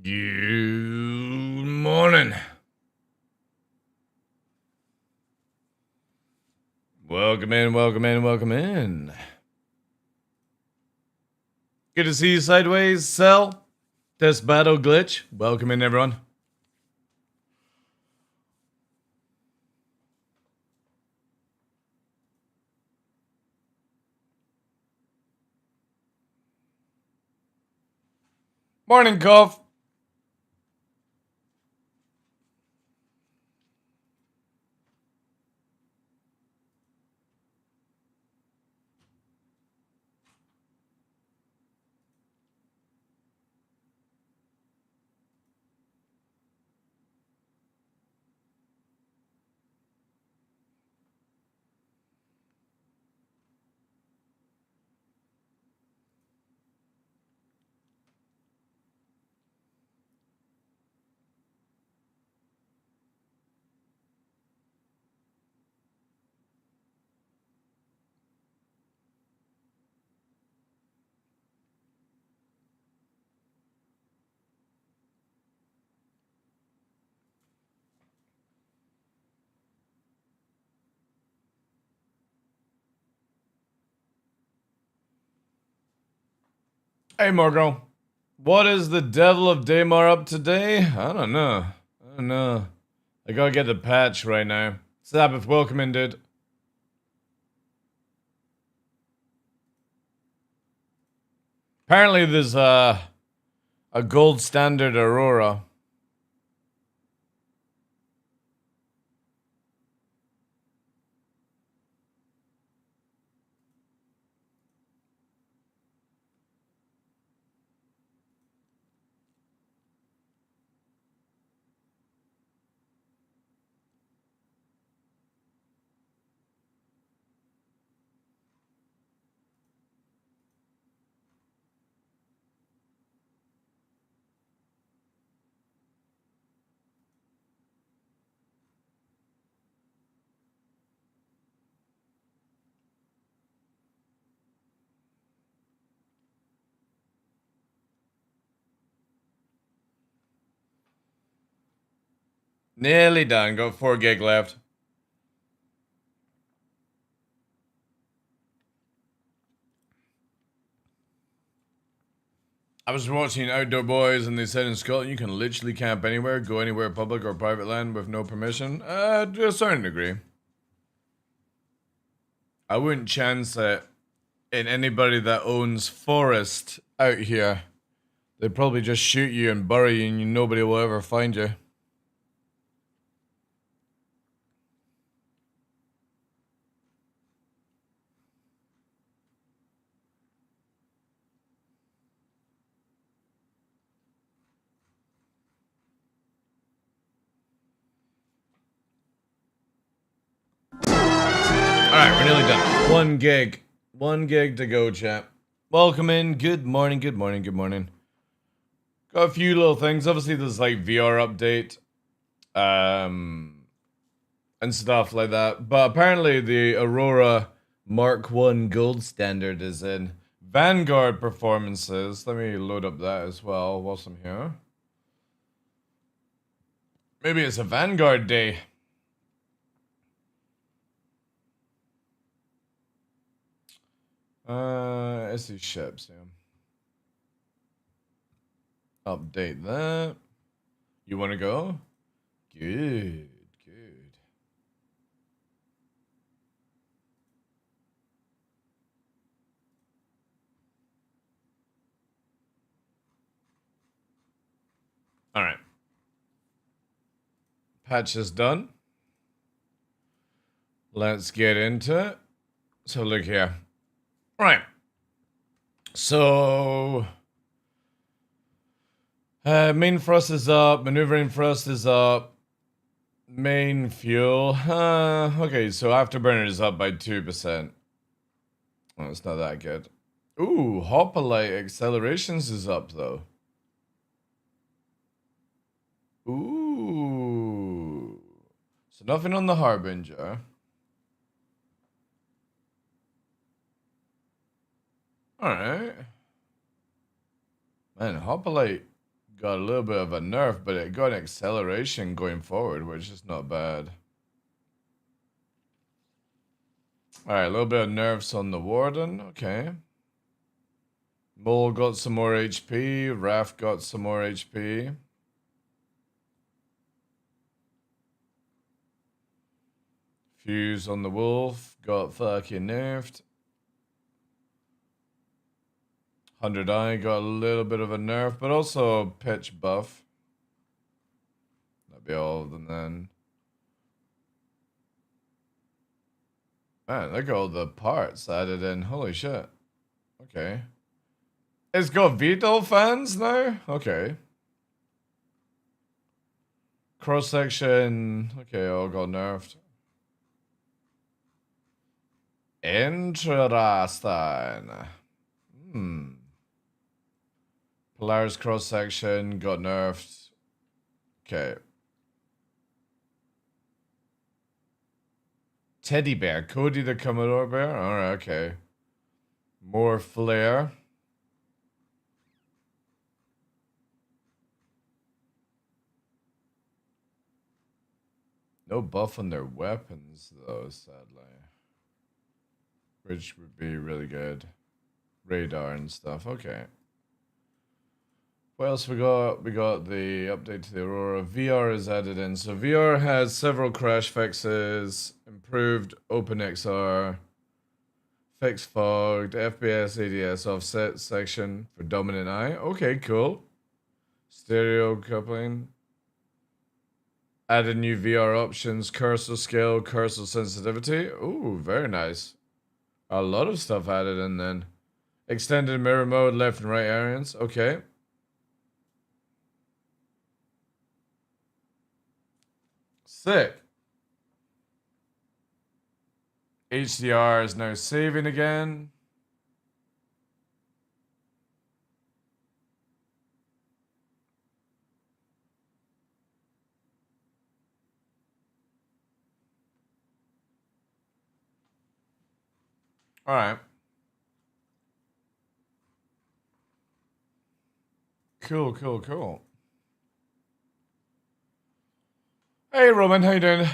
Good morning. Welcome in, welcome in, welcome in. Good to see you sideways, Cell. This battle glitch. Welcome in, everyone. Morning, Cough. Hey, Morgo. What is the Devil of Daymar up today? I don't know. I gotta get the patch right now. Sabbath, welcome in, dude. Apparently, there's a gold standard Aurora. Nearly done. Got 4 gig left. I was watching Outdoor Boys and they said in Scotland you can literally camp anywhere, go anywhere public or private land with no permission. To a certain degree. I wouldn't chance it in anybody that owns forest out here. They'd probably just shoot you and bury you and nobody will ever find you. Alright, we're nearly done. 1 gig. 1 gig to go, chat. Welcome in. Good morning, good morning, good morning. Got a few little things. Obviously, there's like VR update. And stuff like that. But apparently the Aurora Mark 1 gold standard is in Vanguard performances. Let me load up that as well whilst I'm here. Maybe it's a Vanguard day. Let's see ships, yeah. Update that. You wanna go? Good. Alright. Patch is done. Let's get into it. So look here. Right. So main thrust is up, maneuvering thrust is up, main fuel. Okay, so afterburner is up by 2%. Oh, it's not that good. Ooh, Hoplite accelerations is up though. Ooh. So nothing on the Harbinger. Alright. Man, Hoplite got a little bit of a nerf, but it got an acceleration going forward, which is not bad. Alright, a little bit of nerfs on the Warden, okay. Mole got some more HP, Raph got some more HP. Fuse on the Wolf, got fucking nerfed. 100 Eye got a little bit of a nerf, but also pitch buff. That'd be all of them then. Man, look at all the parts added in. Holy shit. Okay. It's got Vito fans now? Okay. Cross section. Okay, all got nerfed. Interesting. Polaris cross section got nerfed. Okay. Teddy bear. Cody the Commodore bear? Alright, okay. More flare. No buff on their weapons, though, sadly. Which would be really good. Radar and stuff. Okay. What else we got? We got the update to the Aurora. VR is added in. So VR has several crash fixes, improved OpenXR, fixed fogged, FPS, ADS offset section for dominant eye. Okay, cool. Stereo coupling. Added new VR options, cursor scale, cursor sensitivity. Ooh, very nice. A lot of stuff added in then. Extended mirror mode, left and right areas. Okay. Sick. HDR is now saving again. All right. Cool, cool, cool. Hey, Roman, how you doing?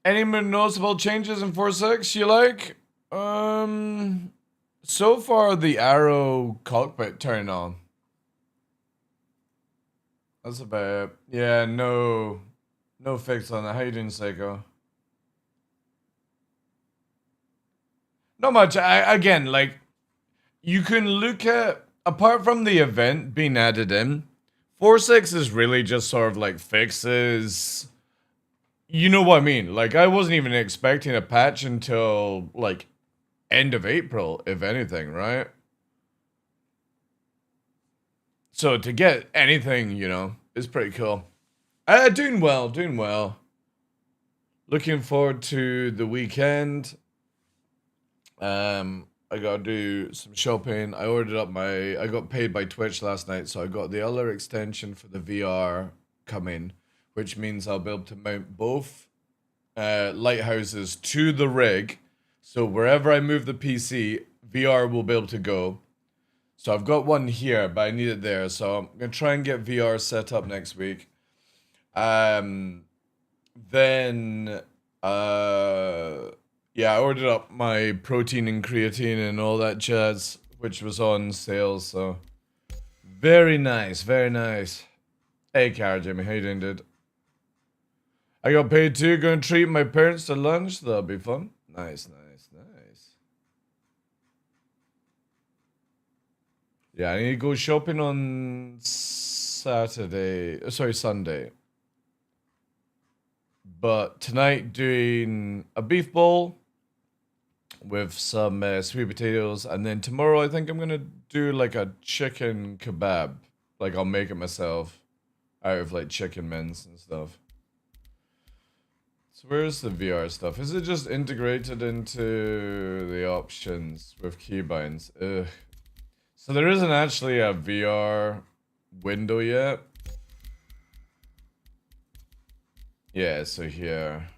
Any noticeable changes in 4.6 you like? So far the arrow cockpit turned on. That's about it. Yeah, no fix on that. How you doing, Seiko? Not much. Again, like, you can look at, apart from the event being added in, 4.6 is really just sort of like fixes. You know what I mean? Like, I wasn't even expecting a patch until, like, end of April, if anything, right? So to get anything, you know, is pretty cool. Doing well, doing well. Looking forward to the weekend. I gotta do some shopping. I ordered up I got paid by Twitch last night, so I got the other extension for the VR coming, which means I'll be able to mount both lighthouses to the rig. So wherever I move the PC, VR will be able to go. So I've got one here, but I need it there. So I'm gonna try and get VR set up next week. Then yeah, I ordered up my protein and creatine and all that jazz, which was on sale, so very nice, very nice. Hey, Cara Jimmy, how you doing, dude? I got paid too. Gonna treat my parents to lunch. That'll be fun. Nice, nice, nice. Yeah, I need to go shopping on Saturday. Sorry, Sunday. But tonight, doing a beef bowl with some sweet potatoes, and then tomorrow I think I'm gonna do like a chicken kebab. Like, I'll make it myself out of like chicken mince and stuff. So where's the VR stuff? Is it just integrated into the options with keybinds? Ugh. So there isn't actually a VR window yet. Yeah, so here.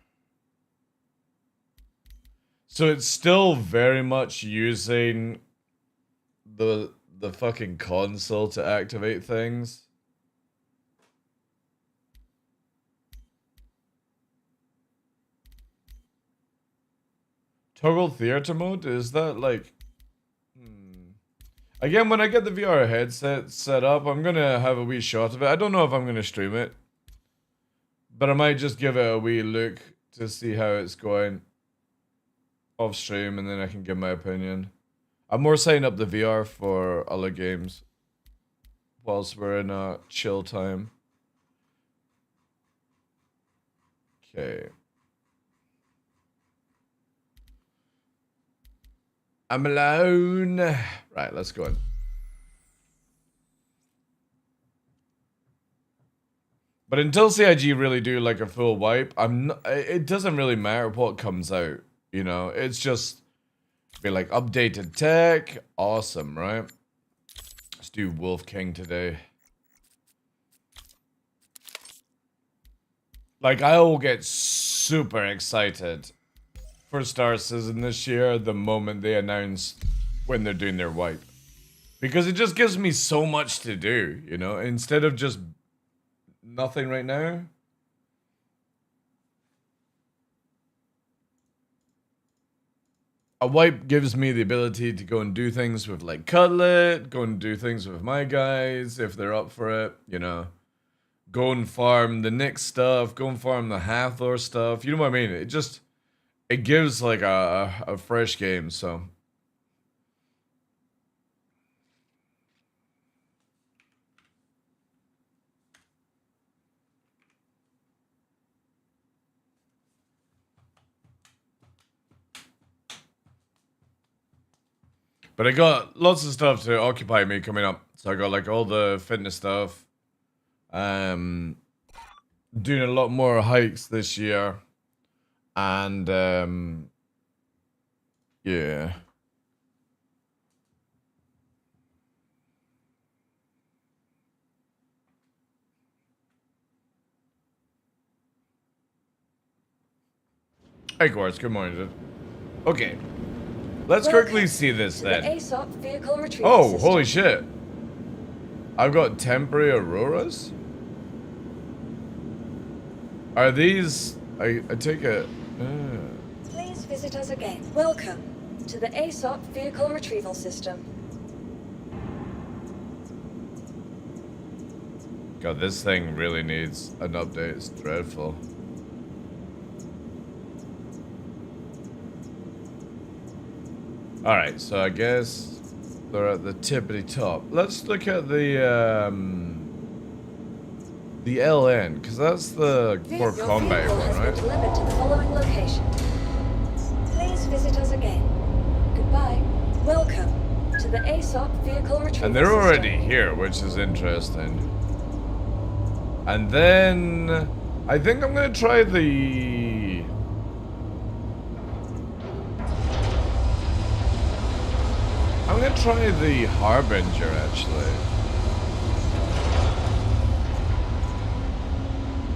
So it's still very much using the fucking console to activate things. Toggle theater mode? Is that like... Again, when I get the VR headset set up, I'm gonna have a wee shot of it. I don't know if I'm gonna stream it. But I might just give it a wee look to see how it's going off stream, and then I can give my opinion. I'm more setting up the VR for other games whilst we're in a chill time. Okay. I'm alone. Right, let's go in. But until CIG really do like a full wipe, it doesn't really matter what comes out, you know? It's just be like updated tech, awesome, right? Let's do Wolf King today. Like, I will get super excited for Star Citizen this year the moment they announce when they're doing their wipe. Because it just gives me so much to do, you know? Instead of just nothing right now. A wipe gives me the ability to go and do things with like Cutlet, go and do things with my guys if they're up for it, you know. Go and farm the Nick stuff, go and farm the Hathor stuff, you know what I mean? It gives like a fresh game, so. But I got lots of stuff to occupy me coming up. So I got like all the fitness stuff. Doing a lot more hikes this year. And yeah. Hey, Quartz, good morning, dude. Okay. Let's quickly see this then. Oh, holy shit. I've got temporary auroras? Are these... I take it... Please visit us again. Welcome to the ASOP Vehicle Retrieval System. God, this thing really needs an update. It's dreadful. Alright, so I guess they're at the tippity top. Let's look at the LN, because that's the more combat one, right? Has been delivered to the following location. Please visit us again. Goodbye. Welcome to the ASOP Vehicle Retrieval And they're already System. here, which is interesting. And then I think I'm gonna try the... I'm gonna try the Harbinger, actually.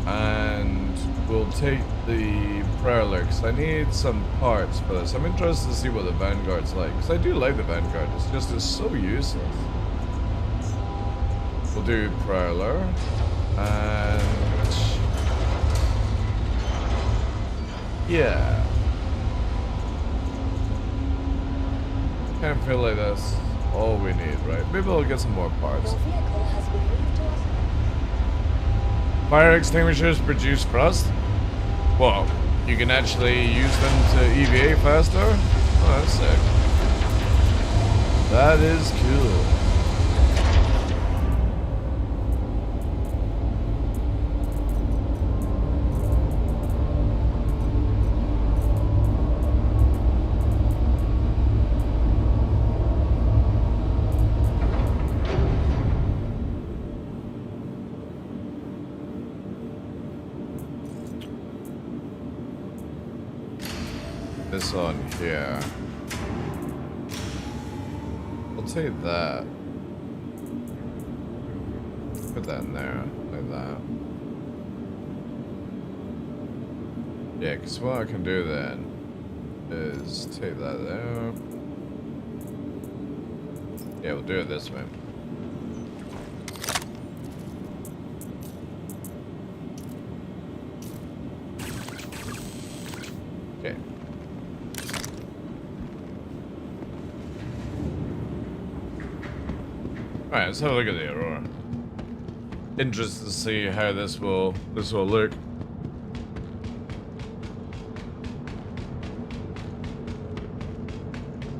And we'll take the Prowler, because I need some parts for this. I'm interested to see what the Vanguard's like, because I do like the Vanguard, it's just it's so useless. We'll do Prowler, and... yeah. Kind of feel like that's all we need, right? Maybe we'll get some more parts. Your vehicle has been moved to us. Fire extinguishers produce frost? Well, you can actually use them to EVA faster? Oh, that's sick. That is cool. This on here. I'll take that. Put that in there, like that. Yeah, because what I can do then is take that there. Yeah, we'll do it this way. Okay. Alright, let's have a look at the Aurora. Interested to see how this will look.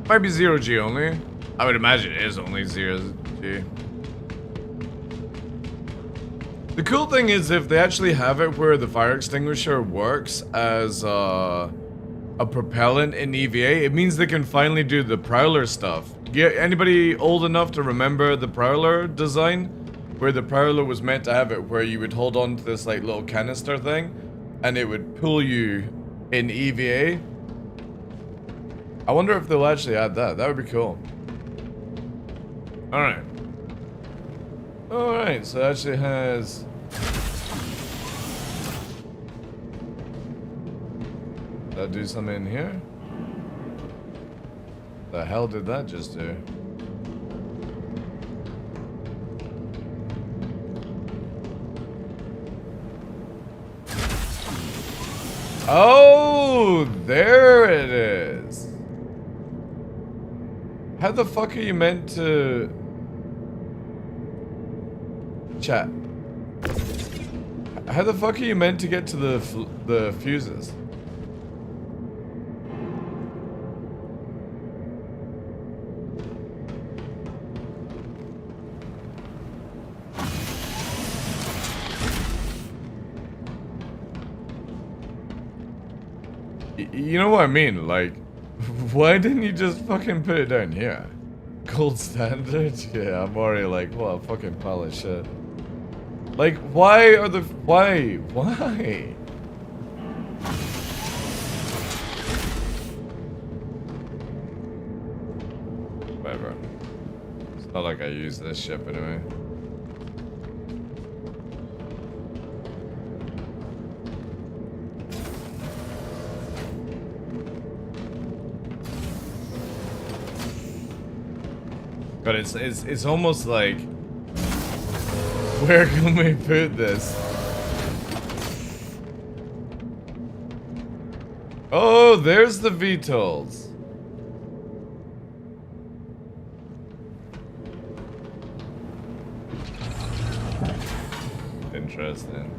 Might be 0G only. I would imagine it is only 0G. The cool thing is if they actually have it where the fire extinguisher works as a propellant in EVA, it means they can finally do the Prowler stuff. Anybody old enough to remember the Prowler design? Where the Prowler was meant to have it where you would hold on to this like little canister thing and it would pull you in EVA. I wonder if they'll actually add that. That would be cool. Alright. Alright, so it actually has... Did that do something in here? The hell did that just do? Oh, there it is. How the fuck are you meant to... Chat. How the fuck are you meant to get to the fuses? You know what I mean? Like, why didn't you just fucking put it down here? Gold standard? Yeah, I'm already like, what a fucking pile of shit. Like, why are the... Why? Why? Whatever. It's not like I use this ship anyway. But it's almost like, where can we put this? Oh, there's the VTOLs. Interesting.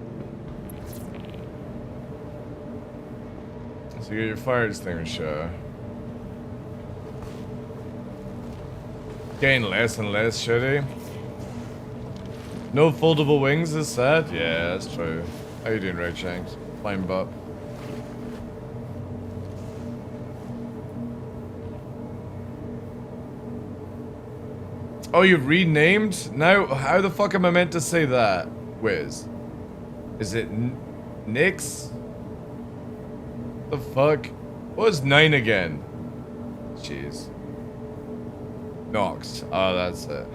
So you get your fire extinguisher. Getting less and less shitty. No foldable wings is sad? Yeah, that's true. How you doing, Ray Shanks? Fine, Bob. Oh, you've renamed? Now, how the fuck am I meant to say that? Wiz? Is it Nix? The fuck? What was 9 again? Jeez. Nox. Oh, that's it.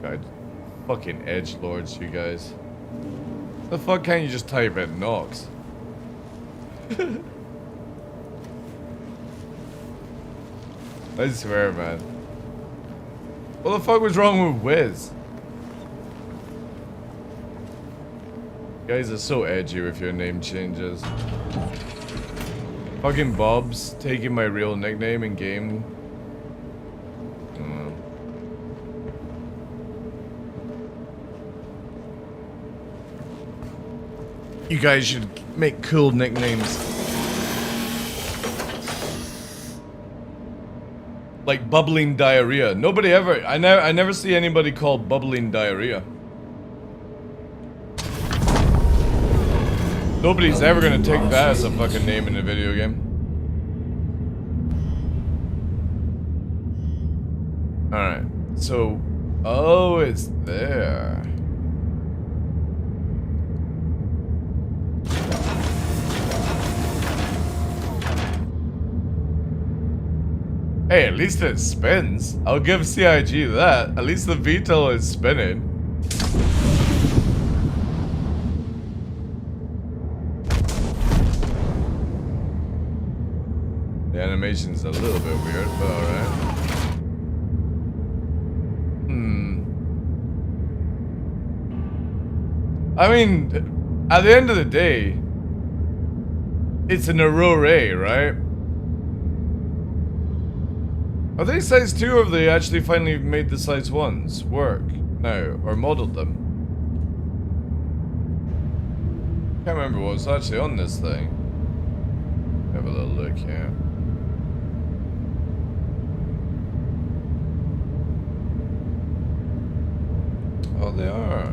God. Fucking edgelords, you guys. The fuck can't you just type in Nox? I swear, man. What the fuck was wrong with Wiz? You guys are so edgy with your name changes. Fucking Bob's taking my real nickname in game. You guys should make cool nicknames. Like bubbling diarrhea. Nobody ever. I never see anybody called bubbling diarrhea. Nobody's ever gonna take that as a fucking name in a video game. Alright. So, oh, it's there. Hey, at least it spins. I'll give CIG that. At least the VTOL is spinning. The animation's a little bit weird, but alright. I mean, at the end of the day, it's an Aurora, right? Are they size 2 or have they actually finally made the size 1s work now? Or modeled them? Can't remember what was actually on this thing. Have a little look here. Oh, they are.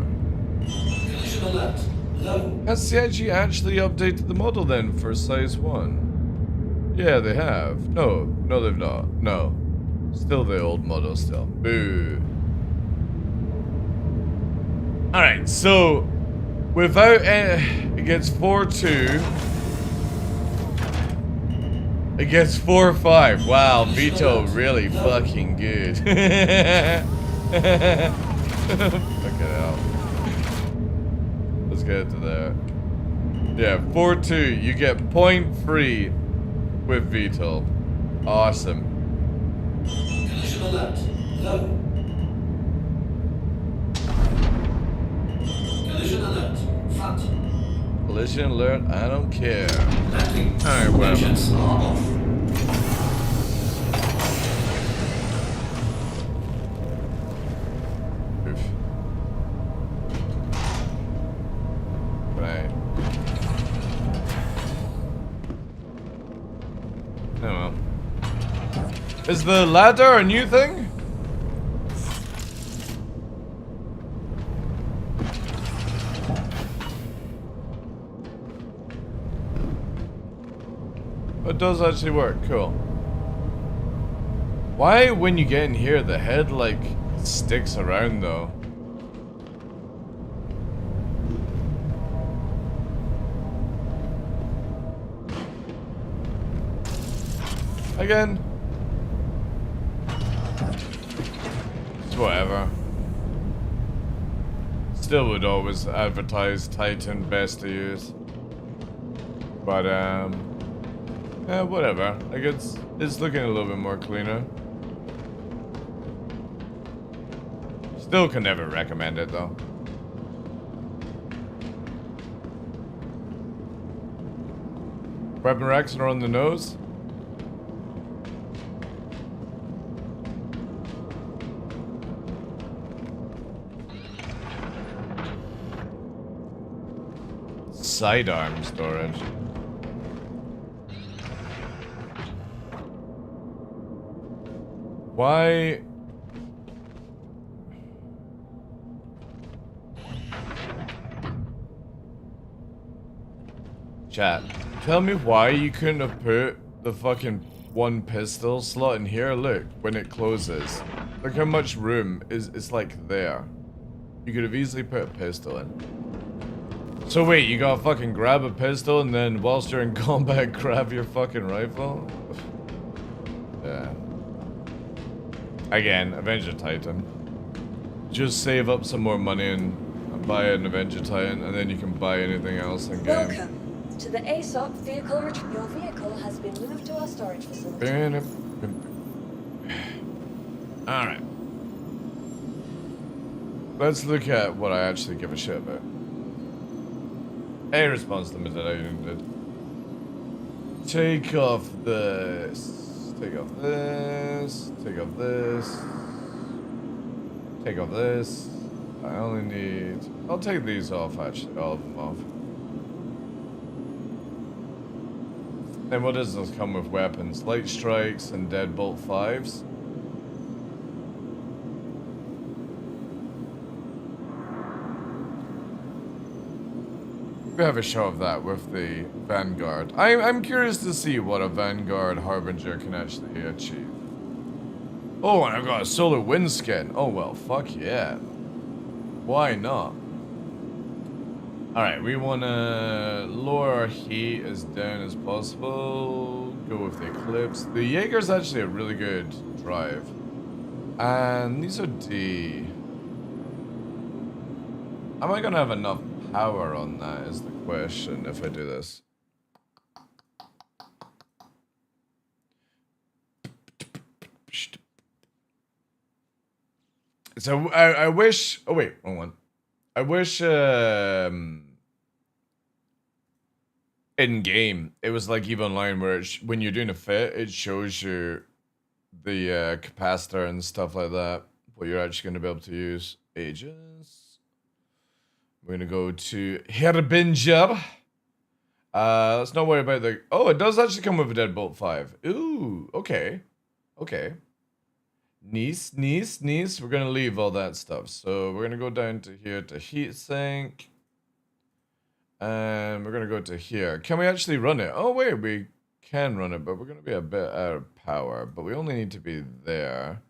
Collision alert. Low. Has CIG actually updated the model then for size 1? Yeah, they have. No, they've not. No. Still the old model still. Boo. Alright, so without it gets 4-2. It gets 4-5. Wow, Vito really fucking good. Fucking hell. Let's get to that. Yeah, 4-2. You get point free with Vito. Awesome. Collision alert. Low. Collision alert. Front. Collision alert, I don't care. Landing. Alright, whatever. Engines are off. Oof. Right. Oh well. Is the ladder a new thing? It does actually work, cool. Why, when you get in here, the head, like, sticks around, though? Again. It's whatever. Still would always advertise Titan best to use. But, yeah, whatever. Like, it's looking a little bit more cleaner. Still can never recommend it, though. Weapon racks are on the nose. Sidearm storage. Why? Chat, tell me why you couldn't have put the fucking one pistol slot in here. Look, when it closes. Look how much room it's like there. You could have easily put a pistol in. So wait, you gotta fucking grab a pistol and then whilst you're in combat grab your fucking rifle? Yeah. Again, Avenger Titan. Just save up some more money and buy an Avenger Titan, and then you can buy anything else in game. Welcome to the ASOP vehicle retrieve. Your vehicle has been moved to our storage facility. Alright. Let's look at what I actually give a shit about. A response limited, I did. Take off this. Take off this. Take off this. Take off this. I only need... I'll take these off, actually. All of them off. And what does this come with weapons? Light strikes and deadbolt 5s. We have a show of that with the Vanguard. I'm curious to see what a Vanguard Harbinger can actually achieve. Oh, and I've got a solar wind skin. Oh well, fuck yeah. Why not? Alright, we wanna lower our heat as down as possible. Go with the Eclipse. The Jaeger's actually a really good drive. And these are D. Am I gonna have enough power on that is the question if I do this. So I wish, oh wait, hold on. I wish in game it was like EVE Online where when you're doing a fit it shows you the capacitor and stuff like that. What you're actually going to be able to use. Ages. We're going to go to Herbinger. Let's not worry about the... Oh, it does actually come with a Deadbolt 5. Ooh, okay. Okay. Nice. We're going to leave all that stuff. So we're going to go down to here to heatsink. And we're going to go to here. Can we actually run it? Oh, wait, we can run it, but we're going to be a bit out of power. But we only need to be there.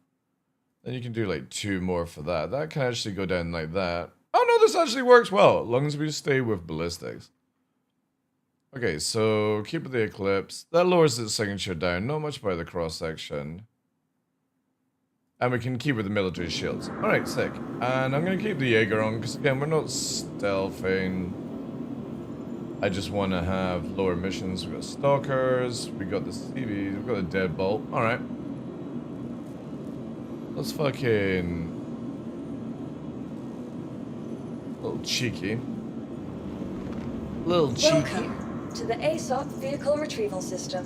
Then you can do like 2 more for that. That can actually go down like that. Oh, no, this actually works well. As long as we stay with ballistics. Okay, so keep with the Eclipse. That lowers its signature down. Not much by the cross-section. And we can keep with the military shields. Alright, sick. And I'm going to keep the Jaeger on, because again, we're not stealthing. I just want to have lower missions. We've got Stalkers, we got the CVs, we've got the Deadbolt. Alright. Let's fucking... a little cheeky. Welcome to the ASOP Vehicle Retrieval System.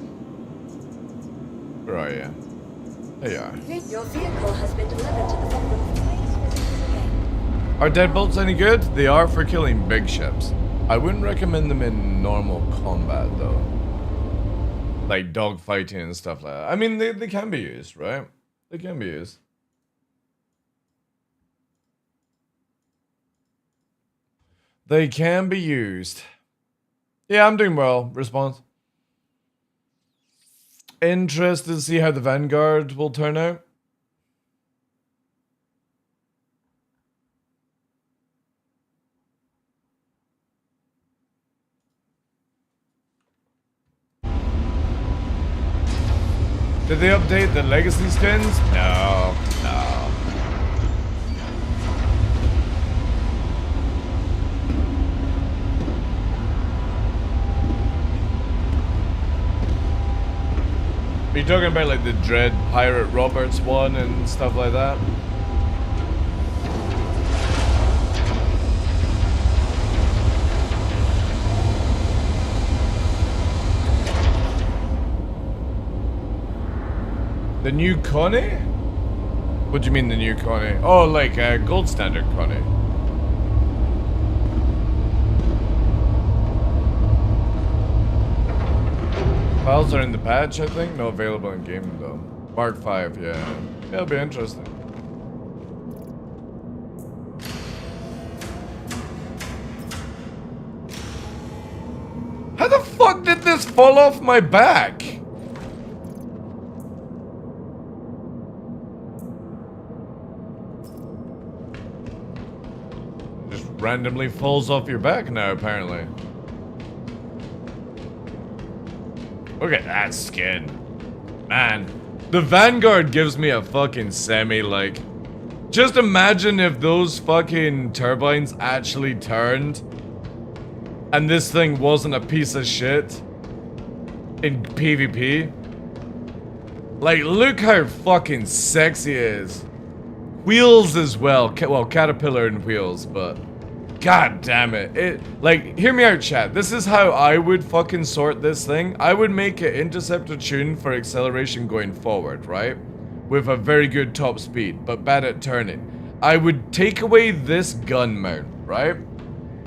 Where are you? There you are. Your vehicle has been delivered to the victim. Please visit us again. Are Deadbolts any good? They are for killing big ships. I wouldn't recommend them in normal combat, though. Like dogfighting and stuff like that. I mean, they can be used, right? They can be used. They can be used. Yeah, I'm doing well. Response. Interested to see how the Vanguard will turn out. Did they update the legacy skins? No, no. Are you talking about like the Dread Pirate Roberts one and stuff like that? The new Connie? What do you mean the new Connie? Oh, like gold standard Connie. Files are in the patch, I think. No available in game though. Mark 5, yeah. It'll be interesting. How the fuck did this fall off my back? Just randomly falls off your back now, apparently. Look at that skin. Man, the Vanguard gives me a fucking semi, like... Just imagine if those fucking turbines actually turned and this thing wasn't a piece of shit in PvP. Like, look how fucking sexy it is. Wheels as well. Well, Caterpillar and wheels, but... God damn it. Like, hear me out, chat. This is how I would fucking sort this thing. I would make it interceptor tuned for acceleration going forward, right? With a very good top speed, but bad at turning. I would take away this gun mount, right?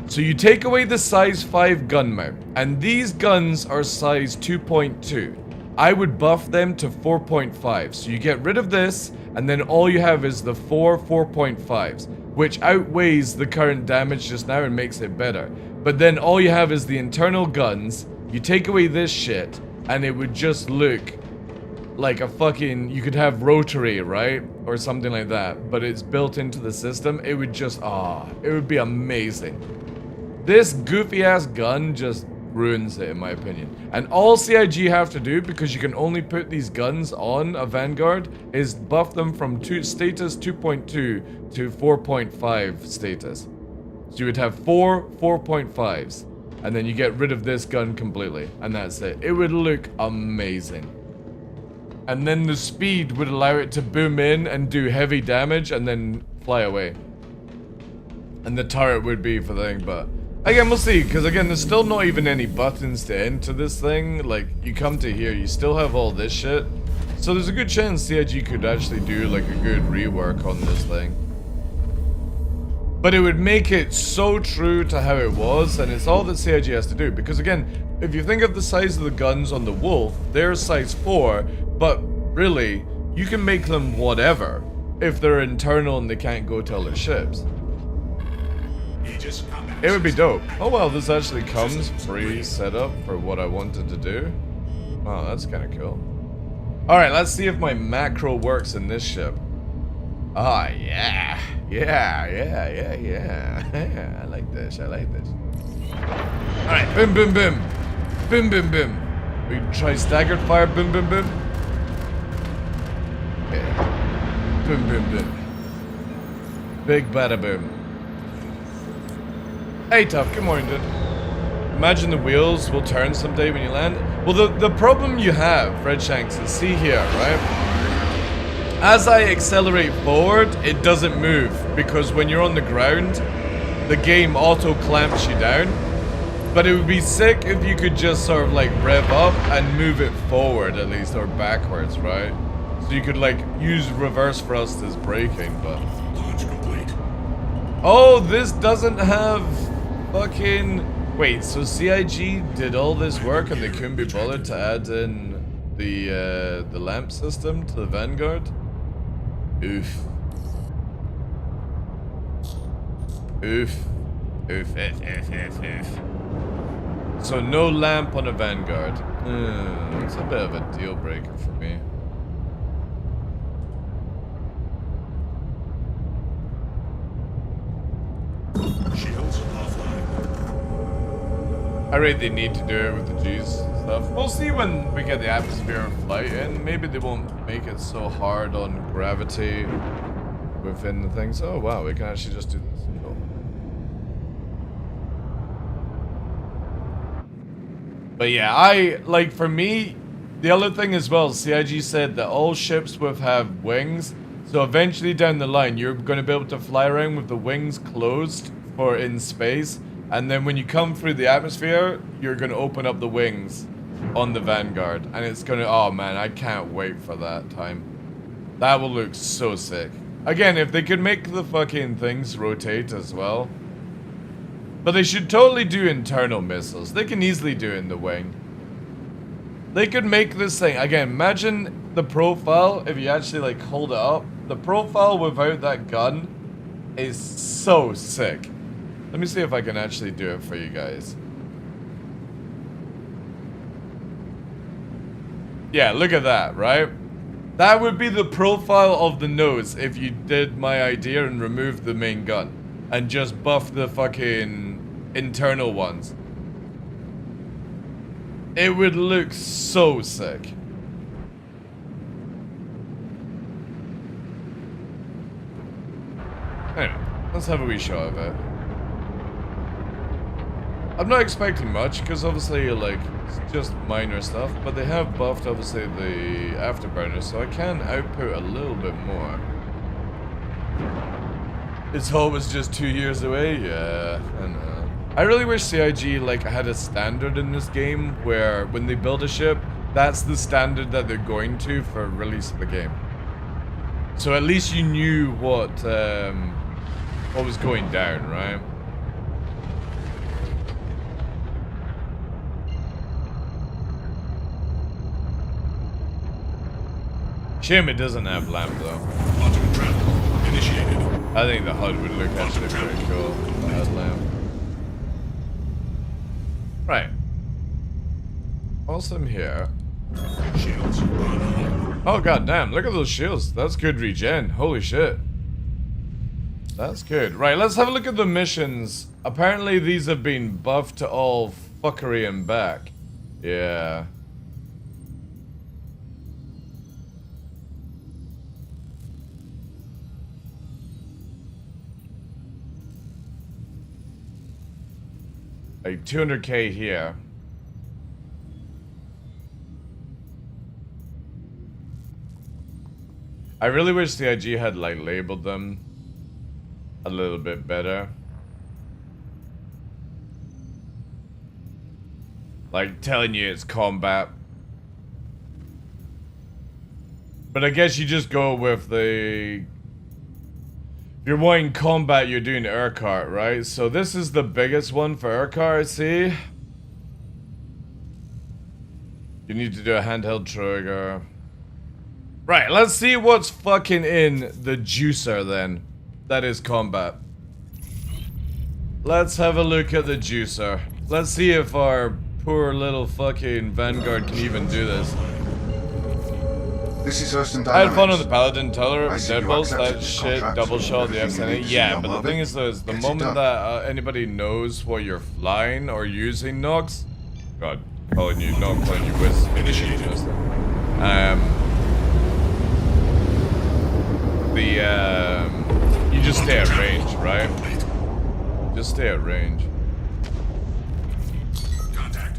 So you take away the size 5 gun mount, and these guns are size 2.2. I would buff them to 4.5. So you get rid of this, and then all you have is the 4.5s. Which outweighs the current damage just now and makes it better. But then all you have is the internal guns, you take away this shit, and it would just look like a fucking... You could have rotary, right? Or something like that, but it's built into the system. It would just... it would be amazing. This goofy-ass gun just ruins it, in my opinion. And all CIG have to do, because you can only put these guns on a Vanguard, is buff them from status 2.2 to 4.5 status. So you would have 4.5s, and then you get rid of this gun completely, and that's it. It would look amazing. And then the speed would allow it to boom in and do heavy damage, and then fly away. And the turret would be for the thing, but... Again, we'll see, because again, there's still not even any buttons to enter this thing. Like, you come to here, you still have all this shit. So there's a good chance CIG could actually do like a good rework on this thing. But it would make it so true to how it was, and it's all that CIG has to do. Because again, if you think of the size of the guns on the Wolf, they're size 4, but really, you can make them whatever if they're internal and they can't go to other ships. It would be dope. Oh well, this actually comes pre-setup for what I wanted to do. Oh, that's kind of cool. Alright, let's see if my macro works in this ship. Ah, yeah. Yeah. I like this. Alright, boom, boom, boom. Boom, boom, boom. We try staggered fire, boom, boom, boom. Okay. Boom, boom, boom. Big bada boom. Hey, Tough, good morning, dude. Imagine the wheels will turn someday when you land. Well, the problem you have, Redshanks, is see here, right? As I accelerate forward, it doesn't move, because when you're on the ground, the game auto clamps you down. But it would be sick if you could just sort of like rev up and move it forward at least, or backwards, right? So you could like use reverse thrust as braking, but... Launch complete. Oh, this doesn't have fucking... Wait, so CIG did all this work and they couldn't be bothered to add in the lamp system to the Vanguard? Oof. So no lamp on a Vanguard. It's a bit of a deal breaker for me. Shields offline. I rate they need to do it with the G's stuff. We'll see when we get the atmosphere of flight in. Maybe they won't make it so hard on gravity within the things. Oh wow, we can actually just do this. Cool. But yeah, for me, the other thing as well, CIG said that all ships will have wings. So eventually down the line, you're going to be able to fly around with the wings closed for in space. And then when you come through the atmosphere, you're going to open up the wings on the Vanguard. And it's going to... Oh, man, I can't wait for that time. That will look so sick. Again, if they could make the fucking things rotate as well. But they should totally do internal missiles. They can easily do it in the wing. They could make this thing... Again, imagine the profile, if you actually, like, hold it up. The profile without that gun is so sick. Let me see if I can actually do it for you guys. Yeah, look at that, right? That would be the profile of the nose if you did my idea and removed the main gun. And just buffed the fucking internal ones. It would look so sick. Anyway, let's have a wee shot of it. I'm not expecting much, because obviously, like, it's just minor stuff, but they have buffed, obviously, the afterburner, so I can output a little bit more. Its hull was just 2 years away? Yeah, I know. I really wish CIG, like, had a standard in this game, where when they build a ship, that's the standard that they're going to for release of the game. So at least you knew what was going down, right? Shame it doesn't have lamp though. Launching travel initiated. I think the HUD would look actually pretty cool if it had lamp. Right. Awesome here. Shields on. Oh goddamn! Look at those shields. That's good regen. Holy shit. That's good. Right, let's have a look at the missions. Apparently these have been buffed to all fuckery and back. Yeah. Like 200k here. I really wish the IG had like labeled them a little bit better. Like telling you it's combat. But I guess you just go with the... If you're wanting combat, you're doing Urquhart, right? So this is the biggest one for Urquhart, see? You need to do a handheld trigger. Right, let's see what's fucking in the juicer then. That is combat. Let's have a look at the juicer. Let's see if our poor little fucking Vanguard can even do this. This is Hurston I had fun on Dynamics. the Paladin Teller I with see you Deadbolts, accepted that the shit contract. double shot the Everything you F-78. need to Yeah, know but the about thing it, is though, is the get it moment done. that anybody knows what you're flying or using Nox, God, calling you, not calling you Wiz, Initiated. you just stay at range, right? Just stay at range. Contact.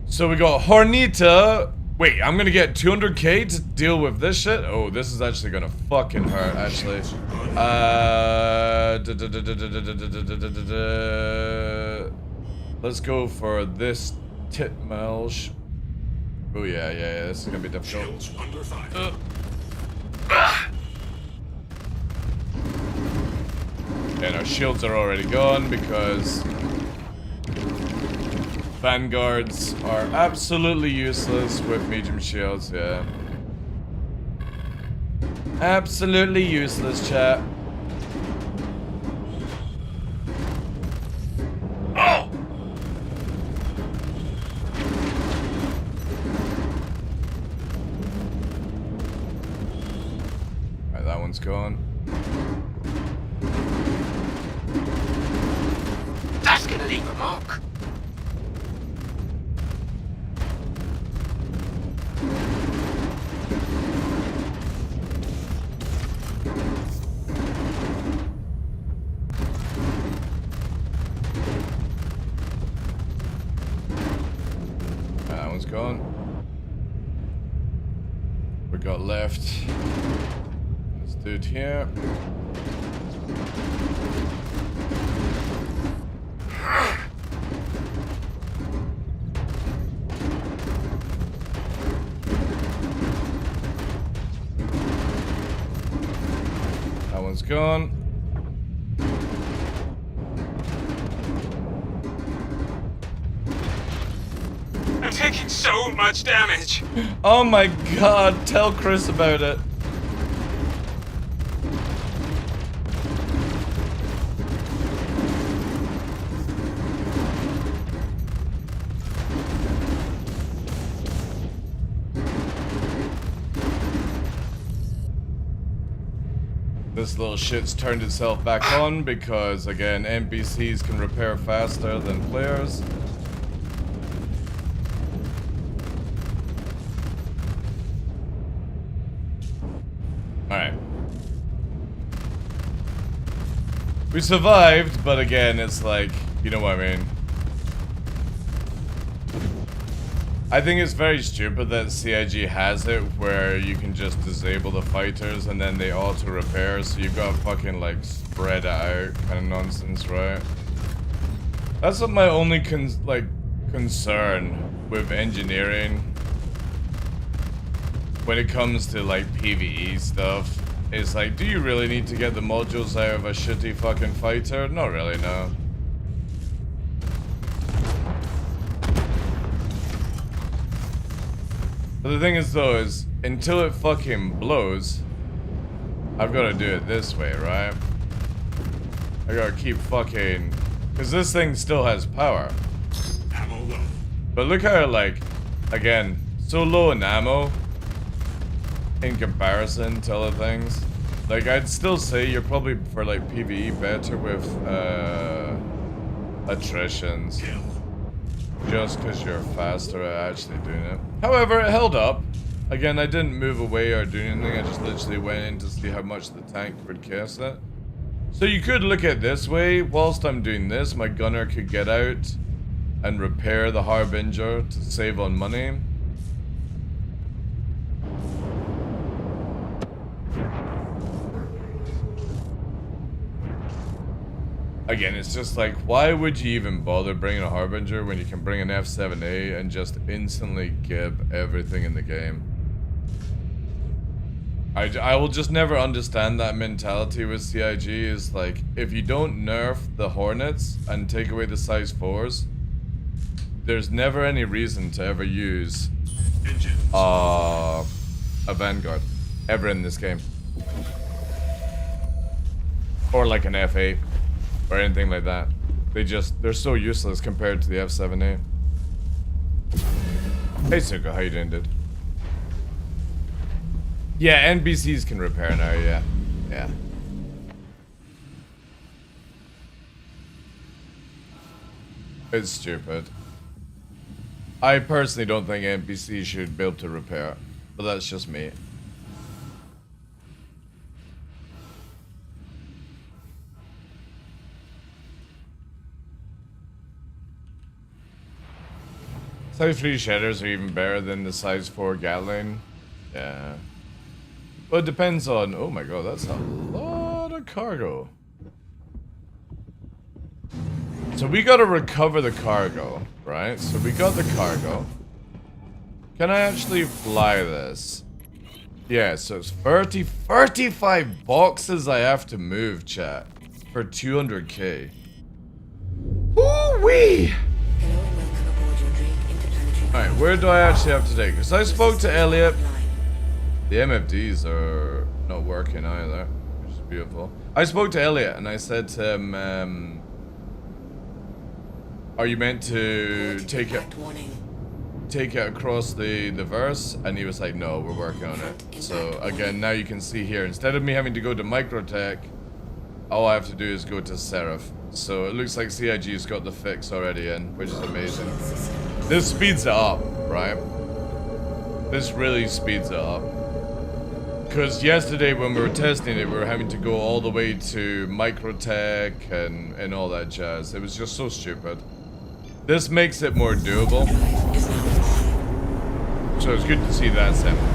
So we got Hornita. Wait, I'm gonna get 200k to deal with this shit? Oh, this is actually gonna fucking hurt, actually. Let's go for this Titmelch. Oh yeah, this is gonna be difficult. Shields under fire. And our shields are already gone because Vanguards are absolutely useless with medium shields, yeah. Absolutely useless, chat. Oh! Alright, that one's gone. That's gonna leave a mark. That one's gone. We got left this dude here. That one's gone. I'm taking so much damage. Oh my god, tell Chris about it. This little shit's turned itself back on because, again, NPCs can repair faster than players. Alright. We survived, but again, it's like, you know what I mean. I think it's very stupid that CIG has it where you can just disable the fighters and then they auto repair, so you've got fucking like spread out kind of nonsense, right? That's what my only concern with engineering when it comes to like PvE stuff is like, do you really need to get the modules out of a shitty fucking fighter? Not really, no. But the thing is though is, until it fucking blows, I've got to do it this way, right? I gotta keep fucking... Because this thing still has power. Ammo low. But look how, like, again, so low in ammo in comparison to other things. Like, I'd still say you're probably, for, like, PvE better with, attritions. Kill. Just because you're faster at actually doing it. However, it held up. Again, I didn't move away or do anything. I just literally went in to see how much the tank would cast it. So you could look at it this way. Whilst I'm doing this, my gunner could get out and repair the Harbinger to save on money. Again, it's just like, why would you even bother bringing a Harbinger when you can bring an F7A and just instantly give everything in the game? I will just never understand that mentality with CIG is like, if you don't nerf the Hornets and take away the size 4s, there's never any reason to ever use Engine. a Vanguard ever in this game. Or like an F8 or anything like that. They're so useless compared to the F7A. Hey Suka, how you doing, dude? Yeah, NPCs can repair now, yeah. Yeah. It's stupid. I personally don't think NPCs should be able to repair, but that's just me. Size 3 shatters are even better than the size 4 Gatling. Yeah. But it depends on... Oh my god, that's a lot of cargo. So we gotta recover the cargo, right? So we got the cargo. Can I actually fly this? Yeah, so it's 35 boxes I have to move, chat. For 200k. Woo-wee! Alright, where do I actually have to take? Because I spoke to Elliot. The MFDs are not working either, which is beautiful. I spoke to Elliot and I said to him, are you meant to take it across the verse? And he was like, no, we're working on it. So again, now you can see here, instead of me having to go to Microtech, all I have to do is go to Seraph. So it looks like CIG's got the fix already in, which is amazing. This speeds it up, right? This really speeds it up. Because yesterday when we were testing it, we were having to go all the way to Microtech and all that jazz. It was just so stupid. This makes it more doable. So it's good to see that simple.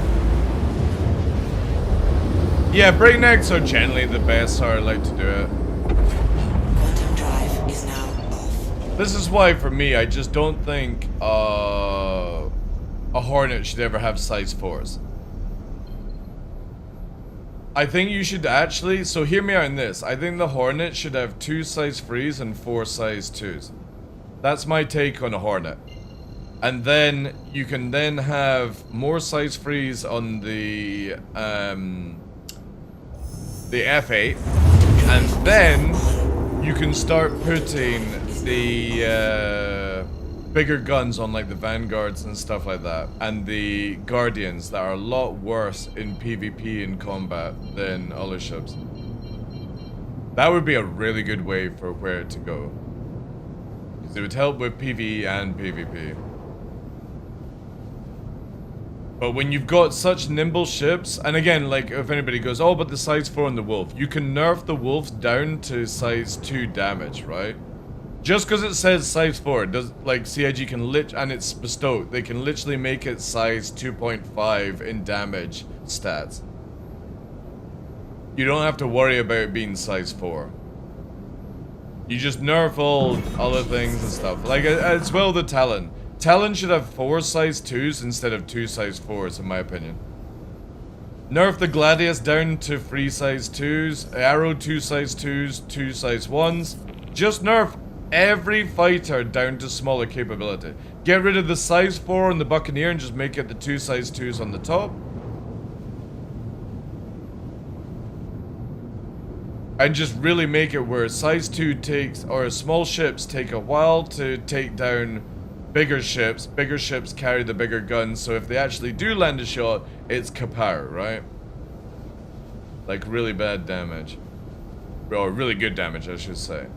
Yeah, breaknecks are generally the best, so I like to do it. Quantum drive is now off. This is why, for me, I just don't think a Hornet should ever have size 4s. I think you should actually, so hear me out in this. I think the Hornet should have 2 size 3s and 4 size 2s. That's my take on a Hornet. And then you can then have more size 3s on the F8, and then you can start putting the bigger guns on like the Vanguards and stuff like that, and the Guardians that are a lot worse in PvP and combat than other ships. That would be a really good way for where to go, because it would help with PvE and PvP. But when you've got such nimble ships, and again, like, if anybody goes, oh, but the size 4 on the Wolf, you can nerf the Wolves down to size 2 damage, right? Just because it says size 4, does, like, CIG can and it's bestowed, they can literally make it size 2.5 in damage stats. You don't have to worry about it being size 4. You just nerf all other things and stuff. Like, as well the Talon. Talon should have 4 size 2s instead of 2 size 4s, in my opinion. Nerf the Gladius down to 3 size 2s, Arrow 2 size 2s, 2 size 1s. Just nerf every fighter down to smaller capability. Get rid of the size 4 on the Buccaneer and just make it the 2 size 2s on the top. And just really make it where size 2 takes, or small ships take a while to take down bigger ships carry the bigger guns, so if they actually do land a shot, it's kapow, right? Like really bad damage. Or really good damage, I should say.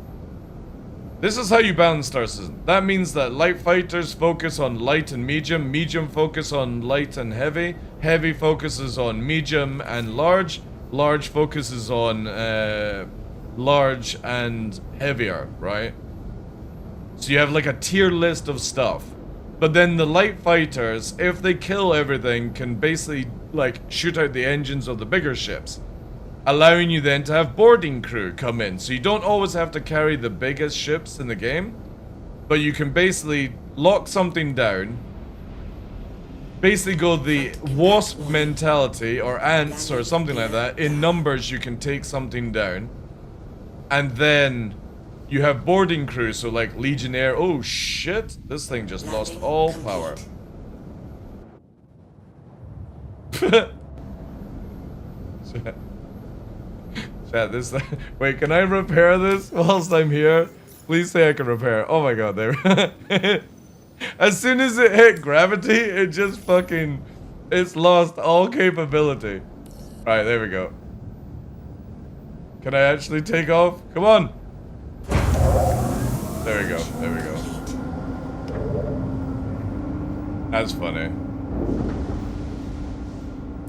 This is how you balance Star Citizen. That means that light fighters focus on light and medium, medium focus on light and heavy, heavy focuses on medium and large, large focuses on large and heavier, right? So you have like a tier list of stuff. But then the light fighters, if they kill everything, can basically like shoot out the engines of the bigger ships, allowing you then to have boarding crew come in. So you don't always have to carry the biggest ships in the game, but you can basically lock something down, basically go the wasp mentality, or ants, or something like that. In numbers, you can take something down. And then you have boarding crew, so like Legionnaire. Oh shit, this thing just lost all power. Chat, this. Wait, can I repair this whilst I'm here? Please say I can repair. Oh my god, there. As soon as it hit gravity, it just fucking. It's lost all capability. Alright, there we go. Can I actually take off? Come on! There we go, there we go. That's funny.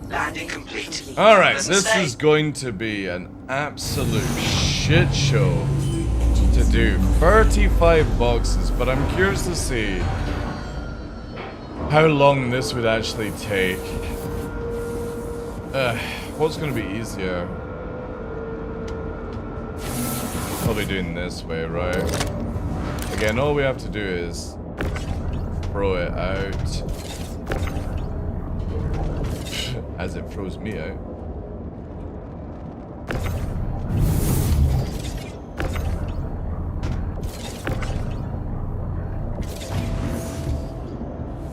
Landing complete. Alright, Doesn't this say. is going to be an absolute shit show to do 35 boxes, but I'm curious to see how long this would actually take. What's going to be easier? Probably doing this way, right? Again, all we have to do is throw it out. As it throws me out.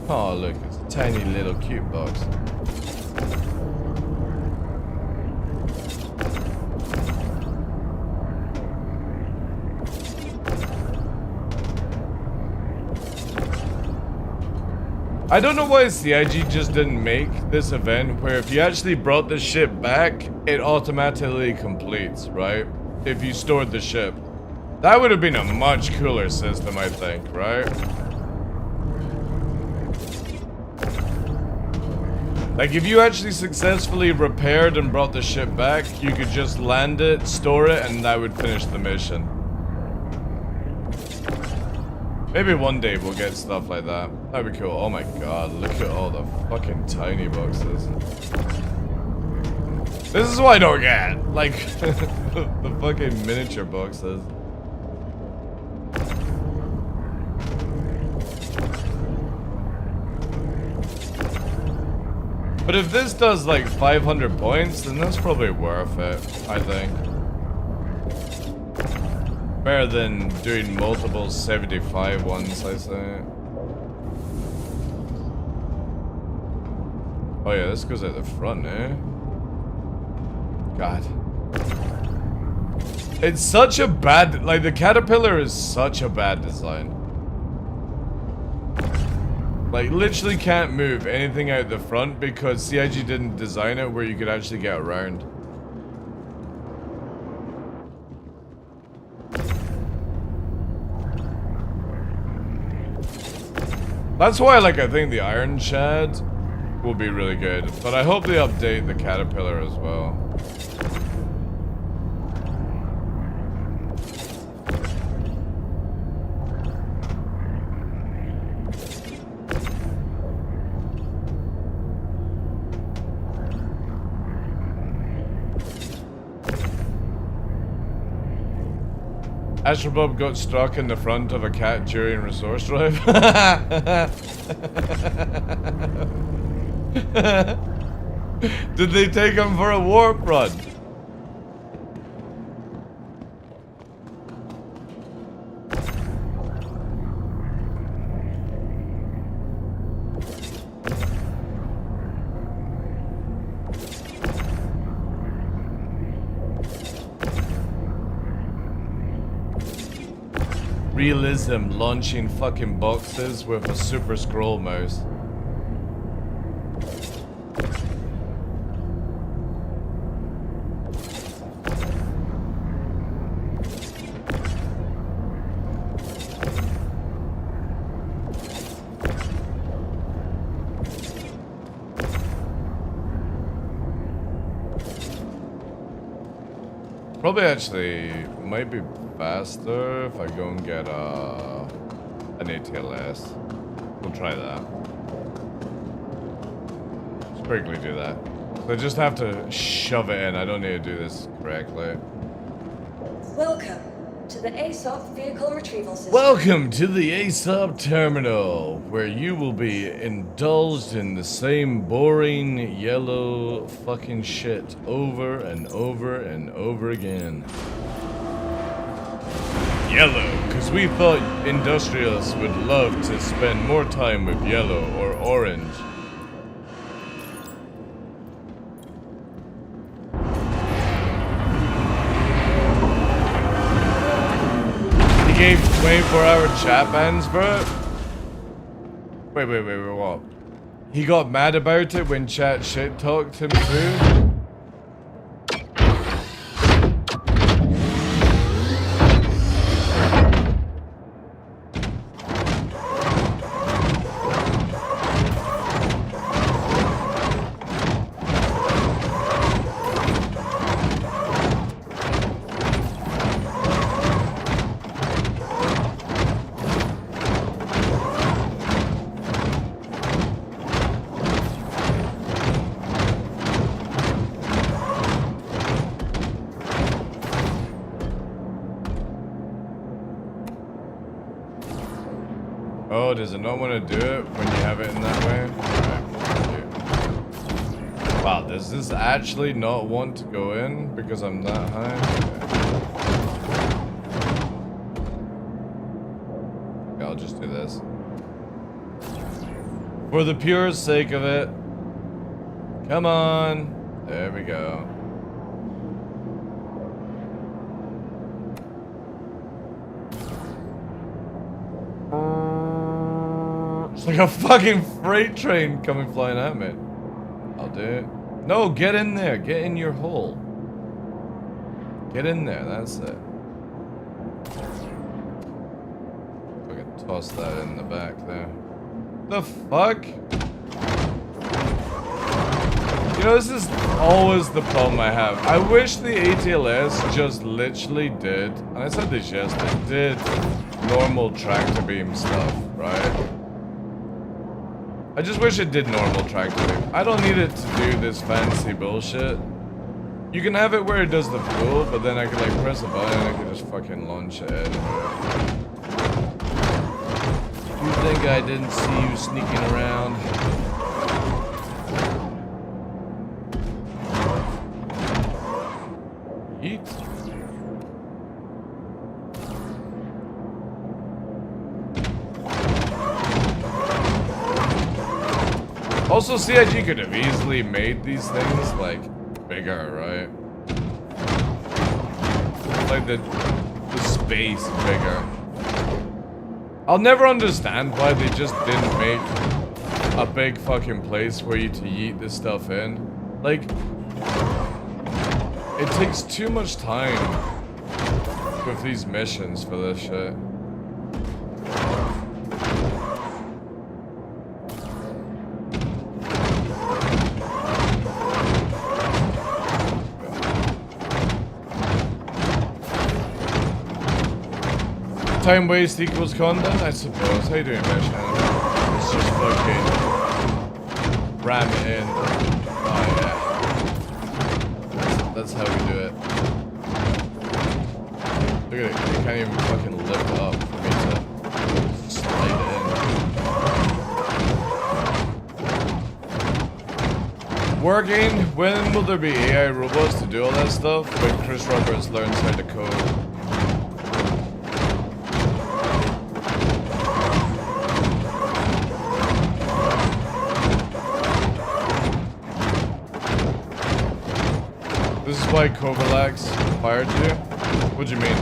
Oh look, it's a tiny little cute box. I don't know why CIG just didn't make this event where if you actually brought the ship back, it automatically completes, right? If you stored the ship. That would have been a much cooler system, I think, right? Like, if you actually successfully repaired and brought the ship back, you could just land it, store it, and that would finish the mission. Maybe one day we'll get stuff like that. That'd be cool. Oh my god, look at all the fucking tiny boxes. This is what I don't get. Like, the fucking miniature boxes. But if this does like 500 points, then that's probably worth it, I think. Better than doing multiple 75 ones, I say. Oh yeah, this goes at the front, eh? God. It's such a bad... Like, the caterpillar is such a bad design. Like, literally can't move anything out the front because CIG didn't design it where you could actually get around. That's why, like, I think the Iron Shad will be really good. But I hope they update the caterpillar as well. Astrobub got struck in the front of a cat during resource drive. Did they take him for a warp run? Realism launching fucking boxes with a super scroll mouse. Probably actually might be faster if I go and get an ATLS. We'll try that. Just quickly do that. So I just have to shove it in. I don't need to do this correctly. Welcome to the ASOP vehicle retrieval system. Welcome to the ASOP terminal, where you will be indulged in the same boring yellow fucking shit over and over and over again. Yellow, because we thought industrialists would love to spend more time with yellow or orange. He gave 24-hour chat bans, bro? Wait, what? He got mad about it when chat shit talked him too? Oh, does it not want to do it when you have it in that way? Alright, wow, does this actually not want to go in because I'm that high? Okay, I'll just do this. For the pure sake of it. Come on. There we go. It's like a fucking freight train coming flying at me. I'll do it. No, get in there. Get in your hole. Get in there. That's it. Fucking toss that in the back there. The fuck? You know, this is always the problem I have. I wish the ATLS just literally did, and I said this yesterday, did normal tractor beam stuff, right? I just wish it did normal tractor beam. I don't need it to do this fancy bullshit. You can have it where it does the fuel, but then I can like press a button and I can just fucking launch it. You think I didn't see you sneaking around? Eat. Also, CIG could have easily made these things, like, bigger, right? Like, the space bigger. I'll never understand why they just didn't make a big fucking place for you to yeet this stuff in. Like, it takes too much time with these missions for this shit. Time waste equals content, I suppose. How you doing, Mesh? Let's just fucking ram it in. Oh yeah. That's how we do it. Look at it, it can't even fucking lift up for me to slide it in. Working? When will there be AI robots to do all that stuff? When Chris Roberts learns how to code. This is why Kovalax fired you? What do you mean?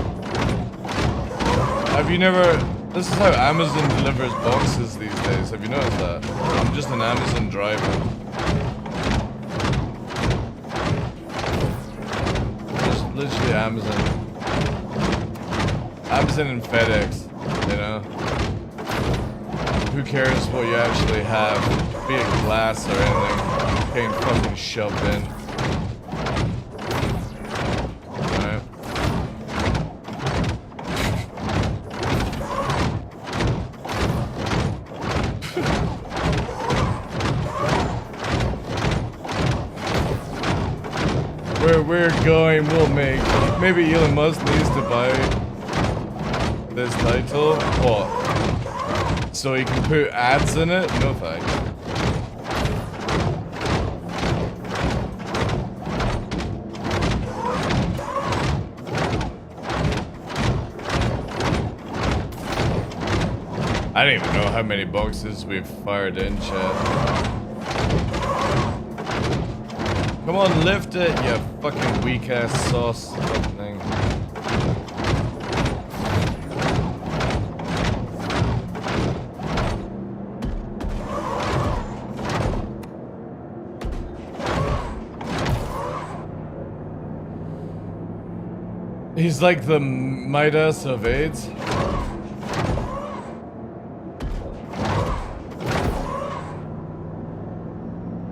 Have you never... This is how Amazon delivers boxes these days. Have you noticed that? I'm just an Amazon driver. Just literally Amazon. Amazon and FedEx, you know? Who cares what you actually have? Be it glass or anything. Getting fucking shoved in. Where we're going, we'll make. Maybe Elon Musk needs to buy this title? What? So you can put ads in it? No thanks. I don't even know how many boxes we've fired in, chat. Come on, lift it, you fucking weak-ass sauce thing. He's like the Midas of AIDS.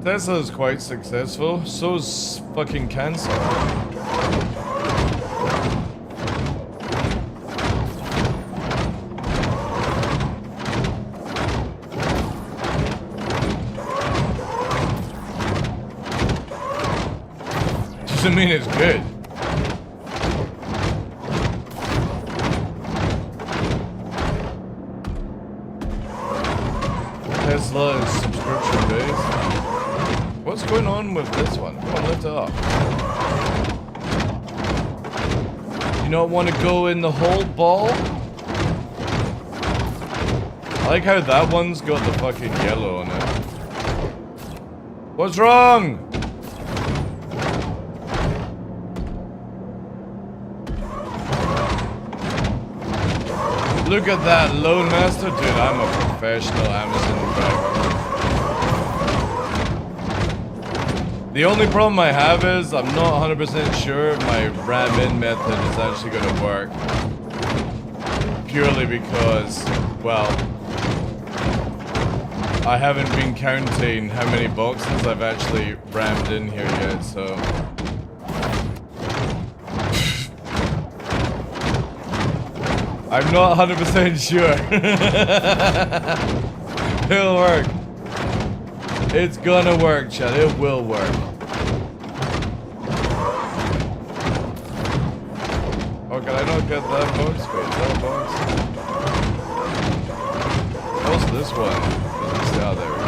Tesla is quite successful, so's fucking cancer. Doesn't mean it's good. Tesla is subscription based. What's going on with this one? Come on, lift it up. You don't want to go in the whole ball? I like how that one's got the fucking yellow on it. What's wrong? Look at that Lone Master. Dude, I'm a professional Amazon driver. The only problem I have is I'm not 100% sure if my ram-in method is actually going to work. Purely because, well, I haven't been counting how many boxes I've actually rammed in here yet, so... I'm not 100% sure. It'll work. It's gonna work, chat. It will work. Oh, can I not get that box? Wait, is that a box? What's this one? Doesn't say. Oh, there we go.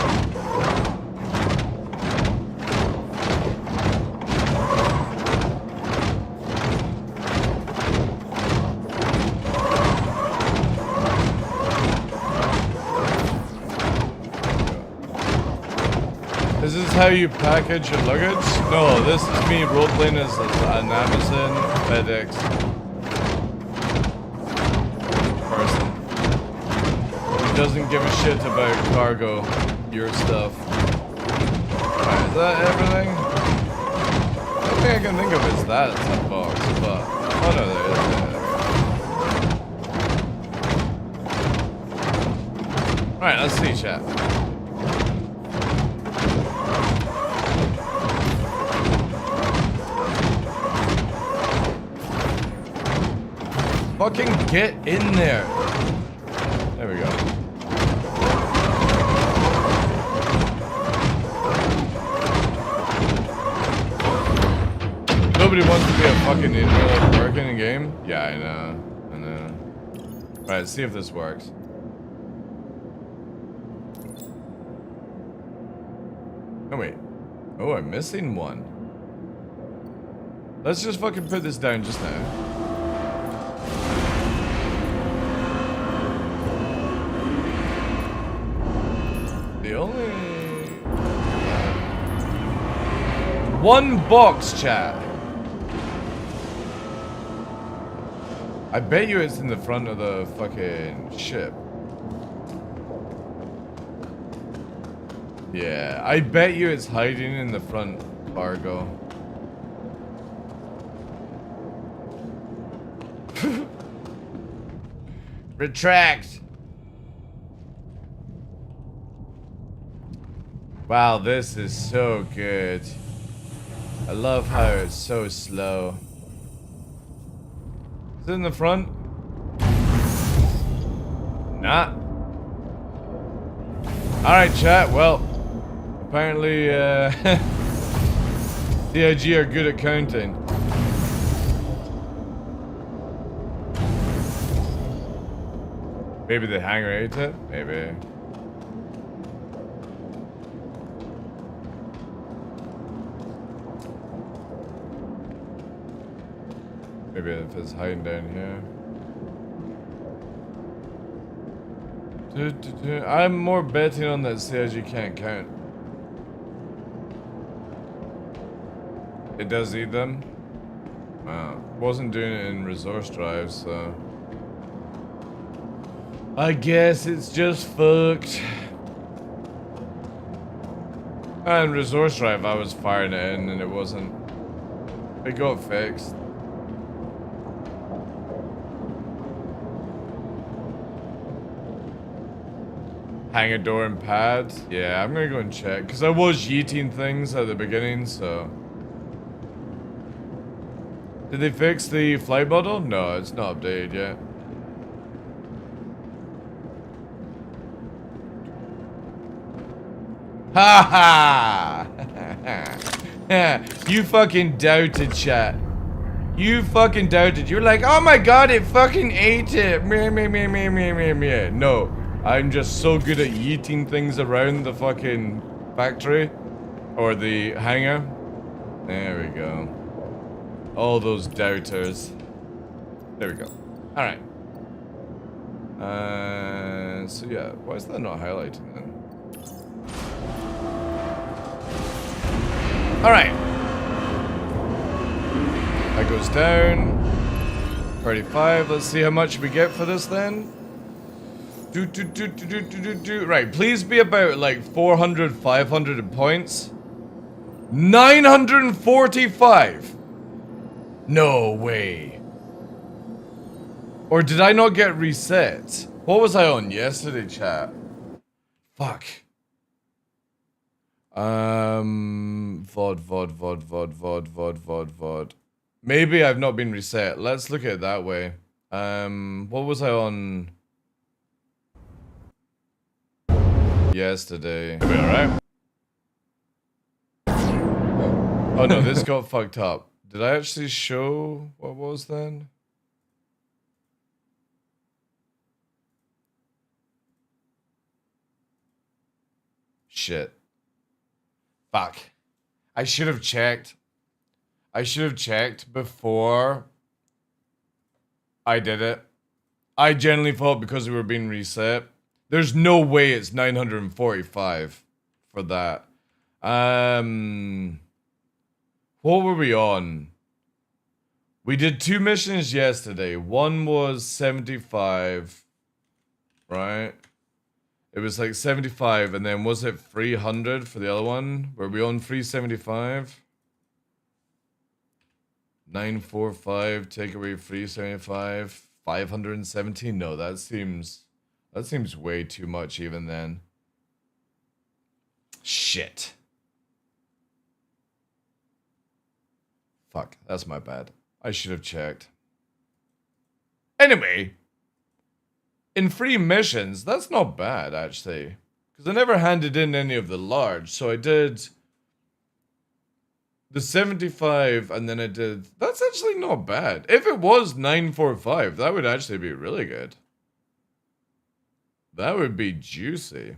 Is this how you package your luggage? No, this is me roleplaying as an Amazon FedEx person. He doesn't give a shit about cargo, your stuff. Alright, is that everything? The only thing I can think of is that box, but... Oh no, there is. Alright, let's see, chat. Fucking get in there. There we go. Nobody wants to be a fucking idiot working in a game? Yeah, I know. I know. Alright, let's see if this works. Oh, wait. Oh, I'm missing one. Let's just fucking put this down just now. The only... One box, chat. I bet you it's in the front of the fucking ship. Yeah, I bet you it's hiding in the front cargo. Retract. Wow, this is so good. I love how it's so slow. Is it in the front? Nah. Alright, chat. Well, apparently, CIG are good at counting. Maybe the hangar ate it? Maybe. Maybe if it's hiding down here. I'm more betting on that says you can't count. It does eat them? Wow. Wasn't doing it in resource drive, so... I guess it's just fucked. And resource drive, I was firing it in and it wasn't... It got fixed. Hangar door and pad? Yeah, I'm gonna go and check. Because I was yeeting things at the beginning, so... Did they fix the flight model? No, it's not updated yet. Ha ha! You fucking doubted, chat. You fucking doubted. You're like, oh my god, it fucking ate it. Meh, meh, meh, meh, meh, meh, meh. No, I'm just so good at yeeting things around the fucking factory. Or the hangar. There we go. All those doubters. There we go. Alright. So yeah, why is that not highlighting then? Alright. That goes down. 35. Let's see how much we get for this then. Right, please be about like 400, 500 points. 945. No way. Or did I not get reset? What was I on yesterday, chat? Fuck. VOD. Maybe I've not been reset. Let's look at it that way. What was I on yesterday? Are we alright? Oh no, this got fucked up. Did I actually show what was then? Shit. Fuck. I should have checked. I should have checked before I did it. I genuinely thought because we were being reset. There's no way it's 945 for that. What were we on? We did 2 missions yesterday. One was 75, right? It was like 75, and then was it 300 for the other one? Were we on 375? 945, take away 375, 517. No, that seems way too much even then. Shit. Fuck, that's my bad. I should have checked. Anyway, in 3 missions, that's not bad, actually. Because I never handed in any of the large, so I did the 75, and then I did... That's actually not bad. If it was 945, that would actually be really good. That would be juicy.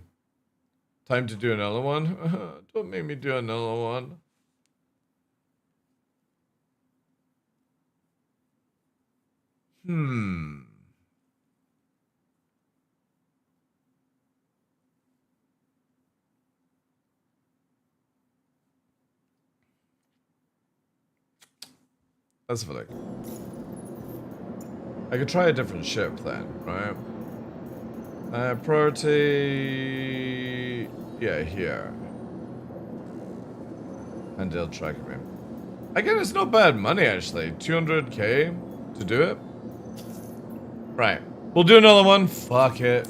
Time to do another one? Don't make me do another one. Let's have a look. I could try a different ship then, right? Priority... Yeah, here. And they'll track me. Again, it's not bad money, actually. 200k to do it. Right. We'll do another one. Fuck it.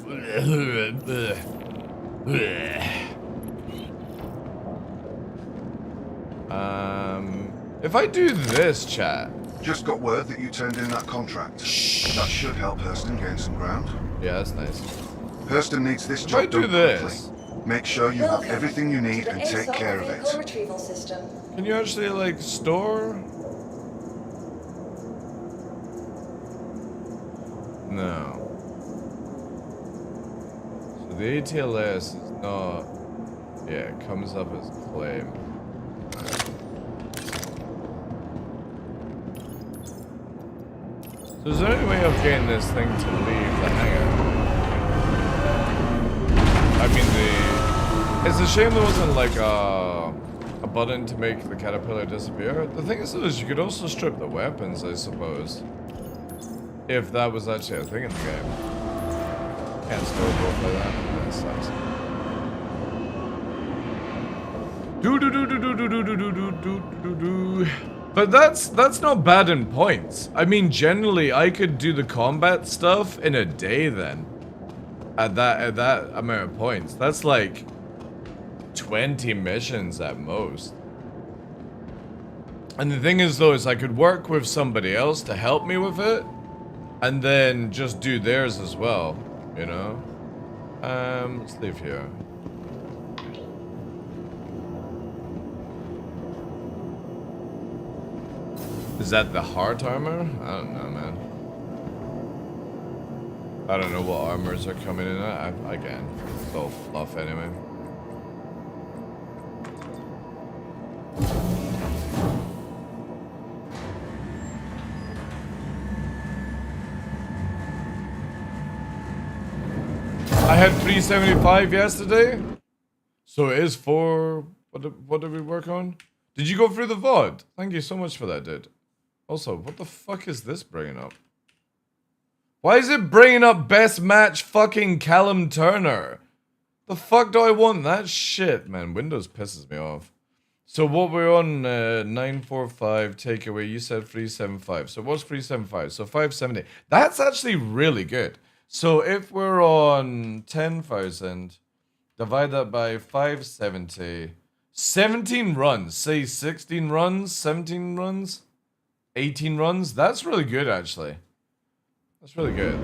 If I do this, chat. Just got word that you turned in that contract. That should help Hurston gain some ground. Yeah, that's nice. Hurston needs this If job I do done this, quickly. Make sure you have Welcome everything you need to and the take ASOC care of vehicle it. retrieval system. can you actually like store? No. The ATLS is not... Yeah, it comes up as claim. So is there any way of getting this thing to leave the hangar? I mean, it's a shame there wasn't like a button to make the caterpillar disappear. The thing is, though, is you could also strip the weapons, I suppose. If that was actually a thing in the game. Can't store both like that. That sucks. But that's not bad in points. I mean, generally, I could do the combat stuff in a day then. At that amount of points. That's like 20 missions at most. And the thing is, though, is I could work with somebody else to help me with it. And then just do theirs as well, you know? Let's leave here. Is that the heart armor? I don't know, man. I don't know what armors are coming in at. Again, it's all fluff anyway. I had 375 yesterday, so it is 4. What did we work on? Did you go through the VOD? Thank you so much for that, dude. Also, what the fuck is this bringing up? Why is it bringing up best match fucking Callum Turner? The fuck do I want that shit, man? Windows pisses me off. So what we're on, 945 takeaway, you said 375. So what's 375? So 570. That's actually really good. So if we're on 10,000, divide that by 570. 17 runs. Say 16 runs, 17 runs, 18 runs. That's really good, actually. That's really good.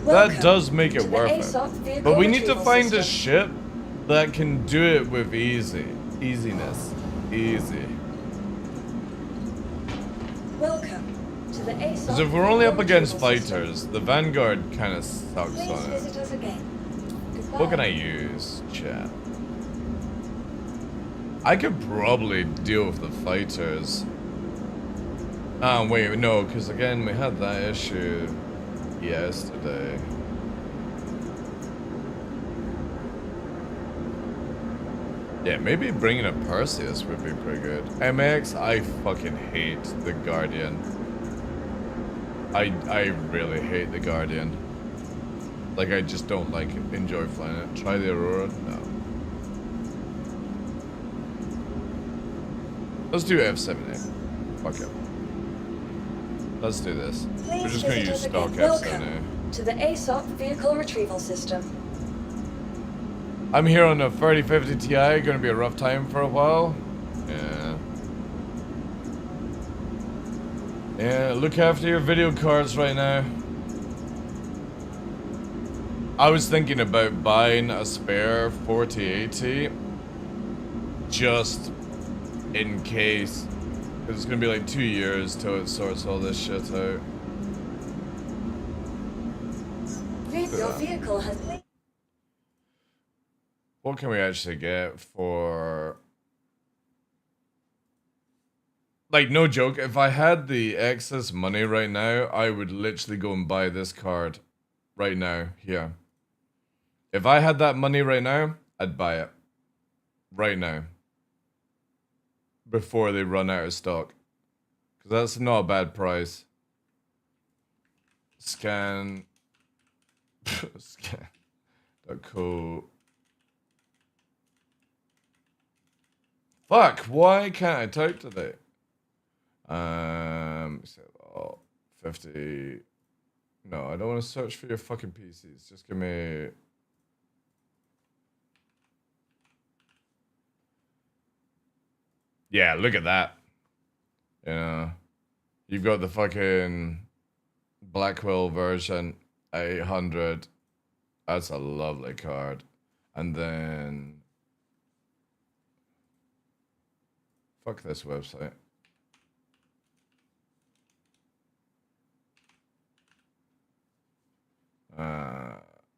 That does make it worth it. But we need to find a ship that can do it with easiness. Easy. Welcome to the ASOP. Because if we're only up against fighters, the Vanguard kind of sucks Please on it. visit us again. Goodbye. What can I use, chat? I could probably deal with the fighters. Oh, wait, no, because again, we had that issue yesterday. Yeah, maybe bringing a Perseus would be pretty good. MX, I fucking hate the Guardian. I really hate the Guardian. Like, I just don't like it. Enjoy flying it. Try the Aurora? No. Let's do F-78. Fuck it. Let's do this. Please We're just gonna visit use us stock again. F-78. Welcome to the ASOP vehicle retrieval system. I'm here on a 3050 Ti. Gonna be a rough time for a while. Yeah. Yeah, look after your video cards right now. I was thinking about buying a spare 4080 just in case. 'Cause it's gonna be like 2 years till it sorts all this shit out. Your vehicle has been... What can we actually get for... Like, no joke, if I had the excess money right now, I would literally go and buy this card right now, here. If I had that money right now, I'd buy it. Right now. Before they run out of stock. Because that's not a bad price. Scan. Scan. Cool. Fuck, why can't I type today? So, oh, 50. No, I don't want to search for your fucking PCs. Just give me... Yeah, look at that. You know, you've got the fucking Blackwell version, 800. That's a lovely card. And then... Fuck this website.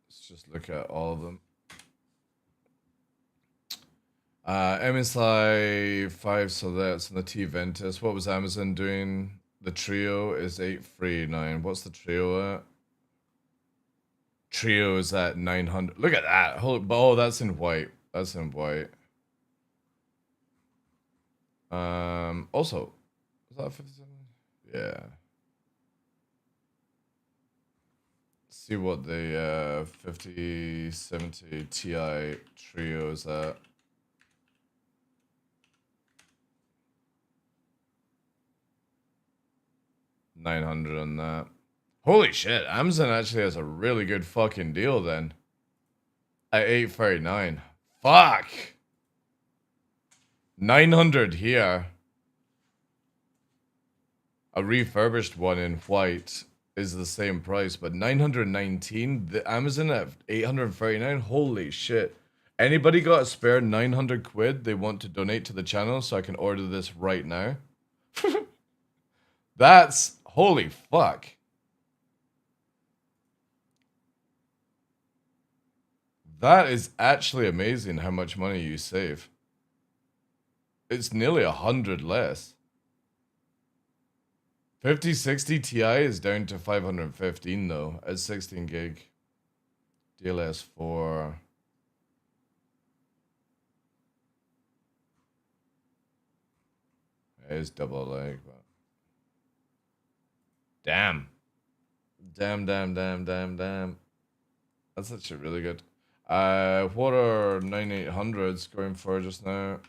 Let's just look at all of them. MSI 5, so that's on the T Ventus. What was Amazon doing? The Trio is 839. What's the Trio at? Trio is at 900. Look at that. Holy, oh, that's in white. That's in white. Also, is that 57? Yeah. See what the 5070 Ti Trio is at. $900 on that. Holy shit, Amazon actually has a really good fucking deal then. At $839. Fuck! 900 here. A refurbished one in white is the same price, but 919, the Amazon at 839. Holy shit. Anybody got a spare 900 quid they want to donate to the channel so I can order this right now? That's holy fuck. That is actually amazing how much money you save. It's nearly 100 less. 5060 Ti is down to 515 though, at 16 gig. DLS 4. It is double leg, but damn. Damn. That's actually really good. What are 9800s going for just now?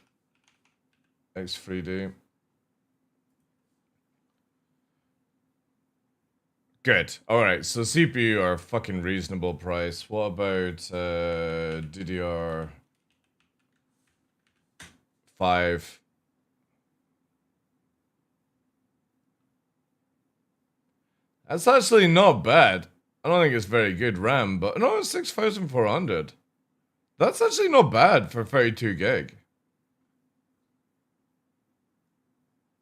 X3D. Good. Alright, so CPU are fucking reasonable price. What about DDR5? That's actually not bad. I don't think it's very good RAM, but no, it's 6400. That's actually not bad for 32 gig.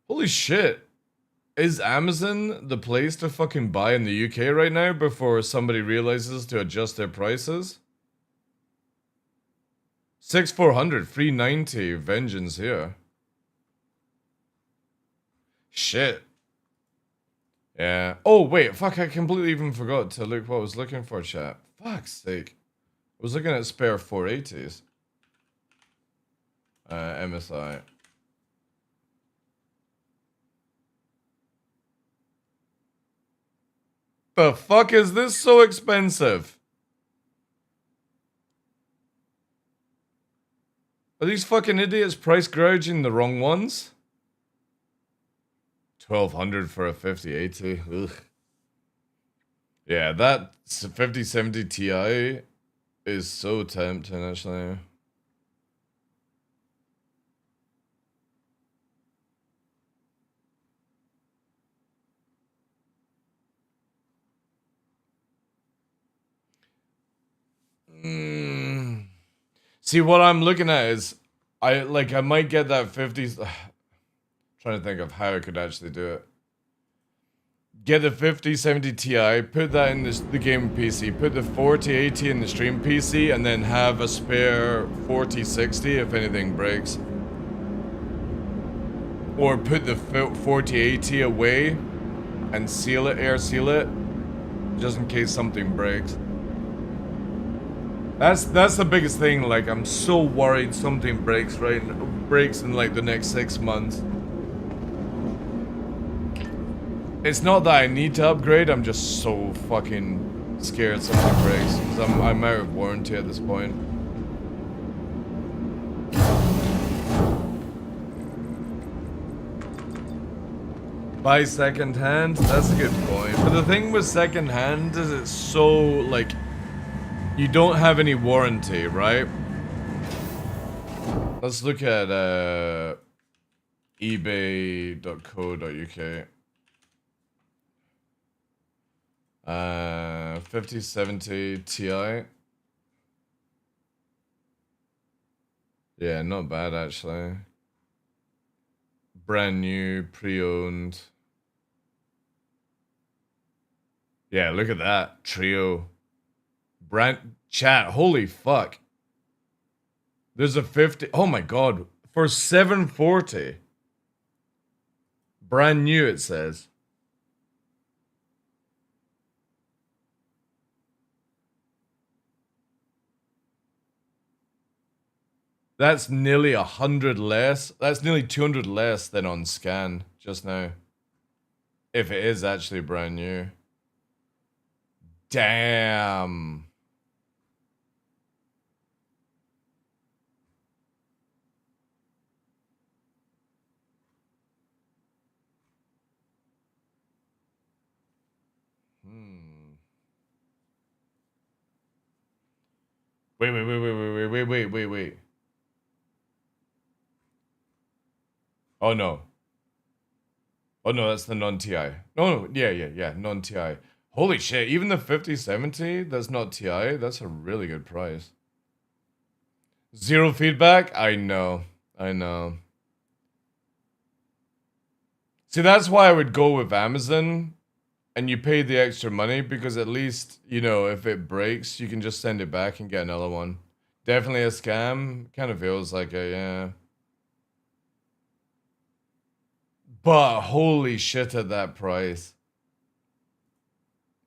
Holy shit. Is Amazon the place to fucking buy in the UK right now before somebody realizes to adjust their prices? 6400, 390, vengeance here. Shit. Yeah. Oh, wait, fuck, I completely even forgot to look what I was looking for, chat. Fuck's sake. I was looking at spare 480s. MSI. The fuck is this so expensive? Are these fucking idiots price gouging the wrong ones? 1200 for a 5080. Ugh. Yeah, that 5070 Ti is so tempting actually. See, what I'm looking at is, I might get that 50s. Trying to think of how I could actually do it. Get the 5070 Ti, put that in the game PC, put the 4080 in the stream PC, and then have a spare 4060 if anything breaks. Or put the 4080 away and seal it, air seal it, just in case something breaks. That's the biggest thing. Like, I'm so worried something breaks in like the next 6 months. It's not that I need to upgrade. I'm just so fucking scared something breaks because I'm out of warranty at this point. Buy second hand? That's a good point. But the thing with second hand is it's so like. You don't have any warranty, right? Let's look at ebay.co.uk. 5070 Ti. Yeah, not bad actually. Brand new, pre-owned. Yeah, look at that. Trio. Brand chat. Holy fuck. There's a 50. Oh my god. For 740. Brand new, it says. That's nearly 100 less. That's nearly 200 less than on scan just now. If it is actually brand new. Damn. Wait. Oh no. Oh no, that's the non-TI. No, yeah, non-TI. Holy shit, even the 5070, that's not TI, that's a really good price. Zero feedback? I know. See, that's why I would go with Amazon and you pay the extra money because at least, you know, if it breaks, you can just send it back and get another one. Definitely a scam. Kind of feels like a, yeah. But holy shit at that price.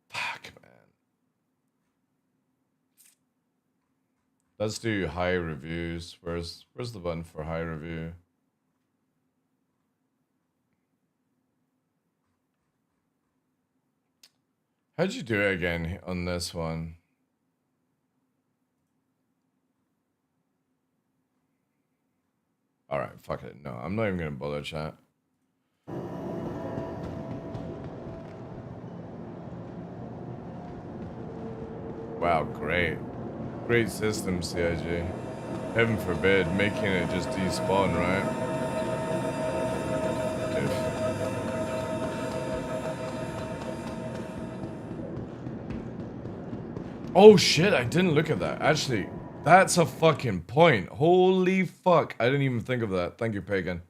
Fuck, man. Let's do high reviews. Where's the button for high review? How'd you do it again on this one? Alright, fuck it. No, I'm not even gonna bother chat. Wow, great. Great system, CIG. Heaven forbid, making it just despawn, right? Dude. Oh shit, I didn't look at that. Actually, that's a fucking point. Holy fuck. I didn't even think of that. Thank you, Pagan.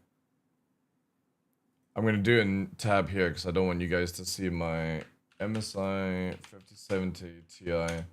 I'm gonna do it in tab here because I don't want you guys to see my MSI 5070 Ti.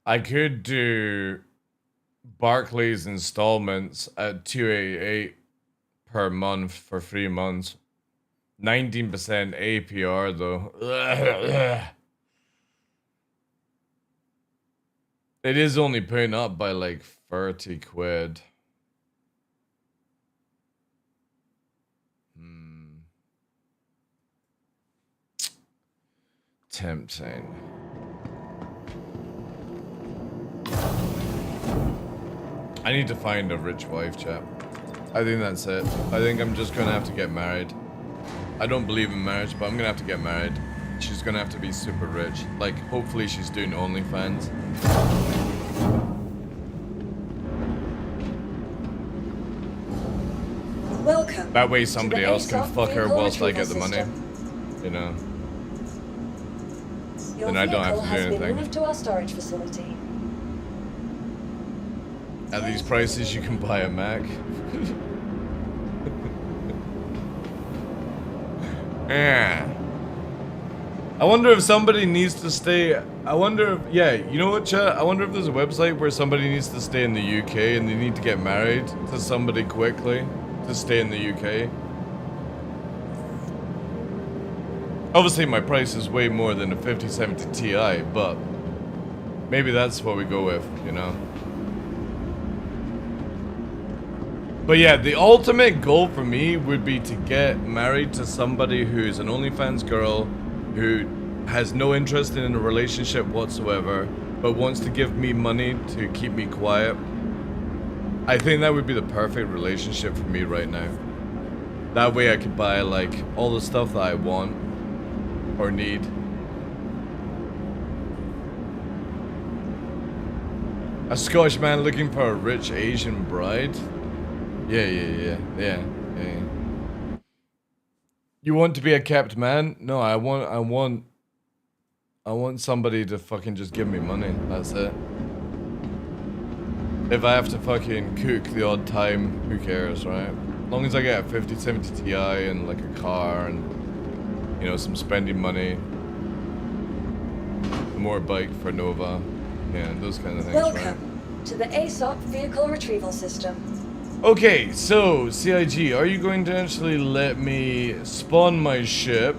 I could do Barclays installments at 288 per month for 3 months. 19% APR though. It is only putting up by like 30 quid. Tempting. I need to find a rich wife, chap. I think that's it. I think I'm just gonna have to get married. I don't believe in marriage, but I'm gonna have to get married. She's gonna have to be super rich. Like, hopefully she's doing OnlyFans. Welcome. That way somebody to the else can ASOC fuck her vehicle whilst I get the retrieval money. system. You know. Your Then I don't have vehicle to has do been anything. moved to our storage facility. At these prices, you can buy a Mac. Yeah. I wonder if somebody needs to stay. I wonder if, yeah, you know what, chat? I wonder if there's a website where somebody needs to stay in the UK and they need to get married to somebody quickly to stay in the UK. Obviously, my price is way more than a 5070 Ti, but maybe that's what we go with, you know? But yeah, the ultimate goal for me would be to get married to somebody who's an OnlyFans girl, who has no interest in a relationship whatsoever, but wants to give me money to keep me quiet, I think that would be the perfect relationship for me right now. That way I could buy like all the stuff that I want or need. A Scottish man looking for a rich Asian bride? Yeah. You want to be a kept man? No, I want somebody to fucking just give me money. That's it. If I have to fucking cook the odd time, who cares, right? As long as I get a 5070 Ti and like a car and, you know, some spending money. More bike for Nova. Yeah, those kind of things, right? Welcome to the ASOP Vehicle Retrieval System. Okay, so, CIG, are you going to actually let me spawn my ship?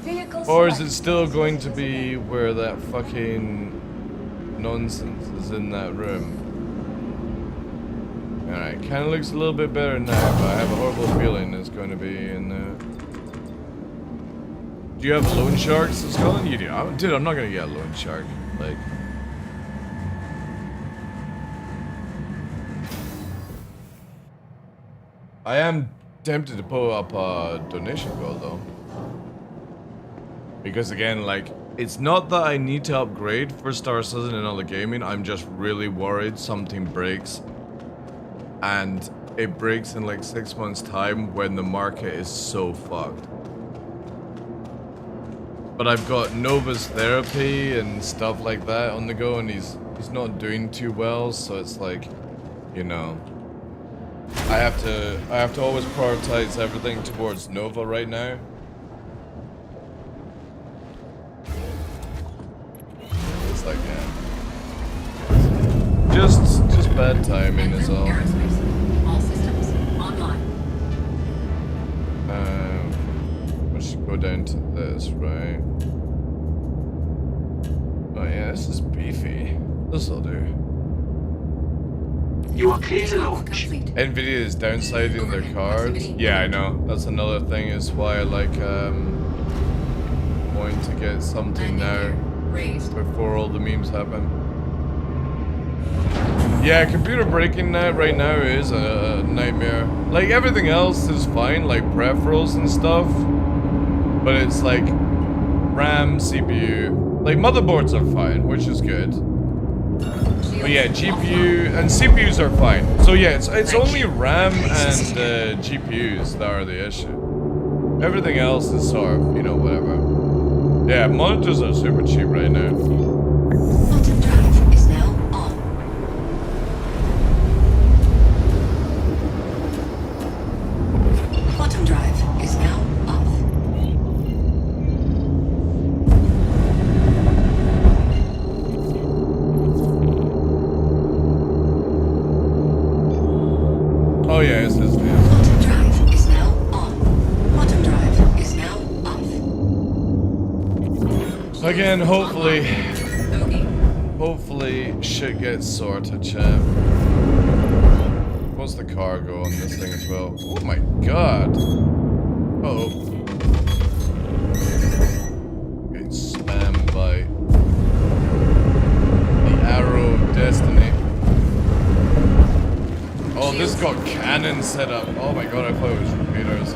Vehicle Or is it select. still going to be where that fucking nonsense is in that room? Alright, kinda looks a little bit better now, but I have a horrible feeling it's going to be in there. Do you have loan sharks in Scotland? You do. Dude, I'm not gonna get a loan shark. Like... I am tempted to pull up a donation goal though. Because again, like, it's not that I need to upgrade for Star Citizen and other gaming, I'm just really worried something breaks. And it breaks in like 6 months' time when the market is so fucked. But I've got Nova's therapy and stuff like that on the go, and he's not doing too well, so it's like, you know, I have to always prioritize everything towards Nova right now. It's like, yeah, just bad timing is all. All systems online. We should go down to this, right? Oh yeah, this is beefy. This'll do. You are clear to launch. Complete. Nvidia is downsizing their cards. Yeah, I know. That's another thing is why I like wanting to get something now Raised. before all the memes happen. Yeah, computer breaking now right now is a nightmare. Like everything else is fine, like peripherals and stuff. But it's like RAM, CPU, like motherboards are fine, which is good. But yeah, GPU and CPUs are fine. So yeah, it's only RAM and GPUs that are the issue. Everything else is sort of, you know, whatever. Yeah, monitors are super cheap right now. Quantum drive is now on. Quantum drive is now off. Oh yeah, it's this. Yeah. Quantum drive is now on. Quantum drive is now off. Again, hopefully, Okay. hopefully shit gets sorted, chat. What's the cargo on this thing as well? Oh my god. Uh-oh. Getting spammed by the arrow of destiny. Oh, this got cannon set up. Oh my god, I thought it was repeaters.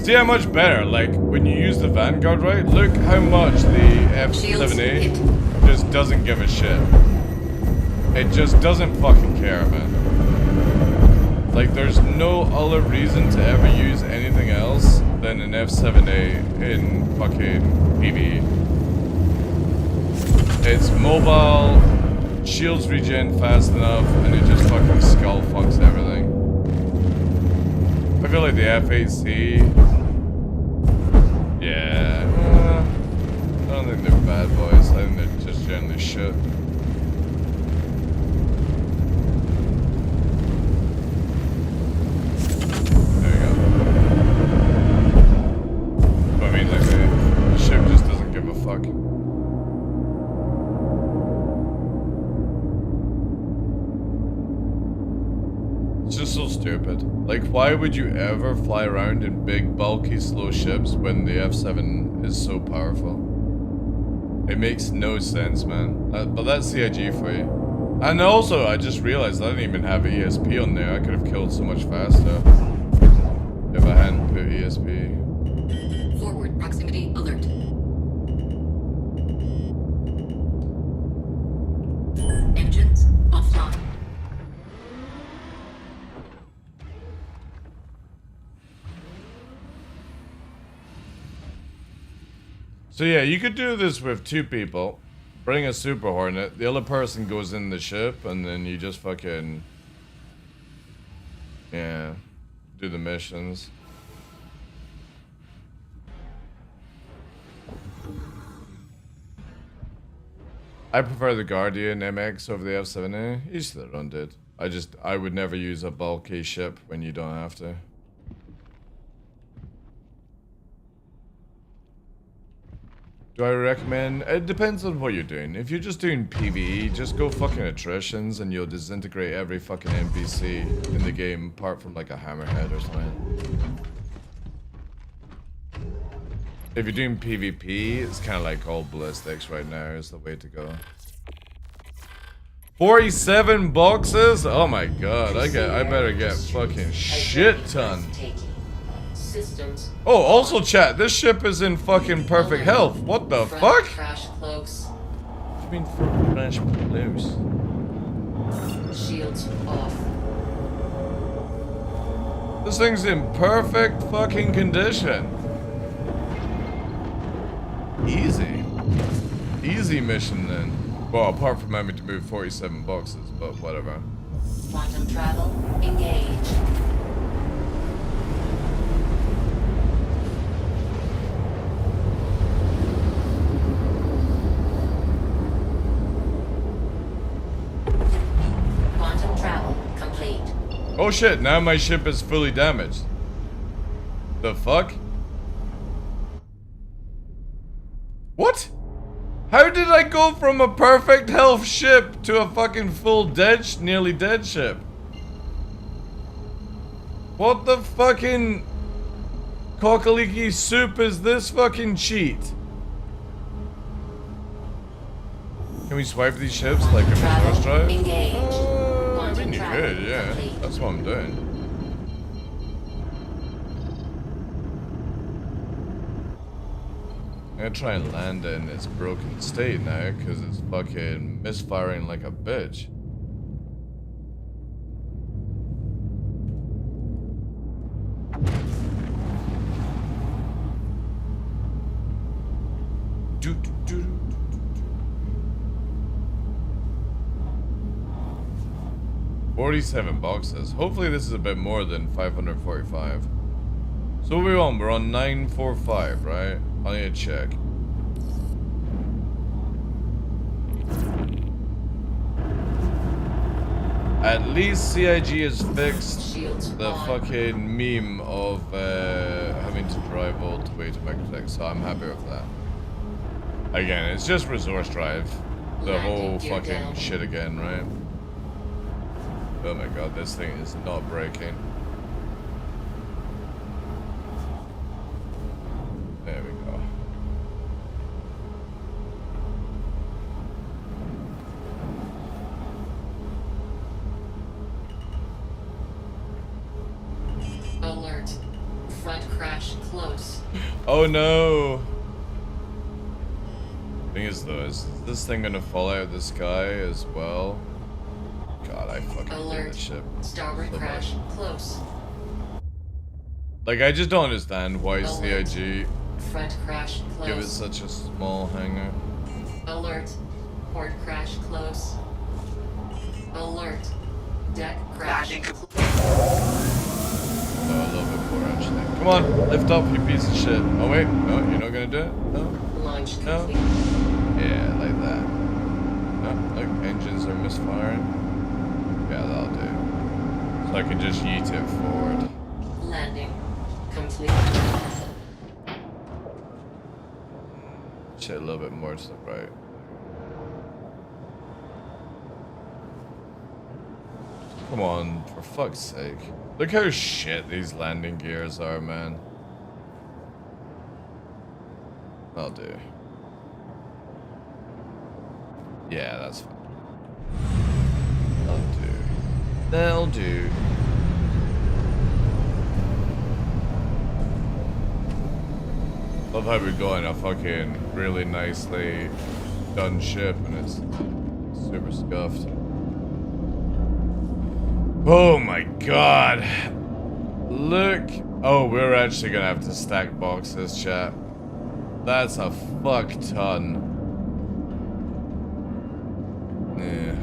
See how much better, like, when you use the Vanguard, right? Look how much the F7A just doesn't give a shit. It just doesn't fucking care, man. Like, there's no other reason to ever use anything else than an F7A in fucking PvE. It's mobile, shields regen fast enough, and it just fucking skull fucks everything. I feel like the F8C... Yeah, I don't think they're bad boys. I think they're just generally shit. There we go. I mean, like, the ship just doesn't give a fuck. It's just so stupid. Like, why would you ever fly around in big, bulky, slow ships when the F7 is so powerful? It makes no sense, man. But that's CIG for you. And also, I just realized I didn't even have ESP on there. I could have killed so much faster if I hadn't put ESP. Forward proximity alert. Engines offline. So yeah, you could do this with 2 people. Bring a Super Hornet. The other person goes in the ship, and then you just fucking... Yeah. Do the missions. I prefer the Guardian MX over the F7A. Each to their own, dude. I would never use a bulky ship when you don't have to. Do I recommend? It depends on what you're doing. If you're just doing PvE, just go fucking attritions and you'll disintegrate every fucking NPC in the game apart from like a hammerhead or something. If you're doing PvP, it's kind of like all ballistics right now is the way to go. 47 boxes? Oh my god, I better get fucking shit ton. Systems. Oh, also chat, this ship is in fucking perfect health. What the fuck? Crash cloaks. What do you mean front crash close? Shields off. This thing's in perfect fucking condition. Easy. Easy mission then. Well, apart from having to move 47 boxes, but whatever. Quantum travel engaged. Quantum travel complete. Oh shit, now my ship is fully damaged. The fuck? What? How did I go from a perfect health ship to a fucking full dead, nearly dead ship? What the fucking cockaliki soup is this fucking cheat? Can we swipe these ships like a reverse drive? I mean, you could, yeah. That's what I'm doing. I'm gonna try and land it in its broken state now, because it's fucking misfiring like a bitch. $47 boxes. Hopefully this is a bit more than 545. So what are we on? We're on 945, right? I need to check. At least CIG has fixed the fucking meme of having to drive all the way to Microtech, so I'm happy with that. Again, it's just resource drive. The whole fucking shit again, right? Oh my god, this thing is not breaking. There we go. Alert. Front crash close. Oh no! Thing is though, is this thing gonna fall out of the sky as well? God, I fucking hate Alert. this ship. Starboard so crash much. close. Like, I just don't understand why Alert. CIG Front crash close. give it such a small hangar. Alert. Port crash close. Alert. Deck crash. Landing complete. Oh, a little bit more actually. Come on, lift up, you piece of shit. Oh wait, no, you're not gonna do it? No? Launch No? complete. Yeah, like that. No, look, engines are misfiring. Yeah, that'll do. So I can just yeet it forward. Landing complete. Shit, a little bit more to the right. Come on, for fuck's sake. Look how shit these landing gears are, man. That'll do. Yeah, that's fine. That'll do. That'll do. Love how we're going a fucking really nicely done ship and it's super scuffed. Oh my god. Look. Oh, we're actually gonna have to stack boxes, chat. That's a fuck ton. Yeah.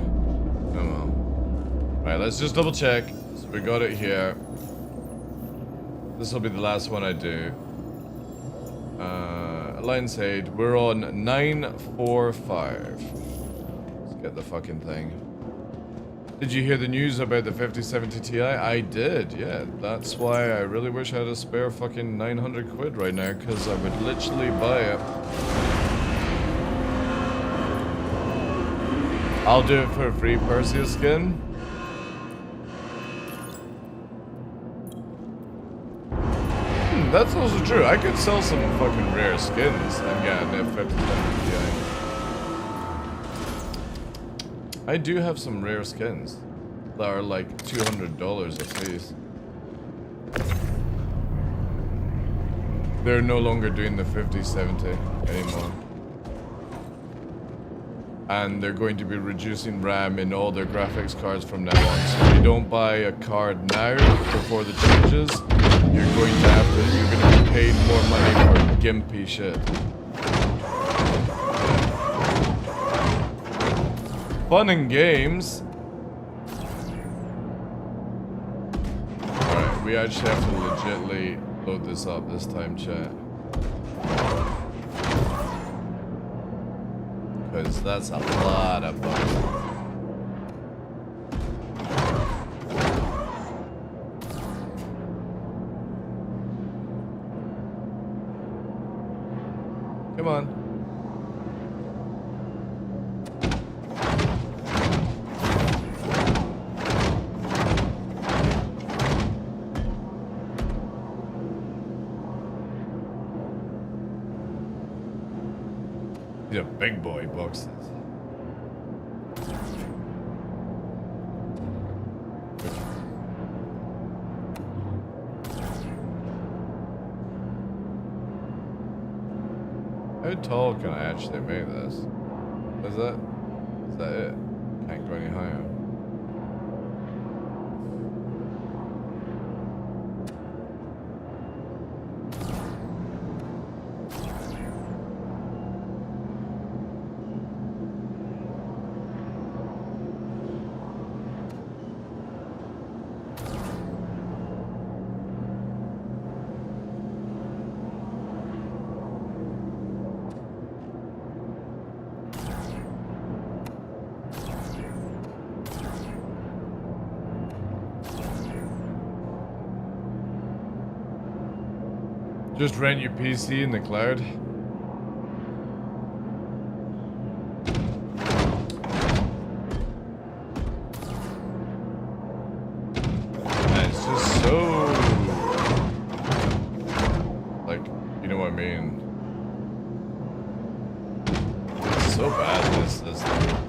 Oh well. Alright, let's just double check. So we got it here. This will be the last one I do. Alliance aid. We're on 945. Let's get the fucking thing. Did you hear the news about the 5070 Ti? I did, yeah. That's why I really wish I had a spare fucking 900 quid right now, because I would literally buy it. I'll do it for a free Perseus skin. That's also true. I could sell some fucking rare skins and get an F5070 Ti. I do have some rare skins that are like $200 a piece. They're no longer doing the 5070 anymore. And they're going to be reducing RAM in all their graphics cards from now on. So if you don't buy a card now before the changes, you're going to be paid more money for gimpy shit. Fun and games. Alright, we actually have to legitly load this up this time, chat. Because that's a lot of fun. Come on. These are big boy boxes. How tall can I actually make this? Is that it? Can't go any higher. Just rent your PC in the cloud. And it's just so... like, you know what I mean? It's so bad, this thing.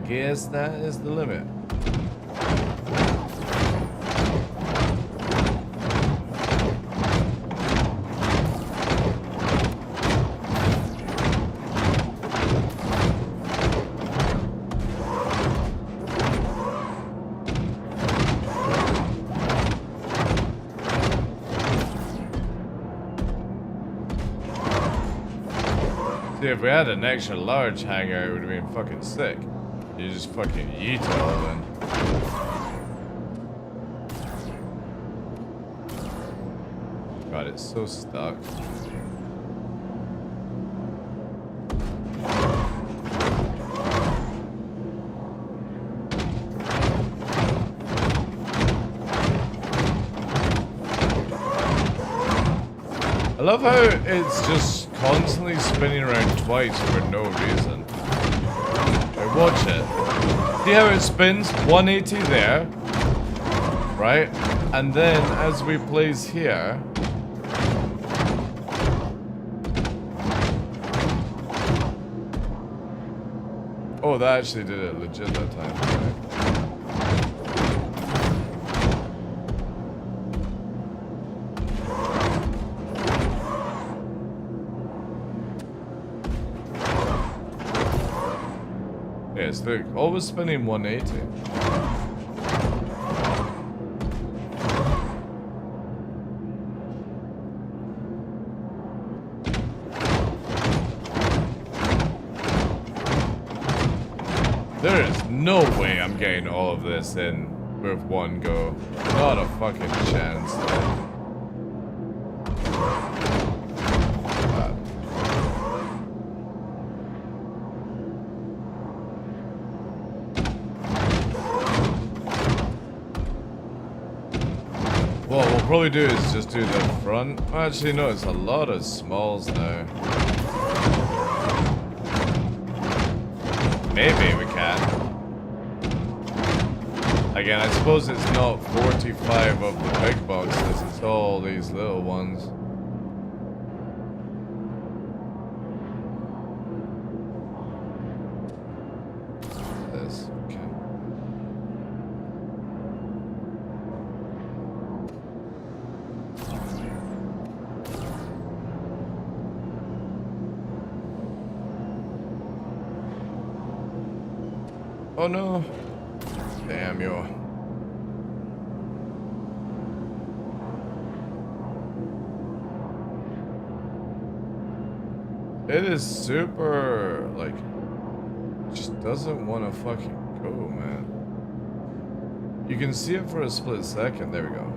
guess that is the limit. See, if we had an extra large hangar, it would have been fucking sick. You just fucking yeet it all in. God, it's so stuck. I love how it's just constantly spinning around twice for no reason. Wait, watch it. See how it spins 180 there, right? And then as we place here, oh, that actually did it legit that time. Right? Yes, look, always spinning 180. There is no way I'm getting all of this in with one go. Not a fucking chance. What we'll probably do is just do the front. Actually, no, it's a lot of smalls now. Maybe we can. Again, I suppose it's not 45 of the big boxes, it's all these little ones. This, okay. Oh no. Damn you. It is super, like, just doesn't want to fucking go, man. You can see it for a split second. There we go.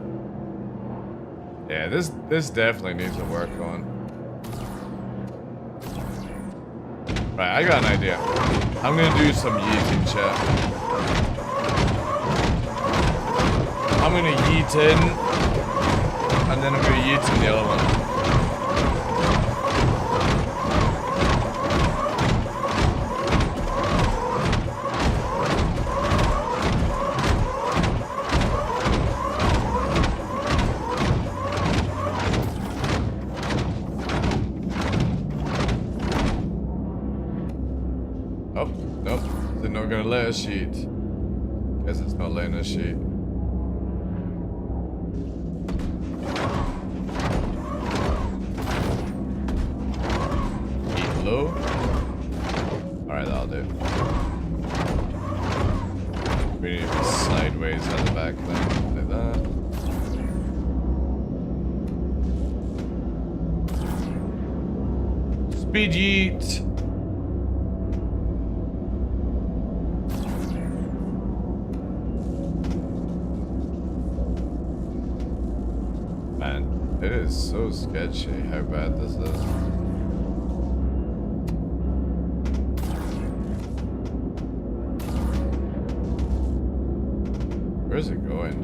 Yeah, this definitely needs to work on. Right, I got an idea. I'm gonna do some yeeting, chat. I'm gonna yeet in, and then I'm gonna yeet in the other one. Oh, nope. They're not gonna let us sheet. Guess it's not letting us sheet. Eat low. Alright, that'll do. We need to be sideways at the back then. Like that. Speed yeet. It is so sketchy how bad this is. Where's it going?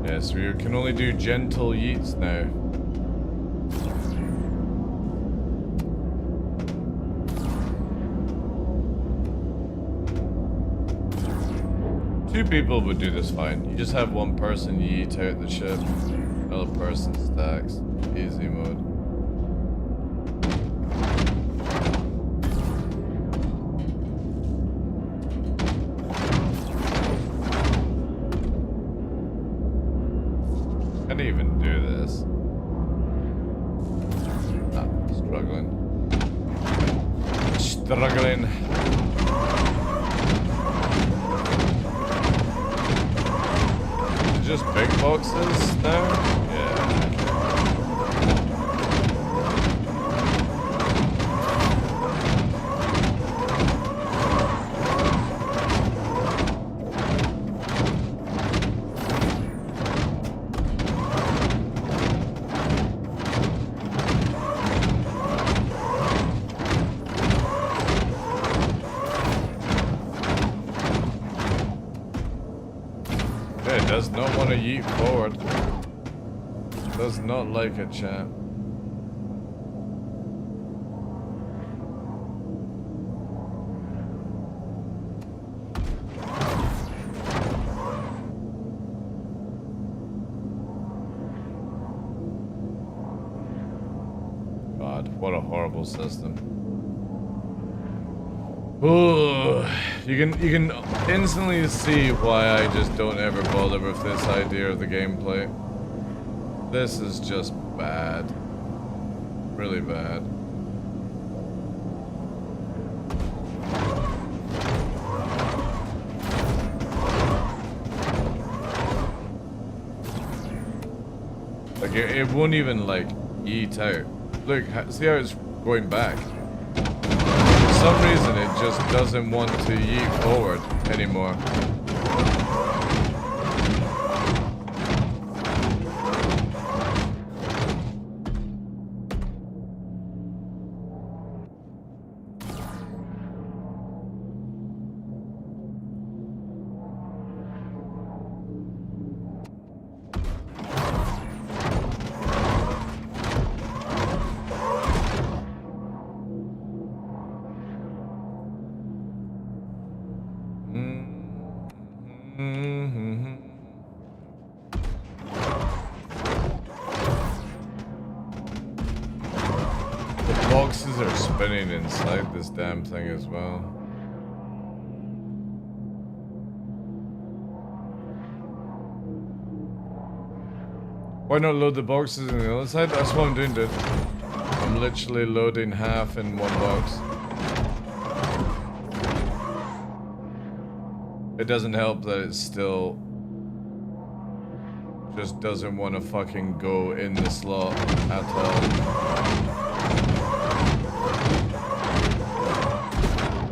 Yes, we can only do gentle yeets now. 2 people would do this fine. You just have 1 person yeet out the ship. Another person stacks. Easy mode. Can't even do this. Ah, struggling. Struggling. Just big boxes now? Yeah. It does not want to yeet forward. Does not like it, chat. God, what a horrible system. Ooh, you can instantly see why I just don't ever bother with this idea of the gameplay. This is just bad. Really bad. Like it won't even like eat out. Look, see how it's going back. For some reason, it just doesn't want to yeet forward anymore. Boxes are spinning inside this damn thing as well. Why not load the boxes on the other side? That's what I'm doing, dude. I'm literally loading half in one box. It doesn't help that it still just doesn't want to fucking go in the slot at all.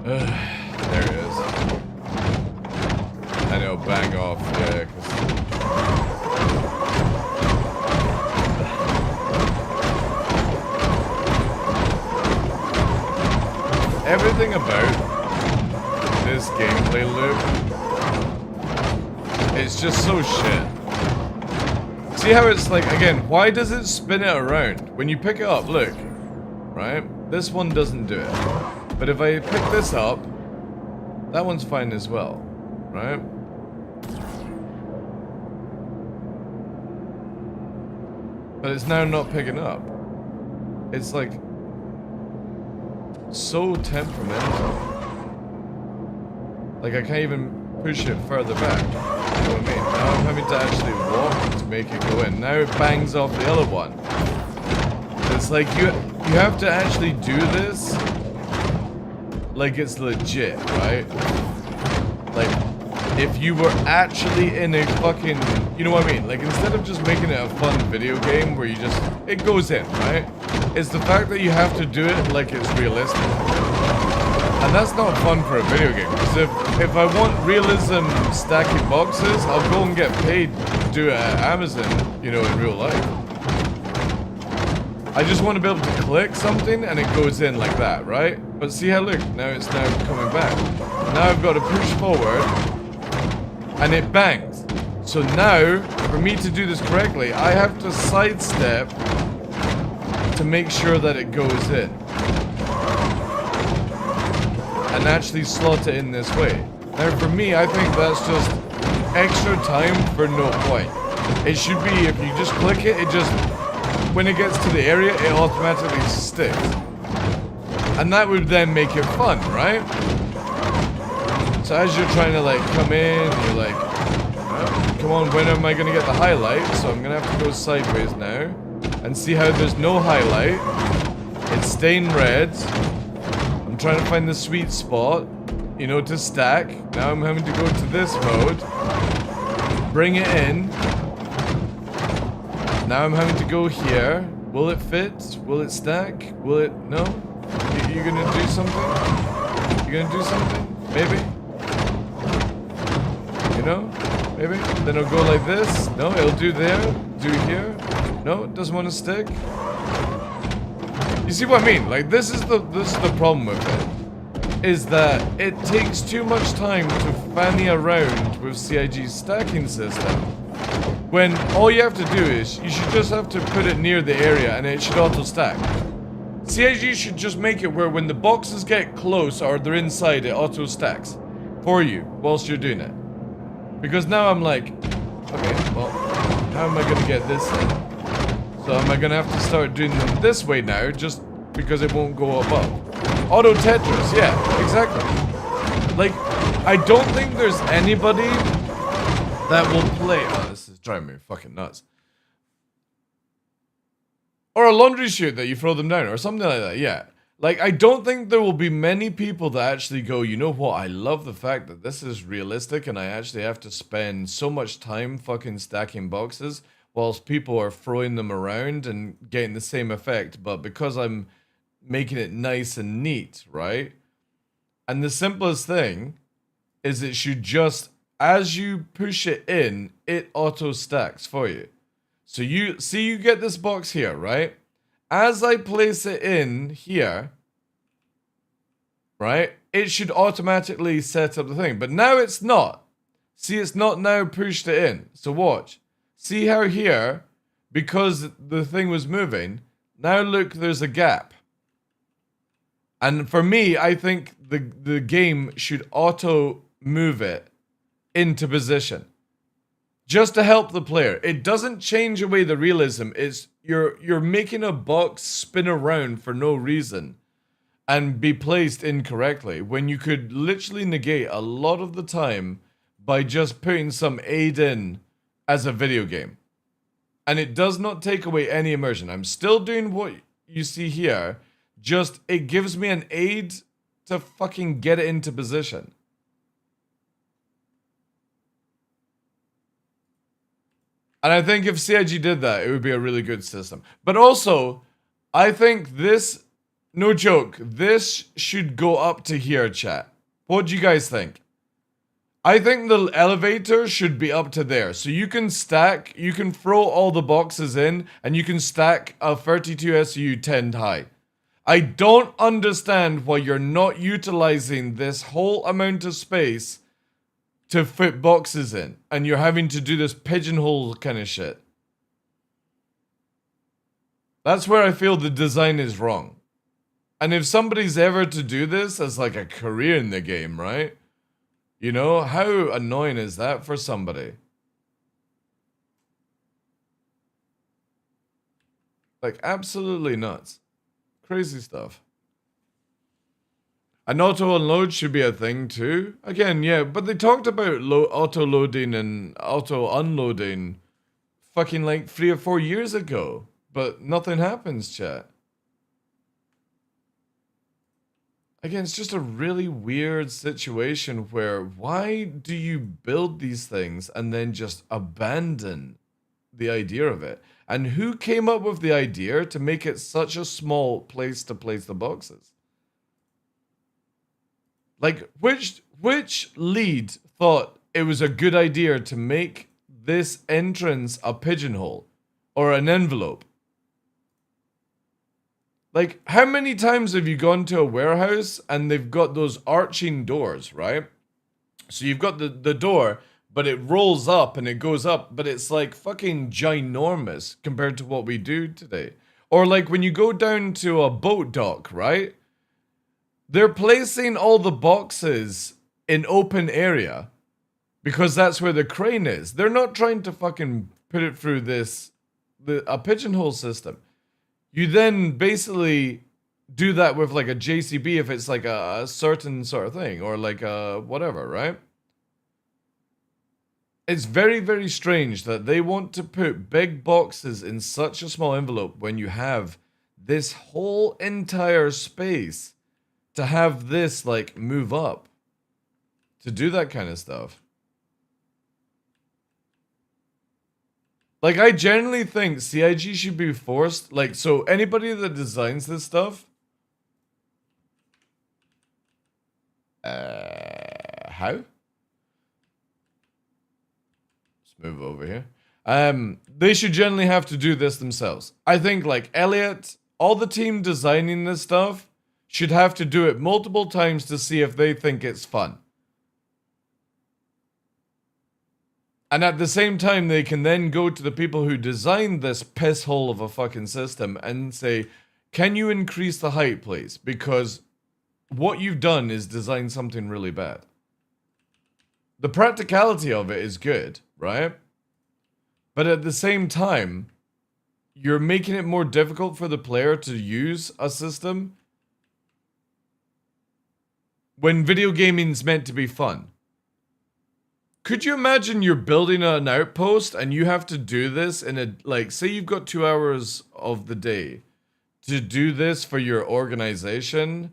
There it is. And it'll bang off, yeah, everything about this gameplay loop is just so shit. See how it's like, again, why does it spin it around? When you pick it up, look, right? This one doesn't do it. But if I pick this up, that one's fine as well, right? But it's now not picking up. It's like so temperamental. Like I can't even push it further back. You know what I mean? Now I'm having to actually walk to make it go in. Now it bangs off the other one. It's like you have to actually do this like it's legit, right? Like, if you were actually in a fucking, you know what I mean? Like, instead of just making it a fun video game where you just, it goes in, right? It's the fact that you have to do it like it's realistic. And that's not fun for a video game, because if I want realism stacking boxes, I'll go and get paid to do it at Amazon, you know, in real life. I just want to be able to click something and it goes in like that, right? But see how, look, now it's now coming back. Now I've got to push forward and it bangs. So now, for me to do this correctly, I have to sidestep to make sure that it goes in. And actually slot it in this way. Now for me, I think that's just extra time for no point. It should be, if you just click it, it just, when it gets to the area, it automatically sticks. And that would then make it fun, right? So as you're trying to like come in, you're like, oh, come on, when am I gonna get the highlight? So I'm gonna have to go sideways now and see how there's no highlight. It's staying red. I'm trying to find the sweet spot, you know, to stack. Now I'm having to go to this mode, bring it in. Now I'm having to go here. Will it fit? Will it stack? Will it? No? You gonna do something? You gonna do something? Maybe? You know? Maybe? Then it'll go like this. No, it'll do there. Do here. No, it doesn't want to stick. You see what I mean? Like, this is the problem with it. Is that it takes too much time to fanny around with CIG's stacking system. When all you have to do is, you should just have to put it near the area and it should auto-stack. CIG should just make it where when the boxes get close or they're inside, it auto-stacks for you whilst you're doing it. Because now I'm like, okay, well, how am I going to get this in? So am I going to have to start doing them this way now just because it won't go above? Auto Tetris, yeah, exactly. Like, I don't think there's anybody that will play. Oh, this is driving me fucking nuts. Or a laundry chute that you throw them down, or something like that, yeah. Like, I don't think there will be many people that actually go, you know what, I love the fact that this is realistic and I actually have to spend so much time fucking stacking boxes whilst people are throwing them around and getting the same effect, but because I'm making it nice and neat, right? And the simplest thing is it should just, as you push it in, it auto stacks for you. So you see, you get this box here, right? As I place it in here, right, it should automatically set up the thing. But now it's not. See, it's not now pushed it in. So watch. See how here, because the thing was moving, now look, there's a gap. And for me, I think the game should auto move it into position. Just to help the player. It doesn't change away the realism. It's you're making a box spin around for no reason and be placed incorrectly when you could literally negate a lot of the time by just putting some aid in as a video game. And it does not take away any immersion. I'm still doing what you see here. Just it gives me an aid to fucking get it into position. And I think if CIG did that, it would be a really good system. But also, I think this, no joke, this should go up to here, chat. What do you guys think? I think the elevator should be up to there. So you can stack, you can throw all the boxes in, and you can stack a 32 SU 10 high. I don't understand why you're not utilizing this whole amount of space to fit boxes in, and you're having to do this pigeonhole kind of shit. That's where I feel the design is wrong. And if somebody's ever to do this as like a career in the game, right? You know, how annoying is that for somebody? Like, absolutely nuts. Crazy stuff. And auto unload should be a thing too. Again, yeah, but they talked about auto loading and auto unloading fucking like 3 or 4 years ago. But nothing happens, chat. Again, it's just a really weird situation where why do you build these things and then just abandon the idea of it? And who came up with the idea to make it such a small place to place the boxes? Like, which lead thought it was a good idea to make this entrance a pigeonhole or an envelope? Like, how many times have you gone to a warehouse and they've got those arching doors, right? So you've got the door, but it rolls up and it goes up, but it's like fucking ginormous compared to what we do today. Or like when you go down to a boat dock, right? They're placing all the boxes in open area, Because that's where the crane is. They're not trying to fucking put it through a pigeonhole system. You then basically do that with like a JCB if it's like a certain sort of thing, or like a whatever, right? It's very, very strange that they want to put big boxes in such a small envelope when you have this whole entire space to have this like move up, to do that kind of stuff. Like, I generally think CIG should be forced, like, so anybody that designs this stuff, how? Let's move over here. They should generally have to do this themselves. I think, like, Elliot, all the team designing this stuff should have to do it multiple times to see if they think it's fun. And at the same time, they can then go to the people who designed this piss hole of a fucking system and say, can you increase the height, please? Because what you've done is design something really bad. The practicality of it is good, right? But at the same time, you're making it more difficult for the player to use a system when video gaming's meant to be fun. Could you imagine you're building an outpost and you have to do this in a, like, say you've got 2 hours of the day to do this for your organization?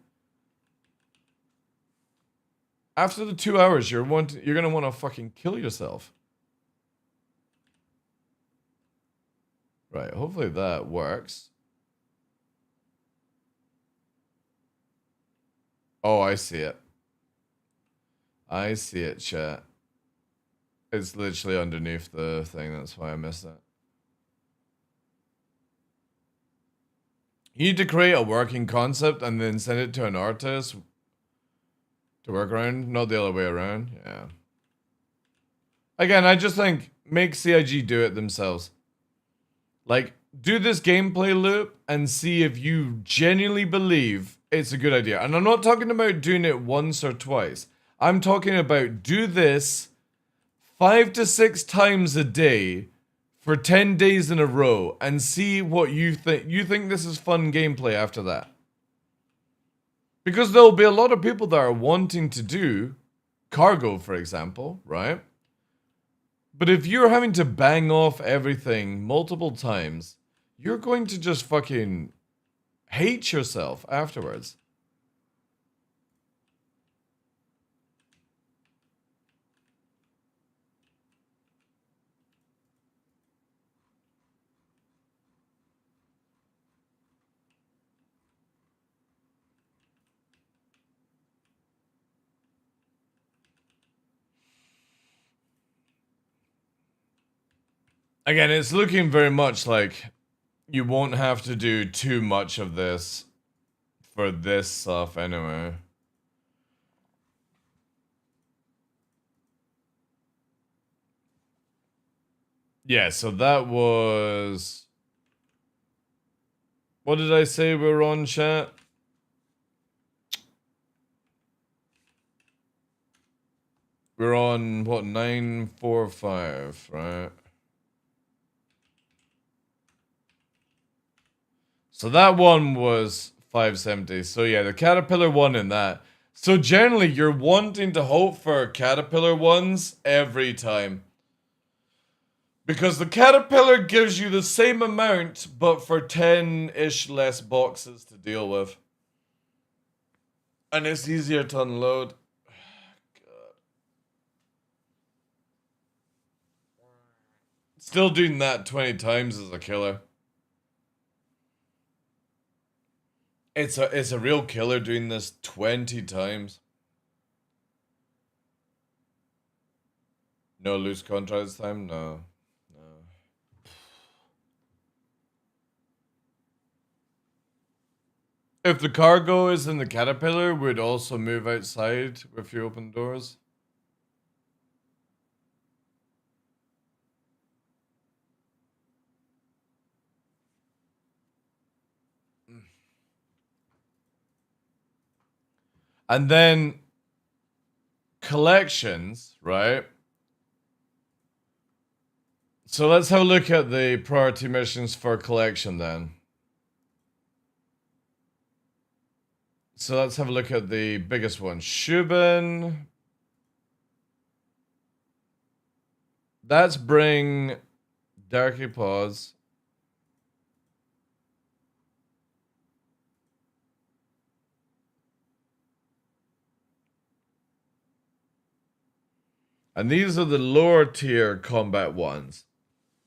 After the 2 hours, you're gonna want to fucking kill yourself. Right, hopefully that works. Oh, I see it. I see it, chat. It's literally underneath the thing, that's why I missed it. You need to create a working concept and then send it to an artist to work around, not the other way around. Yeah. Again, I just think make CIG do it themselves. Like, do this gameplay loop and see if you genuinely believe it's a good idea. And I'm not talking about doing it once or twice. I'm talking about do this 5 to 6 times a day for 10 days in a row and see what you think. You think this is fun gameplay after that? Because there'll be a lot of people that are wanting to do cargo, for example, right? But if you're having to bang off everything multiple times, you're going to just fucking hate yourself afterwards. Again, it's looking very much like you won't have to do too much of this for this stuff anyway. Yeah, so that was... What did I say we were on, chat? We're on, what, 945, right? So that one was 570. So yeah, the Caterpillar one in that. So generally, you're wanting to hope for Caterpillar ones every time. Because the Caterpillar gives you the same amount, but for 10-ish less boxes to deal with. And it's easier to unload. God. Still doing that 20 times is a killer. It's a real killer doing this 20 times. No loose contract this time? No. If the cargo is in the Caterpillar, would also move outside if you open doors. And then collections, right? So let's have a look at the priority missions for collection then. So let's have a look at the biggest one. Shubin. That's bring Darky Paws. And these are the lower tier combat ones.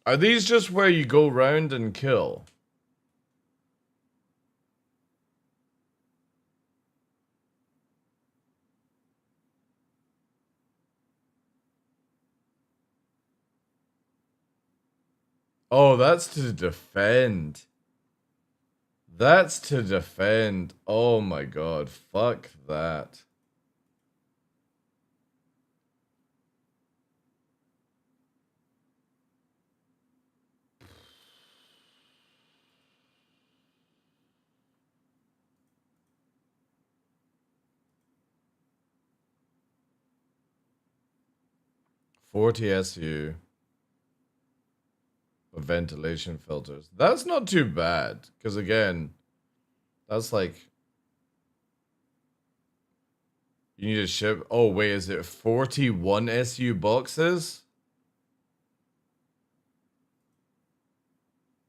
Are these just where you go round and kill? Oh, that's to defend. That's to defend. Oh my god, fuck that. $40 SU. Ventilation filters. That's not too bad. Because again, that's like... You need to ship... Oh wait, is it 41 SU boxes?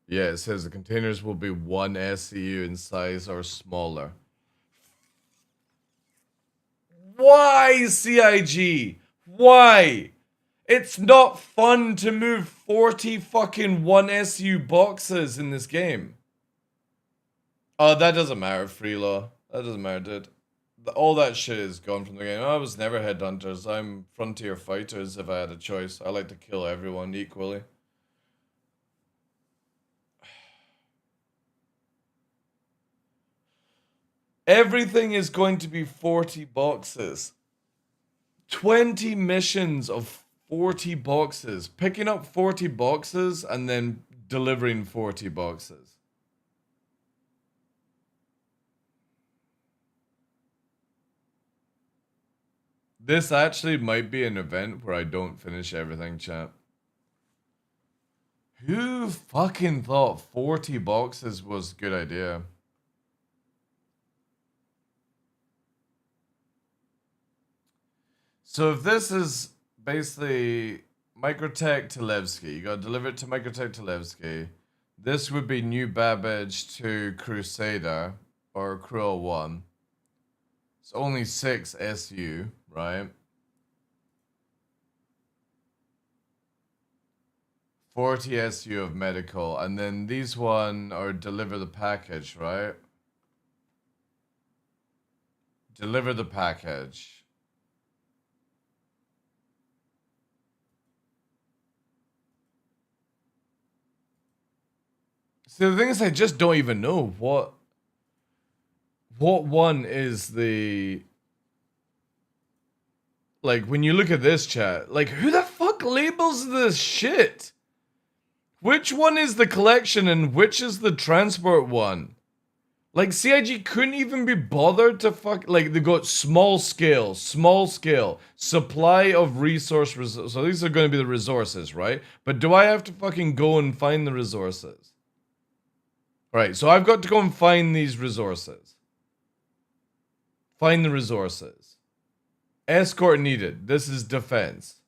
Yeah, it says the containers will be 1 SU in size or smaller. Why, CIG? Why? It's not fun to move 40 fucking 1 SU boxes in this game. Oh, that doesn't matter, Freelaw. That doesn't matter, dude. All that shit is gone from the game. I was never headhunters. I'm frontier fighters if I had a choice. I like to kill everyone equally. Everything is going to be 40 boxes. 20 missions of 40 boxes. Picking up 40 boxes and then delivering 40 boxes. This actually might be an event where I don't finish everything, chat. Who fucking thought 40 boxes was a good idea? So if this is basically Microtech to Levski, you gotta deliver it to Microtech to Levski. This would be New Babbage to Crusader or Cruel 1. It's only 6 SU, right? 40 SU of medical, and then these one are deliver the package, right? Deliver the package. See, the thing is, I just don't even know what one is the... Like, when you look at this chat, like, who the fuck labels this shit? Which one is the collection and which is the transport one? Like, CIG couldn't even be bothered to fuck... Like, they got small scale, supply of resource... So these are going to be the resources, right? But do I have to fucking go and find the resources? Right, so I've got to go and find these resources. Find the resources. Escort needed. This is defense.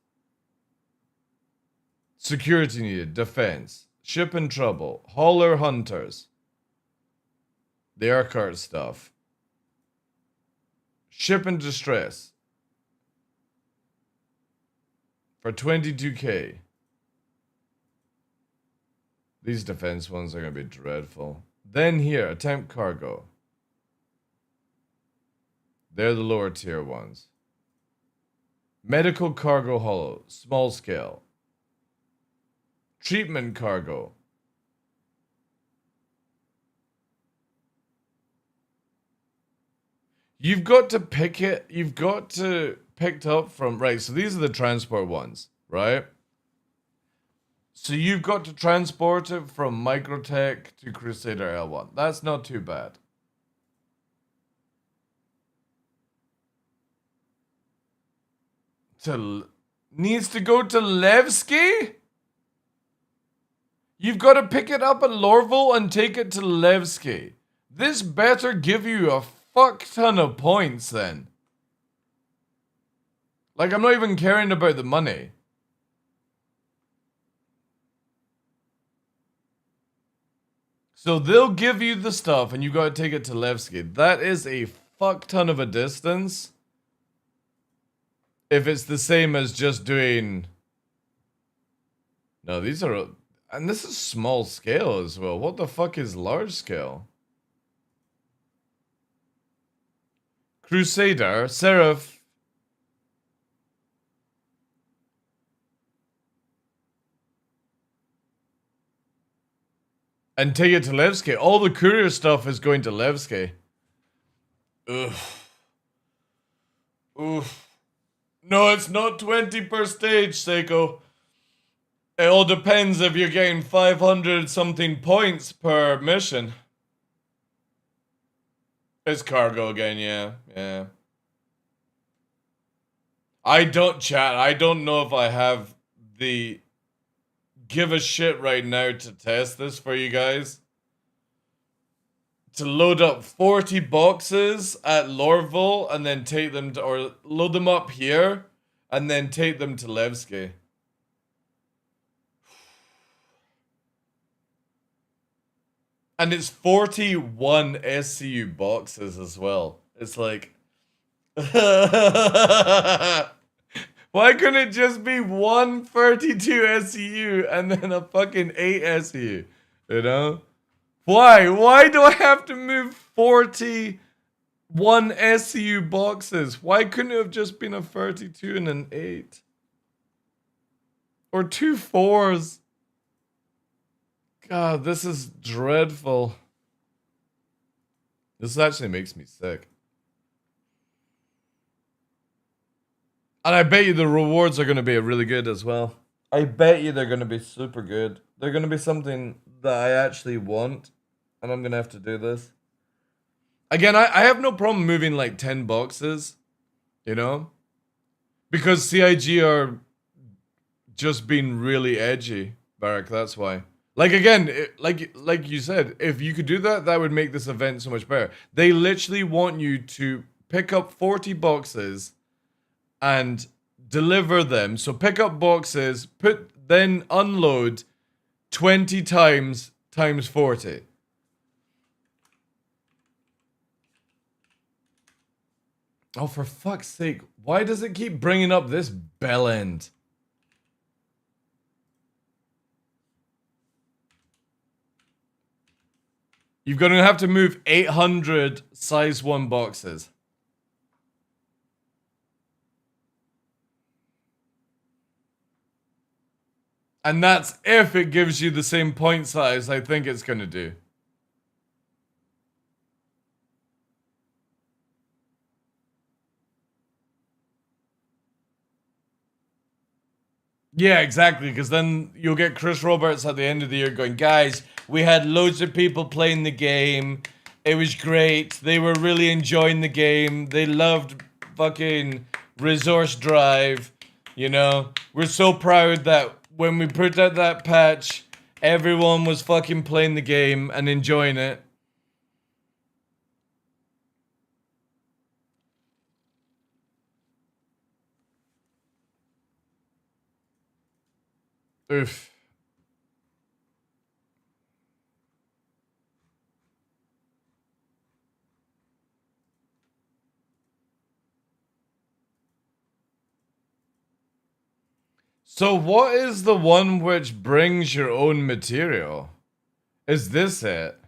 Security needed. Defense. Ship in trouble. Hauler hunters. The aircart stuff. Ship in distress. For 22k. These defense ones are going to be dreadful. Then here, attempt cargo. They're the lower tier ones. Medical cargo hollow, small scale. Treatment cargo. You've got to pick it. You've got to pick up from... Right, so these are the transport ones, right? So you've got to transport it from Microtech to Crusader L1. That's not too bad. Needs to go to Levski? You've got to pick it up at Lorville and take it to Levski. This better give you a fuck ton of points then. Like, I'm not even caring about the money. So they'll give you the stuff and you got to take it to Levski. That is a fuck ton of a distance. If it's the same as just doing... No, these are... And this is small scale as well. What the fuck is large scale? Crusader, Seraph. And take it to Levski. All the courier stuff is going to Levski. Ugh. Oof. No, it's not 20 per stage, Seiko. It all depends if you're getting 500 something points per mission. It's cargo again, yeah. I don't know if I have the give a shit right now to test this for you guys. To load up 40 boxes at Lorville and then take them to, or load them up here and then take them to Levski. And it's 41 SCU boxes as well. It's like... Why couldn't it just be one 32 SCU and then a fucking 8 SCU? You know? Why? Why do I have to move 41 SCU boxes? Why couldn't it have just been a 32 and an 8? Or 2 4s? God, this is dreadful. This actually makes me sick. And I bet you the rewards are going to be really good as well. I bet you they're going to be super good. They're going to be something that I actually want. And I'm going to have to do this. Again, I have no problem moving like 10 boxes. You know? Because CIG are just being really edgy, Barak, that's why. Like, again, like you said, if you could do that, that would make this event so much better. They literally want you to pick up 40 boxes and deliver them. So pick up boxes, then unload 20 times 40. Oh, for fuck's sake. Why does it keep bringing up this bell end? You're going to have to move 800 size 1 boxes. And that's if it gives you the same point size I think it's going to do. Yeah, exactly, because then you'll get Chris Roberts at the end of the year going, guys, we had loads of people playing the game. It was great. They were really enjoying the game. They loved fucking Resource Drive. You know, we're so proud that when we put out that patch, everyone was fucking playing the game and enjoying it. Oof. So what is the one which brings your own material? Is this it?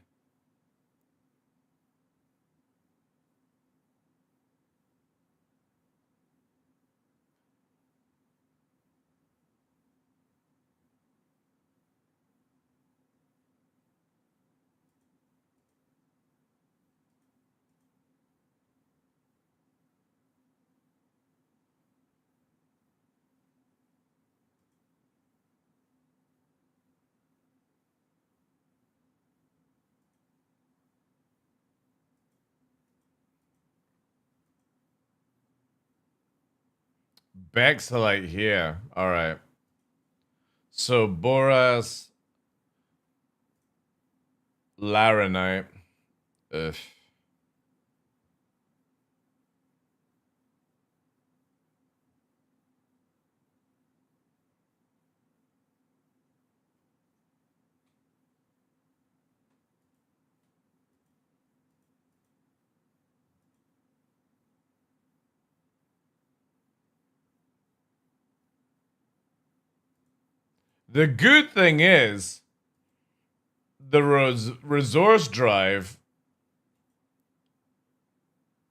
Bexalite here. Alright. So Boras Laranite. Ugh. The good thing is, the resource drive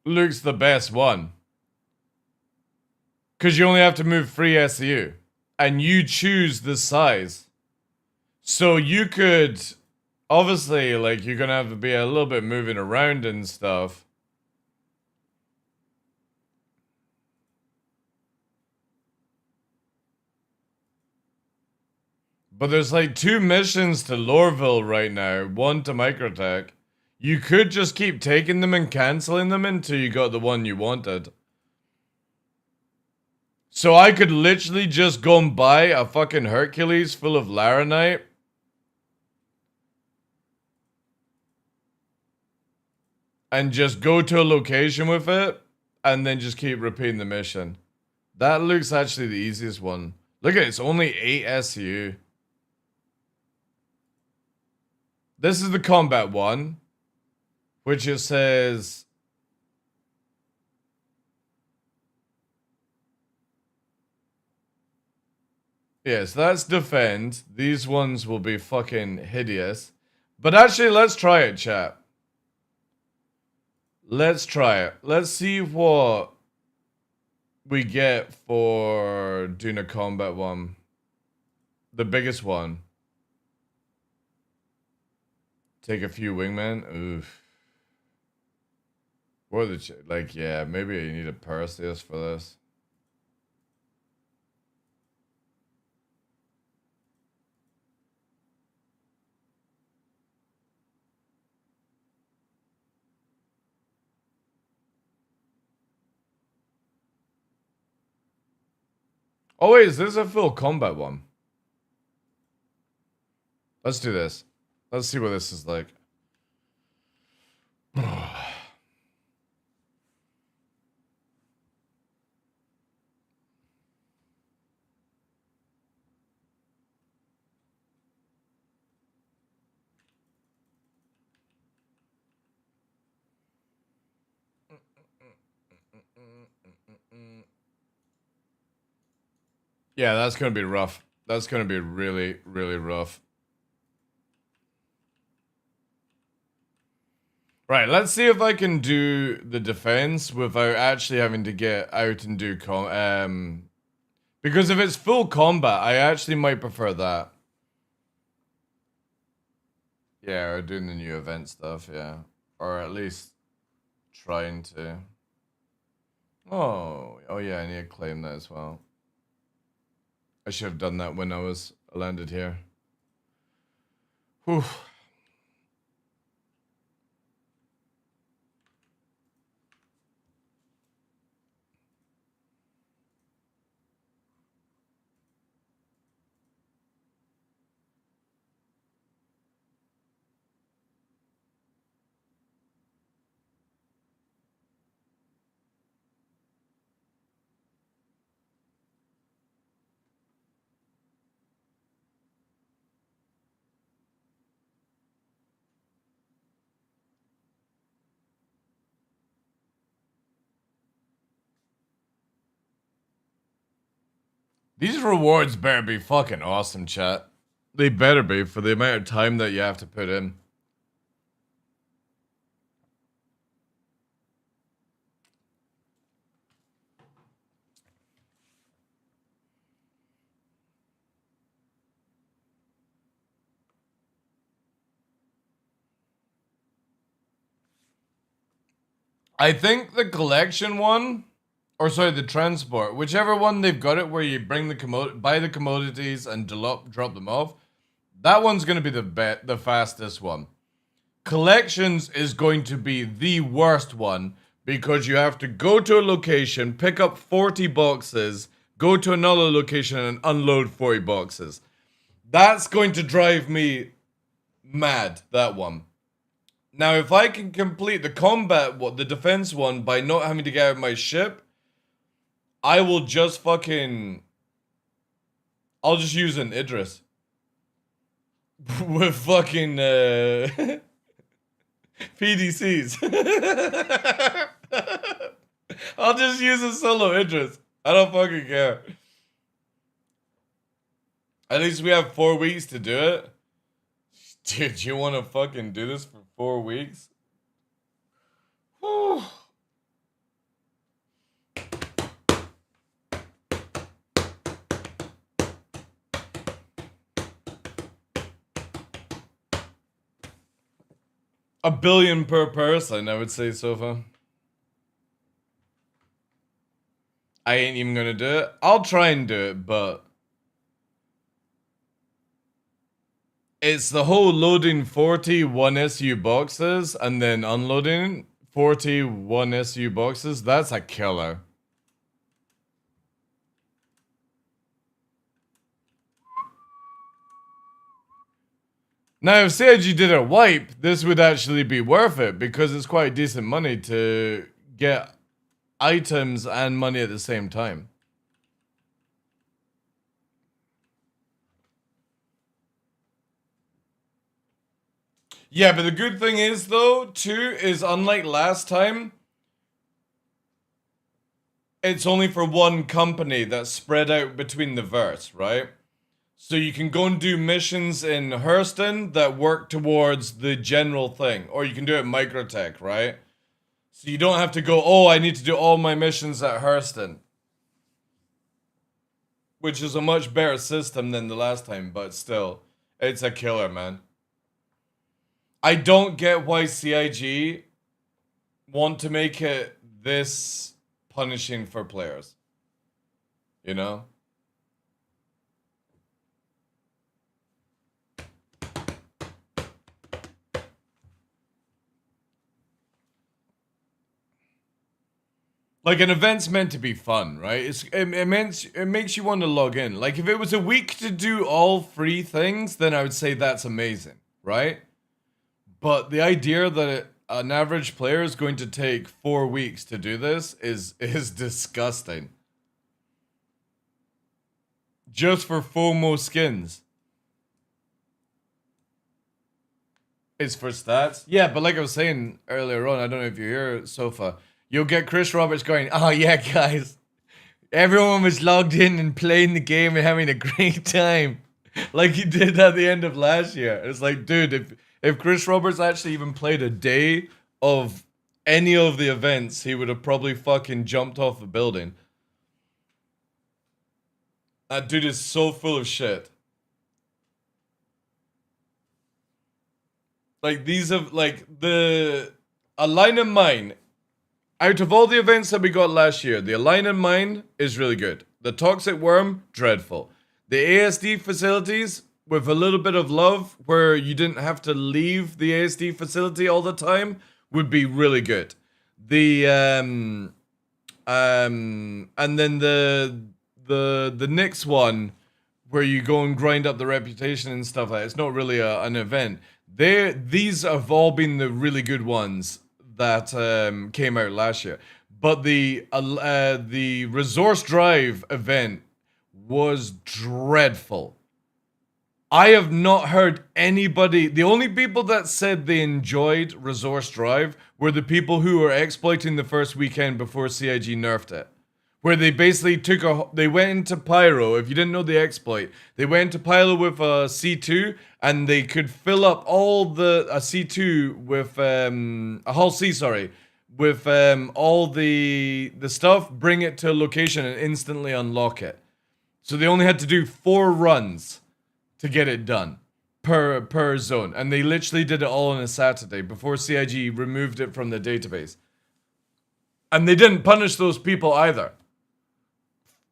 looks the best one. Because you only have to move 3 SU. And you choose the size. So you could, obviously, like, you're going to have to be a little bit moving around and stuff. But there's like 2 missions to Lorville right now, 1 to Microtech. You could just keep taking them and canceling them until you got the one you wanted. So I could literally just go and buy a fucking Hercules full of Laranite. And just go to a location with it. And then just keep repeating the mission. That looks actually the easiest one. Look at it, it's only 8 SU. This is the combat one, which it says, yes, that's defend. These ones will be fucking hideous. But actually, let's try it, chat. Let's try it. Let's see what we get for doing a combat one. The biggest one. Take a few wingmen. Oof. What are the like? Yeah, maybe you need a Perseus for this. Oh wait, is this a full combat one? Let's do this. Let's see what this is like. Yeah, that's gonna be rough. That's gonna be really, really rough. Right, let's see if I can do the defense without actually having to get out and do because if it's full combat, I actually might prefer that. Yeah, or doing the new event stuff, yeah. Or at least trying to. Oh yeah, I need to claim that as well. I should have done that when I was landed here. Whew. These rewards better be fucking awesome, chat. They better be for the amount of time that you have to put in. I think the collection one, or sorry, the transport, whichever one they've got it where you bring the buy the commodities and drop them off, that one's going to be the fastest one. Collections is going to be the worst one because you have to go to a location, pick up 40 boxes, go to another location and unload 40 boxes. That's going to drive me mad, that one. Now, if I can complete the combat one, the defense one, by not having to get out of my ship, I will just fucking... I'll just use an Idris. With fucking, PDCs. I'll just use a solo Idris. I don't fucking care. At least we have 4 weeks to do it. Dude, you want to fucking do this for 4 weeks? Whew. $1 billion per person, I would say so far. I ain't even gonna do it. I'll try and do it, but it's the whole loading 41 SU boxes and then unloading 41 SU boxes. That's a killer. Now, if CIG did a wipe, this would actually be worth it because it's quite decent money to get items and money at the same time. Yeah, but the good thing is, though, too, is unlike last time, it's only for one company that's spread out between the verse, right? So you can go and do missions in Hurston that work towards the general thing. Or you can do it in Microtech, right? So you don't have to go, oh, I need to do all my missions at Hurston. Which is a much better system than the last time, but still, it's a killer, man. I don't get why CIG want to make it this punishing for players. You know? Like, an event's meant to be fun, right? It makes you want to log in. Like, if it was a week to do all 3 things, then I would say that's amazing, right? But the idea that an average player is going to take 4 weeks to do this is disgusting. Just for FOMO skins. It's for stats? Yeah, but like I was saying earlier on, I don't know if you're here, Sofa. You'll get Chris Roberts going, oh yeah, guys. Everyone was logged in and playing the game and having a great time. Like he did at the end of last year. It's like, dude, if Chris Roberts actually even played a day of any of the events, he would have probably fucking jumped off a building. That dude is so full of shit. Like, these have, like, A Line of Mine. Out of all the events that we got last year, the Line of Mine is really good. The Toxic Worm, dreadful. The ASD facilities, with a little bit of love, where you didn't have to leave the ASD facility all the time, would be really good. The, and then the next one, where you go and grind up the reputation and stuff like that, it's not really an event. These have all been the really good ones that came out last year. But the Resource Drive event was dreadful. I have not heard anybody... The only people that said they enjoyed Resource Drive were the people who were exploiting the first weekend before CIG nerfed it. Where they basically they went into Pyro, if you didn't know the exploit, they went into Pyro with a C2, and they could fill up all a C2 with, a Hull C, sorry, with all the stuff, bring it to a location and instantly unlock it. So they only had to do 4 runs to get it done per zone. And they literally did it all on a Saturday before CIG removed it from the database. And they didn't punish those people either.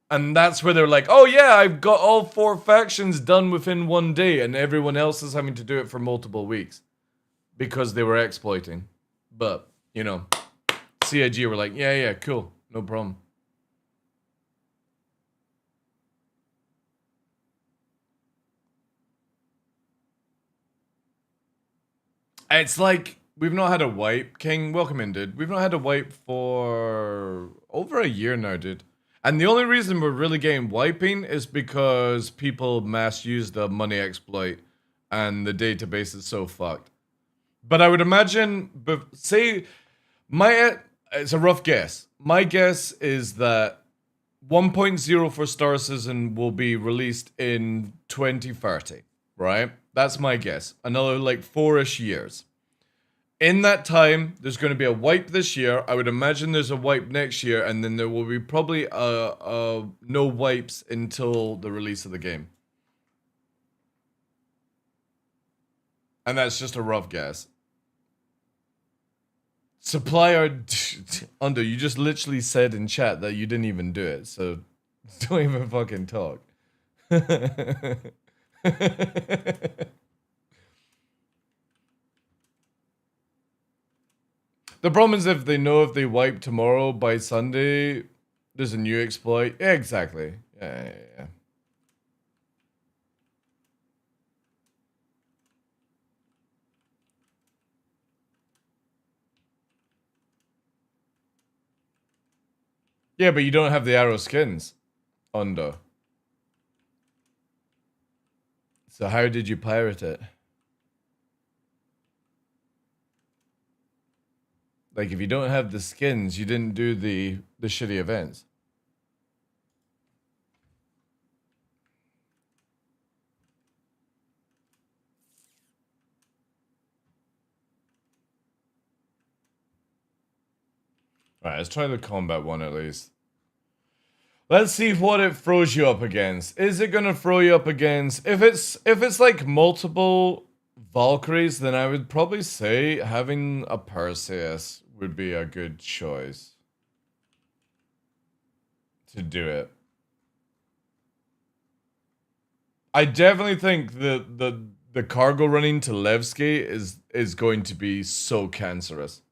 And that's where they're like, oh yeah, I've got all 4 factions done within 1 day, and everyone else is having to do it for multiple weeks. Because they were exploiting. But, you know, CIG were like, yeah, cool, no problem. It's like, we've not had a wipe. King, welcome in, dude. We've not had a wipe for over a year now, dude. And the only reason we're really getting wiping is because people mass use the money exploit and the database is so fucked. But I would imagine, say, it's a rough guess. My guess is that 1.0 for Star Citizen will be released in 2030, right? That's my guess. Another like 4-ish years. In that time, there's going to be a wipe this year. I would imagine there's a wipe next year, and then there will be probably no wipes until the release of the game. And that's just a rough guess. Supplier Under, you just literally said in chat that you didn't even do it, so don't even fucking talk. The problem is if they wipe tomorrow by Sunday, there's a new exploit. Yeah, exactly. Yeah. Yeah, but you don't have the arrow skins, Under. So how did you pirate it? Like, if you don't have the skins, you didn't do the shitty events. Alright, let's try the combat one at least. Let's see what it throws you up against. Is it gonna throw you up against... If it's like multiple Valkyries, then I would probably say having a Perseus would be a good choice to do it. I definitely think the cargo running to Levski is going to be so cancerous.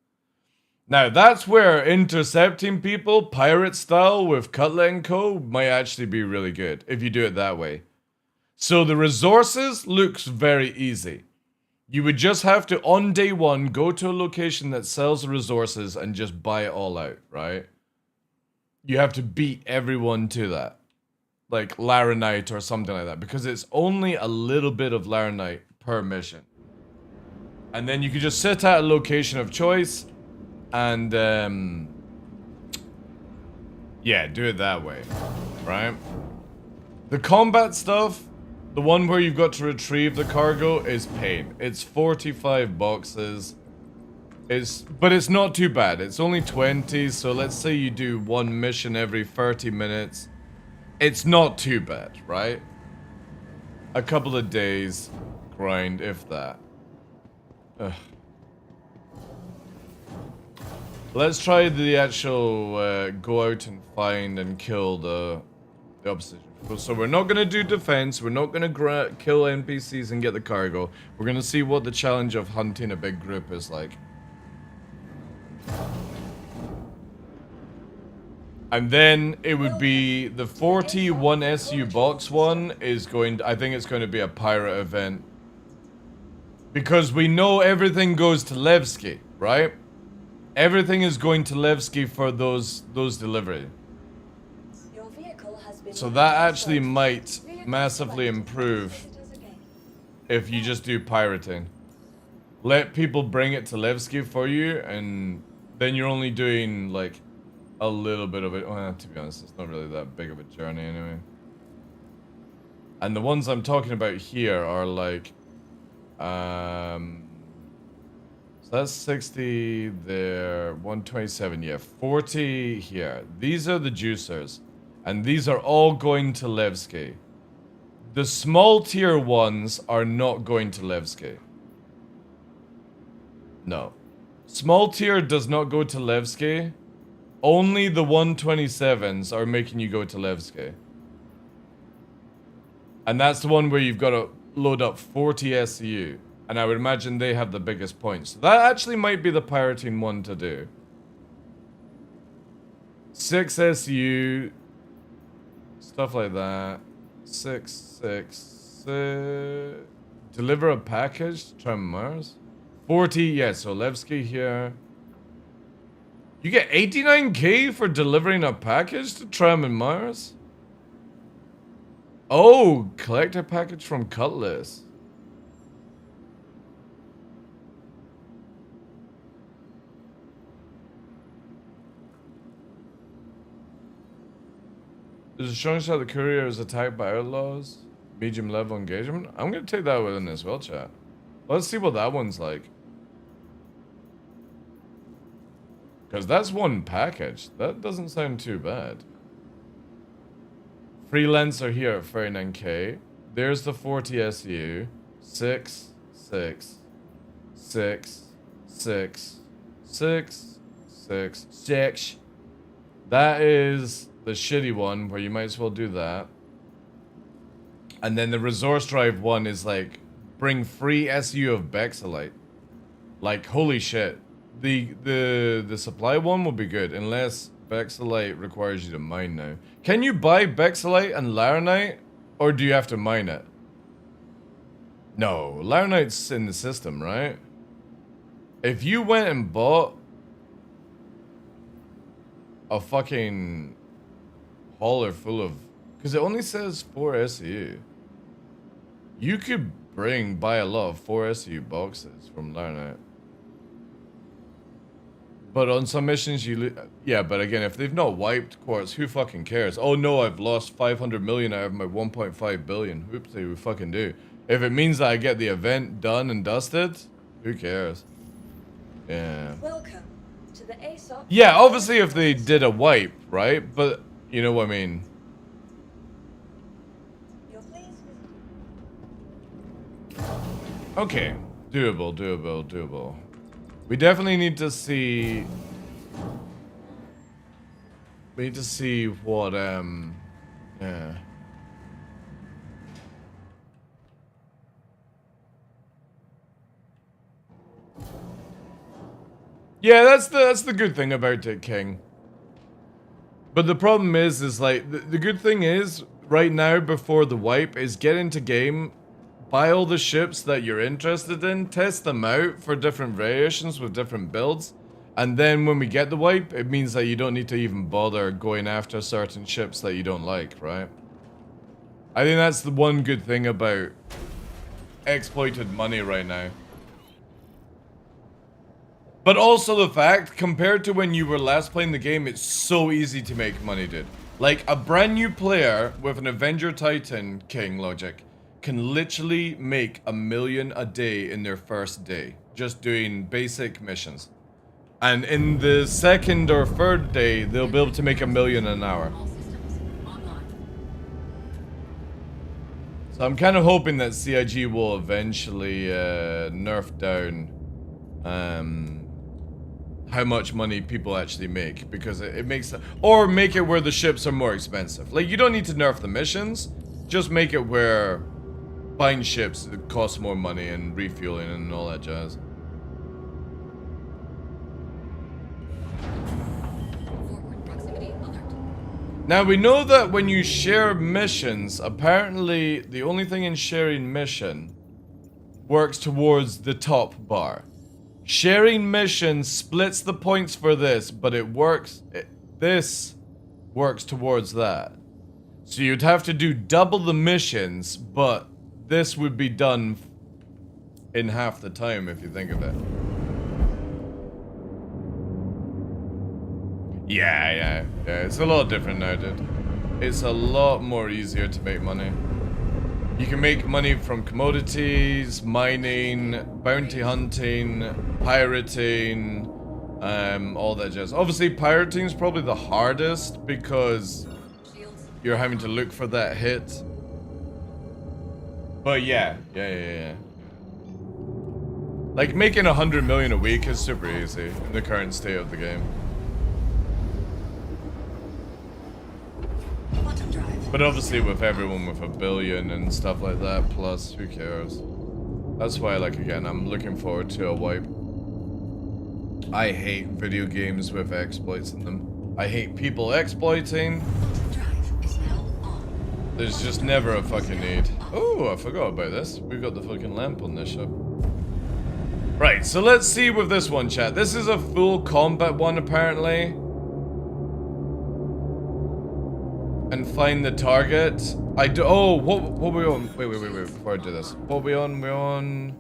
Now, that's where intercepting people, pirate style, with Cutlet and Co. might actually be really good, if you do it that way. So the resources looks very easy. You would just have to, on day one, go to a location that sells the resources and just buy it all out, right? You have to beat everyone to that. Like Laranite or something like that, because it's only a little bit of Laranite per mission. And then you could just sit at a location of choice and, yeah, do it that way, right? The combat stuff, the one where you've got to retrieve the cargo, is pain. It's 45 boxes. But it's not too bad. It's only 20, so let's say you do one mission every 30 minutes. It's not too bad, right? A couple of days grind, if that. Ugh. Let's try the actual go out and find and kill the opposition. So we're not going to do defense. We're not going to kill NPCs and get the cargo. We're going to see what the challenge of hunting a big group is like. And then it would be the 41 SU box one is going to, I think it's going to be a pirate event. Because we know everything goes to Levski, right? Everything is going to Levski for those delivery. Your vehicle has been So that actually might massively improve if you just do pirating. Let people bring it to Levski for you, and then you're only doing like a little bit of it. Well, to be honest, it's not really that big of a journey anyway. And the ones I'm talking about here are like, so that's 60 there, 127, yeah, 40 here. These are the juicers, and these are all going to Levski. The small tier ones are not going to Levski. No. Small tier does not go to Levski. Only the 127s are making you go to Levski. And that's the one where you've got to load up 40 SU. And I would imagine they have the biggest points. So that actually might be the pirating one to do. 6 SU. Stuff like that. 6. Deliver a package to Mars? 40, yeah, so Levski here. You get 89k for delivering a package to Tram and Mars? Oh, collect a package from Cutlass. There's a strong shot the courier is attacked by outlaws. Medium level engagement. I'm gonna take that one as well, chat. Let's see what that one's like. Because that's one package. That doesn't sound too bad. Freelancer here at 39k. There's the 40 SU. 6, 6, 6, 6, 6, 6, 6. That is the shitty one where you might as well do that. And then the resource drive one is like bring free SU of Bexalite. Like holy shit. The supply one will be good unless Bexalite requires you to mine now. Can you buy Bexalite and Laranite or do you have to mine it? No, Laranite's in the system, right? If you went and bought a fucking hauler full of, because it only says 4 SU. You could buy a lot of 4 SU boxes from Laranite. But on some missions yeah, but again, if they've not wiped Quartz, who fucking cares? Oh no, I've lost 500 million out of my 1.5 billion. Oopsie, we fucking do. If it means that I get the event done and dusted, who cares? Yeah. Welcome to the ASOP. Yeah, obviously if they did a wipe, right? But you know what I mean. You're pleased Okay, doable, doable, doable. We definitely need to see. We need to see what yeah. Yeah, that's the good thing about it, King. But the problem is like the good thing is right now before the wipe is get into game, buy all the ships that you're interested in, test them out for different variations with different builds, and then when we get the wipe, it means that you don't need to even bother going after certain ships that you don't like, right? I think that's the one good thing about exploited money right now. But also the fact, compared to when you were last playing the game, it's so easy to make money, dude. Like, a brand new player with an Avenger Titan King logic can literally make $1 million a day in their first day, just doing basic missions. And in the second or third day, they'll be able to make $1 million an hour. All systems online. So I'm kind of hoping that CIG will eventually nerf down how much money people actually make, because it makes it, or make it where the ships are more expensive. Like, you don't need to nerf the missions, just make it where buying ships costs more money and refueling and all that jazz. Forward proximity alert. Now we know that when you share missions, apparently the only thing in sharing mission works towards the top bar. Sharing missions splits the points for this, but it works, this works towards that. So you'd have to do double the missions, but this would be done in half the time if you think of it. Yeah, it's a lot different now, dude. It's a lot more easier to make money. You can make money from commodities, mining, bounty hunting, pirating, all that jazz. Obviously, pirating is probably the hardest because Shields. you're having to look for that hit. But yeah. Like, making 100 million a week is super easy in the current state of the game. Bottom drive. But obviously with everyone with 1 billion and stuff like that, plus, who cares? That's why, like, again, I'm looking forward to a wipe. I hate video games with exploits in them. I hate people exploiting. Bottom drive is now on. There's just never a fucking need. Oh, I forgot about this. We've got the fucking lamp on this ship. Right, so let's see with this one, chat. This is a full combat one, apparently. And find the target. Oh, what we on? Wait, before I do this. What we on? We're on...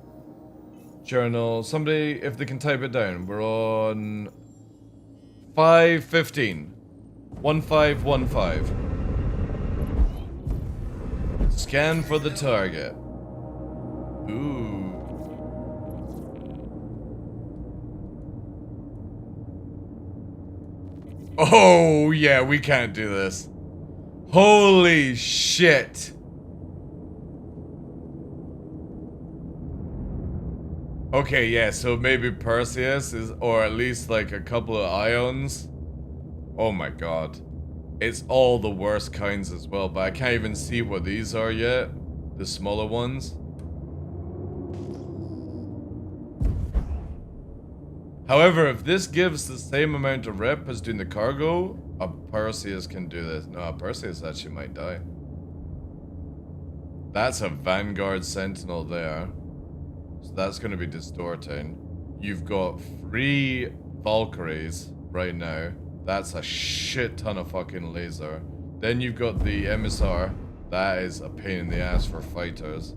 Journal. Somebody, if they can type it down. We're on... 5:15. 1515. Scan for the target. Ooh. Oh, yeah, we can't do this. Holy shit. Okay, yeah, so maybe Perseus is, or at least like a couple of ions. Oh my god. It's all the worst kinds as well, but I can't even see what these are yet. The smaller ones. However, if this gives the same amount of rep as doing the cargo, a Perseus can do this. No, a Perseus actually might die. That's a Vanguard Sentinel there. So that's going to be distorting. You've got 3 Valkyries right now. That's a shit ton of fucking laser. Then you've got the MSR. That is a pain in the ass for fighters.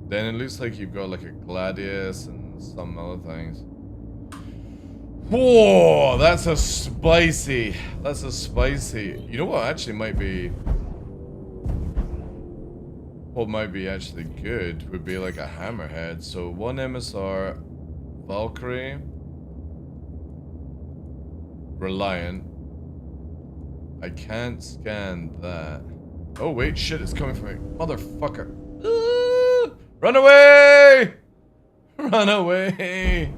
Then it looks like you've got like a Gladius and some other things. Whoa, that's a spicy. That's a spicy. You know what actually might be... What might be actually good would be like a hammerhead. So 1 MSR, Valkyrie, Reliant. I can't scan that. Oh wait, shit, it's coming from me. Motherfucker. Run away! Run away!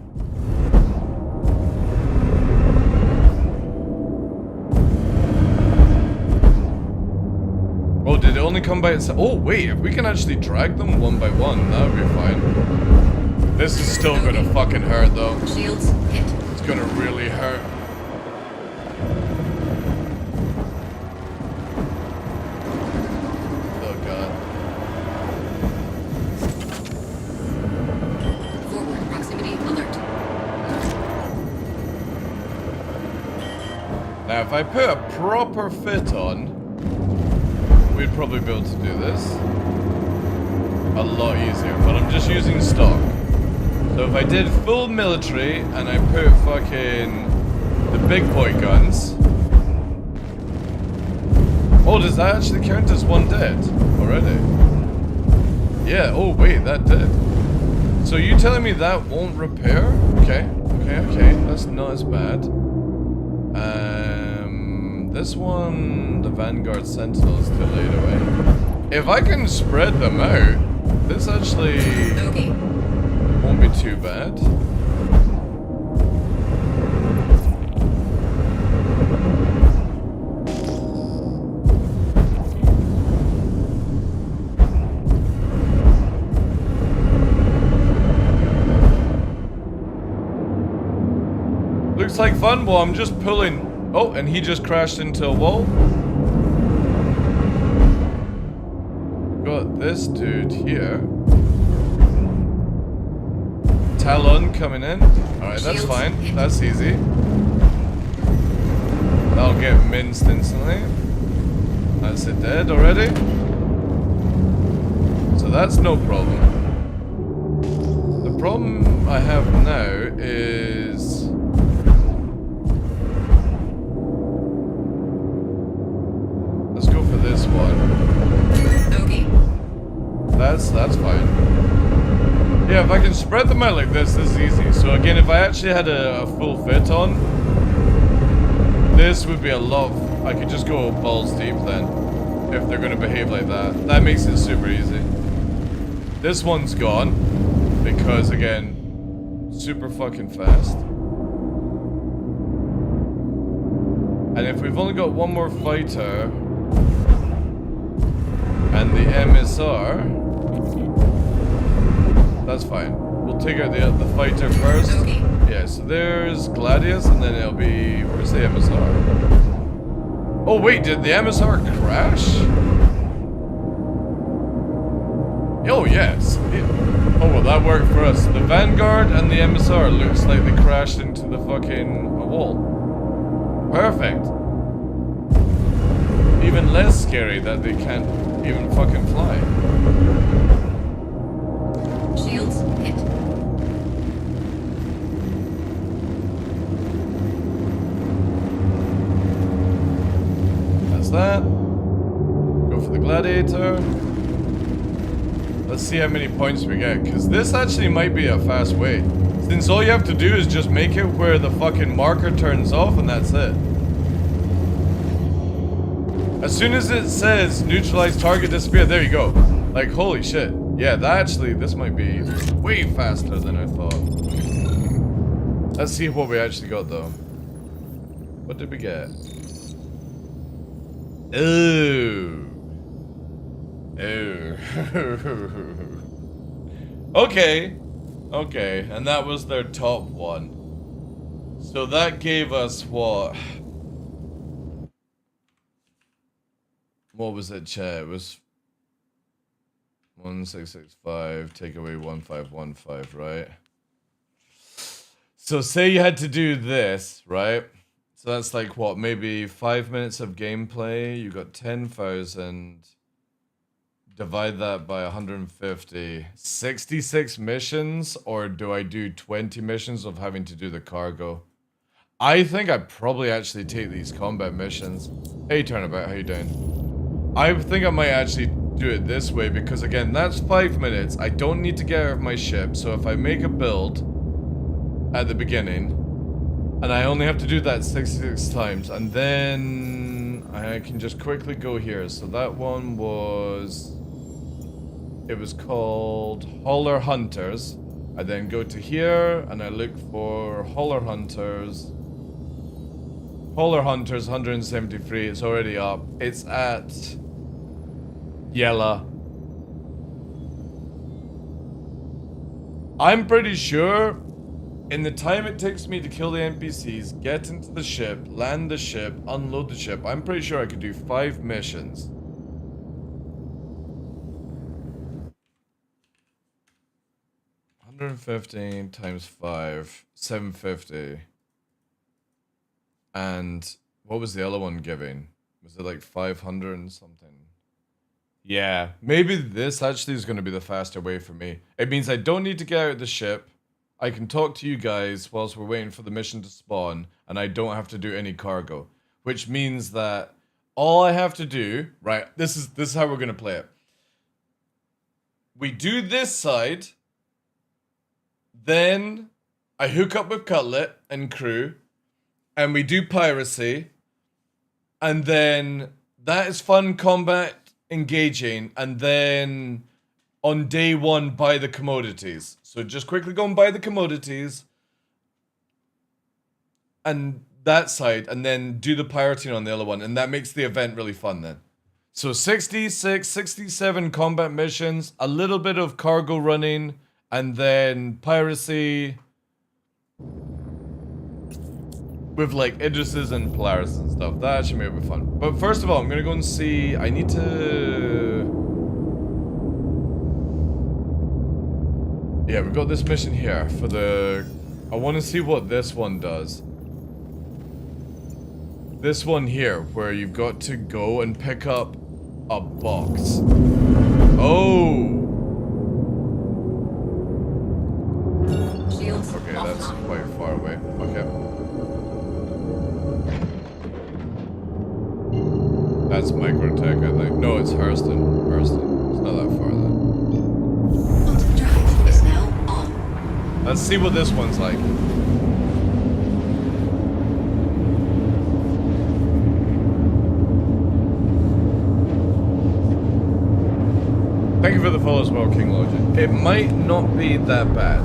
Oh, did it only come by itself? Oh, wait, if we can actually drag them one by one, that would be fine. This is still gonna fucking hurt, though. Shields hit. It's gonna really hurt. Oh, God. Forward proximity alert. Now, if I put a proper fit on, we'd probably be able to do this a lot easier, but I'm just using stock. So if I did full military and I put fucking the big boy guns. Oh, does that actually count as 1 dead already? Yeah, oh wait, that did. So you telling me that won't repair? Okay, that's not as bad. This one, the Vanguard Sentinel is too late away. If I can spread them out, this actually won't be too bad. Looks like fun. Well, I'm just pulling. Oh, and he just crashed into a wall. Got this dude here. Talon coming in. Alright, that's fine. That's easy. That'll get minced instantly. That's it dead already. So that's no problem. The problem I have now is... Let's go for this one. Okay. That's fine. Yeah, if I can spread them out like this is easy. So again, if I actually had a full fit on, this would be a lot. I could just go balls deep then, if they're gonna behave like that. That makes it super easy. This one's gone, because again, super fucking fast. And if we've only got one more fighter, and the MSR, that's fine. We'll take out the fighter first. Okay. Yeah, so there's Gladius, and then it'll be... Where's the MSR? Oh wait, did the MSR crash? Oh yes. Oh, well, that worked for us. The Vanguard and the MSR looks like they crashed into the fucking wall. Perfect. Even less scary that they can't even fucking fly. Shields hit. That's that. Go for the Gladiator. Let's see how many points we get, because this actually might be a fast way. Since all you have to do is just make it where the fucking marker turns off and that's it. As soon as it says neutralize target disappear, there you go. Like, holy shit. Yeah, this might be way faster than I thought. Let's see what we actually got though. What did we get? Ooh. Ooh. Okay. Okay, and that was their top one. So that gave us what? What was it, chat? It was 1665, take away 1515, right? So say you had to do this, right? So that's like what, maybe 5 minutes of gameplay. You got 10,000. Divide that by 150. 66 missions, or do I do 20 missions of having to do the cargo? I think I'd probably actually take these combat missions. Hey, Turnabout, how you doing? I think I might actually do it this way because, again, that's 5 minutes. I don't need to get out of my ship, so if I make a build at the beginning, and I only have to do that 66 times, and then I can just quickly go here. So that one was... It was called Hauler Hunters. I then go to here, and I look for Hauler Hunters. Hauler Hunters, 173. It's already up. It's at Yella. I'm pretty sure in the time it takes me to kill the NPCs, get into the ship, land the ship, unload the ship, I'm pretty sure I could do 5 missions. $115 times 5, 750. And what was the other one giving? Was it like 500 and something? Yeah, maybe this actually is going to be the faster way for me. It means I don't need to get out of the ship. I can talk to you guys whilst we're waiting for the mission to spawn, and I don't have to do any cargo. Which means that all I have to do, right, this is how we're going to play it. We do this side, then I hook up with Cutlet and crew, and we do piracy, and then that is fun combat engaging, and then on day 1 buy the commodities. So just quickly go and buy the commodities and that side, and then do the pirating on the other one, and that makes the event really fun then. So 66, 67 combat missions, a little bit of cargo running, and then piracy with like Idrises and Polaris and stuff. That actually may be fun. But first of all, I'm gonna go and see. I need to. Yeah, we've got this mission here for the. I want to see what this one does. This one here, where you've got to go and pick up a box. Oh. Shields Okay, that's offline. quite far away. Okay. That's Microtech, I think. No, it's Hurston. Hurston. It's not that far then. Quantum drive is now on. Let's see what this one's like. Thank you for the follow as well, King Logic. It might not be that bad.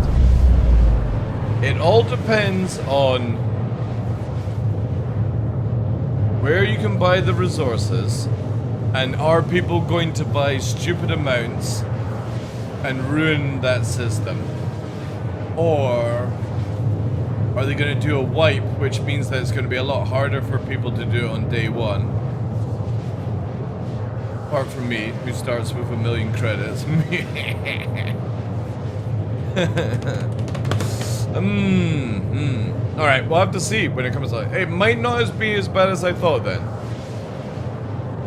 It all depends on where you can buy the resources, and are people going to buy stupid amounts and ruin that system? Or are they going to do a wipe, which means that it's going to be a lot harder for people to do it on day 1? Apart from me, who starts with 1,000,000 credits. Alright, we'll have to see when it comes out. It might not be as bad as I thought then.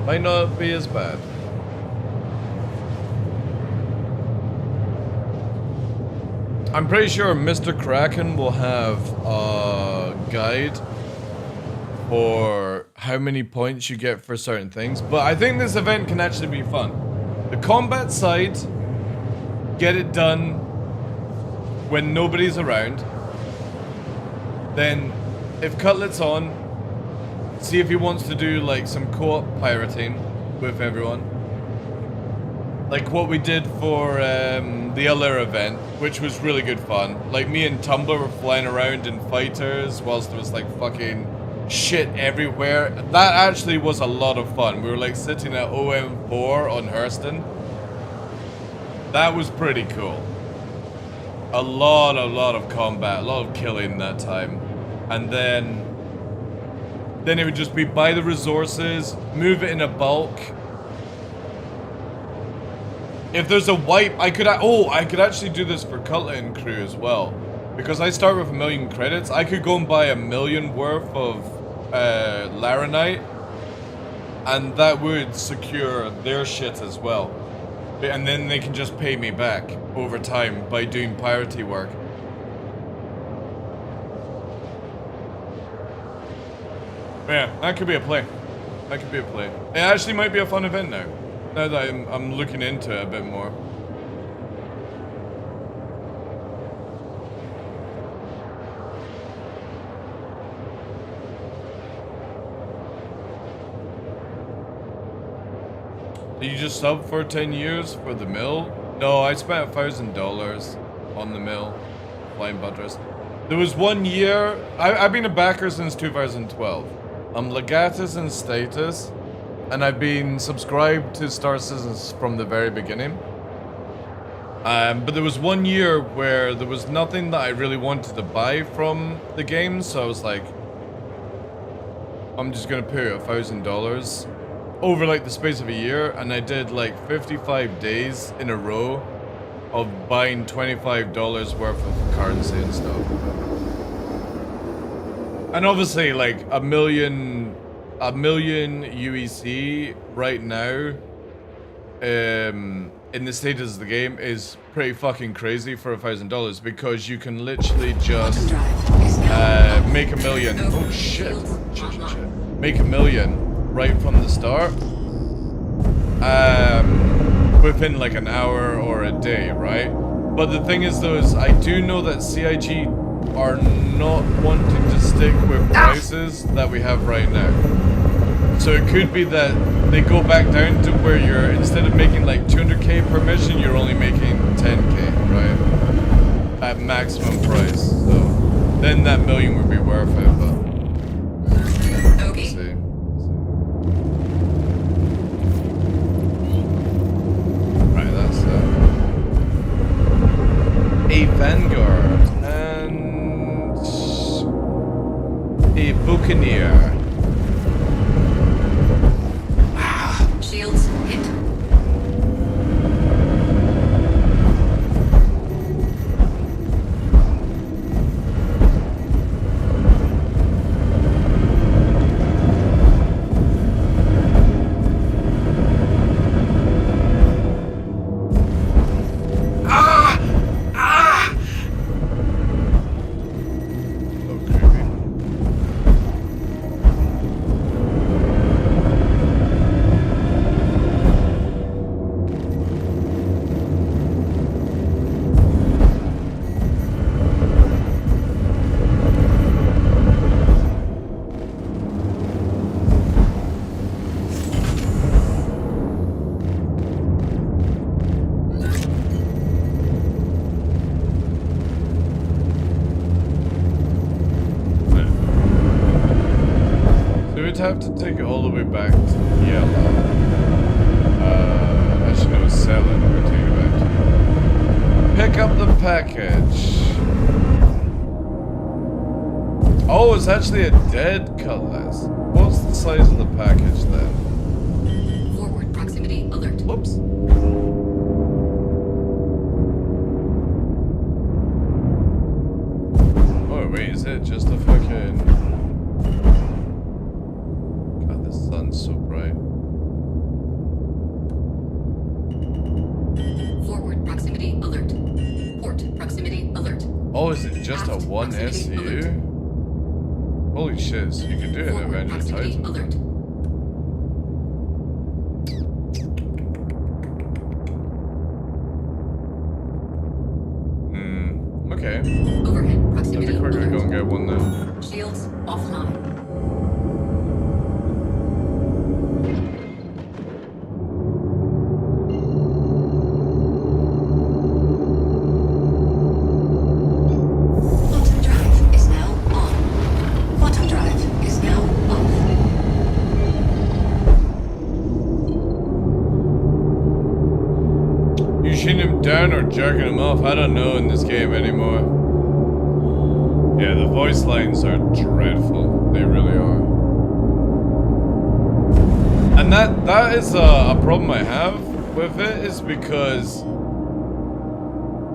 Might not be as bad. I'm pretty sure Mr. Kraken will have a guide for how many points you get for certain things, but I think this event can actually be fun. The combat side, get it done when nobody's around. Then, if Cutlet's on, see if he wants to do like some co-op pirating with everyone. Like what we did for the other event, which was really good fun. Like me and Tumblr were flying around in fighters whilst there was like fucking shit everywhere. That actually was a lot of fun. We were like sitting at OM4 on Hurston. That was pretty cool. A lot of combat, a lot of killing that time. And then it would just be buy the resources, move it in a bulk. If there's a wipe, I could actually do this for Cutlet and crew as well. Because I start with 1,000,000 credits, I could go and buy 1,000,000 worth of Laranite, and that would secure their shit as well. And then they can just pay me back over time by doing piratey work. Yeah, that could be a play. That could be a play. It actually might be a fun event now. Now that I'm looking into it a bit more. Did you just sub for 10 years for the mill? No, I spent $1,000 on the mill. Flying Buttress. There was 1 year... I've been a backer since 2012. I'm Legatus in status. And I've been subscribed to Star Citizens from the very beginning. But there was 1 year where there was nothing that I really wanted to buy from the game. So I was like... I'm just gonna pay $1,000 over like the space of a year, and I did like 55 days in a row of buying $25 worth of currency and stuff. And obviously like a million UEC right now in the status of the game is pretty fucking crazy for $1,000 because you can literally just make $1 million. Oh shit. Make $1 million right from the start, within like an hour or a day, right? But the thing is though, is I do know that CIG are not wanting to stick with prices that we have right now. So it could be that they go back down to where you're, instead of making like 200k per mission, you're only making 10k, right? At maximum price. So then that $1 million would be worth it, but Okay. we'll see. A Vanguard and a Buccaneer. Shields hit. Have to take it all the way back to yellow. Actually, no, sell it. We're taking it back to... Pick up the package. Oh, it's actually a dead cutlass. What's the size of the package then? Forward proximity alert. Whoops. Wait, is it just a fucking... God, the sun's so bright. Forward proximity alert. Port proximity alert. Oh, is it just a Aft one proximity SU? alert. Holy shit, so you can do it in Forward Avengers proximity Titan. alert. Okay. Overhead Let proximity me quickly alert. go and get one then. Shields offline. Bottom drive is now on. Bottom drive is now off. You shooting him down or jerking him off? I don't know in this game anymore. Yeah, the voice lines are dreadful. They really are. And that is a problem I have with it, is because,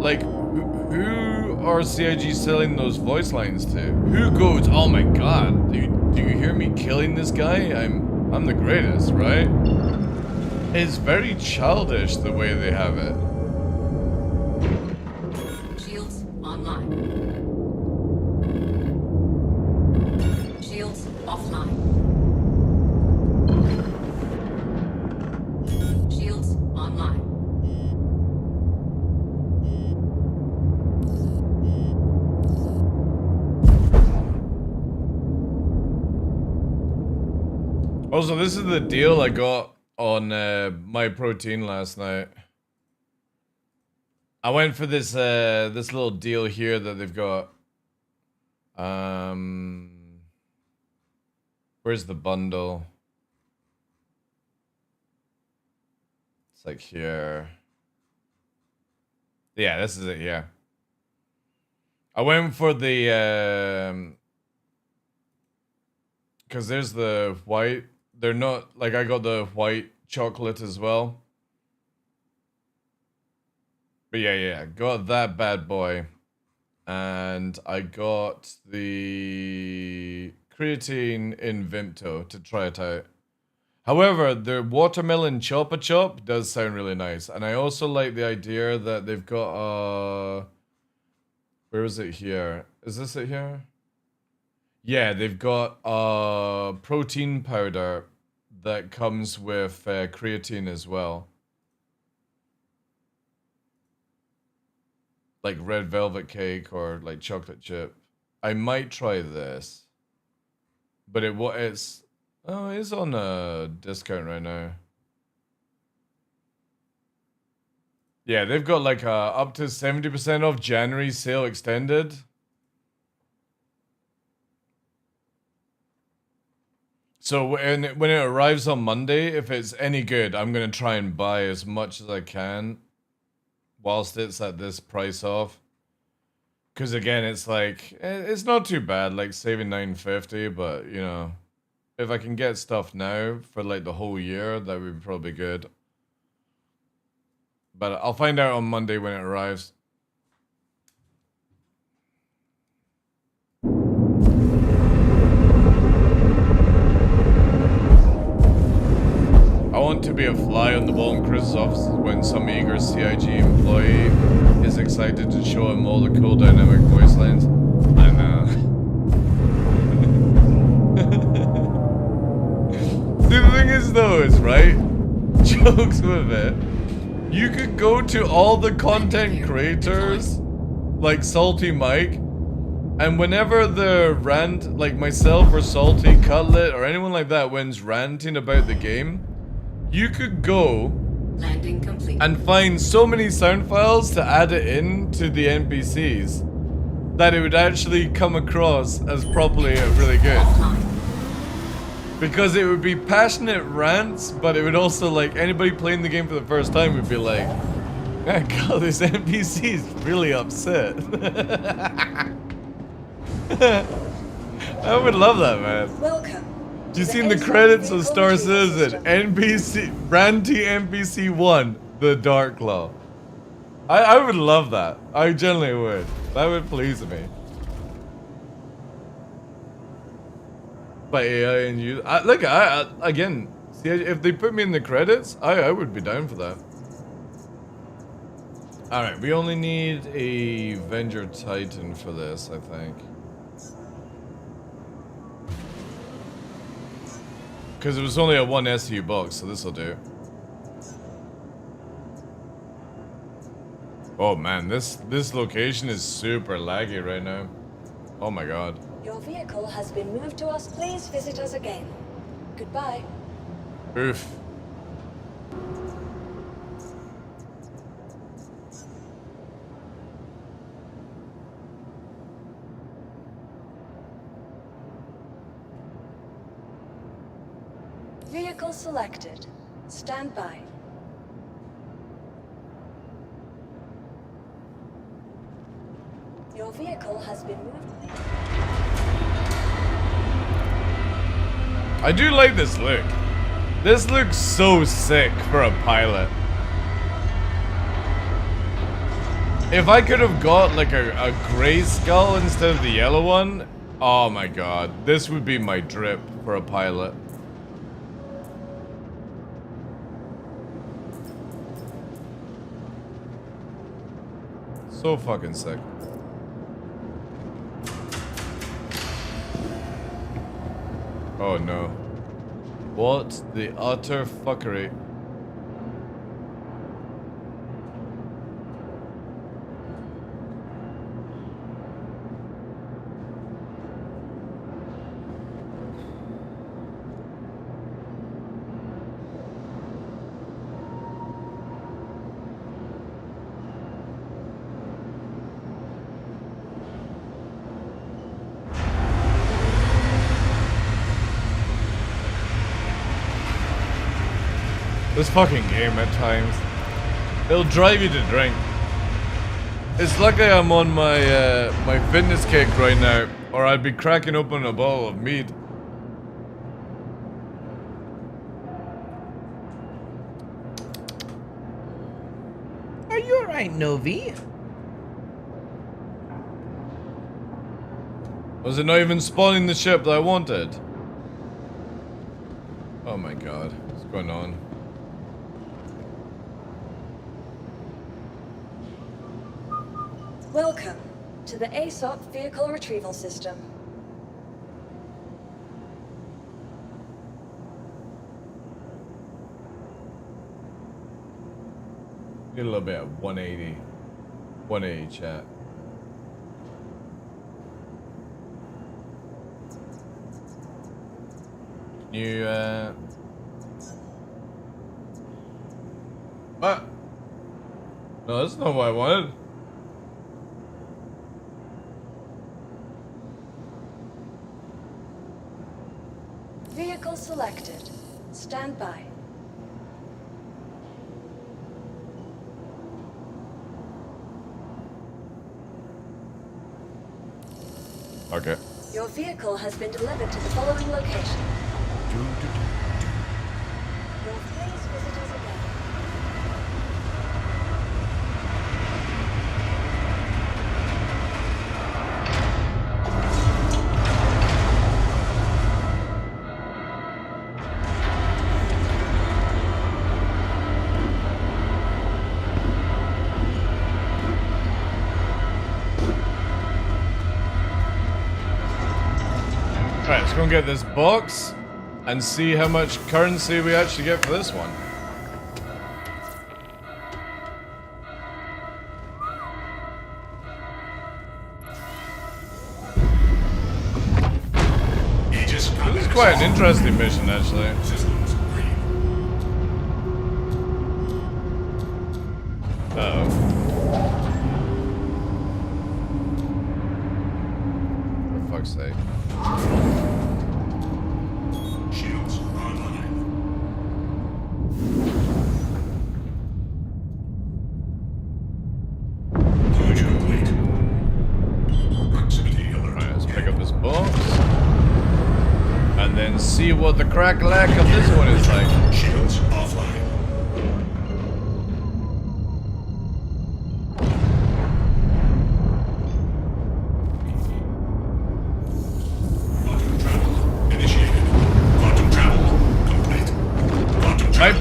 like, who are CIG selling those voice lines to? Who goes, oh my god, do you hear me killing this guy? I'm the greatest, right? It's very childish the way they have it. Shields online. Shields offline. Shields online. Also, this is the deal I got on my protein last night. I went for this this little deal here that they've got. Where's the bundle? It's like here. Yeah, this is it, yeah. I went for the because there's the white. They're not, like, I got the white chocolate as well. But yeah, got that bad boy. And I got the creatine in Vimto to try it out. However, the watermelon Choppa Chop does sound really nice. And I also like the idea that they've got where is it here? Is this it here? Yeah, they've got a protein powder that comes with creatine as well. Like red velvet cake or like chocolate chip. I might try this. But it's on a discount right now. Yeah, they've got like a up to 70% off January sale extended. So when it arrives on Monday, if it's any good, I'm going to try and buy as much as I can whilst it's at this price off. Because again, it's like, it's not too bad, like saving $9.50, but you know, if I can get stuff now for like the whole year, that would be probably good. But I'll find out on Monday when it arrives. I want to be a fly on the wall in Chris's office when some eager CIG employee is excited to show him all the cool dynamic voice lines. I know. See, the thing is though, is right? Jokes with it. You could go to all the content creators, like Salty Mike, and whenever the rant, like myself or Salty Cutlet or anyone like that, when's ranting about the game, you could go Landing complete. and find so many sound files to add it in to the NPCs that it would actually come across as properly really good. Offline. Because it would be passionate rants, but it would also, like, anybody playing the game for the first time would be like, man, God, this NPC is really upset. I would love that, man. Welcome. Do you see in the credits of Star Citizen, NPC, Ranty NPC 1, TheDarkLaw. I would love that. I genuinely would. That would please me. by AI and you. Look, I again, see, if they put me in the credits, I would be down for that. All right, we only need a Avenger Titan for this, I think. Because it was only a 1 SU box, so this will do. Oh man, this location is super laggy right now. Oh my god. Your vehicle has been moved to us. Please visit us again. Goodbye. Oof. Vehicle selected. Stand by. Your vehicle has been moved. I do like this look. This looks so sick for a pilot. If I could have got like a gray skull instead of the yellow one, oh my god, this would be my drip for a pilot. So fucking sick. Oh no. What the utter fuckery. This fucking game at times, it'll drive you to drink. It's lucky I'm on my my fitness kick right now, or I'd be cracking open a bottle of mead. Are you alright, Novi? Was it not even spawning the ship that I wanted? Oh my god, what's going on? Welcome to the ASOP Vehicle Retrieval System. Need a little bit of 180. 180 chat. You, what? No, that's not what I wanted. Vehicle selected. Stand by. Okay. Your vehicle has been delivered to the following location. Your please visit us again. Alright, let's go and get this box and see how much currency we actually get for this one. Aegis This is quite an interesting mission, actually. systems green. Uh-oh. For fuck's sake. Shields online. Launch complete. Proximity alert. Alright, let's pick up this box. And then see what the crack-lack of this one is like. Shields offline. Auto travel initiated.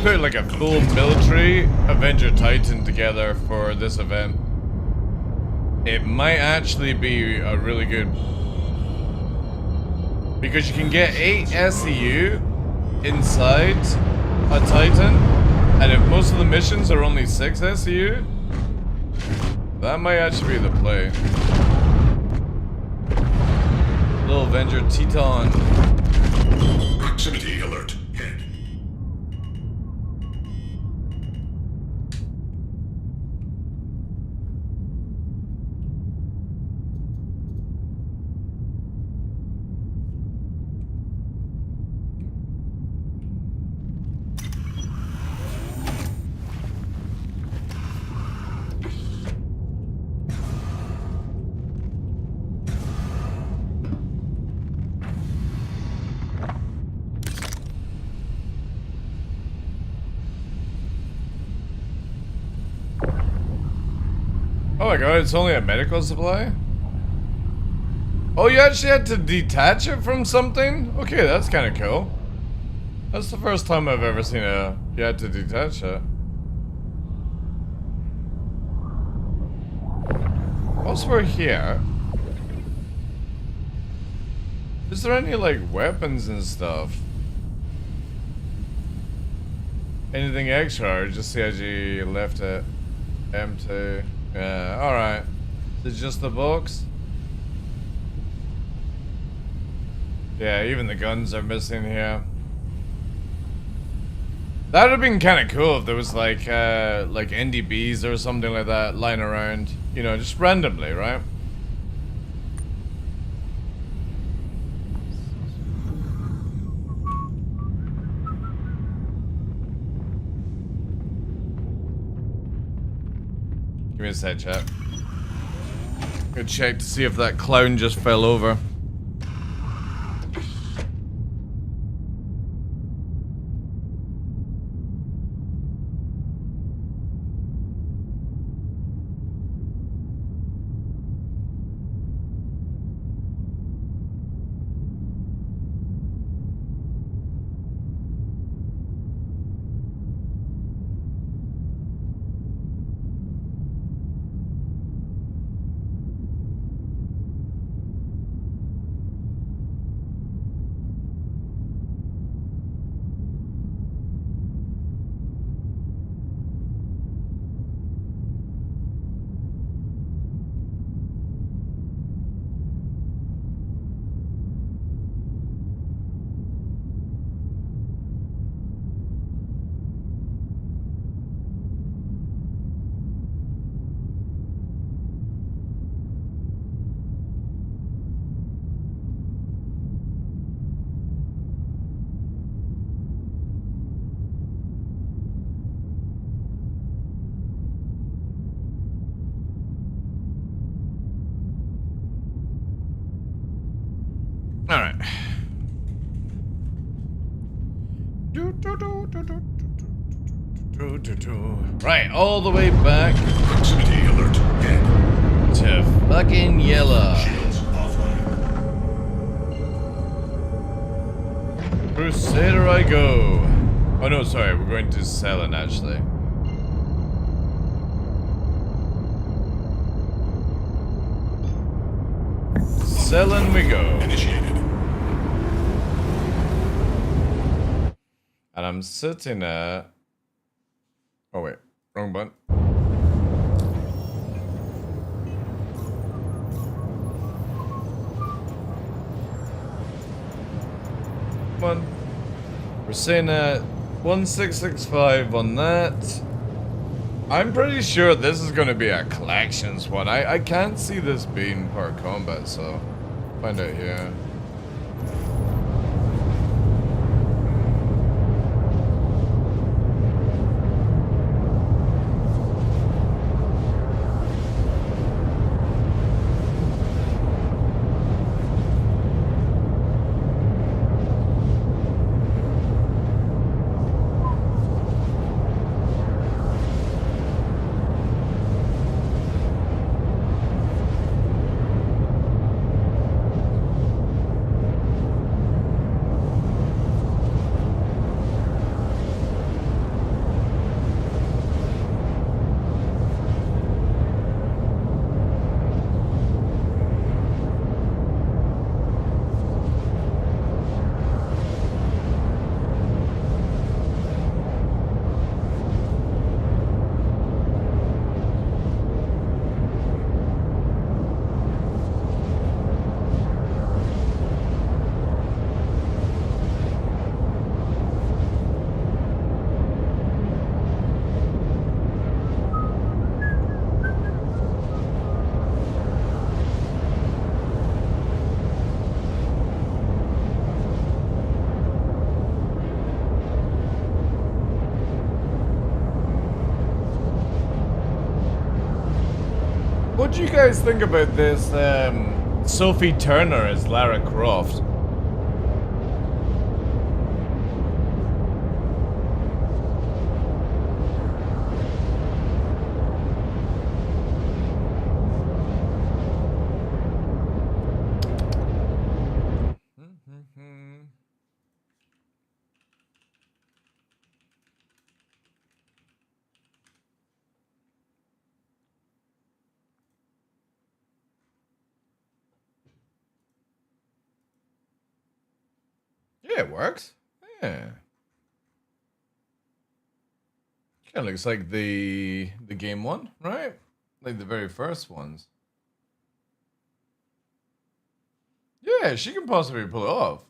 put like a full military Avenger Titan together for this event, it might actually be a really good, because you can get 8 SEU inside a Titan, and if most of the missions are only 6 SEU, that might actually be the play. Little Avenger Titan. Proximity alert. Head. Oh my god, it's only a medical supply? Oh, you actually had to detach it from something? Okay, that's kind of cool. That's the first time I've ever seen you had to detach it. Once we're here, is there any like weapons and stuff? Anything extra, or just see as you left it empty? Yeah, alright. Is it just the box? Yeah, even the guns are missing here. That would have been kind of cool if there was like NDBs or something like that lying around. You know, just randomly, right? Give me a sec, chat. Good check to see if that clown just fell over. Alright. Right, all the way back Proximity alert. Head. to fucking Yella. Shields offline. Crusader I go. Oh no, sorry, we're going to Selen actually. Selen we go. Initiated. And I'm sitting at... Oh wait, wrong button. Come on. We're sitting at 1665 on that. I'm pretty sure this is going to be a collections one. I can't see this being part combat, so find out here. what do you guys think about this Sophie Turner as Lara Croft? Yeah, it works. Yeah. Kind of looks like the game one, right? Like the very first ones. Yeah, she can possibly pull it off.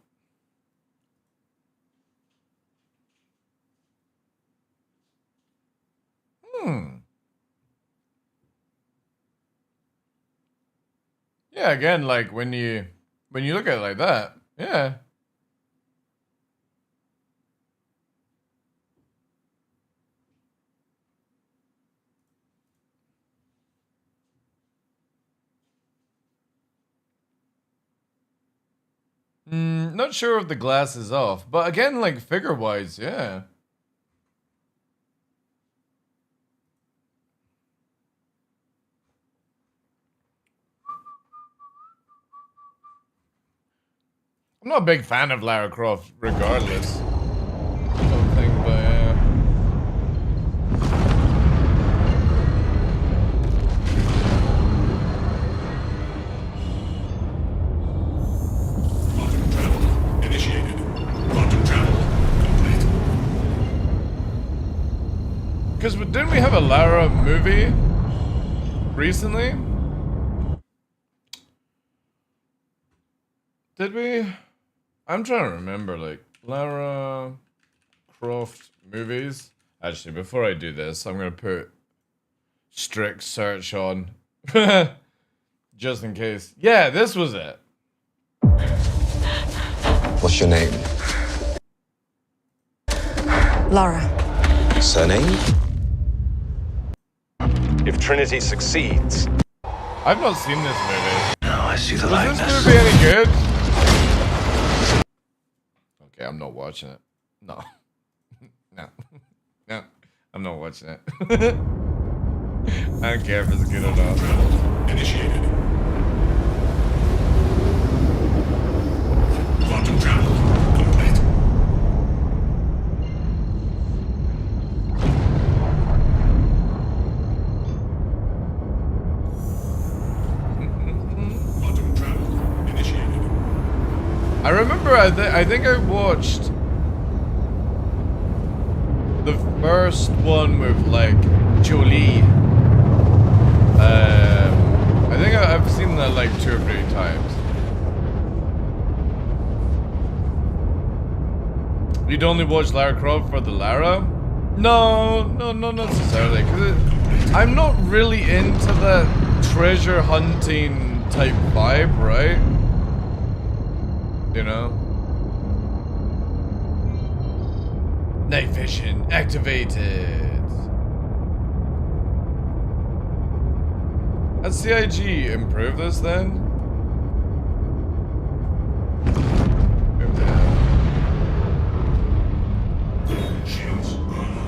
Yeah, again, like when you look at it like that, yeah. Not sure if the glass is off, but again, like figure-wise, yeah. I'm not a big fan of Lara Croft, regardless. I don't think, but yeah. Quantum travel initiated. Quantum travel complete. Because didn't we have a Lara movie recently? Did we? I'm trying to remember, like, Lara Croft movies. Actually, before I do this, I'm going to put strict search on. Just in case. Yeah, this was it. What's your name? Lara. Surname? If Trinity succeeds... I've not seen this movie. Now I see the Was likeness. this movie any good? Okay, I'm not watching it. No. No. No. I'm not watching it. I don't care if it's good or not. Initiated. Quantum travel complete. Quantum travel initiated. I remember, I think I watched the first one with, like, Jolie. I think I've seen that, like, 2 or 3 times. You'd only watch Lara Croft for the Lara? No, not necessarily. Because I'm not really into that treasure hunting type vibe, right? You know? Night vision activated. Has CIG improved this then? Maybe they have. Shields online.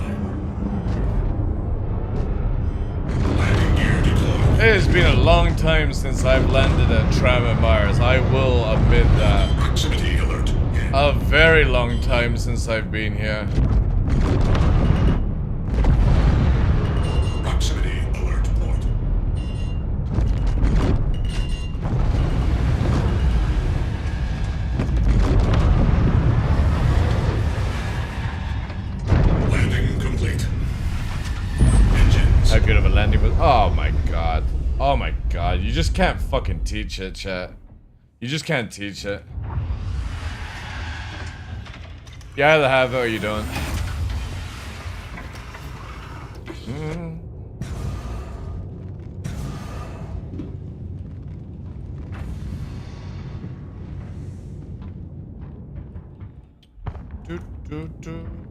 Landing gear deployed. It has been a long time since I've landed at Tram Mars. I will admit that. Proximity alert. A very long time since I've been here. Proximity alert port. Landing complete. Engines. How good of a landing was? Oh my god. Oh my god. You just can't fucking teach it, chat. You just can't teach it. You either have it or you don't.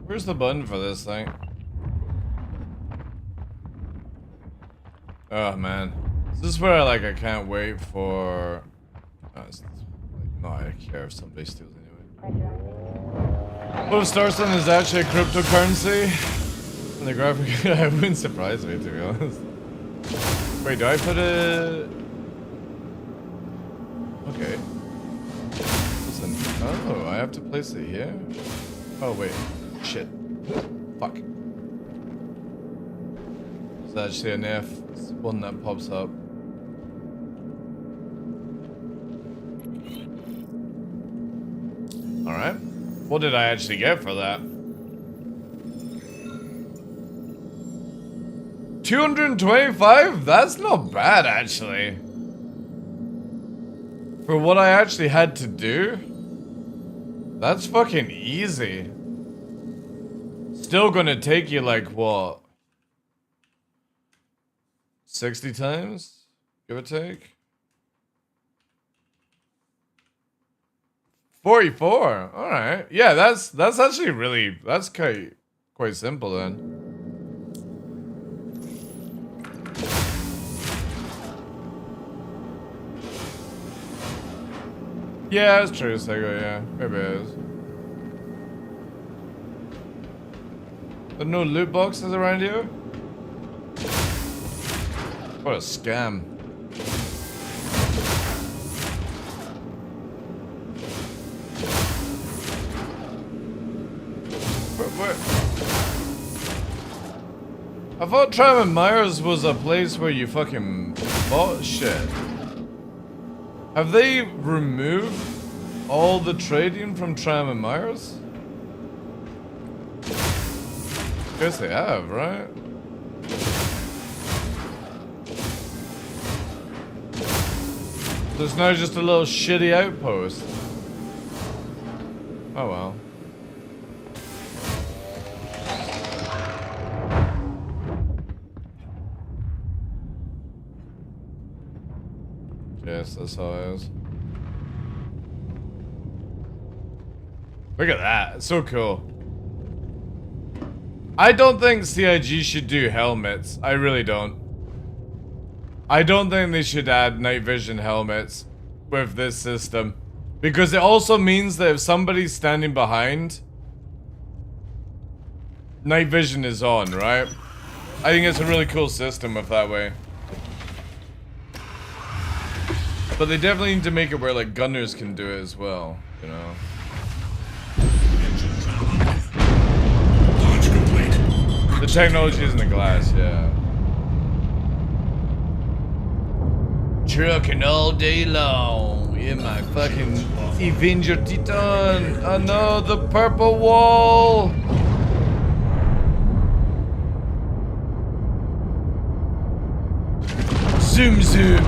Where's the button for this thing? Oh man. This is where I can't wait for. No, I care if somebody steals anyway. What if Starstone is actually a cryptocurrency? And the graphic, it wouldn't surprise me, to be honest. Wait, do I put it? Okay. Listen. Oh, I have to place it here? Oh, wait. Shit. Fuck. There's actually an F one that pops up. Alright. What did I actually get for that? 225? That's not bad, actually. For what I actually had to do? That's fucking easy. Still gonna take you like, what? 60 times? Give or take? 44. All right. Yeah, that's actually really, that's quite simple then. Yeah, it's true, Sego, yeah. Maybe it is. There are no loot boxes around here? What a scam. Where? I thought Travis Myers was a place where you fucking bought shit. Have they removed all the trading from Travis Myers? Guess they have, right? There's now just a little shitty outpost. Oh well. Yes, that's how it is. Look at that. It's so cool. I don't think CIG should do helmets. I really don't. I don't think they should add night vision helmets with this system. Because it also means that if somebody's standing behind, night vision is on, right? I think it's a really cool system with that way. But they definitely need to make it where like gunners can do it as well, you know? Launch complete. The technology is in the glass, yeah. Trucking all day long in my fucking Avenger Titan. Oh no, the purple wall. Zoom zoom.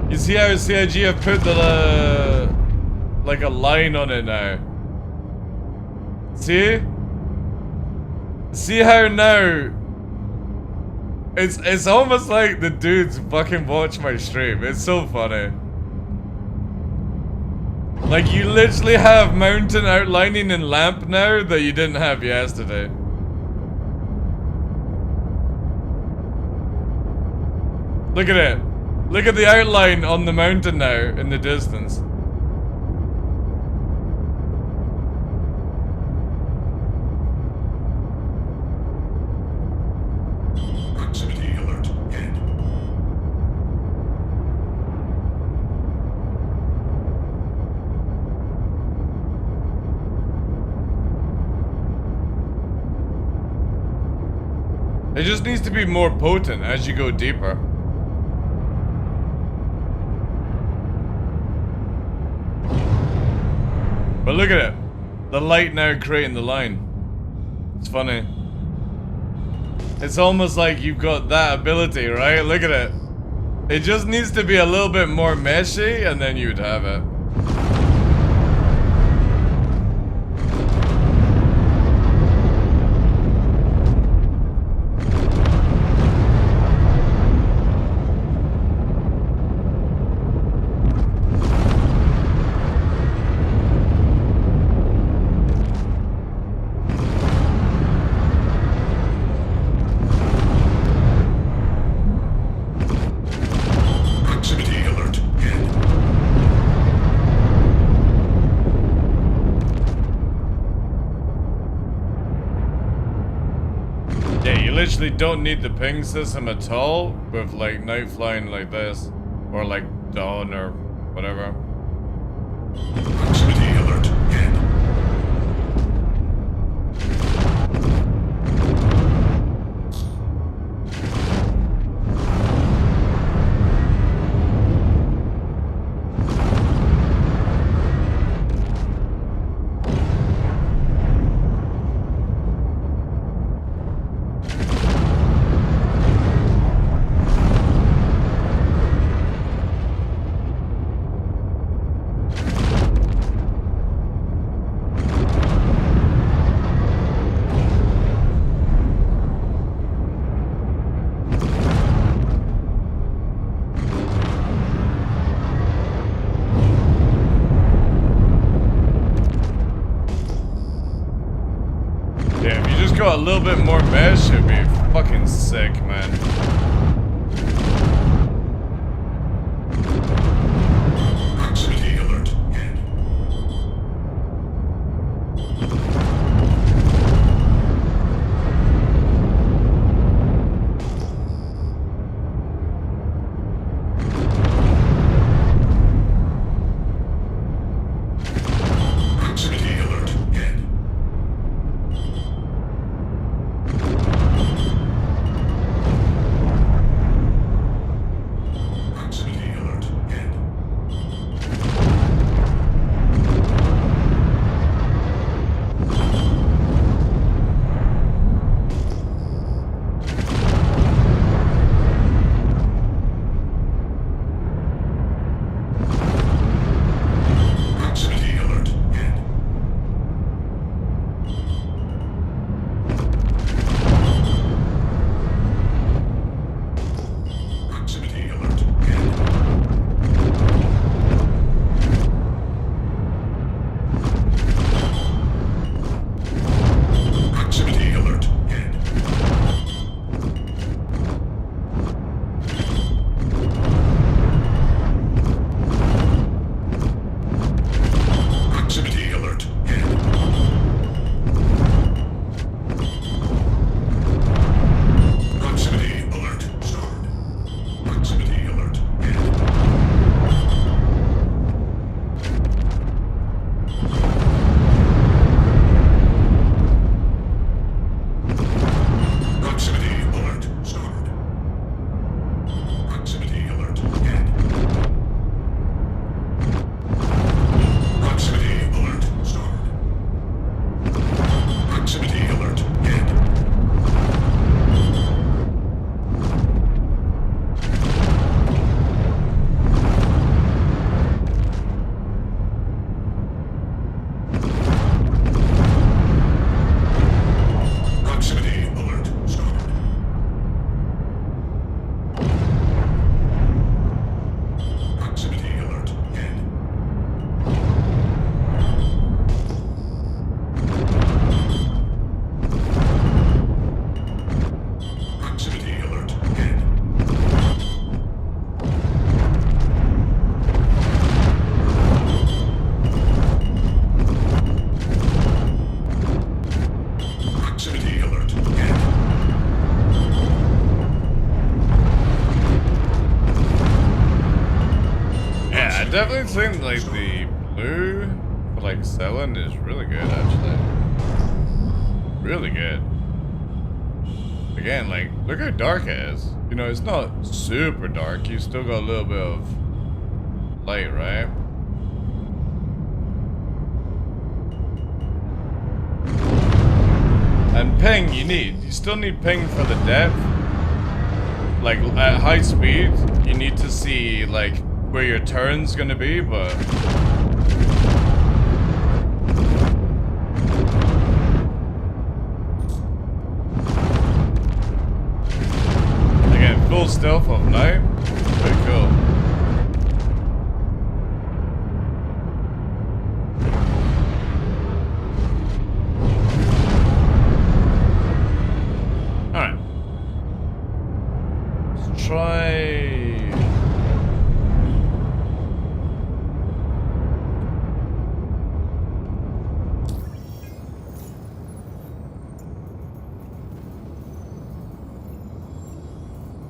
You see how CIG have put the like a line on it now? See? See how now it's almost like the dudes fucking watch my stream. It's so funny. Like you literally have mountain outlining in lamp now that you didn't have yesterday. Look at it. Look at the outline on the mountain now in the distance. Proximity alert. Head. It just needs to be more potent as you go deeper. But look at it. The light now creating the line. It's funny. It's almost like you've got that ability, right? Look at it. It just needs to be a little bit more meshy and then you'd have it. literally don't need the ping system at all with like night flying like this. Or like dawn or whatever. Proximity alert. Head. Yeah, if you just go a little bit more mesh, it'd be fucking sick, man. Proximity alert. Head. Proximity alert. Head. Proximity alert. Head. Proximity alert. Head. Proximity alert. Head. Proximity alert. Head. Proximity alert. Head. Proximity alert. Stored. Proximity alert. Head. Proximity alert. Stored. Proximity alert. Head. Proximity alert. Stored. Proximity alert. Head. Proximity alert. Stored. Proximity alert. Head. Proximity alert. Head. Proximity alert. Head. Yeah, I definitely think like the blue for like selling is really good actually. Really good. Again, like look how dark it is. You know, it's not super dark. You still got a little bit of light, right? And ping you still need ping for the depth. Like at high speed, you need to see like where your turn's gonna be, but again, full stealth of night, pretty cool. Alright. Let's try.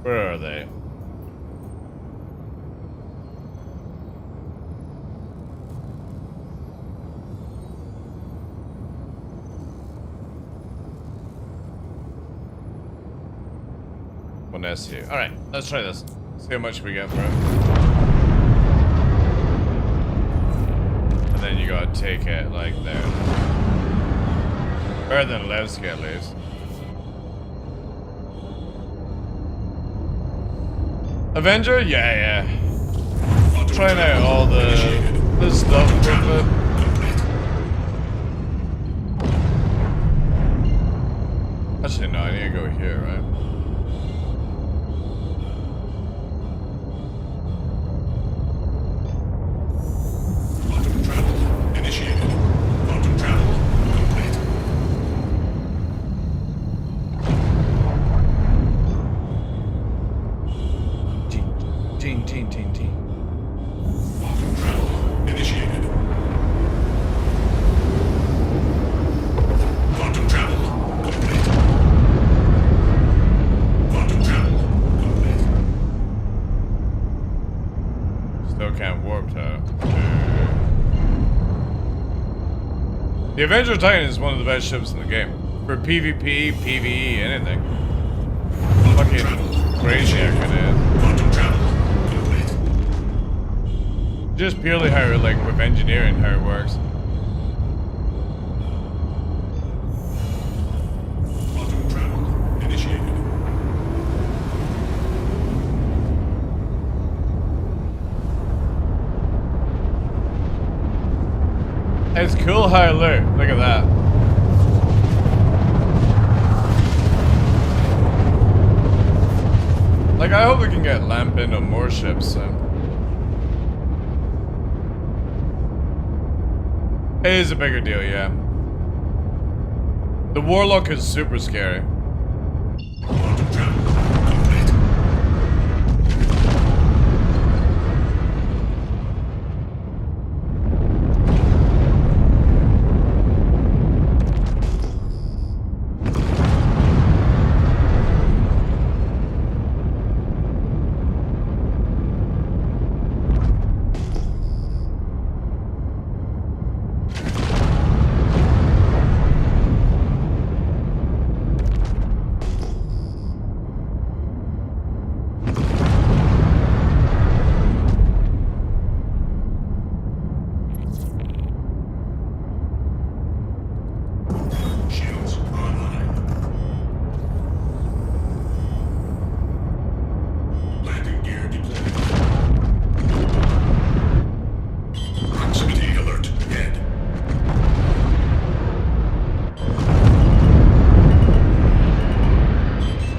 Where are they? One SU. Alright, let's try this. See how much we get for it. And then you gotta take it like there. Better than Levski at least. Avenger? Yeah. Trying out all the stuff with it. Actually, no, I need to go here, right? Quantum travel initiated. Quantum travel complete. Gene. Quantum travel initiated. Quantum travel complete. Quantum travel complete. Still can't warp to. The Avenger Titan is one of the best ships in the game. For PvP, PvE, anything. Fucking crazy accurate it is. Quantum travel complete. Just purely how, like, with engineering, how it works. Quantum travel initiated. It's cool how it looks. Look at that. Like, I hope we can get Lampin on more ships soon. It is a bigger deal, yeah. The Warlock is super scary. Quantum travel complete. Shields online. Landing gear deployed. Proximity alert ahead.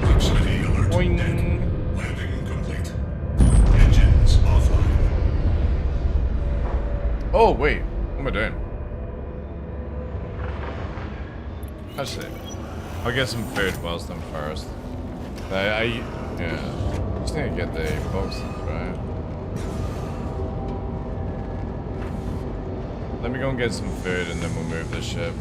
Proximity alert Boing. dead. Landing complete. Engines offline. Oh, wait. What am I doing? Actually, I'll get some food whilst I'm first. Yeah. Just need to get the boxes, right? Let me go and get some food and then we'll move the ship.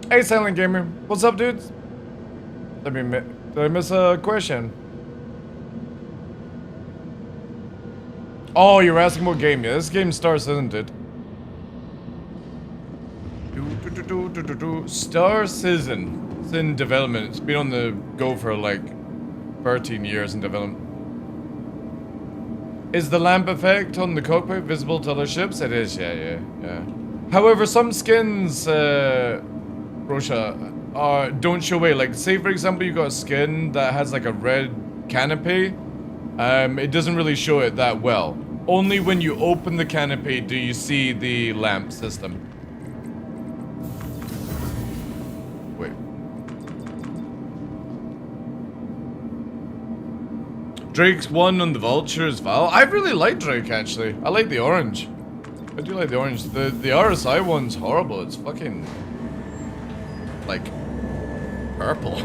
Hey, Silent Gamer. What's up, dudes? Did I miss a question? Oh, you're asking what game? Yeah, this game Stars, isn't it? Star Citizen. It's in development. It's been on the go for like 13 years in development. Is the lamp effect on the cockpit visible to other ships? It is, yeah. However, some skins, Rosha, don't show away. Like, say for example, you got a skin that has like a red canopy. It doesn't really show it that well. Only when you open the canopy do you see the lamp system. Wait. Drake's one on the Vulture as well. I really like Drake, actually. I like the orange. I do like the orange. The RSI one's horrible. It's fucking... like... purple.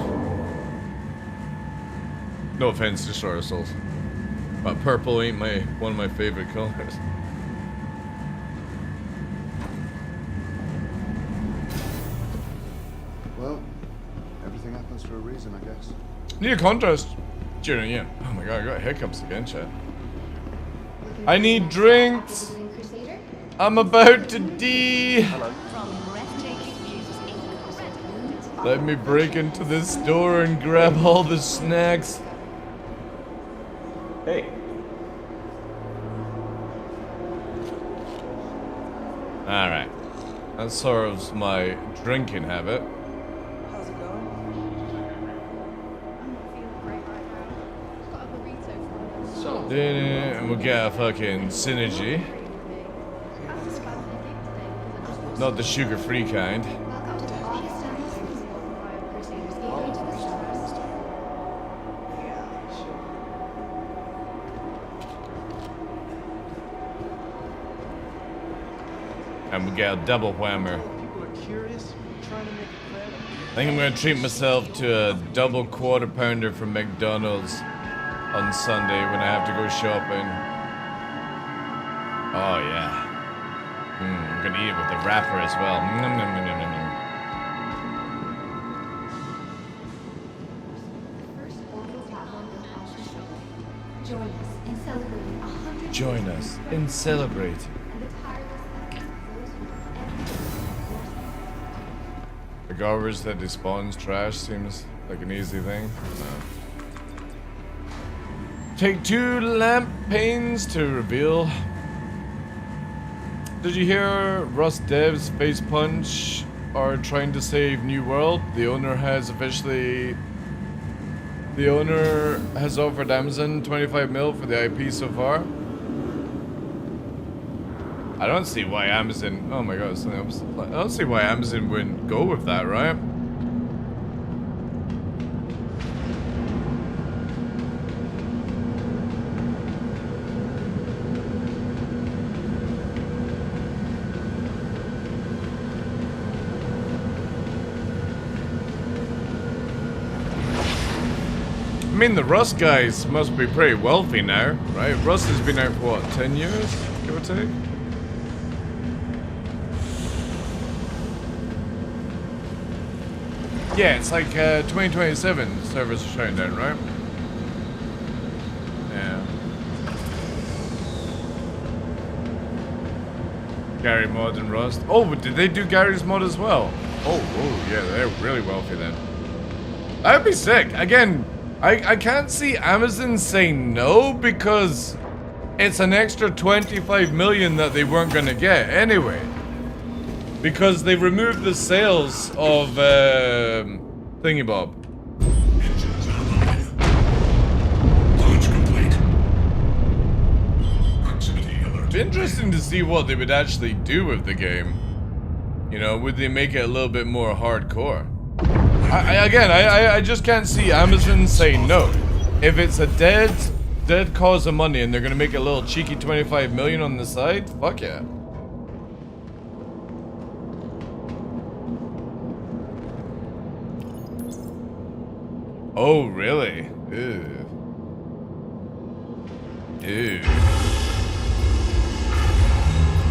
No offense to Star Souls. But purple ain't one of my favorite colors. Well, everything happens for a reason, I guess. Need a contrast. Yeah. Oh my god, I got hiccups again, chat. I need drinks. I'm about to D. Let me break into this store and grab all the snacks. Hey. Alright. That solves my drinking habit. How's it going? And we'll get a fucking synergy. Not the sugar-free kind. And we get a double whammer. I think I'm gonna treat myself to a double quarter pounder from McDonald's on Sunday when I have to go shopping. Oh yeah. I'm gonna eat it with the wrapper as well. Nom, nom, nom, nom, nom, nom. Join us in celebrating. The garbage that despawns trash seems like an easy thing. No. Take 2 lamp panes to reveal. Did you hear Rust Dev's Face Punch are trying to save New World? The owner has offered Amazon 25 mil for the IP so far. I don't see why Amazon. Oh my god, something else. I don't see why Amazon wouldn't go with that, right? I mean, the Rust guys must be pretty wealthy now, right? Rust has been out for what, 10 years, give or take? Yeah, it's like 2027 servers are shutting down, right? Yeah. Gary mod and Rust. Oh, did they do Gary's mod as well? Oh, yeah, they're really wealthy then. That'd be sick. Again, I can't see Amazon saying no because it's an extra 25 million that they weren't gonna get anyway. Because they removed the sales of Thingy Bob. Engines online. Launch complete. Proximity alert. It'd be interesting to see what they would actually do with the game. You know, would they make it a little bit more hardcore? I just can't see Amazon saying no. If it's a dead cause of money and they're gonna make a little cheeky 25 million on the side, fuck yeah. Oh, really? Ew. Ew.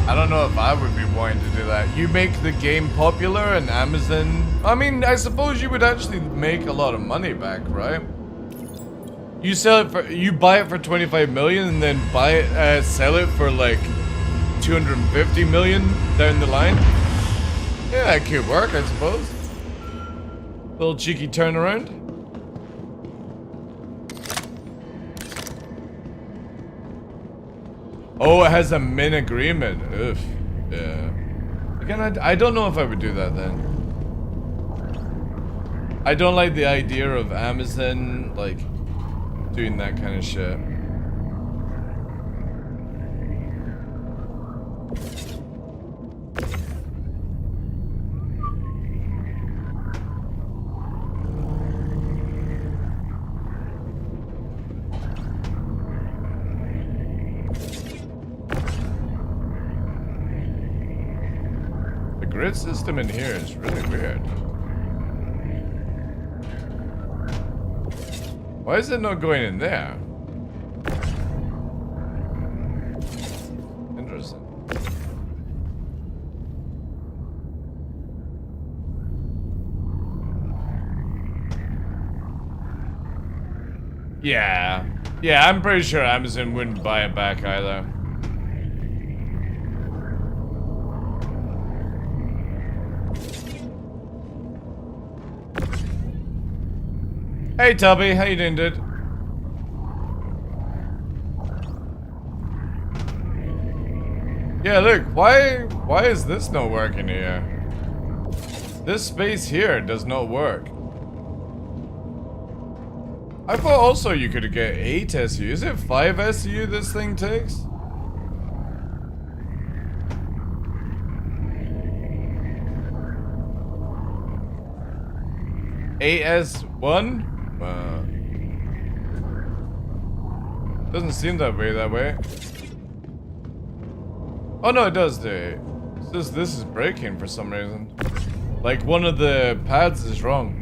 I don't know if I would be wanting to do that. You make the game popular and Amazon... I mean, I suppose you would actually make a lot of money back, right? You sell it for... You buy it for 25 million and then buy it, sell it for like 250 million down the line? Yeah, that could work, I suppose. Little cheeky turnaround. Oh, it has a min agreement. Ugh. Yeah. Again, I don't know if I would do that then. I don't like the idea of Amazon, like, doing that kind of shit. The grid system in here is really weird. Why is it not going in there? Interesting. Yeah. Yeah, I'm pretty sure Amazon wouldn't buy it back either. Hey Tubby, how you doing, dude? Yeah, look, why is this not working here? This space here does not work. I thought also you could get 8 SU. Is it 5 SU this thing takes? AS1? Doesn't seem that way. Oh no, it does do it. It's just this is breaking for some reason. Like one of the pads is wrong.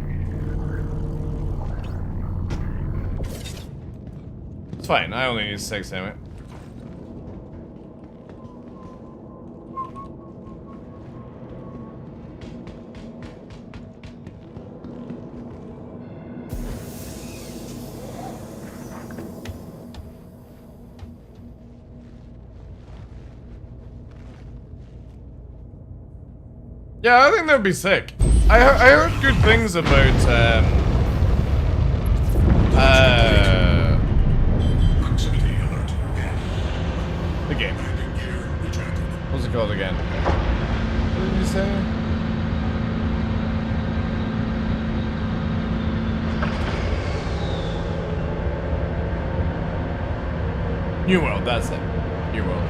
It's fine, I only need 6 anyway. Yeah, I think that'd be sick. I heard good things about Proximity alert. the game. Landing gear retracted. What's it called again? What did you say? New World, that's it. New World.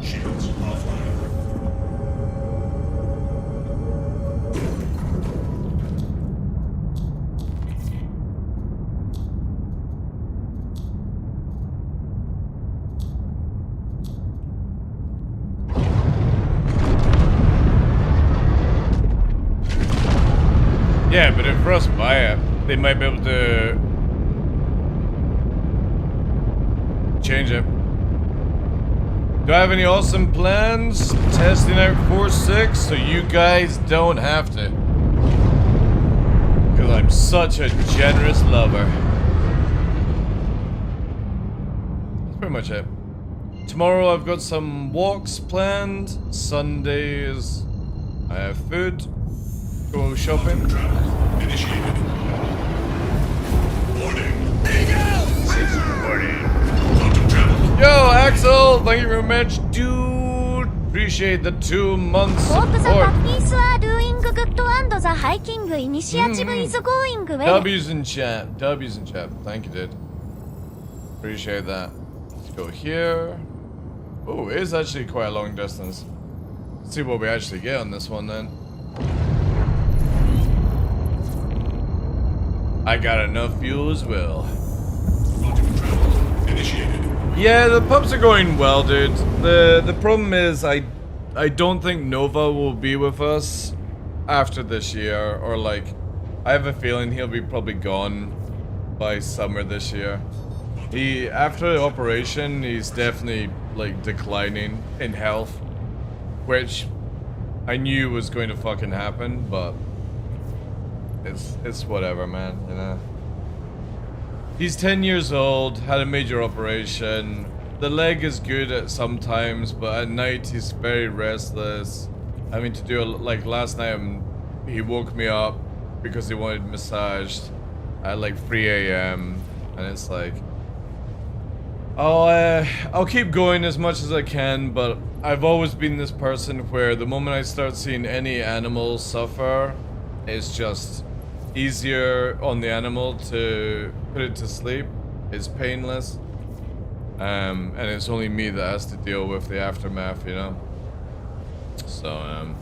Shields offline. Yeah, but if Rust buy it, they might be able to change it. Do I have any awesome plans? Testing out 4.6 so you guys don't have to. Because I'm such a generous lover. That's pretty much it. Tomorrow I've got some walks planned. Sundays I have food. Go shopping. Travel initiated. Warning. Quantum travel. Yo, Axel, thank you very much, dude. Appreciate the 2 months support. Puppies are doing good and the hiking initiative is going well. W's in chat. W's in chat. Thank you, dude. Appreciate that. Let's go here. Oh, it is actually quite a long distance. Let's see what we actually get on this one then. I got enough fuel as well. Quantum travel initiated. Yeah, the pubs are going well, dude. The problem is I don't think Nova will be with us after this year, or like I have a feeling he'll be probably gone by summer this year. He after the operation, he's definitely like declining in health, which I knew was going to fucking happen, but it's whatever, man, you know. He's 10 years old, had a major operation. The leg is good at sometimes, but at night he's very restless. I mean, to do like last night, he woke me up because he wanted massaged at like 3 a.m. and it's like, I'll keep going as much as I can, but I've always been this person where the moment I start seeing any animal suffer, it's just easier on the animal to put it to sleep. It's painless, and it's only me that has to deal with the aftermath, you know. So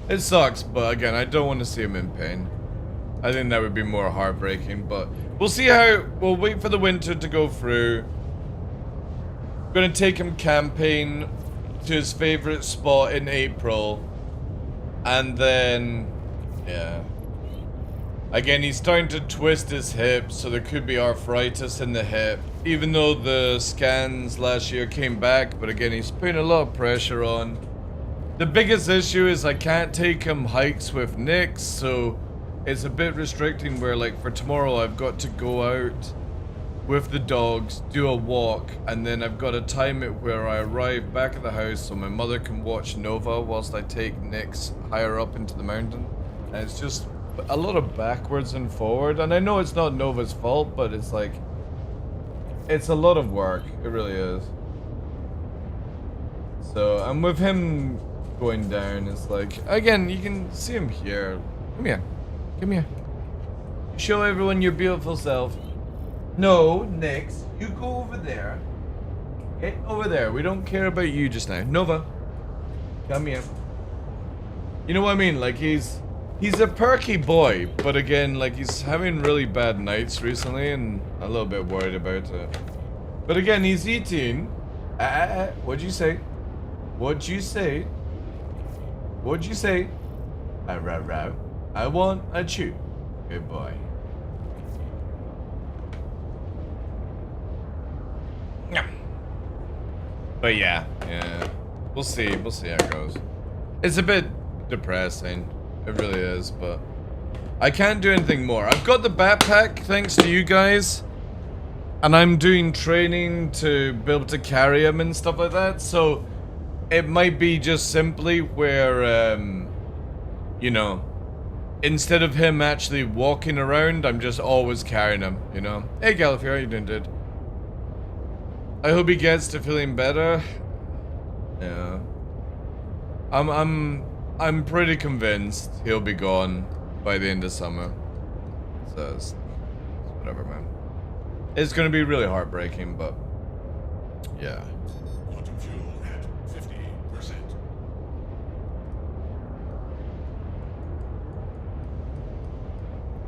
it sucks, but again, I don't want to see him in pain. I think that would be more heartbreaking, but we'll see how. We'll wait for the winter to go through. I'm gonna take him camping to his favorite spot in April, and then yeah. Again, he's starting to twist his hip, so there could be arthritis in the hip. Even though the scans last year came back, but again, he's putting a lot of pressure on. The biggest issue is I can't take him hikes with Nix, so it's a bit restricting where, like, for tomorrow I've got to go out with the dogs, do a walk, and then I've got to time it where I arrive back at the house so my mother can watch Nova whilst I take Nix higher up into the mountain. And it's just a lot of backwards and forward, and I know it's not Nova's fault, but it's like, it's a lot of work. It really is. So, and with him going down, it's like, again, you can see him here. Come here. Come here. Show everyone your beautiful self. No, Nix, you go over there. Get over there. We don't care about you just now. Nova, come here. You know what I mean? Like, he's a perky boy, but again, like, he's having really bad nights recently, and a little bit worried about it. But again, he's eating. What'd you say? What'd you say? What'd you say? I want a chew. Good boy. But yeah, we'll see how it goes. It's a bit depressing, it really is, but I can't do anything more. I've got the backpack thanks to you guys, and I'm doing training to be able to carry him and stuff like that, so it might be just simply where, you know, instead of him actually walking around, I'm just always carrying him, you know. Hey Gallifrey, how you doing, dude? I hope he gets to feeling better. Yeah. I'm pretty convinced he'll be gone by the end of summer. So it's whatever, man. It's gonna be really heartbreaking, but yeah. Quantum fuel at 50%.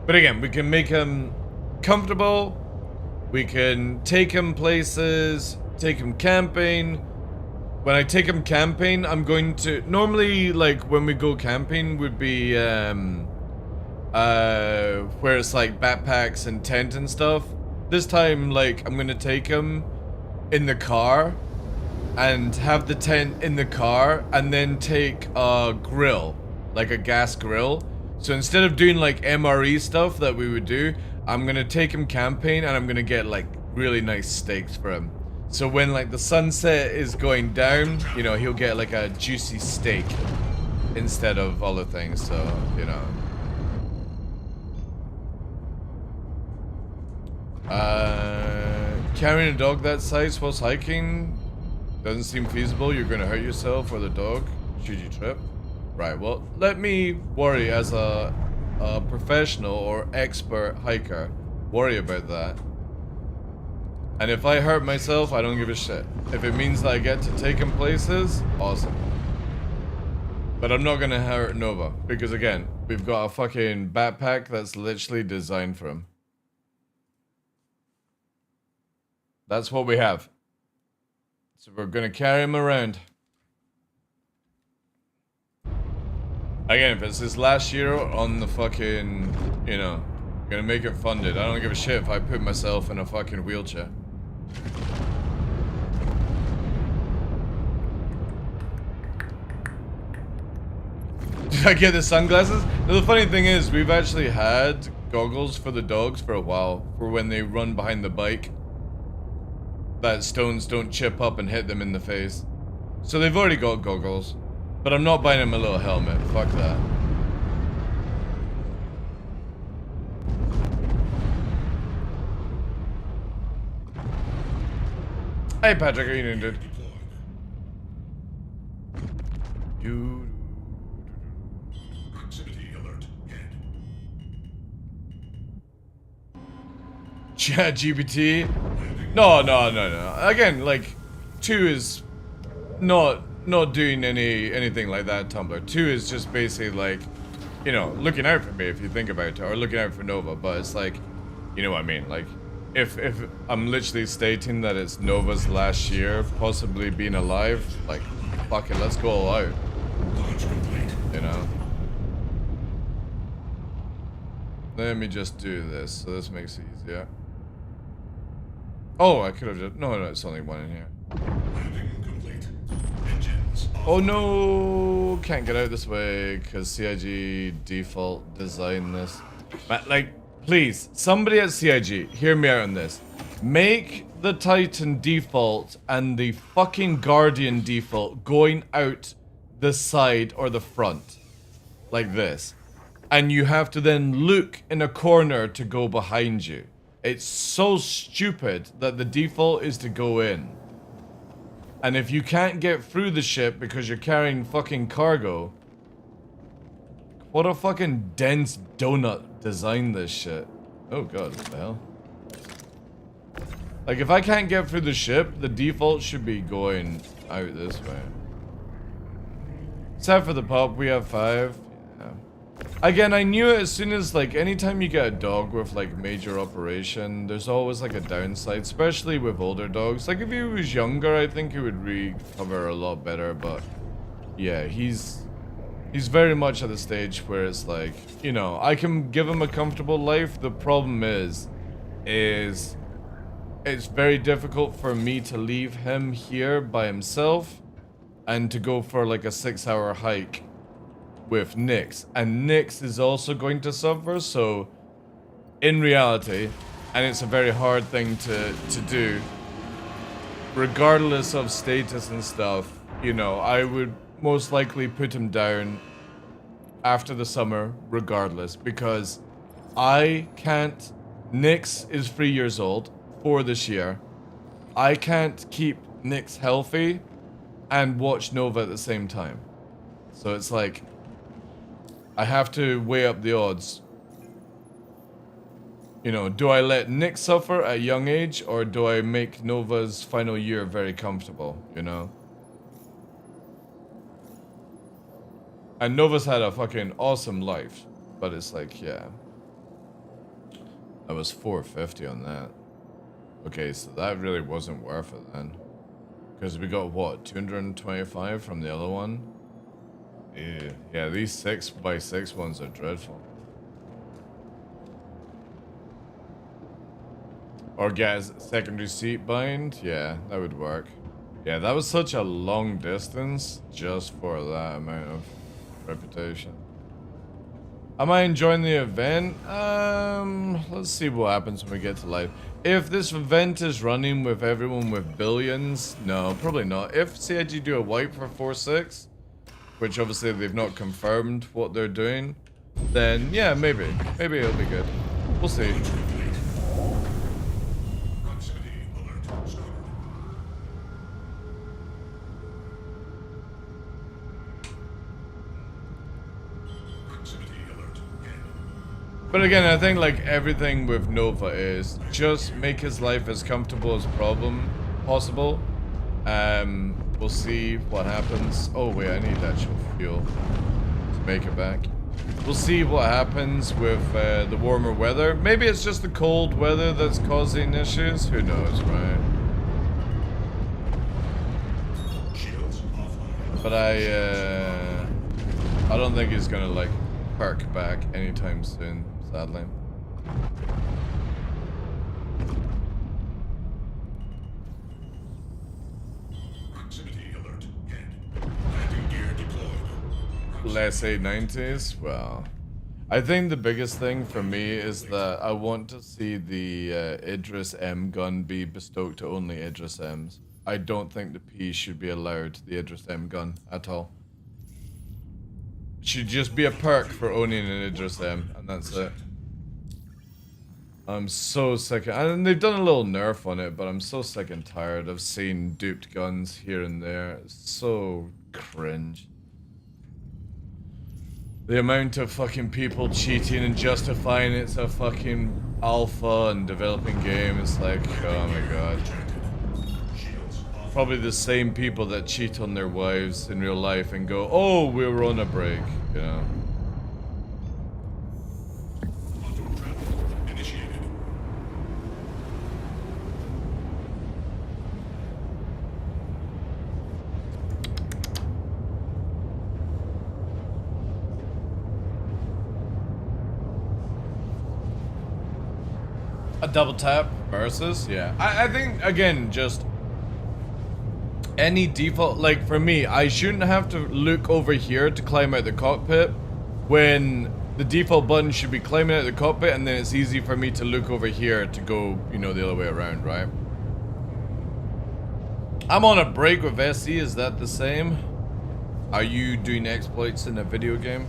But again, we can make him comfortable. We can take him places, take him camping. When I take him camping, I'm going to... Normally, like, when we go camping would be, where it's like backpacks and tent and stuff. This time, like, I'm going to take him in the car and have the tent in the car and then take a grill, like a gas grill. So instead of doing, like, MRE stuff that we would do, I'm gonna take him camping and I'm gonna get like really nice steaks for him. So when like the sunset is going down, you know, he'll get like a juicy steak instead of other things, so, you know. Carrying a dog that size whilst hiking doesn't seem feasible. You're gonna hurt yourself or the dog should you trip. Right, well, let me worry as a professional or expert hiker. Worry about that. And if I hurt myself, I don't give a shit. If it means that I get to take him places, awesome. But I'm not gonna hurt Nova, because again, we've got a fucking backpack that's literally designed for him. That's what we have. So we're gonna carry him around. Again, if it's his last year on the fucking, you know, gonna make it funded. I don't give a shit if I put myself in a fucking wheelchair. Did I get the sunglasses? Now, the funny thing is, we've actually had goggles for the dogs for a while, for when they run behind the bike, that stones don't chip up and hit them in the face. So they've already got goggles. But I'm not buying him a little helmet. Fuck that. Hey Patrick, how you doing, dude? Proximity alert. Head. Chat GPT? No. Again, like, 2 is not doing anything like that, Tumblr. 2 is just basically like, you know, looking out for me if you think about it, or looking out for Nova, but it's like, you know what I mean, like, if I'm literally stating that it's Nova's last year, possibly being alive, like, fuck it, let's go all out. You know? Let me just do this, so this makes it easier. Oh, I could have just... No, it's only one in here. Landing complete. Engines off. Oh no! Can't get out this way, because CIG default designed this. But, like, please, somebody at CIG, hear me out on this. Make the Titan default and the fucking Guardian default going out the side or the front. Like this. And you have to then look in a corner to go behind you. It's so stupid that the default is to go in. And if you can't get through the ship because you're carrying fucking cargo, what a fucking dense donut designed this shit. Oh god, what the hell? Like, if I can't get through the ship, the default should be going out this way. Except for the pup, we have 5. Yeah. Again, I knew it as soon as, like, anytime you get a dog with, like, major operation, there's always, like, a downside, especially with older dogs. Like, if he was younger, I think he would recover a lot better, but yeah, he's very much at the stage where it's like, you know, I can give him a comfortable life. The problem is it's very difficult for me to leave him here by himself and to go for like a 6-hour hike with Nyx. And Nyx is also going to suffer, so in reality, and it's a very hard thing to do, regardless of status and stuff, you know, I would most likely put him down after the summer regardless, because I can't... Nyx is 3 years old for this year. I can't keep Nyx healthy and watch Nova at the same time. So it's like, I have to weigh up the odds. You know, do I let Nyx suffer at a young age, or do I make Nova's final year very comfortable, you know? And Nova's had a fucking awesome life, but it's like, yeah. I was 450 on that. Okay, so that really wasn't worth it then. Because we got, what, 225 from the other one? Yeah, these 6x6 ones are dreadful. Or get a secondary seat bind? Yeah, that would work. Yeah, that was such a long distance just for that amount of reputation. Am I enjoying the event? Let's see what happens when we get to live. If this event is running with everyone with billions, no, probably not. If CIG do a wipe for 4-6, which obviously they've not confirmed what they're doing, then yeah, maybe. Maybe it'll be good. We'll see. But again, I think like everything with Nova is just make his life as comfortable as possible. We'll see what happens. Oh wait, I need actual fuel to make it back. We'll see what happens with the warmer weather. Maybe it's just the cold weather that's causing issues. Who knows, right? But I don't think he's gonna like perk back anytime soon. Sadly. Proximity alert. Landing gear deployed. Less 890s? Well, I think the biggest thing for me is that I want to see the Idris M gun be bestowed to only Idris M's. I don't think the P should be allowed the Idris M gun at all. Should just be a perk for owning an Idris M, and that's it. I'm so sick of, and they've done a little nerf on it, but I'm so sick and tired of seeing duped guns here and there. It's so cringe. The amount of fucking people cheating and justifying it's a fucking alpha and developing game, it's like, oh my god. Probably the same people that cheat on their wives in real life and go, oh, we were on a break, you know. A double tap versus, yeah. I think, again, just any default, like for me, I shouldn't have to look over here to climb out the cockpit when the default button should be climbing out the cockpit, and then it's easy for me to look over here to go, you know, the other way around, right? I'm on a break with SE, is that the same? Are you doing exploits in a video game?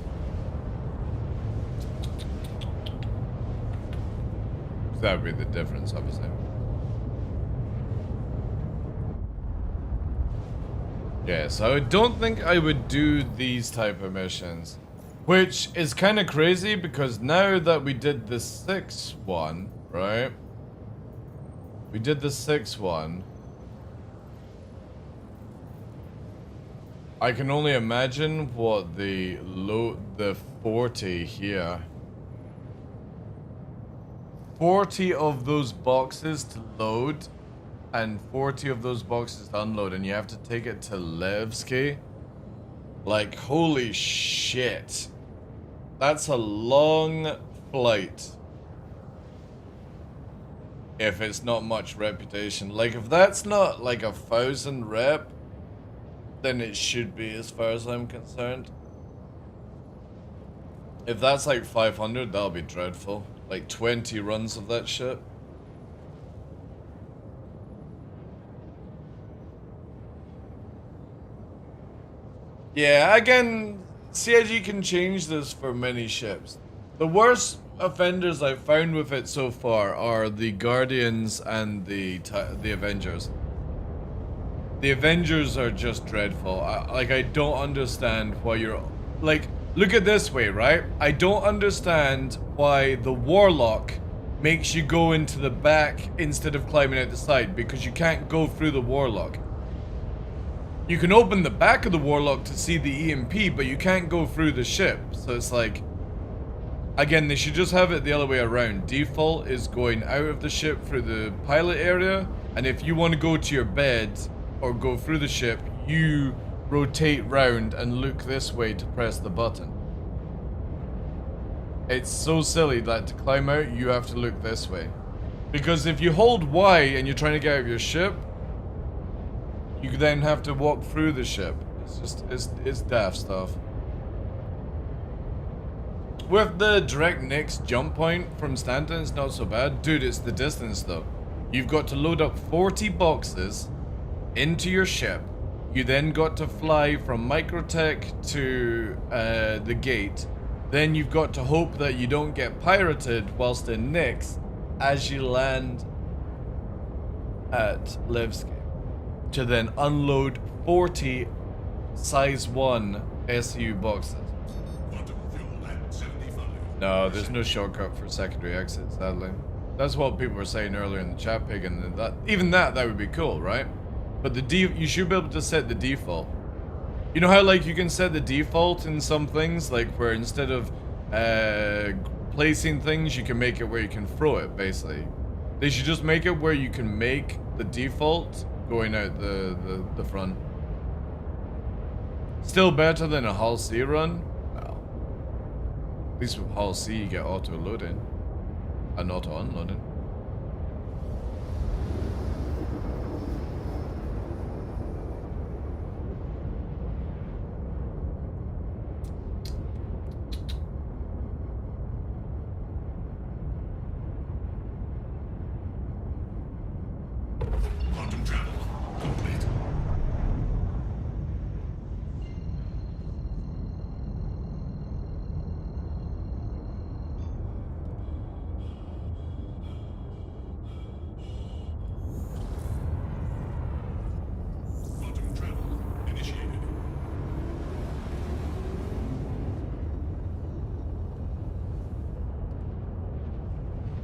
That would be the difference, obviously. Yeah, so I don't think I would do these type of missions. Which is kind of crazy because now that we did the 6th one, right? We did the 6th one. I can only imagine what the 40 here. 40 of those boxes to load and 40 of those boxes to unload, and you have to take it to Levski. Like, holy shit. That's a long flight. If it's not much reputation. Like, if that's not like 1,000 rep, then it should be, as far as I'm concerned. If that's like 500, that'll be dreadful. Like 20 runs of that shit. Yeah, again, CIG can change this for many ships. The worst offenders I've found with it so far are the Guardians and the Avengers. The Avengers are just dreadful. I don't understand why you're... Like, look at this way, right? I don't understand why the Warlock makes you go into the back instead of climbing out the side, because you can't go through the Warlock. You can open the back of the Warlock to see the EMP, but you can't go through the ship. So it's like... Again, they should just have it the other way around. Default is going out of the ship through the pilot area, and if you want to go to your bed or go through the ship, you rotate round and look this way to press the button. It's so silly that to climb out, you have to look this way. Because if you hold Y and you're trying to get out of your ship, you then have to walk through the ship. It's just, it's daft stuff. With the direct next jump point from Stanton, it's not so bad. Dude, it's the distance though. You've got to load up 40 boxes into your ship. You then got to fly from Microtech to the gate. Then you've got to hope that you don't get pirated whilst in Nyx as you land at Levski. To then unload 40 size 1 SU boxes. No, there's no shortcut for secondary exit, sadly. That's what people were saying earlier in the chat pig, and that even that would be cool, right? But you should be able to set the default. You know how like you can set the default in some things, like where instead of placing things, you can make it where you can throw it, basically. They should just make it where you can make the default going out the front. Still better than a Hull C run. Well, at least with Hull C you get auto loading and auto unloading.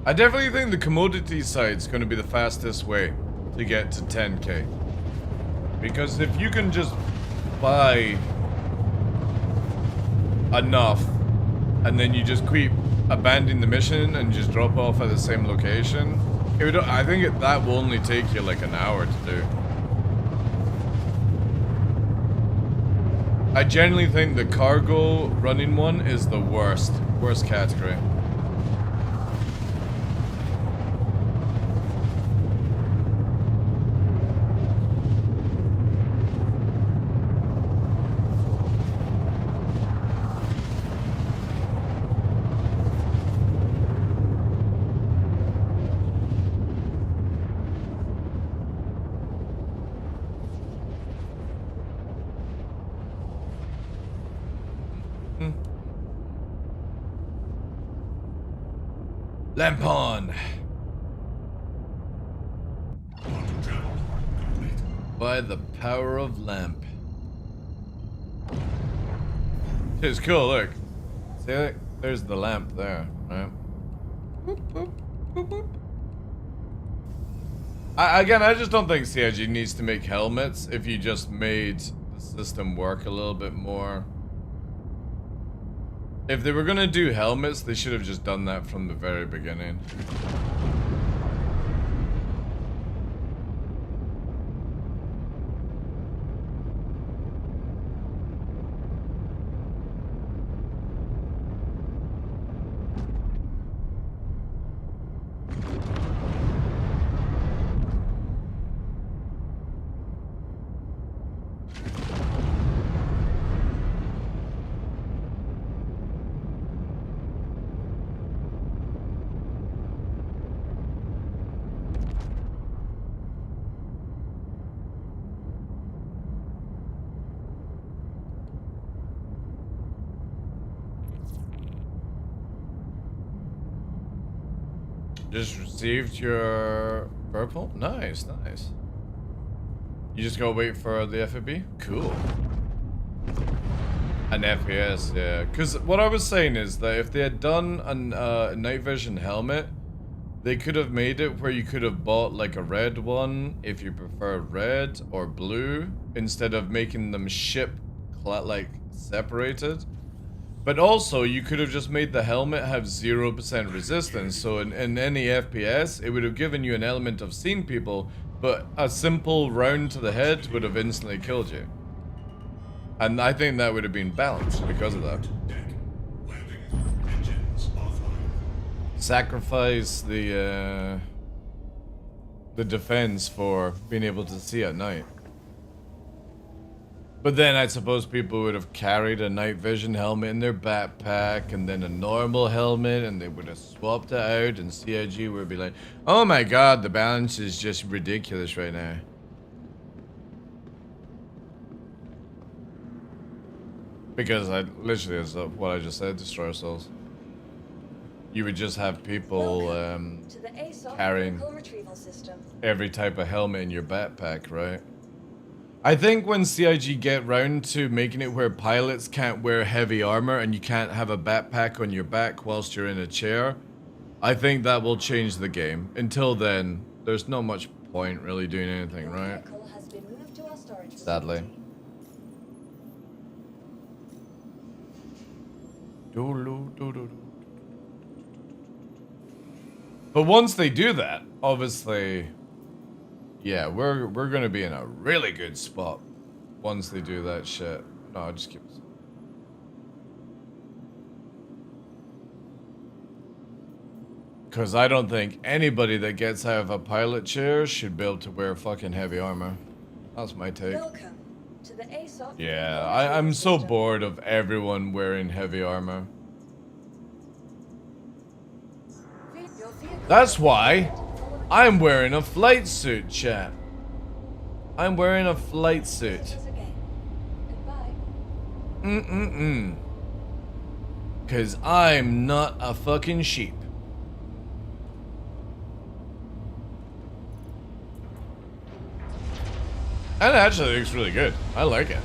I definitely think the commodity side is going to be the fastest way to get to 10k. Because if you can just buy enough and then you just keep abandoning the mission and just drop off at the same location, I think that will only take you like an hour to do. I generally think the cargo running one is the worst category. Lamp on. Quantum travel complete. By the power of lamp. It's cool, look. See that? There's the lamp there, right? Boop, boop, boop, boop. Again, I just don't think CIG needs to make helmets if you just made the system work a little bit more. If they were gonna do helmets, they should have just done that from the very beginning. Just received your purple? Nice, nice. You just gotta wait for the FAB? Cool. An FPS, yeah. Because what I was saying is that if they had done a night vision helmet, they could have made it where you could have bought like a red one if you prefer red or blue, instead of making them ship like separated. But also, you could have just made the helmet have 0% resistance, so in any FPS, it would have given you an element of seeing people, but a simple round to the head would have instantly killed you. And I think that would have been balanced because of that. Deck. Landing. Engines offline. Sacrifice the defense for being able to see at night. But then I suppose people would have carried a night vision helmet in their backpack and then a normal helmet, and they would have swapped it out, and CIG would be like, oh my god, the balance is just ridiculous right now. Because I literally, is what I just said, destroy ourselves. You would just have people carrying every type of helmet in your backpack, right? I think when CIG get round to making it where pilots can't wear heavy armor and you can't have a backpack on your back whilst you're in a chair, I think that will change the game. Until then, there's not much point really doing anything, right? Sadly. But once they do that, obviously, yeah, we're gonna be in a really good spot once they do that shit. No, I'll just keep it. Because I don't think anybody that gets out of a pilot chair should be able to wear fucking heavy armor. That's my take. Welcome to the ASOC. Yeah, I'm so bored of everyone wearing heavy armor. That's why I'm wearing a flight suit, chat. I'm wearing a flight suit. Cause I'm not a fucking sheep. And it actually looks really good. I like it.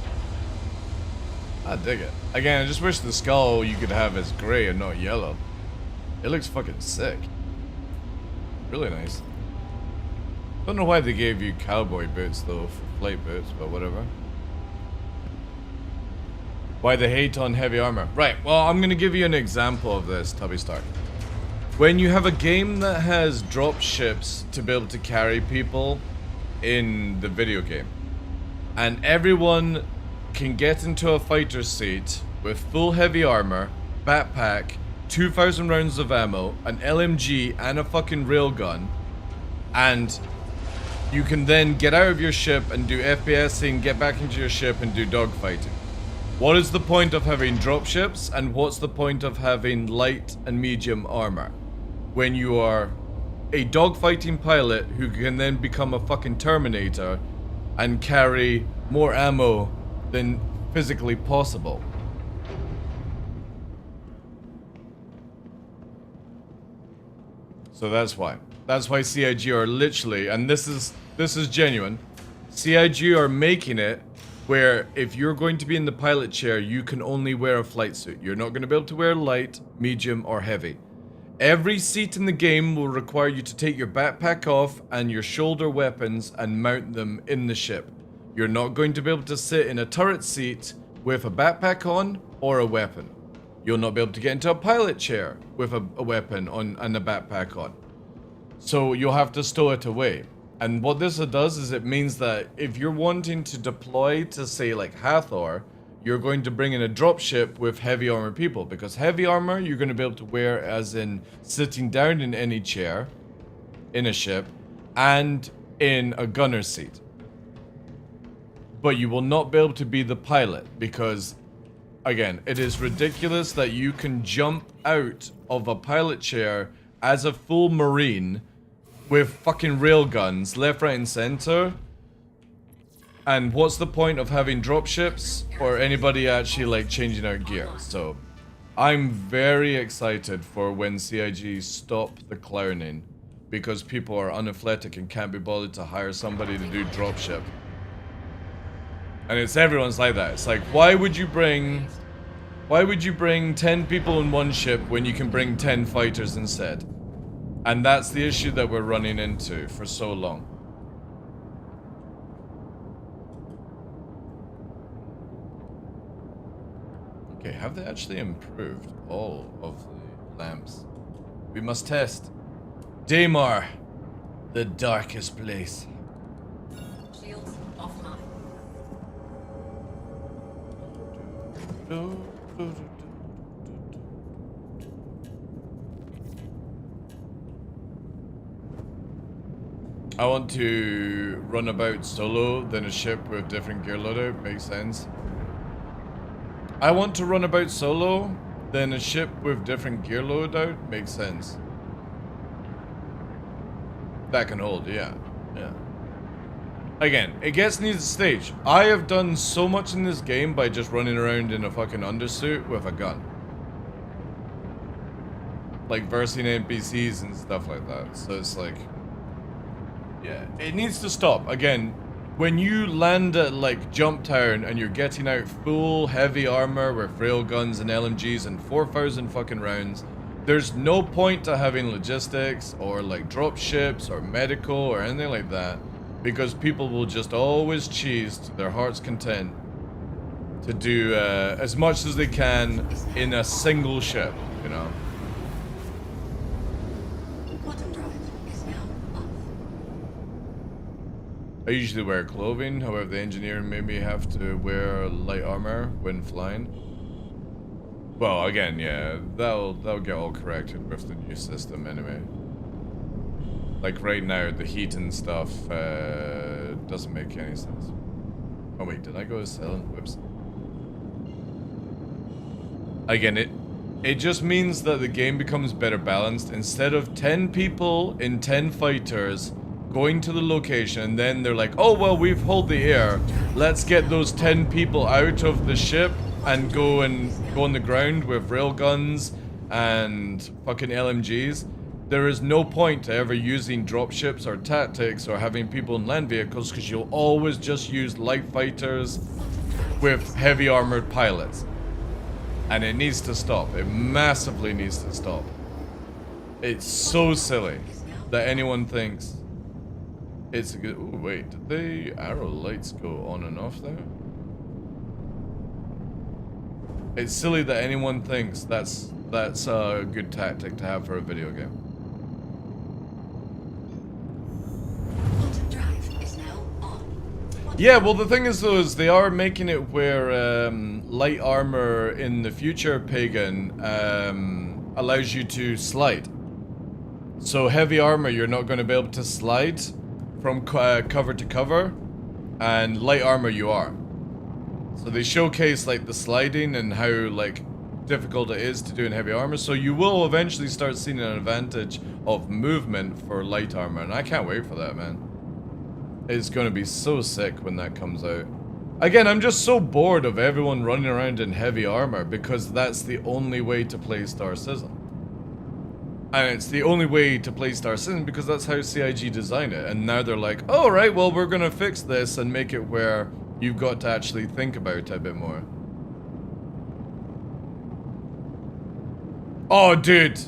I dig it. Again, I just wish the skull you could have as gray and not yellow. It looks fucking sick. Really nice. Don't know why they gave you cowboy boots though for flight boots, but whatever. Why the hate on heavy armor? Right, well, I'm gonna give you an example of this, Tubby Stark. When you have a game that has drop ships to be able to carry people in the video game, and everyone can get into a fighter seat with full heavy armor, backpack, 2,000 rounds of ammo, an LMG, and a fucking railgun, and you can then get out of your ship and do FPSing, get back into your ship and do dogfighting. What is the point of having dropships, and what's the point of having light and medium armor when you are a dogfighting pilot who can then become a fucking Terminator and carry more ammo than physically possible? So that's why. That's why CIG are literally, and this is genuine. CIG are making it where if you're going to be in the pilot chair, you can only wear a flight suit. You're not going to be able to wear light, medium, or heavy. Every seat in the game will require you to take your backpack off and your shoulder weapons and mount them in the ship. You're not going to be able to sit in a turret seat with a backpack on or a weapon. You'll not be able to get into a pilot chair with a weapon on and a backpack on. So you'll have to stow it away. And what this does is it means that if you're wanting to deploy to, say, like Hathor, you're going to bring in a dropship with heavy armor people, because heavy armor you're going to be able to wear as in sitting down in any chair in a ship and in a gunner seat. But you will not be able to be the pilot because, again, it is ridiculous that you can jump out of a pilot chair as a full marine with fucking railguns left, right, and center. And what's the point of having dropships or anybody actually like changing out gear? So I'm very excited for when CIG stop the clowning, because people are unathletic and can't be bothered to hire somebody to do dropship. And it's everyone's like that. It's like, why would you bring 10 people in one ship when you can bring 10 fighters instead? And that's the issue that we're running into for so long. Okay, have they actually improved all of the lamps? We must test. Daymar, the darkest place. Shields offline. I want to run about solo than a ship with different gear loadout. Makes sense. I want to run about solo than a ship with different gear loadout. Makes sense. That can hold, yeah. Yeah. Again, it gets needed stage. I have done so much in this game by just running around in a fucking undersuit with a gun. Like versing NPCs and stuff like that. So it's like, yeah, it needs to stop. Again, when you land at like Jump Town and you're getting out full heavy armor with railguns and LMGs and 4,000 fucking rounds, there's no point to having logistics or like drop ships or medical or anything like that, because people will just always cheese to their heart's content to do as much as they can in a single ship, you know. I usually wear clothing, however the engineer made me have to wear light armor when flying. Well, again, yeah, that'll get all corrected with the new system anyway. Like right now, the heat and stuff doesn't make any sense. Oh wait, did I go to selling? Whoops. Again, it just means that the game becomes better balanced. Instead of 10 people in 10 fighters going to the location, and then they're like, oh well, we've held the air, let's get those 10 people out of the ship and go on the ground with railguns and fucking LMGs. There is no point to ever using dropships or tactics or having people in land vehicles, because you'll always just use light fighters with heavy armored pilots. And it needs to stop. It massively needs to stop. It's so silly that anyone thinks it's a good... Ooh, wait, did the arrow lights go on and off there? It's silly that anyone thinks that's a good tactic to have for a video game. Yeah, well the thing is though, is they are making it where light armor in the future Pagan allows you to slide. So heavy armor, you're not going to be able to slide from cover to cover, and light armor you are. So they showcase like the sliding and how like difficult it is to do in heavy armor. So you will eventually start seeing an advantage of movement for light armor, and I can't wait for that, man. It's going to be so sick when that comes out. Again, I'm just so bored of everyone running around in heavy armor, because that's the only way to play Star Citizen. And it's the only way to play Star Citizen because that's how CIG designed it. And now they're like, oh, right, well, we're going to fix this and make it where you've got to actually think about it a bit more. Oh, dude.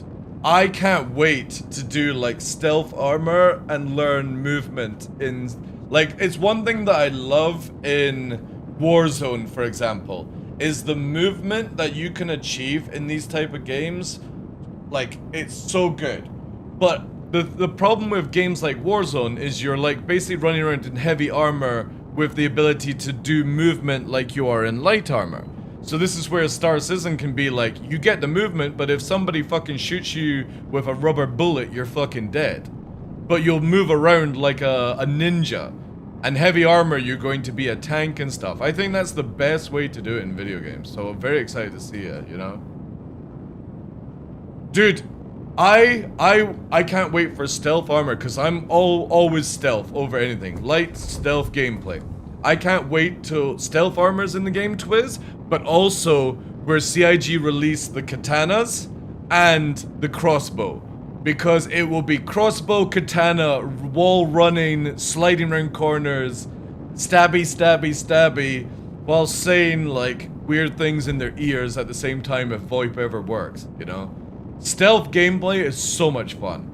I can't wait to do, like, stealth armor and learn movement in... Like, it's one thing that I love in Warzone, for example, is the movement that you can achieve in these type of games. Like, it's so good. But the problem with games like Warzone is you're like basically running around in heavy armor with the ability to do movement like you are in light armor. So this is where Star Citizen can be like, you get the movement, but if somebody fucking shoots you with a rubber bullet, you're fucking dead. But you'll move around like a ninja. And heavy armor, you're going to be a tank and stuff. I think that's the best way to do it in video games. So I'm very excited to see it, you know? Dude, I can't wait for stealth armor because I'm always stealth over anything. Light stealth gameplay. I can't wait till stealth armor's in the game, Twiz, but also where CIG released the katanas and the crossbow. Because it will be crossbow, katana, wall running, sliding around corners, stabby, stabby, stabby, while saying like weird things in their ears at the same time if VoIP ever works, you know? Stealth gameplay is so much fun.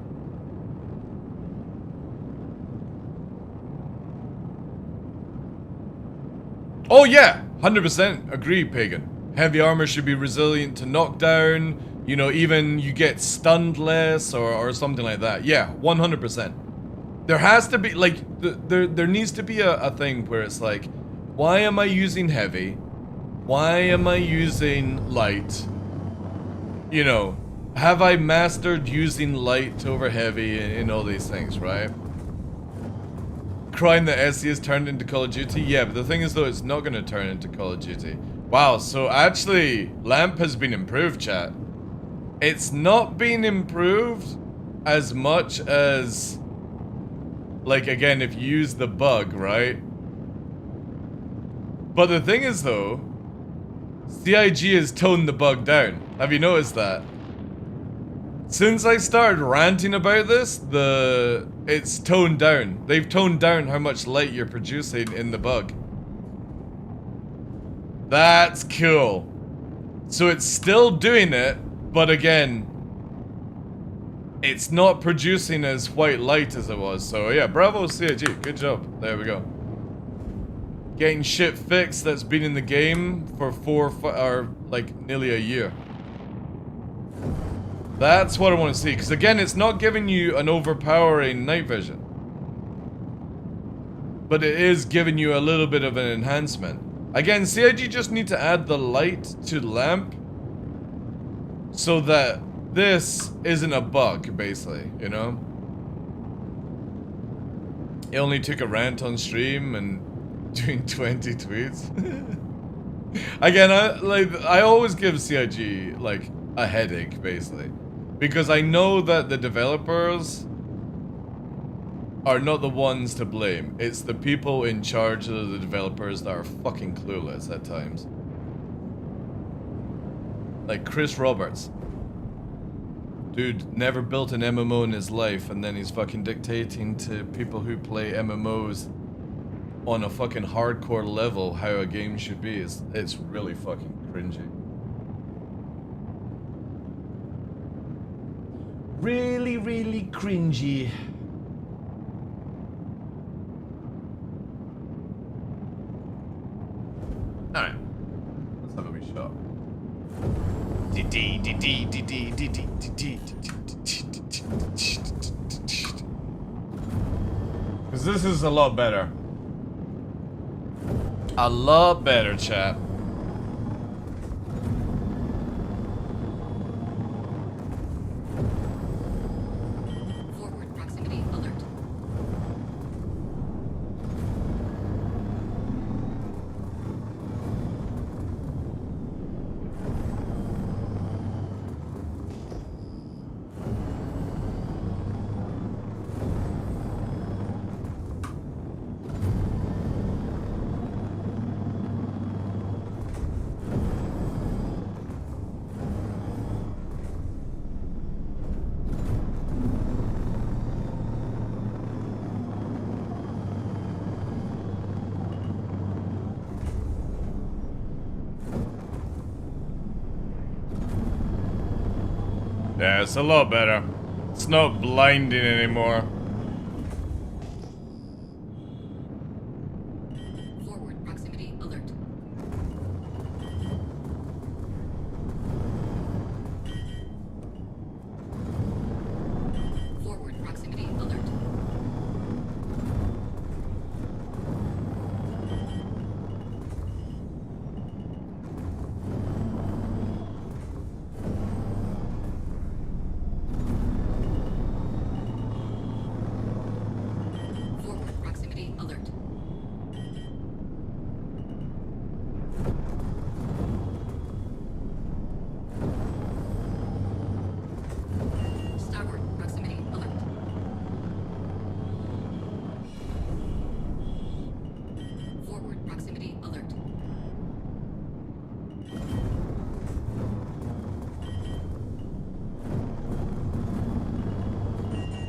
Oh yeah, 100% agree, Pagan. Heavy armor should be resilient to knockdown, you know, even you get stunned less or something like that. Yeah, 100%. There has to be, like, there needs to be a thing where it's like, why am I using heavy? Why am I using light? You know, have I mastered using light over heavy in all these things, right? Crying that SE has turned into Call of Duty? Yeah, but the thing is though, it's not going to turn into Call of Duty. Wow, so actually, LAMP has been improved, chat. It's not been improved as much as, like, again, if you use the bug, right? But the thing is though, CIG has toned the bug down. Have you noticed that? Since I started ranting about this, it's toned down. They've toned down how much light you're producing in the bug. That's cool. So it's still doing it, but again, it's not producing as white light as it was. So yeah, bravo CIG, good job. There we go. Getting shit fixed that's been in the game for nearly a year. That's what I want to see, because again, it's not giving you an overpowering night vision. But it is giving you a little bit of an enhancement. Again, CIG just need to add the light to LAMP so that this isn't a bug, basically, you know? It only took a rant on stream and doing 20 tweets. Again, I always give CIG, like, a headache, basically. Because I know that the developers are not the ones to blame. It's the people in charge of the developers that are fucking clueless at times. Like Chris Roberts. Dude never built an MMO in his life and then he's fucking dictating to people who play MMOs on a fucking hardcore level how a game should be. It's really fucking cringy. Really, really cringy. Alright. Let's have a wee shot. Because this is a lot better. A lot better, chat. Yeah, it's a lot better. It's not blinding anymore. Forward proximity alert. Forward proximity alert. Forward proximity alert. Starboard proximity alert. Forward proximity alert.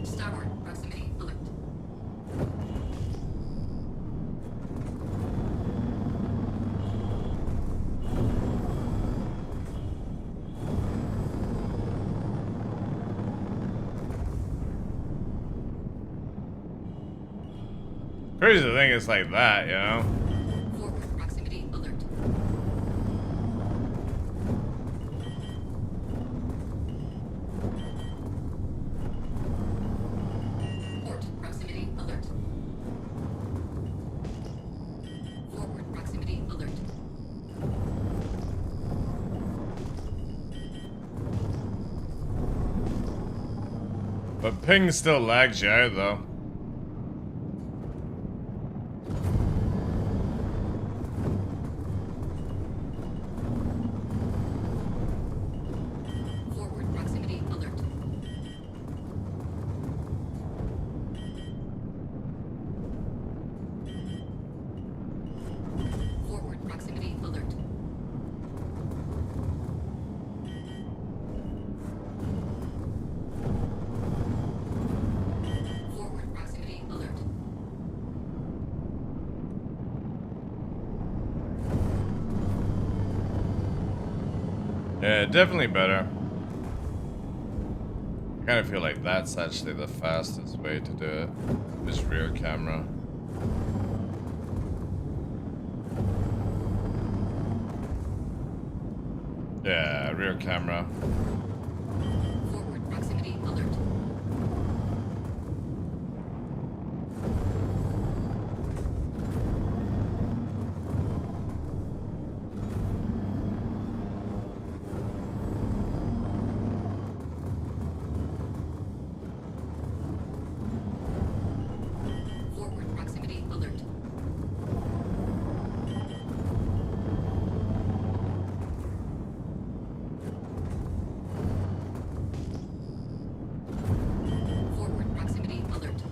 Starboard proximity alert. Crazy thing is like that, you know? Forward proximity alert. Port proximity alert. Forward proximity alert. But ping still lags you out though. Forward proximity alert. Forward proximity alert. Forward proximity alert. Yeah, definitely better. I kind of feel like that's actually the fastest way to do it. Is rear camera. Yeah, rear camera. Forward proximity alert. Forward proximity alert. Forward proximity alert.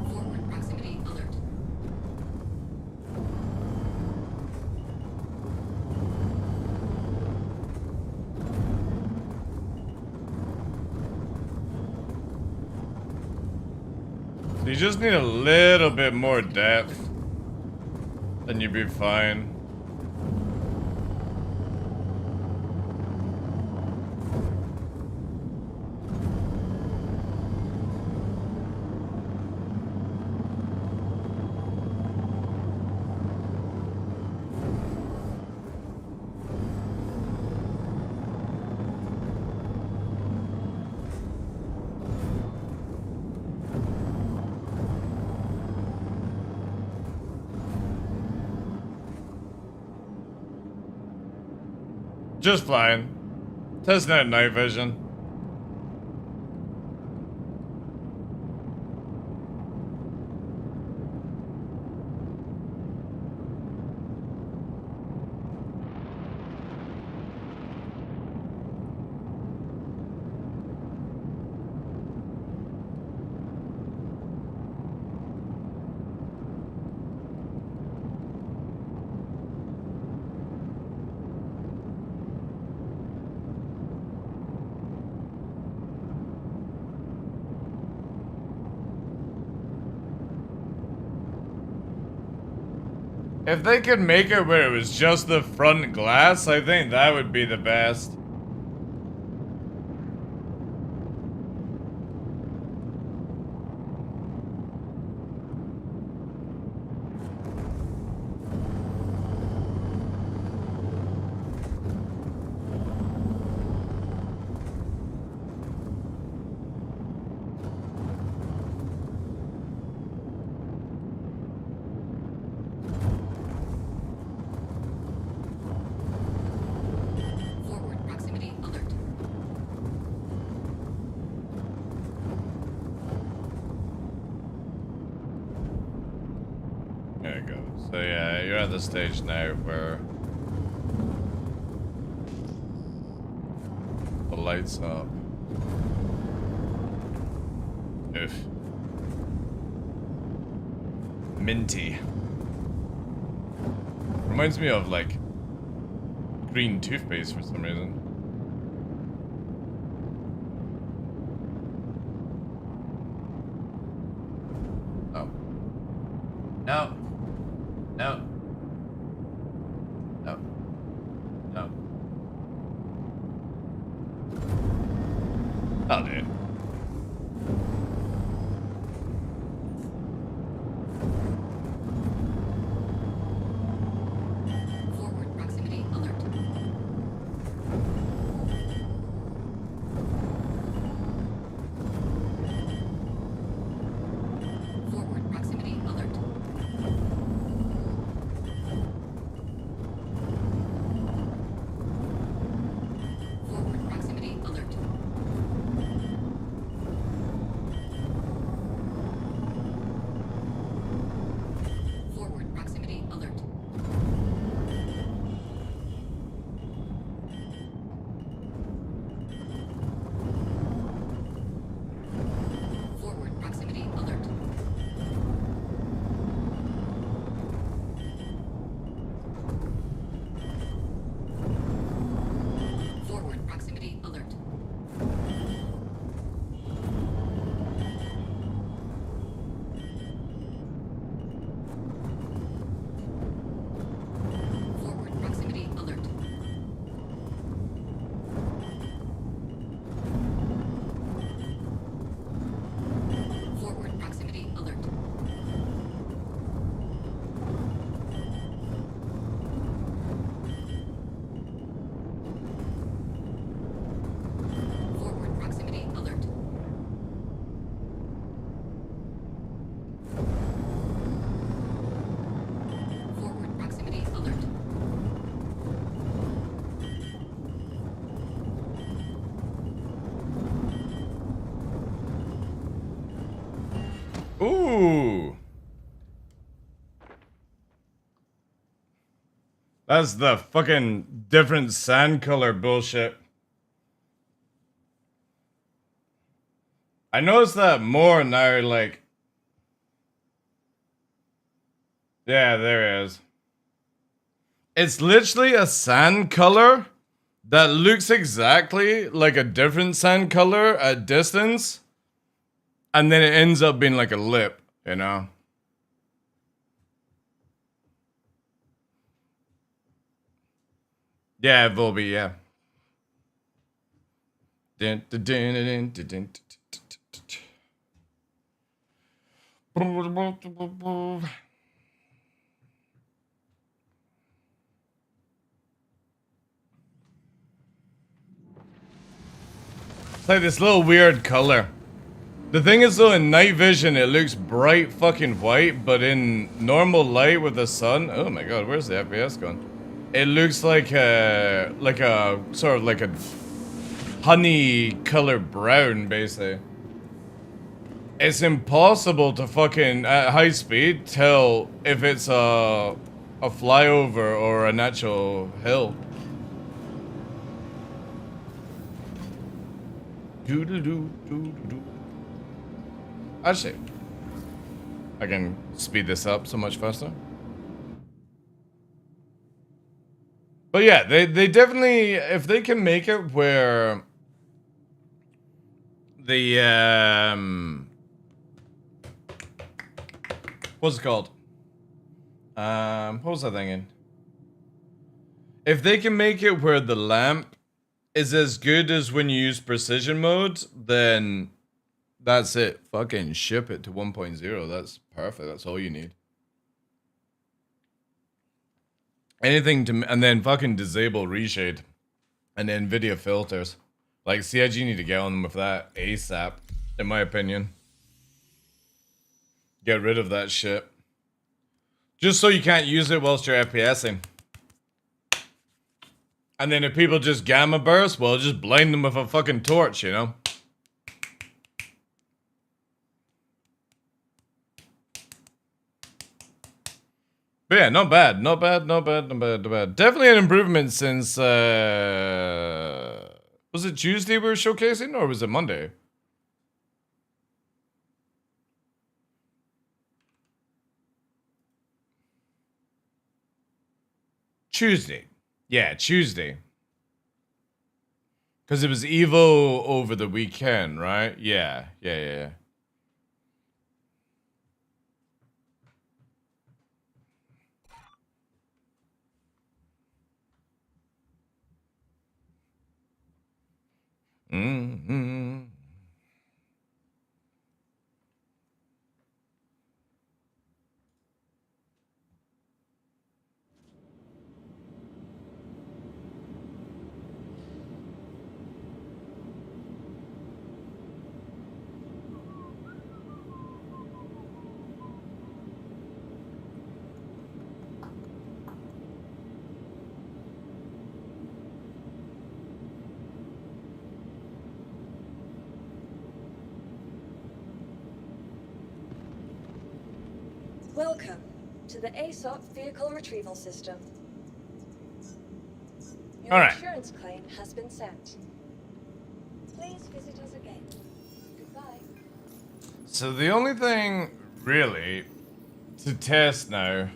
Forward proximity alert. So you just need a little bit more depth, then you'd be fine. Just flying. Testing out night vision. If they could make it where it was just the front glass, I think that would be the best. There you go. So yeah, you're at the stage now where the lights up. Oof. Minty. Reminds me of like green toothpaste for some reason. Oh. No. No. No. No. Oh, dude. Forward proximity alert. Forward proximity alert. Forward proximity alert. Forward proximity alert. Forward proximity alert. Forward proximity alert. Forward proximity alert. Forward proximity alert. Forward proximity alert. Forward proximity alert. Ooh. That's the fucking different sand color bullshit. I noticed that more now, like... Yeah, there it is. It's literally a sand color that looks exactly like a different sand color at distance. And then it ends up being like a lip, you know? Yeah, Volby, yeah. Dun, dun, dun, dun, dun, dun, dun, dun. It's like this little weird color. The thing is though, in night vision it looks bright fucking white, but in normal light with the sun, oh my god, where's the FPS gone? It looks like a sort of like a honey color brown, basically. It's impossible to fucking at high speed tell if it's a flyover or a natural hill. Actually, I can speed this up so much faster. But yeah, they definitely, if they can make it where the what's it called? What was I thinking? If they can make it where the lamp is as good as when you use precision mode, then that's it. Fucking ship it to 1.0. That's perfect. That's all you need. Anything to, and then fucking disable reshade and NVIDIA filters. Like CIG need to get on them with that ASAP, in my opinion. Get rid of that shit. Just so you can't use it whilst you're FPSing. And then if people just gamma burst, well, just blind them with a fucking torch, you know? But yeah, not bad. Not bad, not bad, not bad, not bad. Definitely an improvement since, was it Tuesday we were showcasing, or was it Monday? Tuesday. Yeah, Tuesday. Because it was Evo over the weekend, right? Yeah. Mm-hmm. Welcome to the ASOP Vehicle Retrieval System. Your All right. insurance claim has been sent. Please visit us again. Goodbye. So the only thing, really, to test now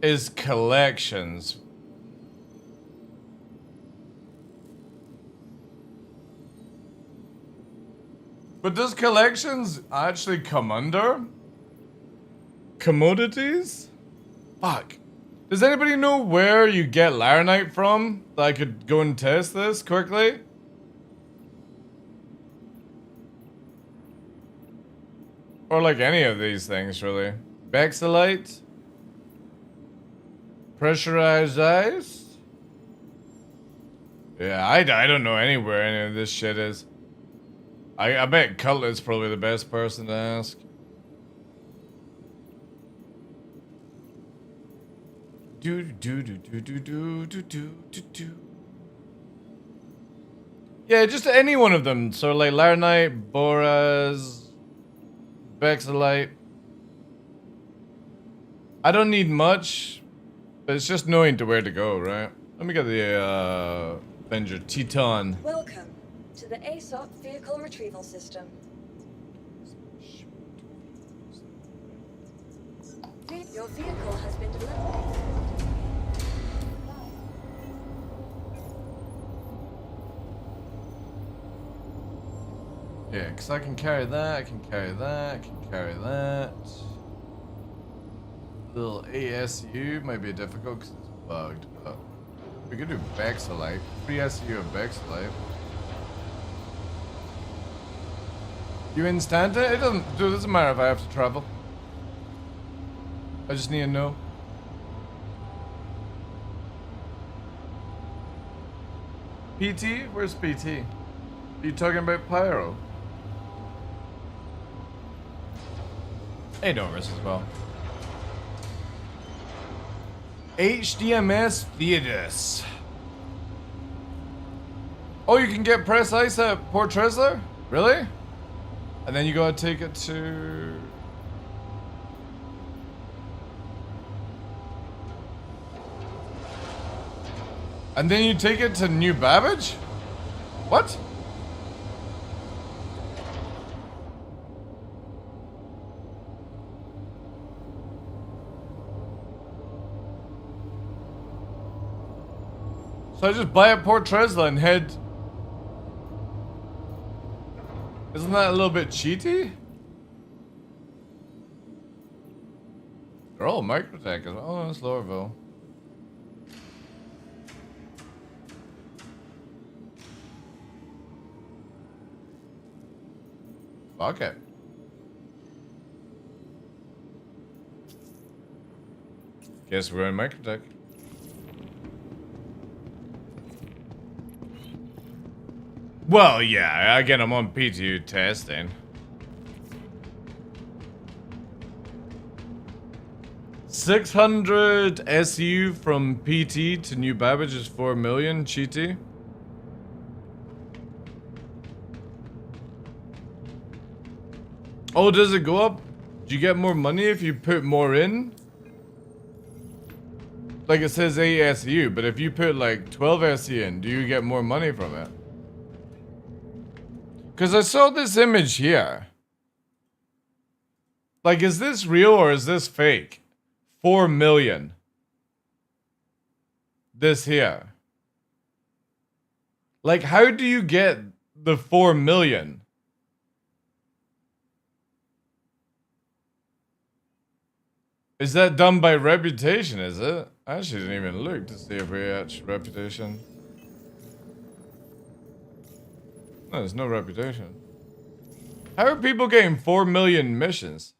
is collections. But does collections actually come under commodities? Fuck. Does anybody know where you get Laranite from? That I could go and test this quickly? Or like any of these things, really. Bexelite? Pressurized ice? Yeah, I don't know anywhere any of this shit is. I bet Cutlet's probably the best person to ask. Yeah, just any one of them. So like Laranite, Boraz, Bexelite. I don't need much, but it's just knowing to where to go, right? Let me get the Avenger Teton. Welcome to the ASOP Vehicle Retrieval System. Your vehicle has been delivered. Yeah, because I can carry that, I can carry that, I can carry that. Little ASU might be difficult because it's bugged, but we could do Bexelite. Free SU of Bexelite. You instant it? It doesn't matter if I have to travel. I just need to know. PT? Where's PT? Are you talking about Pyro? Hey, Doris as well. HDMS Theodus. Oh, you can get press ice at Port Tresler? Really? And then you gotta take it to... And then you take it to New Babbage? What? So I just buy at Port Tresla and head... Isn't that a little bit cheaty? They're all microtech. Oh, that's Lorville. Fuck it. Guess we're in microtech. Well, yeah, again, I'm on PTU testing. 600 SU from PT to New Babbage is 4 million, cheaty. Oh, does it go up? Do you get more money if you put more in? Like it says 8 SU, but if you put like 12 SU in, do you get more money from it? Because I saw this image here. Like, is this real or is this fake? 4 million. This here. Like, how do you get the 4 million? Is that done by reputation, is it? I actually didn't even look to see if we had reputation. No, there's no reputation. How are people getting 4 million missions?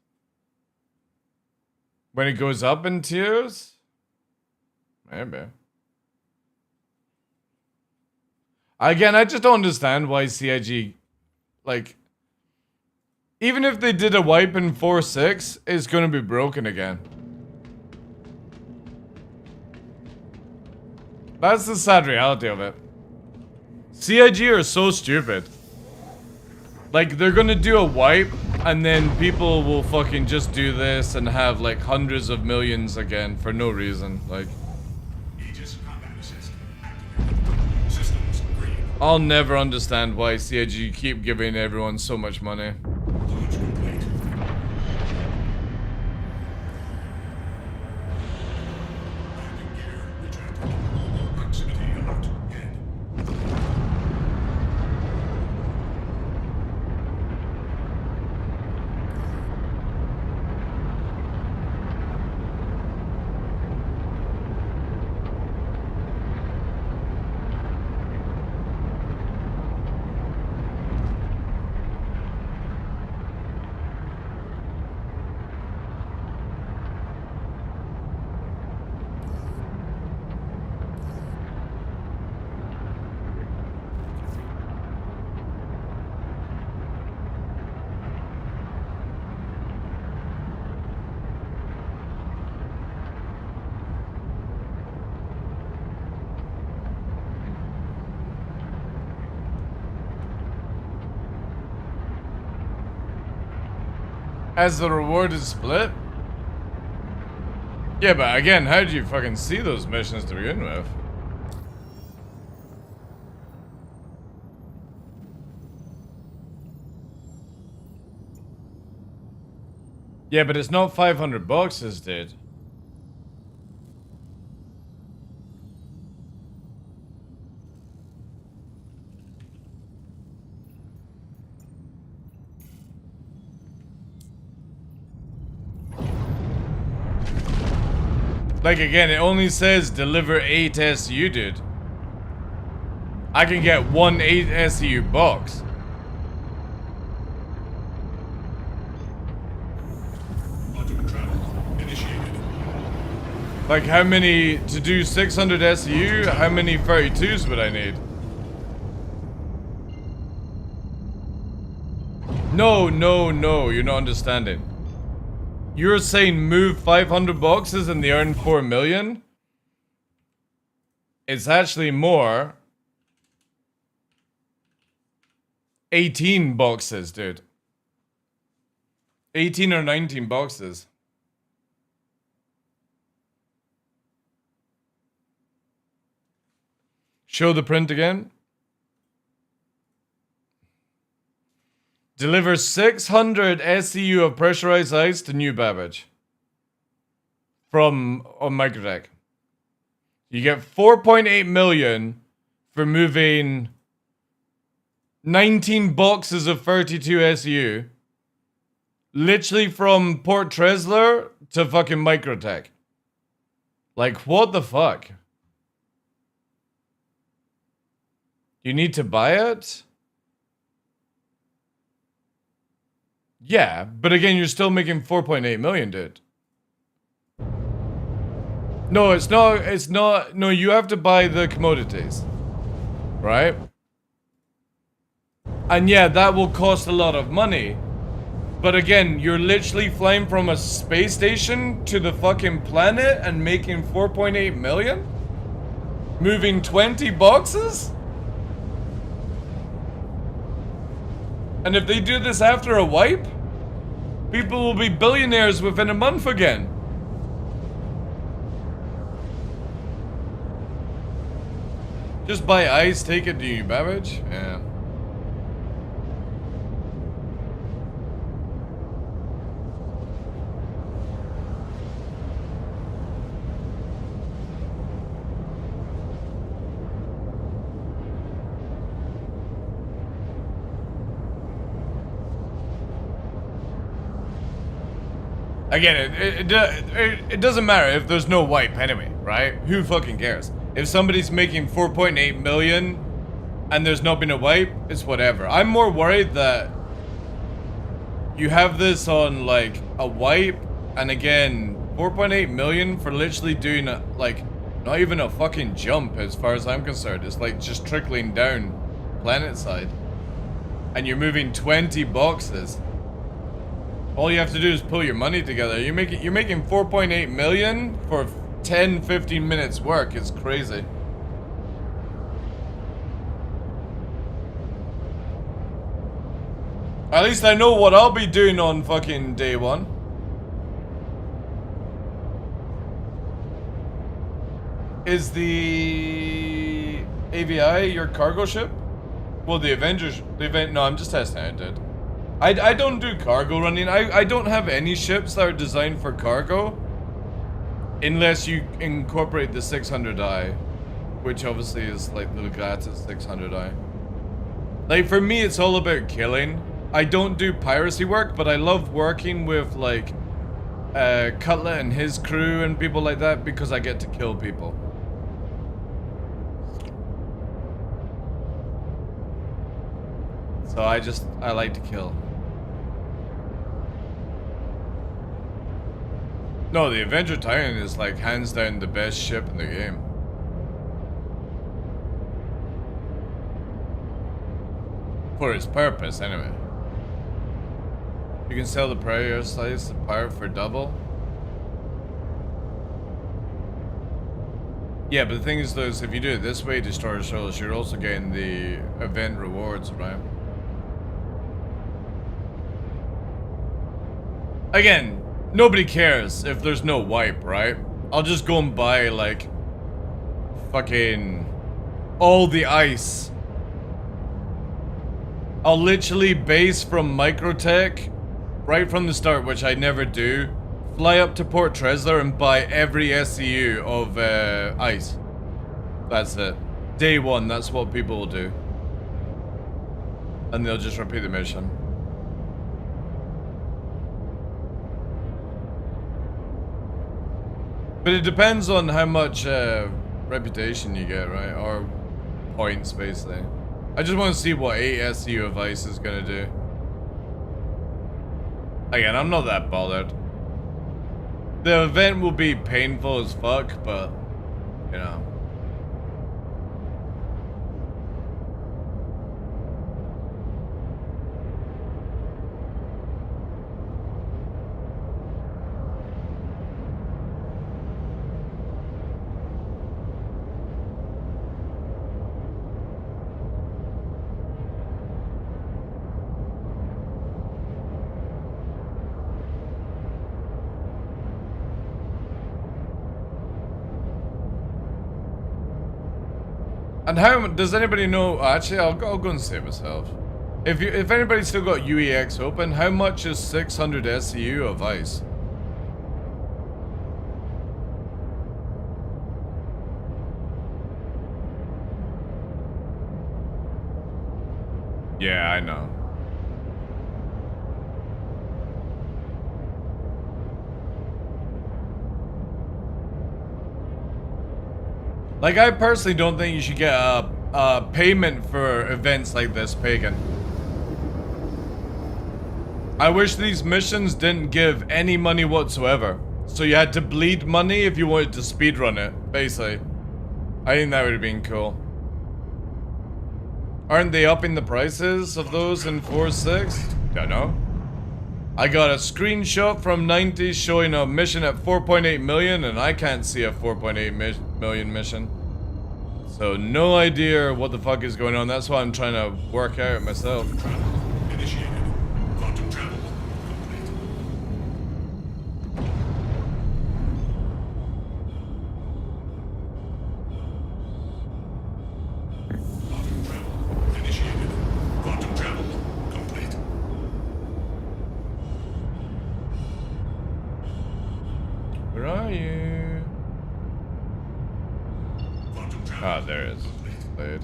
When it goes up in tiers? Maybe. Again, I just don't understand why CIG, like, even if they did a wipe in 4.6, it's gonna be broken again. That's the sad reality of it. CIG are so stupid. Like, they're gonna do a wipe, and then people will fucking just do this and have, like, hundreds of millions again for no reason. Like, I'll never understand why CIG keep giving everyone so much money. As the reward is split? Yeah, but again, how did you fucking see those missions to begin with? Yeah, but it's not 500 boxes, dude. Like, again, it only says deliver 8 SU, dude. I can get 1 8 SU box. Like, how many, to do 600 SU, how many 32s would I need? No, you're not understanding. You're saying move 500 boxes and they earn 4 million? It's actually more. 18 boxes, dude. 18 or 19 boxes. Show the print again. Deliver 600 SCU of pressurized ice to New Babbage. From Microtech. You get 4.8 million for moving 19 boxes of 32 SU. Literally from Port Tresler to fucking Microtech. Like, what the fuck? You need to buy it? Yeah, but again, you're still making 4.8 million, dude. No, it's not. No, you have to buy the commodities. Right? And yeah, that will cost a lot of money. But again, you're literally flying from a space station to the fucking planet and making 4.8 million? Moving 20 boxes? And if they do this after a wipe, people will be billionaires within a month again. Just buy ice, take it to you, Babbage? Yeah. Again, it doesn't matter if there's no wipe anyway, right? Who fucking cares? If somebody's making 4.8 million and there's not been a wipe, it's whatever. I'm more worried that you have this on like a wipe, and again, 4.8 million for literally doing a, like, not even a fucking jump as far as I'm concerned. It's like just trickling down planet side. And you're moving 20 boxes. All you have to do is pull your money together. You're making 4.8 million for 10-15 minutes work. It's crazy. At least I know what I'll be doing on fucking day one. Is the AVI your cargo ship? Well, the Avengers, no, I'm just testing it, dude. I don't do cargo running. I don't have any ships that are designed for cargo. Unless you incorporate the 600i. Which obviously is like the Legatus 600i. Like, for me, it's all about killing. I don't do piracy work, but I love working with, like, Cutlet and his crew and people like that because I get to kill people. So I like to kill. No, the Avenger Titan is like hands down the best ship in the game. For its purpose, anyway. You can sell the prayer slice, the pirate for double. Yeah, but the thing is though, is if you do it this way, Destroyer Souls, you're also getting the event rewards, right? Again, nobody cares if there's no wipe, right? I'll just go and buy, like, fucking all the ice. I'll literally base from Microtech right from the start, which I never do. Fly up to Port Tresler and buy every SCU of ice. That's it. Day one, that's what people will do. And they'll just repeat the mission. But it depends on how much reputation you get, right? Or points, basically. I just want to see what 8 SCU of ice is going to do. Again, I'm not that bothered. The event will be painful as fuck, but, you know. And how does anybody know? Actually, I'll go and say it myself. If anybody's still got UEX open, how much is 600 SCU of ice? Yeah, I know. Like, I personally don't think you should get a payment for events like this, Pagan. I wish these missions didn't give any money whatsoever. So you had to bleed money if you wanted to speedrun it, basically. I think that would have been cool. Aren't they upping the prices of those in 4.6? Don't know. I got a screenshot from 90 showing a mission at 4.8 million, and I can't see a 4.8 million mission. So no idea what the fuck is going on. That's why I'm trying to work out myself. Initiated. Quantum travel complete. Quantum travel initiated. Quantum travel complete. Where are you? Quantum travel. Ah, there it is. Played.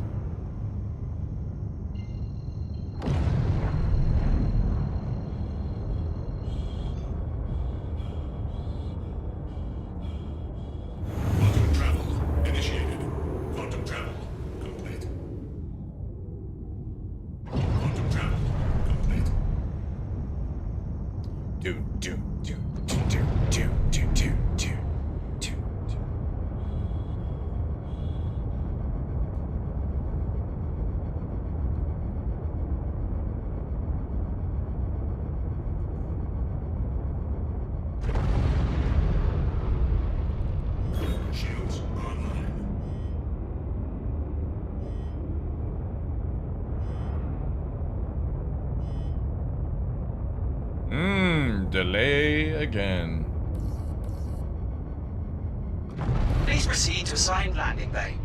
Quantum travel initiated. Quantum travel complete. Quantum travel complete. Do. Shields online. Delay again. Please proceed to assigned landing bay.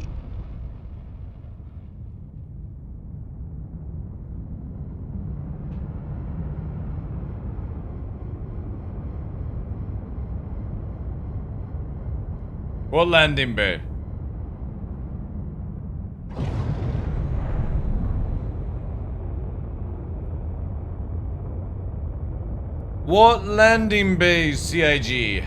What landing bay? What landing bay, CIG?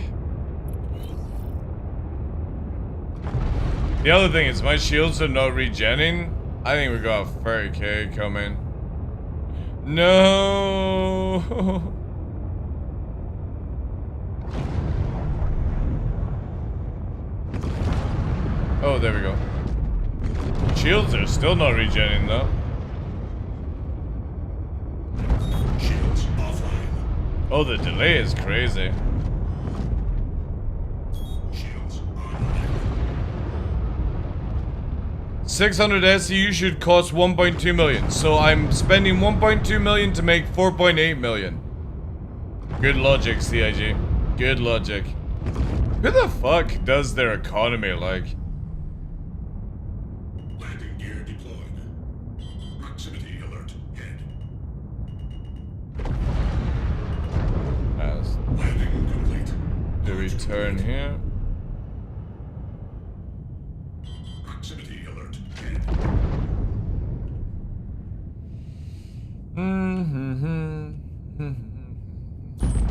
The other thing is my shields are not regenning. I think we got 30k coming. No. Oh, there we go. Shields are still not regenning though. Shields offline. Oh, the delay is crazy. Shields online. 600 SCU should cost 1.2 million. So I'm spending 1.2 million to make 4.8 million. Good logic, CIG. Good logic. Who the fuck does their economy like? Landing gear deployed. Proximity alert. Head. As Landing complete. do we turn here? Proximity alert. Head.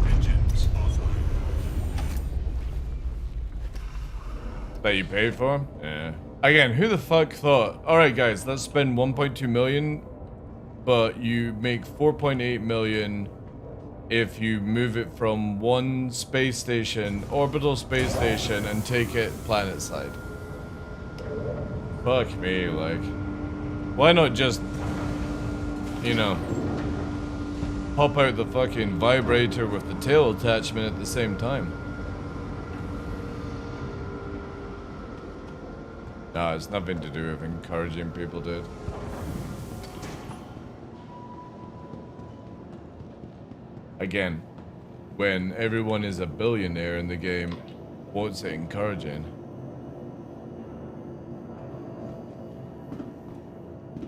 Engines offline. That you paid for? Yeah. Again, who the fuck thought, alright guys, let's spend 1.2 million, but you make 4.8 million if you move it from one space station, orbital space station, and take it planet side. Fuck me, like, why not just, you know, pop out the fucking vibrator with the tail attachment at the same time? Nah, it's nothing to do with encouraging people, dude. Again, when everyone is a billionaire in the game, what's it encouraging?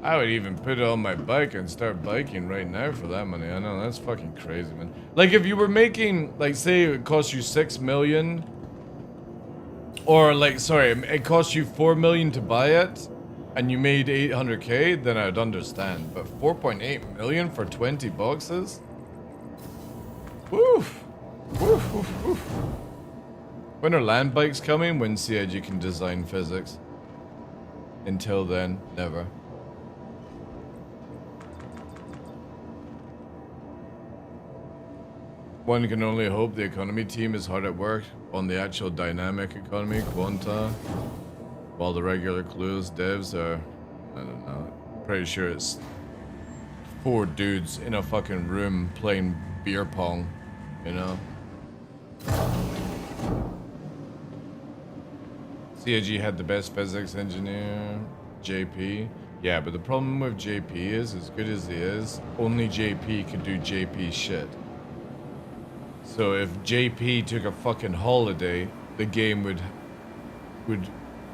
I would even put it on my bike and start biking right now for that money. I know, that's fucking crazy, man. Like, if you were making, like, say it cost you 6 million, or like, sorry, it cost you 4 million to buy it, and you made 800k, then I'd understand. But 4.8 million for 20 boxes? Woof. Woof, woof, woof. When are land bikes coming? When CIG can design physics. Until then, never. One can only hope the economy team is hard at work on the actual dynamic economy, Quanta, while the regular clueless devs are, I don't know, pretty sure it's 4 dudes in a fucking room playing beer pong, you know? CIG had the best physics engineer, JP. Yeah, but the problem with JP is, as good as he is, only JP could do JP shit. So if JP took a fucking holiday, the game would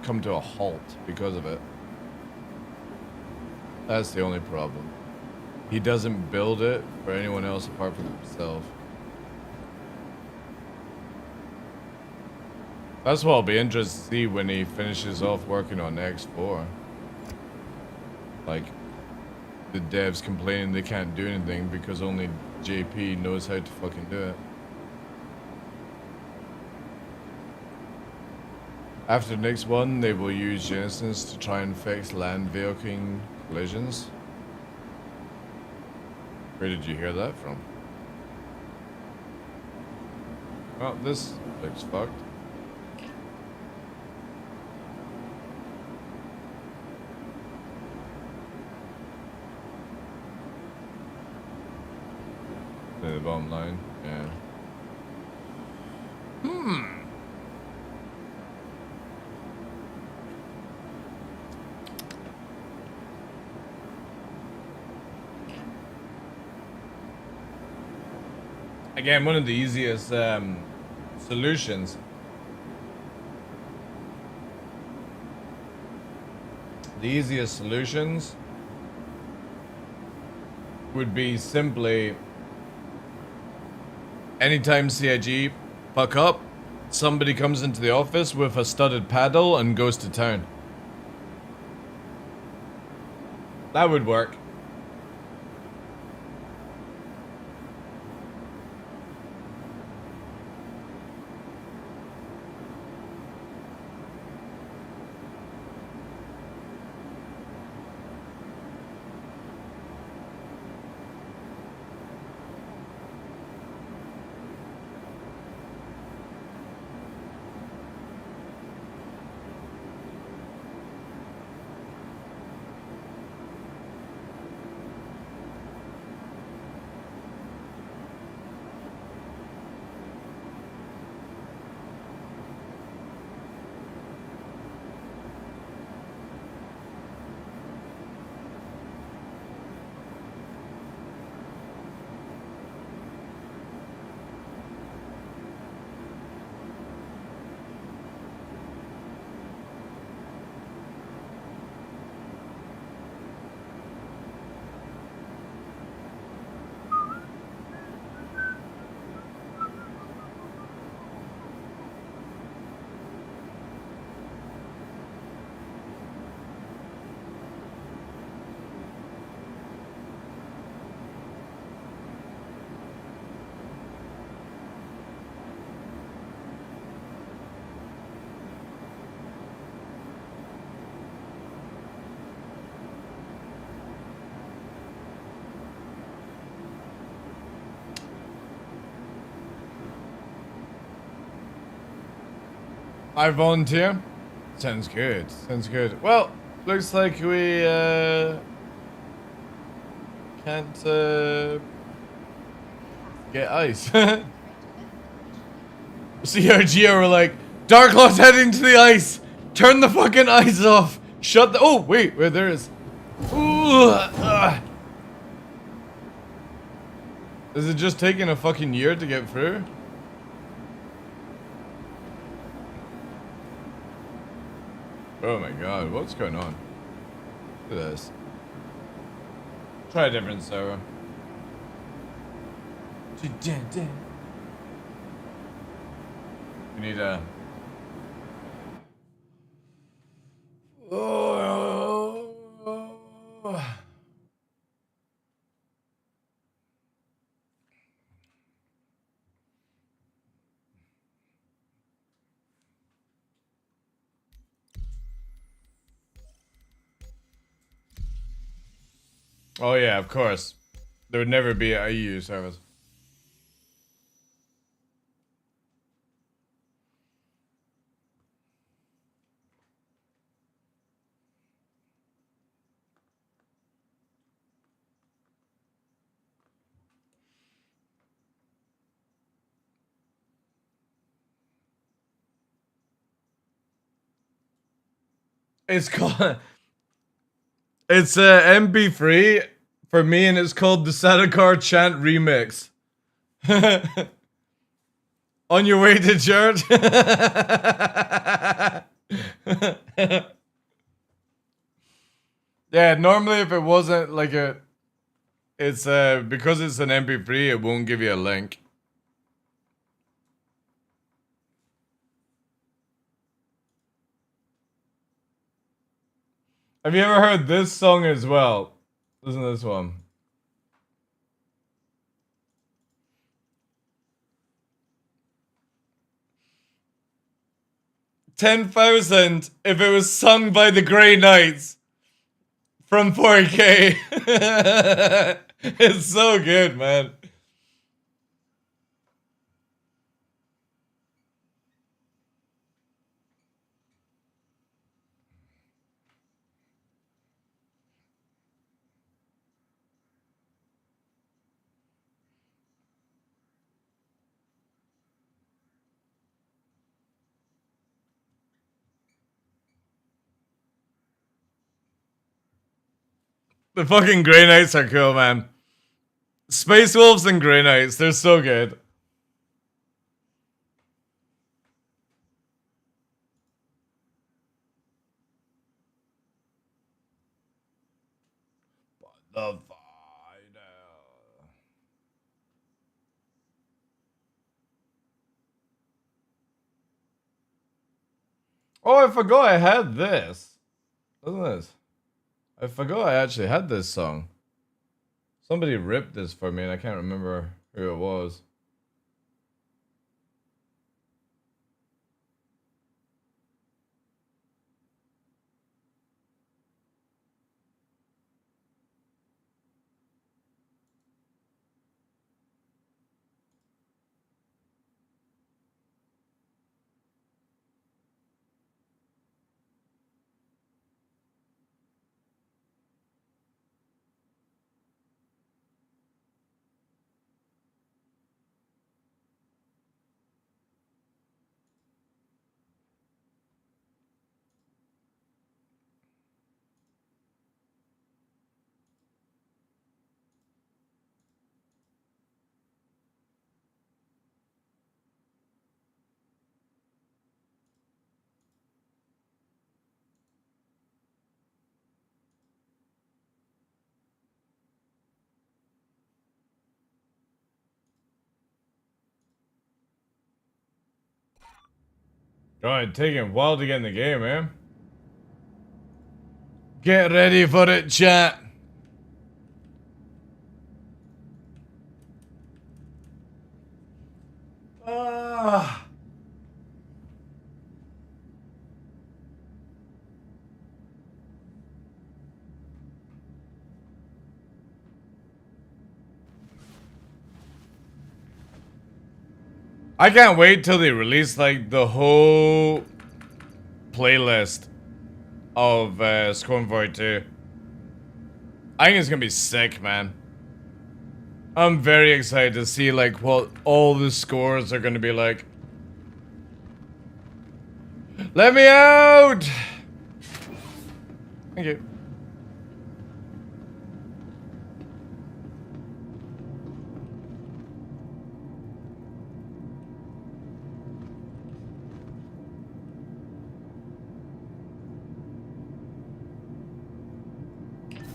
come to a halt because of it. That's the only problem. He doesn't build it for anyone else apart from himself. That's what I'll be interested to see when he finishes off working on X4. Like, the devs complaining they can't do anything because only JP knows how to fucking do it. After the next one, they will use Genesis to try and fix land vehicle collisions. Where did you hear that from? Oh, this looks fucked. The bottom line, yeah. Again, one of the easiest solutions. The easiest solutions would be simply anytime CIG fuck up, somebody comes into the office with a studded paddle and goes to town. That would work. I volunteer. Sounds good. Sounds good. Well, looks like we can't get ice. CRG were like, DarkLaw's heading to the ice. Turn the fucking ice off. Shut the. Oh wait, where there is. Ooh, is it just taking a fucking year to get through? Oh my god, what's going on? Look at this. Try a different server. We need a... Oh yeah, of course. There would never be a EU service. It's called. It's a MP3 for me, and it's called the Sadakar Chant Remix. On your way to church. Yeah, normally if it wasn't like it's because it's an MP3, it won't give you a link. Have you ever heard this song as well? Listen to this one. 10,000 if it was sung by the Grey Knights from 4K. It's so good, man. The fucking Grey Knights are cool, man. Space Wolves and Grey Knights, they're so good. The final. Oh, I forgot I had this. Listen to this. I forgot I actually had this song. Somebody ripped this for me and I can't remember who it was. God, taking a while to get in the game, man. Get ready for it, chat. I can't wait till they release like the whole playlist of Scorn 42. I think it's gonna be sick, man. I'm very excited to see like what all the scores are gonna be like. Let me out! Thank you.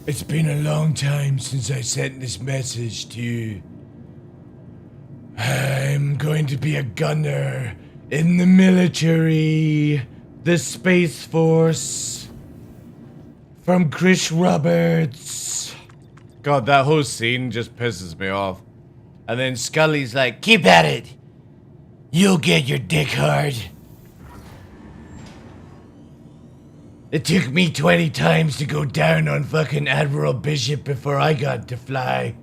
It's been a long time since I sent this message to you. I'm going to be a gunner in the military, the Space Force, from Chris Roberts. God, that whole scene just pisses me off. And then Scully's like, keep at it. You'll get your dick hard. It took me 20 times to go down on fucking Admiral Bishop before I got to fly.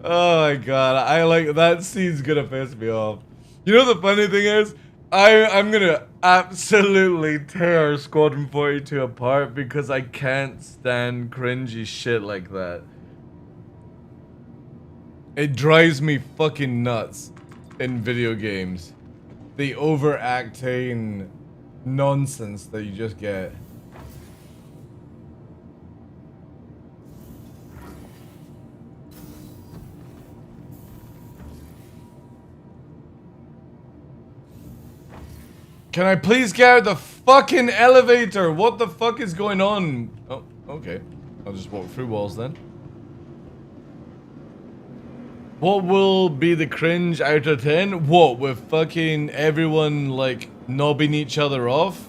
Oh my god, I like that scene's gonna piss me off. You know the funny thing is, I'm gonna absolutely tear Squadron 42 apart because I can't stand cringy shit like that. It drives me fucking nuts in video games. The overacting nonsense that you just get. Can I please get out the fucking elevator? What the fuck is going on? Oh, okay. I'll just walk through walls then. What will be the cringe out of 10? What, with fucking everyone, like, knobbing each other off?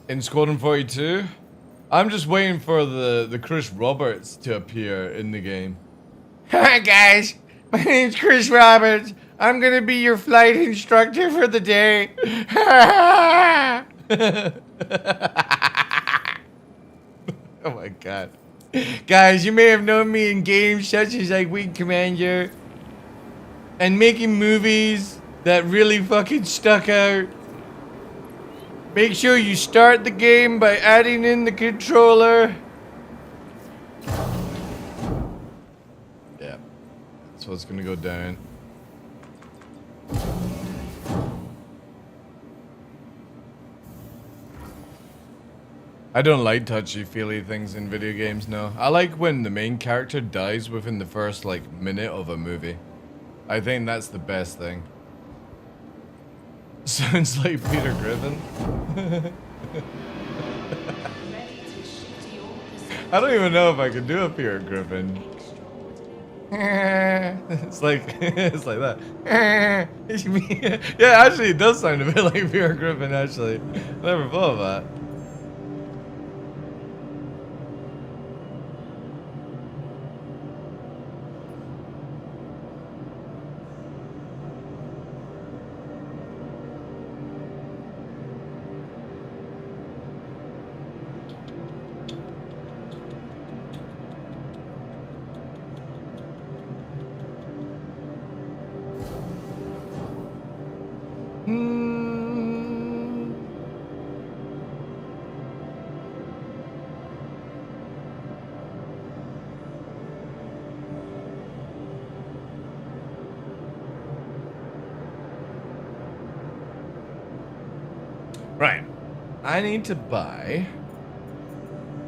In Squadron 42? I'm just waiting for the Chris Roberts to appear in the game. Hi guys, my name's Chris Roberts. I'm gonna be your flight instructor for the day. Oh my god. Guys, you may have known me in games such as like Wing Commander and making movies that really fucking stuck out. Make sure you start the game by adding in the controller. Yeah. That's what's gonna go down. I don't like touchy-feely things in video games, no. I like when the main character dies within the first, like, minute of a movie. I think that's the best thing. Sounds like Peter Griffin. I don't even know if I can do a Peter Griffin. It's like that. Yeah, actually it does sound a bit like Peter Griffin, actually. I never thought of that. Right. I need to buy...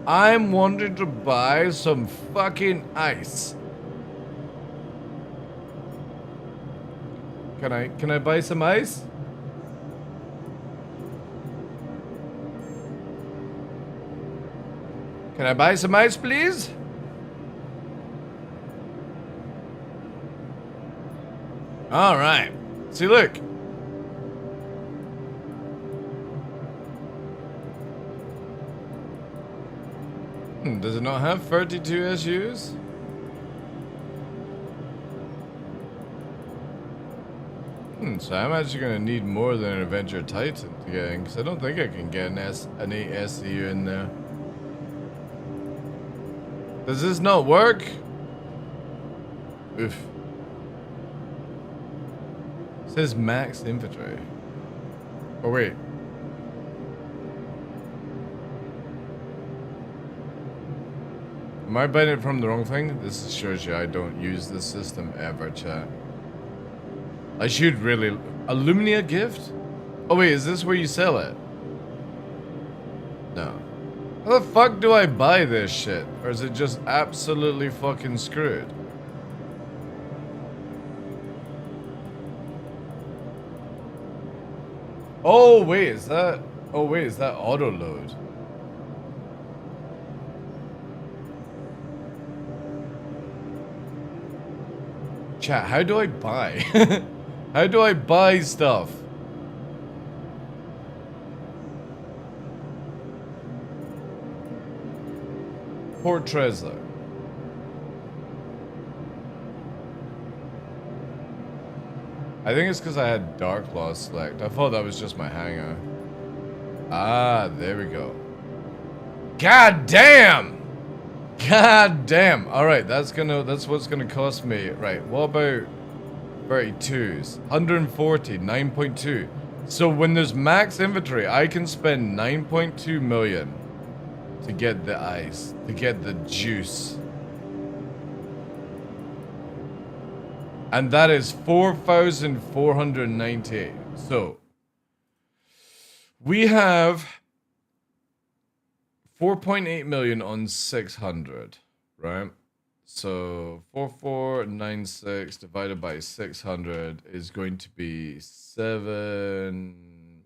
I'm wanting to buy some fucking ice. Can I buy some ice? Can I buy some ice, please? All right. See, look. Does it not have 32 SUs? So I'm actually gonna need more than an Adventure Titan to get in, because I don't think I can get an 8 SCU in there. Does this not work? Oof. It says max infantry. Oh wait. Am I buying it from the wrong thing? This shows you I don't use this system ever, chat. I should really... Alumnia gift? Oh wait, is this where you sell it? No. How the fuck do I buy this shit? Or is it just absolutely fucking screwed? Oh wait, is that... Oh wait, is that auto load? Chat, how do I buy? How do I buy stuff? Port Trezor. I think it's because I had TheDarkLaw select. I thought that was just my hangar. Ah, there we go. God damn! God damn! Alright, that's what's gonna cost me. Right, what about 32s? 140, 9.2. So when there's max inventory, I can spend 9.2 million to get the ice, to get the juice. And that is 4,498. So we have 4.8 million on 600, right? So 4496 divided by 600 is going to be 7.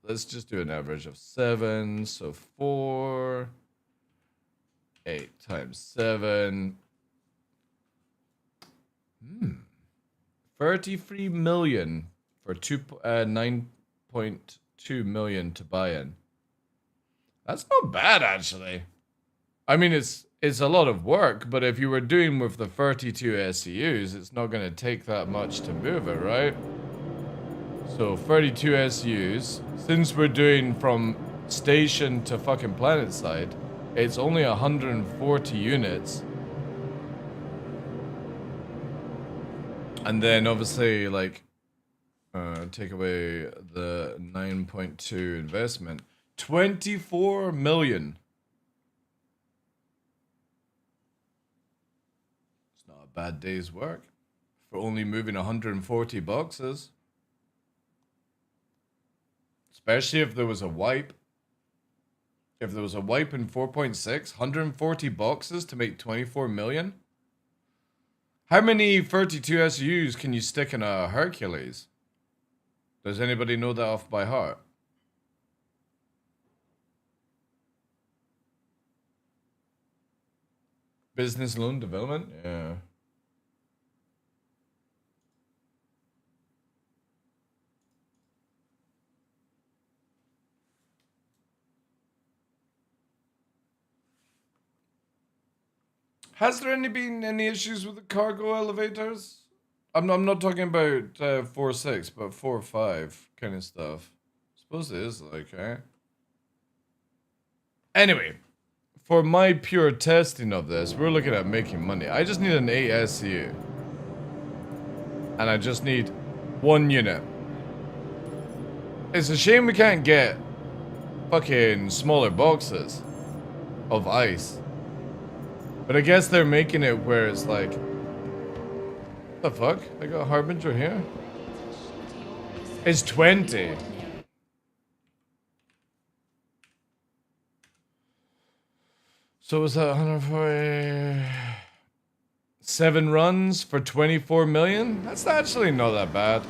Let's just do an average of 7. So 8 times 7. 33 million for 9.2 million to buy in. That's not bad, actually. I mean, it's a lot of work, but if you were doing with the 32 SCUs, it's not going to take that much to move it, right? So 32 SCUs, since we're doing from station to fucking planet side, it's only 140 units. And then obviously, like, take away the 9.2 investment, 24 million. It's not a bad day's work for only moving 140 boxes. Especially if there was a wipe. If there was a wipe in 4.6, 140 boxes to make 24 million. How many 32 SUs can you stick in a Hercules? Does anybody know that off by heart? Business loan development? Yeah. Has there been any issues with the cargo elevators? I'm not talking about 4.6, but 4.5 kind of stuff. I suppose it is like, eh? Anyway, for my pure testing of this, we're looking at making money. I just need an 8 SCU. And I just need 1 unit. It's a shame we can't get fucking smaller boxes of ice. But I guess they're making it where it's like, what the fuck? I got a Harbinger here? It's 20. So was that 140? 7 runs for 24 million? That's actually not that bad.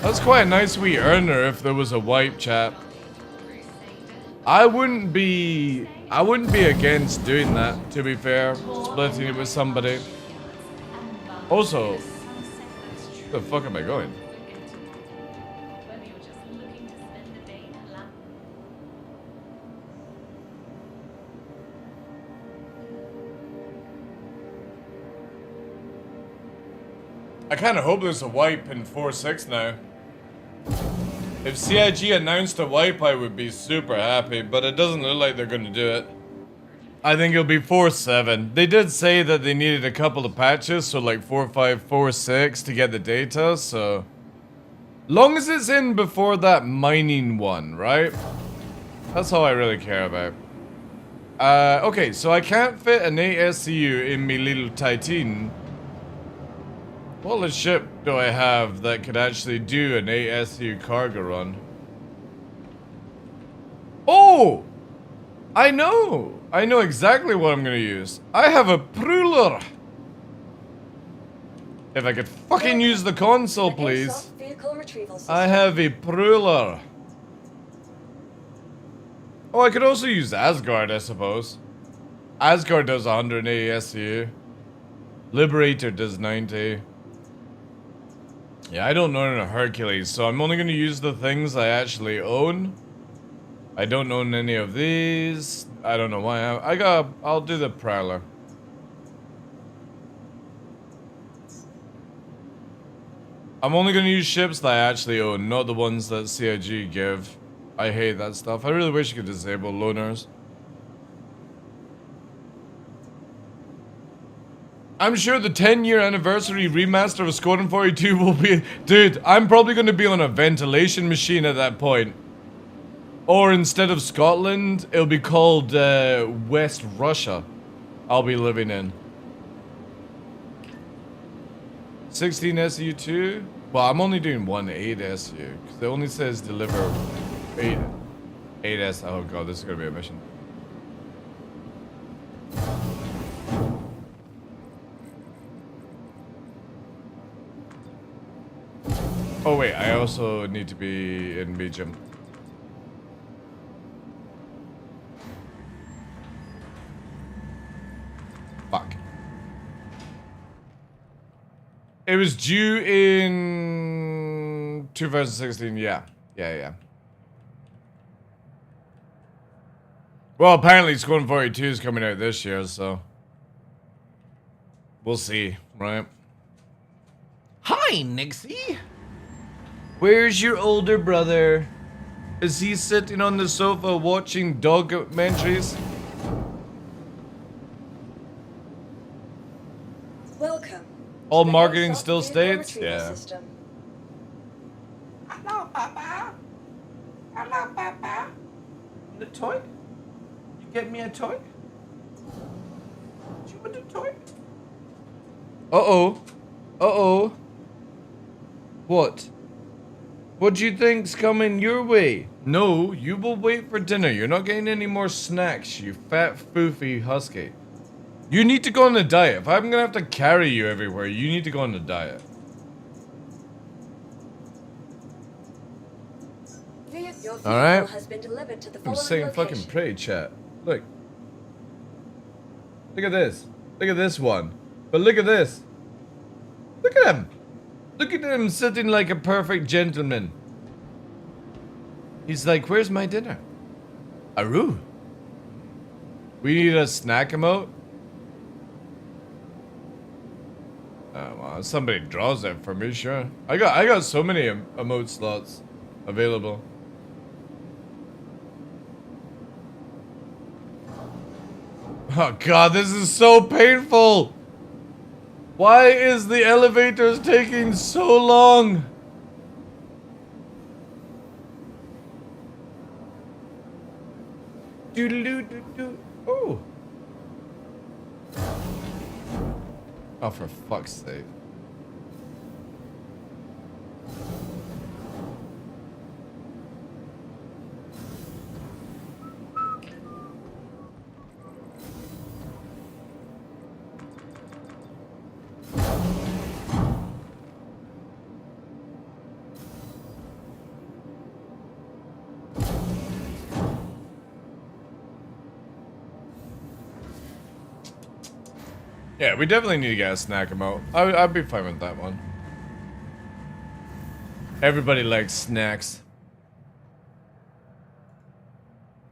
That's quite a nice wee earner if there was a wipe, chap. I wouldn't be against doing that, to be fair. Splitting it with somebody. Also, where the fuck am I going? I kind of hope there's a wipe in 4.6 now. If CIG announced a wipe, I would be super happy, but it doesn't look like they're going to do it. I think it'll be 4.7. They did say that they needed a couple of patches, so like 4.5, 4.6 to get the data, so... long as it's in before that mining one, right? That's all I really care about. Okay, so I can't fit an 8 SCU in my little Titan. What the ship do I have that could actually do an 8 SCU cargo run? Oh! I know exactly what I'm gonna use. I have a Pruler. If I could fucking use the console, please. I have a Pruler. Oh, I could also use Asgard, I suppose. Asgard does 180 SCU. Liberator does 90. Yeah, I don't own a Hercules, so I'm only going to use the things I actually own. I don't own any of these. I don't know why. I'll do the Prowler. I'm only gonna use ships that I actually own, not the ones that CIG give. I hate that stuff. I really wish you could disable loaners. I'm sure the 10-year anniversary remaster of Squadron 42 will be... Dude, I'm probably gonna be on a ventilation machine at that point. Or instead of Scotland, it'll be called West Russia. I'll be living in. 16 SU2? Well, I'm only doing 8 SU, because it only says deliver 8 S. Oh god, this is gonna be a mission. Oh wait, I also need to be in Belgium. Fuck. It was due in 2016, yeah. Yeah. Well, apparently Squadron 42 is coming out this year, so... We'll see, right? Hi, Nixie! Where's your older brother? Is he sitting on the sofa watching documentaries? Welcome. All to the marketing ASOP still vehicle states? retrieval Yeah. system. Hello, Papa. Hello, Papa. The toy? You get me a toy? Do you want a toy? Uh-oh. Uh-oh. What? What do you think's coming your way? No, you will wait for dinner. You're not getting any more snacks, you fat, foofy husky. You need to go on a diet. If I'm gonna have to carry you everywhere, you need to go on a diet. Your vehicle Alright. has been delivered to the I'm following saying location. fucking pray, chat. Look. Look at this. Look at this one. But look at this. Look at him. Look at him sitting like a perfect gentleman. He's like, where's my dinner? Aru. We need a snack emote? Oh, well, somebody draws it for me, sure. I got so many emote slots available. Oh god, this is so painful! Why is the elevators taking so long? Doodaloo-doo-doo. Oh. Oh, for fuck's sake. Yeah, we definitely need to get a snack emote. I'd be fine with that one. Everybody likes snacks.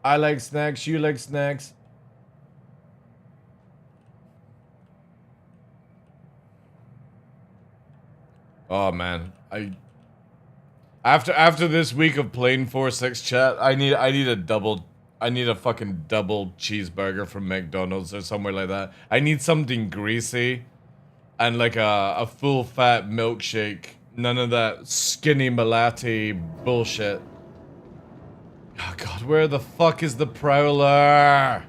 I like snacks, you like snacks. Oh man, after this week of playing 4-6 chat, I need a fucking double cheeseburger from McDonald's or somewhere like that. I need something greasy and like a full fat milkshake. None of that skinny malati bullshit. Oh god, where the fuck is the Prowler?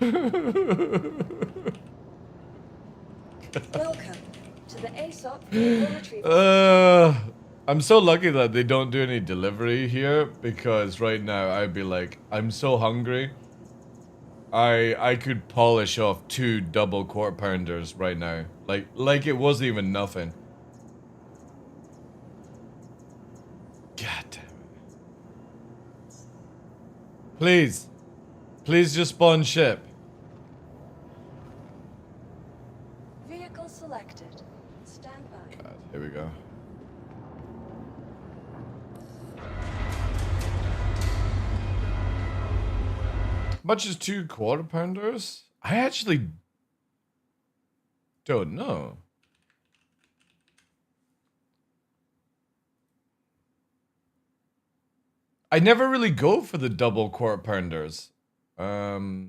Welcome to the ASOP vehicle retrieval system. I'm so lucky that they don't do any delivery here, because right now I'd be like, I'm so hungry. I could polish off 2 double quarter pounders right now. Like it wasn't even nothing. God damn it. Please. Please just spawn ship. Vehicle selected. Stand by. God, here we go. Much as 2 quarter pounders? I actually don't know. I never really go for the double quarter pounders. Oh,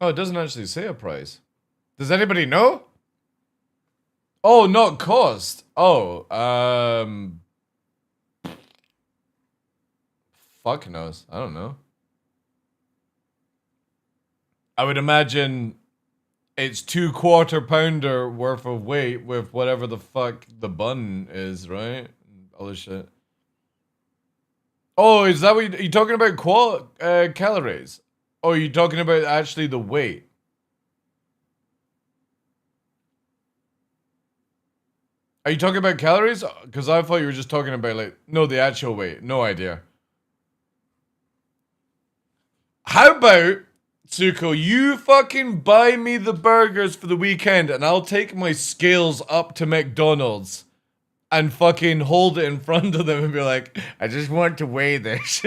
it doesn't actually say a price. Does anybody know? Oh, not cost. Oh, fuck knows. I don't know. I would imagine it's 2 quarter pounder worth of weight with whatever the fuck the bun is, right? All this shit. Oh, is that what you talking about? Calories? Oh, you talking about actually the weight? Are you talking about calories? Because I thought you were just talking about like no, the actual weight. No idea. How about Tsuko, you fucking buy me the burgers for the weekend and I'll take my scales up to McDonald's and fucking hold it in front of them and be like, I just want to weigh this.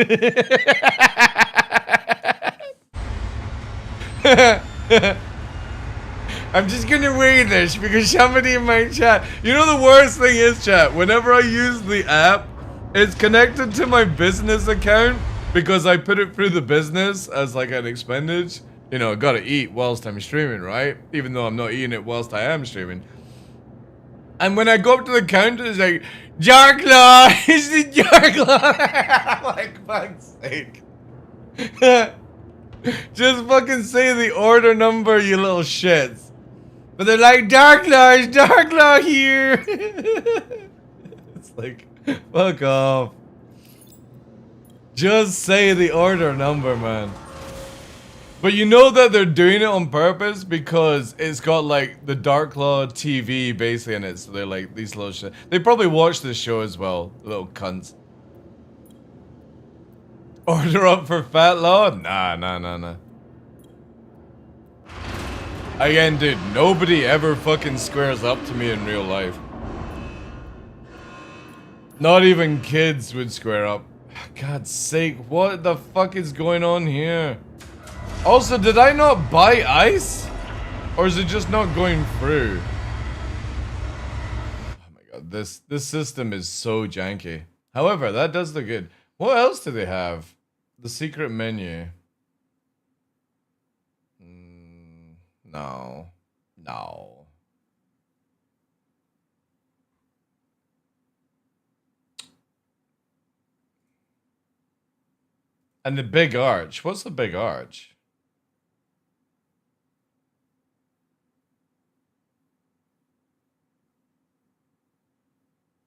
I'm just gonna weigh this because somebody in my chat. You know the worst thing is, chat, whenever I use the app, it's connected to my business account because I put it through the business as like an expenditure. You know, I gotta eat whilst I'm streaming, right? Even though I'm not eating it whilst I am streaming. And when I go up to the counter, it's like, DarkLaw! It's the DarkLaw! I'm like, fuck's sake. Just fucking say the order number, you little shits. But they're like, DarkLaw, is DarkLaw here? It's like, fuck off. Just say the order number, man. But you know that they're doing it on purpose because it's got like the TheDarkLaw TV basically in it. So they're like these little shit. They probably watch this show as well, little cunts. Order up for Fat Law? Nah. Again, dude, nobody ever fucking squares up to me in real life. Not even kids would square up. God's sake, what the fuck is going on here? Also, did I not buy ice? Or is it just not going through? Oh my god, this system is so janky. However, that does look good. What else do they have? The secret menu. No. And the big arch. What's the big arch?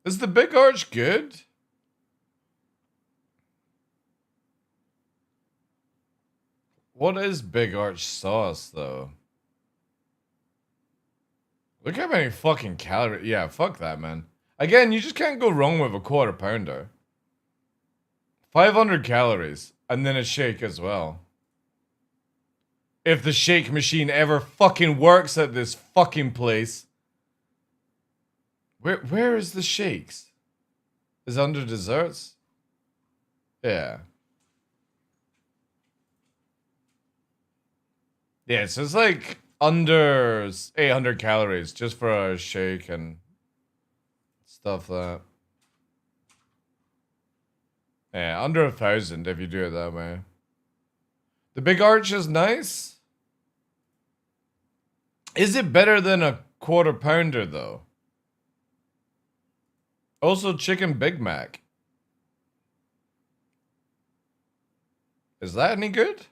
Is the big arch good? What is big arch sauce, though? Look how many fucking calories. Yeah, fuck that, man. Again, you just can't go wrong with a quarter pounder. 500 calories. And then a shake as well. If the shake machine ever fucking works at this fucking place. Where is the shakes? Is it under desserts? Yeah. Yeah, so it's like under 800 calories just for a shake and stuff like that. Yeah, under 1,000 if you do it that way. The big arch is nice. Is it better than a quarter pounder though? Also, chicken Big Mac. Is that any good?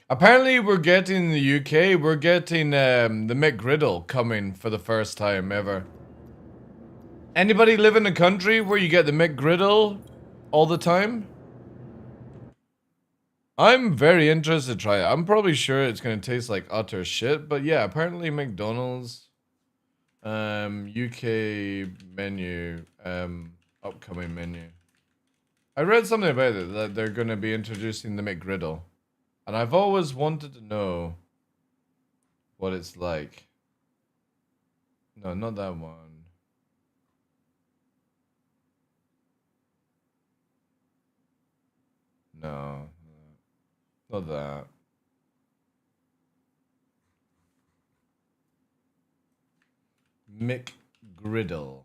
Apparently, we're getting in the UK, we're getting the McGriddle coming for the first time ever. Anybody live in a country where you get the McGriddle all the time? I'm very interested to try it. I'm probably sure it's going to taste like utter shit, but yeah, apparently McDonald's UK menu, upcoming menu. I read something about it, that they're going to be introducing the McGriddle. And I've always wanted to know what it's like. No, not that one. No. Not that. McGriddle.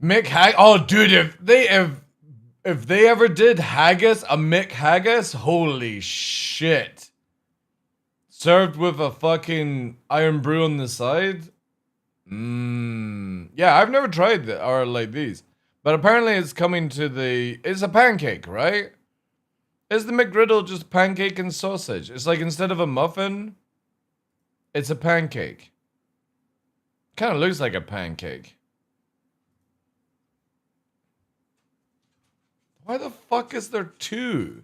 Oh, dude, if they ever did haggis, a McHaggis, holy shit. Served with a fucking iron brew on the side. Yeah, I've never tried that or like these, but apparently it's coming to the. It's a pancake, right? Is the McGriddle just pancake and sausage? It's like instead of a muffin, it's a pancake. Kind of looks like a pancake. Why the fuck is there two?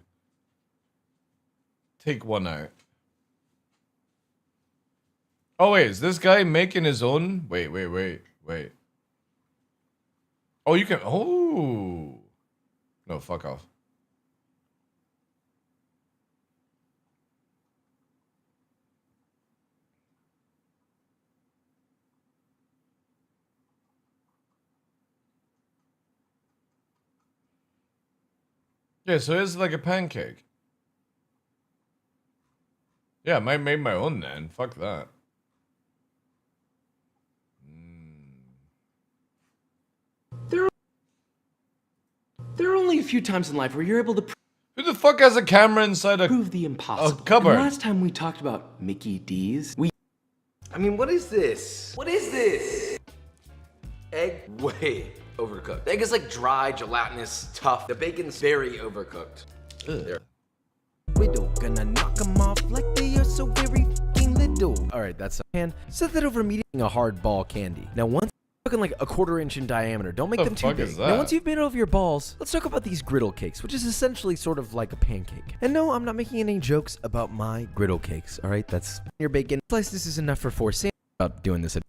Take one out. Oh wait, is this guy making his own? Wait. Oh, you can. Oh. No, fuck off. Yeah, so it's like a pancake. Yeah, I might make my own then. Fuck that. There are only a few times in life where you're able to Who the fuck has a camera inside a prove the impossible. cupboard? And last time we talked about Mickey D's, I mean, what is this? What is this? Egg way overcooked. The egg is like dry, gelatinous, tough. The bacon's very overcooked. Riddle, gonna knock them off like they are so very fucking little. All right, that's and set that over meeting a hard ball candy. Now once looking like a 1/4 inch in diameter, don't make them too big. Now once you've made it over your balls, let's talk about these griddle cakes, which is essentially sort of like a pancake. And no, I'm not making any jokes about my griddle cakes. All right, that's your bacon. Slice this is enough for 4 sandwiches. About doing this at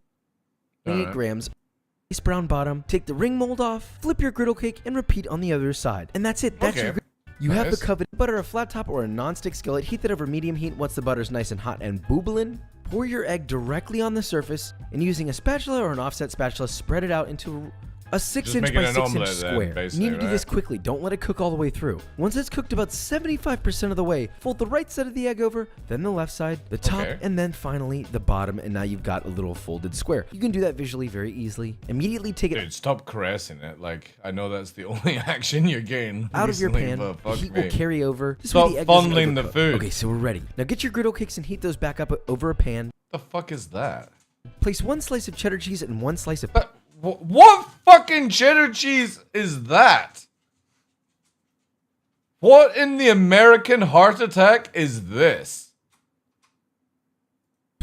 8 grams. Nice brown bottom. Take the ring mold off, flip your griddle cake, and repeat on the other side. And that's it. That's your griddle. You have the coveted butter, a flat top, or a non-stick skillet. Heat that over medium heat. Once the butter's nice and hot and boobling, pour your egg directly on the surface, and using a spatula or an offset spatula, spread it out into a 6-inch by 6-inch square. You need to do this quickly. Don't let it cook all the way through. Once it's cooked about 75% of the way, fold the right side of the egg over, then the left side, the top, and then finally the bottom, and now you've got a little folded square. You can do that visually very easily. Immediately take it. Dude, stop caressing it. Like, I know that's the only action you're getting. Out of your pan, the heat will carry over. Stop fondling the food. Okay, so we're ready. Now get your griddle cakes and heat those back up over a pan. What the fuck is that? Place 1 slice of cheddar cheese and 1 slice of... What fucking cheddar cheese is that? What in the American heart attack is this?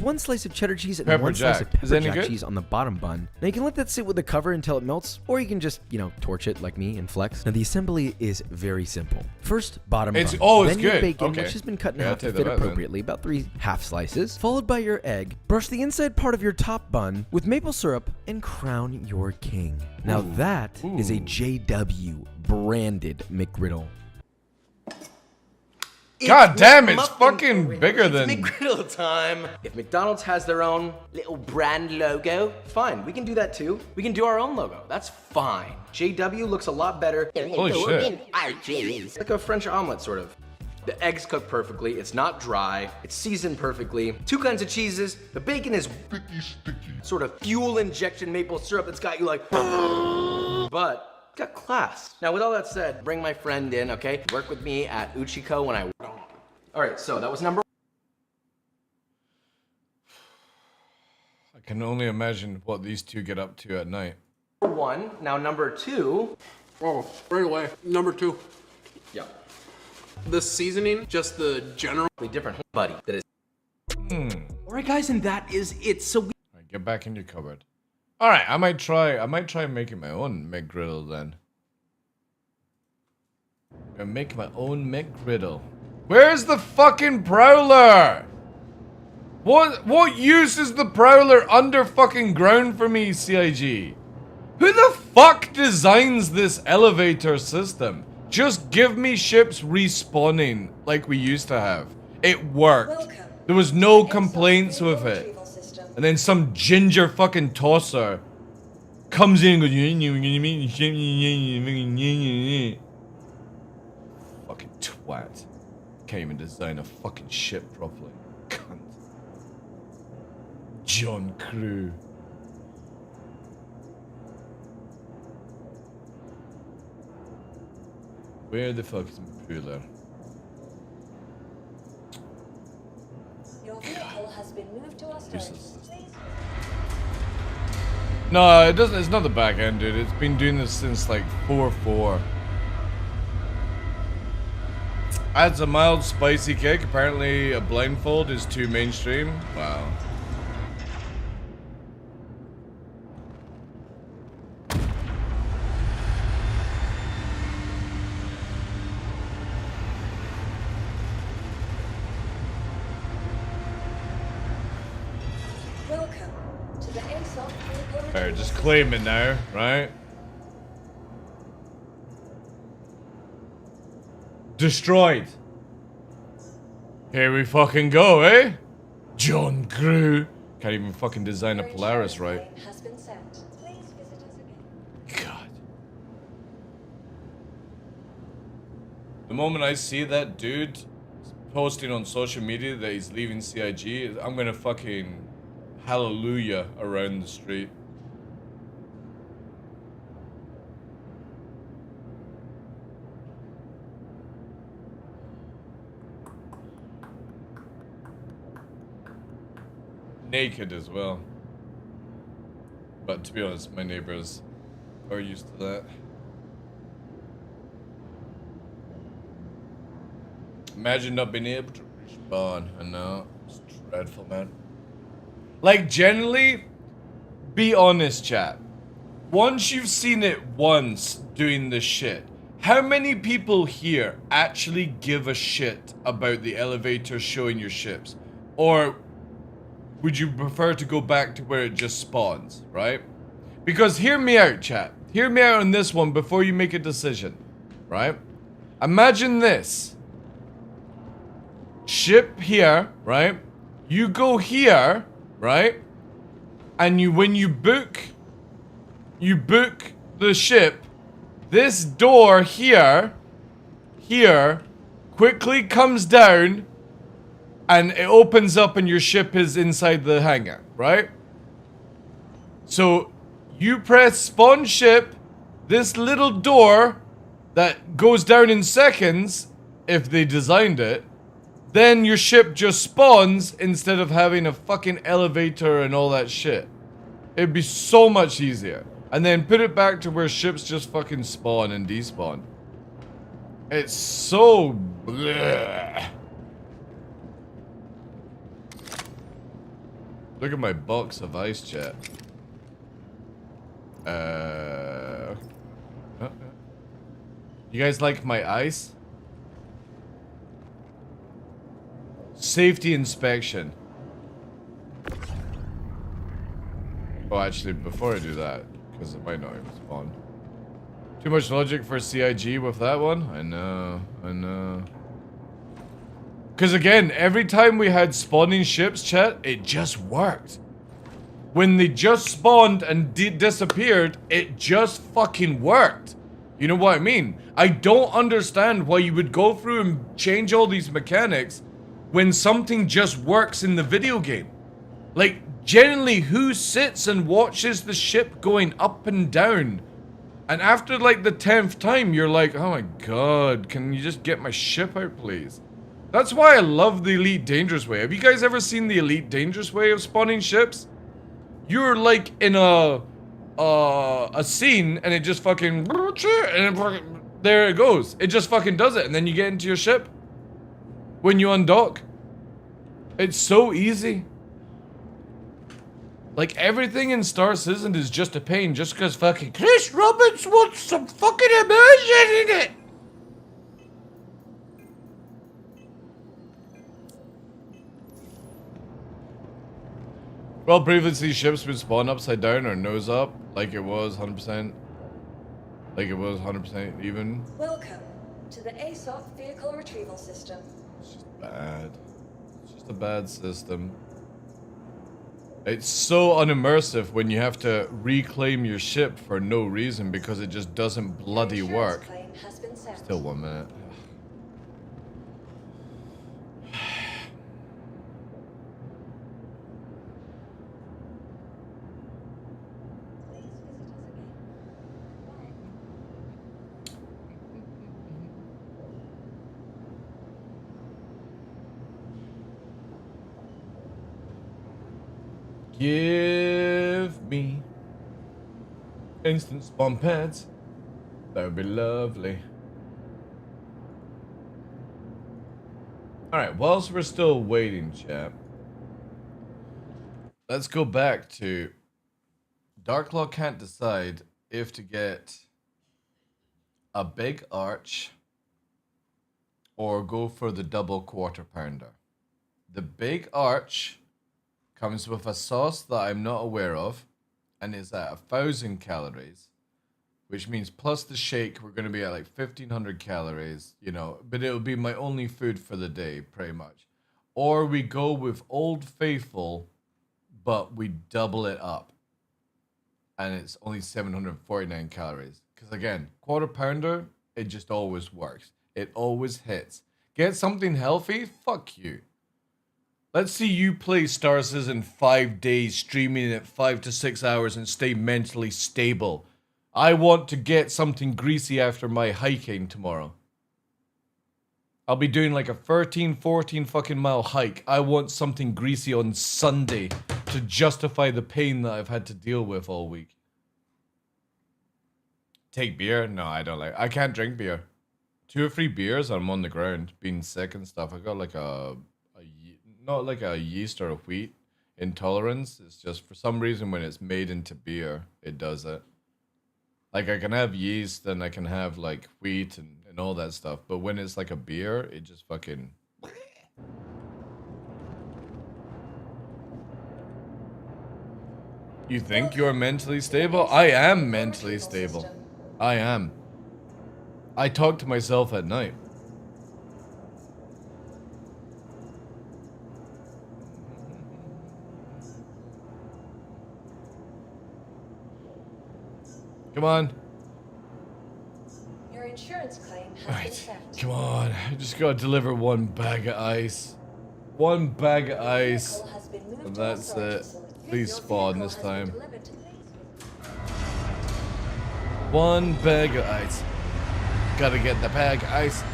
1 slice of cheddar cheese and 1 slice of pepper jack cheese on the bottom bun. Now you can let that sit with the cover until it melts, or you can just, torch it like me and flex. Now the assembly is very simple. First, bottom bun. Oh, then it's your good. bacon, Okay. which has been cut in half to fit appropriately, about 3 half slices. Followed by your egg. Brush the inside part of your top bun with maple syrup and crown your king. Now that is a JW branded McGriddle. God damn, it's fucking bigger than... McGriddle time. If McDonald's has their own little brand logo, fine, we can do that too. We can do our own logo, that's fine. JW looks a lot better. Holy shit. Like a French omelet, sort of. The eggs cook perfectly, it's not dry, it's seasoned perfectly. 2 kinds of cheeses, the bacon is sort of fuel injection maple syrup that's got you like, but got class. Now with all that said, bring my friend in, okay? Work with me at Uchiko when I... All right, so that was number... I can only imagine what these two get up to at night. 1. Now number 2... Oh, right away. Number 2. Yeah. The seasoning, just the general... different buddy that is... All right, guys, and that is it. So we... All right, get back in your cupboard. All right, I might try making my own McGriddle then. I'm gonna make my own McGriddle. Where's the fucking Prowler? What use is the Prowler under fucking ground for me, CIG? Who the fuck designs this elevator system? Just give me ships respawning like we used to have. It worked. There was no complaints with it. And then some ginger fucking tosser comes in and goes, fucking twat. Can't even design a fucking ship properly. Cunt. John Crew. Where the fuck is my cooler? Your vehicle has been moved to our storage. No, it doesn't. It's not the back end, dude. It's been doing this since like 4.4. Adds a mild spicy kick. Apparently, a blindfold is too mainstream. Wow. Welcome to the ASOP vehicle. Alright, just claim it now, right? Destroyed. Here we fucking go, eh? John Crew. Can't even fucking design a Polaris right. Has been sent. Please visit us again. God. The moment I see that dude posting on social media that he's leaving CIG, I'm gonna fucking hallelujah around the street. Naked as well. But to be honest, my neighbors are used to that. Imagine not being able to respawn. I know. It's dreadful, man. Like, generally, be honest, chat. Once you've seen it once doing this shit, how many people here actually give a shit about the elevator showing your ships? Or would you prefer to go back to where it just spawns, right? Because hear me out, chat. Hear me out on this one before you make a decision, right? Imagine this. Ship here, right? You go here, right? And when you book the ship. This door here quickly comes down and it opens up and your ship is inside the hangar, right? So you press spawn ship, this little door that goes down in seconds if they designed it, then your ship just spawns instead of having a fucking elevator and all that shit. It'd be so much easier. And then put it back to where ships just fucking spawn and despawn. It's so bleh. Look at my box of ice, chat. You guys like my ice? Safety inspection. Oh, actually, before I do that, because it might not even spawn. Too much logic for CIG with that one? I know. Because again, every time we had spawning ships, chat, it just worked. When they just spawned and disappeared, it just fucking worked. You know what I mean? I don't understand why you would go through and change all these mechanics when something just works in the video game. Like, generally, who sits and watches the ship going up and down? And after like the 10th time, you're like, oh my god, can you just get my ship out, please? That's why I love the Elite Dangerous way. Have you guys ever seen the Elite Dangerous way of spawning ships? You're like in a scene and it just fucking, and there it goes. It just fucking does it, and then you get into your ship when you undock. It's so easy. Like, everything in Star Citizen is just a pain just because fucking Chris Roberts wants some fucking immersion in it. Well, previously ships would spawn upside down or nose up, like it was 100%. Like it was 100% even. Welcome to the ASOP vehicle retrieval system. It's just bad. It's just a bad system. It's so unimmersive when you have to reclaim your ship for no reason because it just doesn't bloody work. Still 1 minute. Give me instant spawn pads. That would be lovely. Alright, whilst we're still waiting, chat, let's go back to TheDarkLaw can't decide if to get a big arch or go for the double quarter pounder. The big arch comes with a sauce that I'm not aware of and is at 1,000 calories, which means plus the shake, we're going to be at like 1,500 calories, you know, but it'll be my only food for the day, pretty much. Or we go with Old Faithful, but we double it up, and it's only 749 calories. Because again, quarter pounder, it just always works. It always hits. Get something healthy? Fuck you. Let's see you play Star Citizen 5 days, streaming it 5 to 6 hours and stay mentally stable. I want to get something greasy after my hiking tomorrow. I'll be doing like a 13, 14 fucking mile hike. I want something greasy on Sunday to justify the pain that I've had to deal with all week. Take beer? No, I don't like. I can't drink beer. 2 or 3 beers, I'm on the ground, being sick and stuff. I got like not like a yeast or a wheat intolerance. It's just for some reason when it's made into beer, it does it. Like I can have yeast and I can have like wheat and all that stuff. But when it's like a beer, it just fucking... You think you're mentally stable? I am mentally stable. I am. I talk to myself at night. Come on. Your insurance claim has Right. been sent. Come on. I just gotta deliver 1 bag of ice. 1 bag of ice. Vehicle has been moved And to that's authority it. facility. Please Your spawn vehicle this has been time. delivered to police. 1 bag of ice. Gotta get the bag of ice.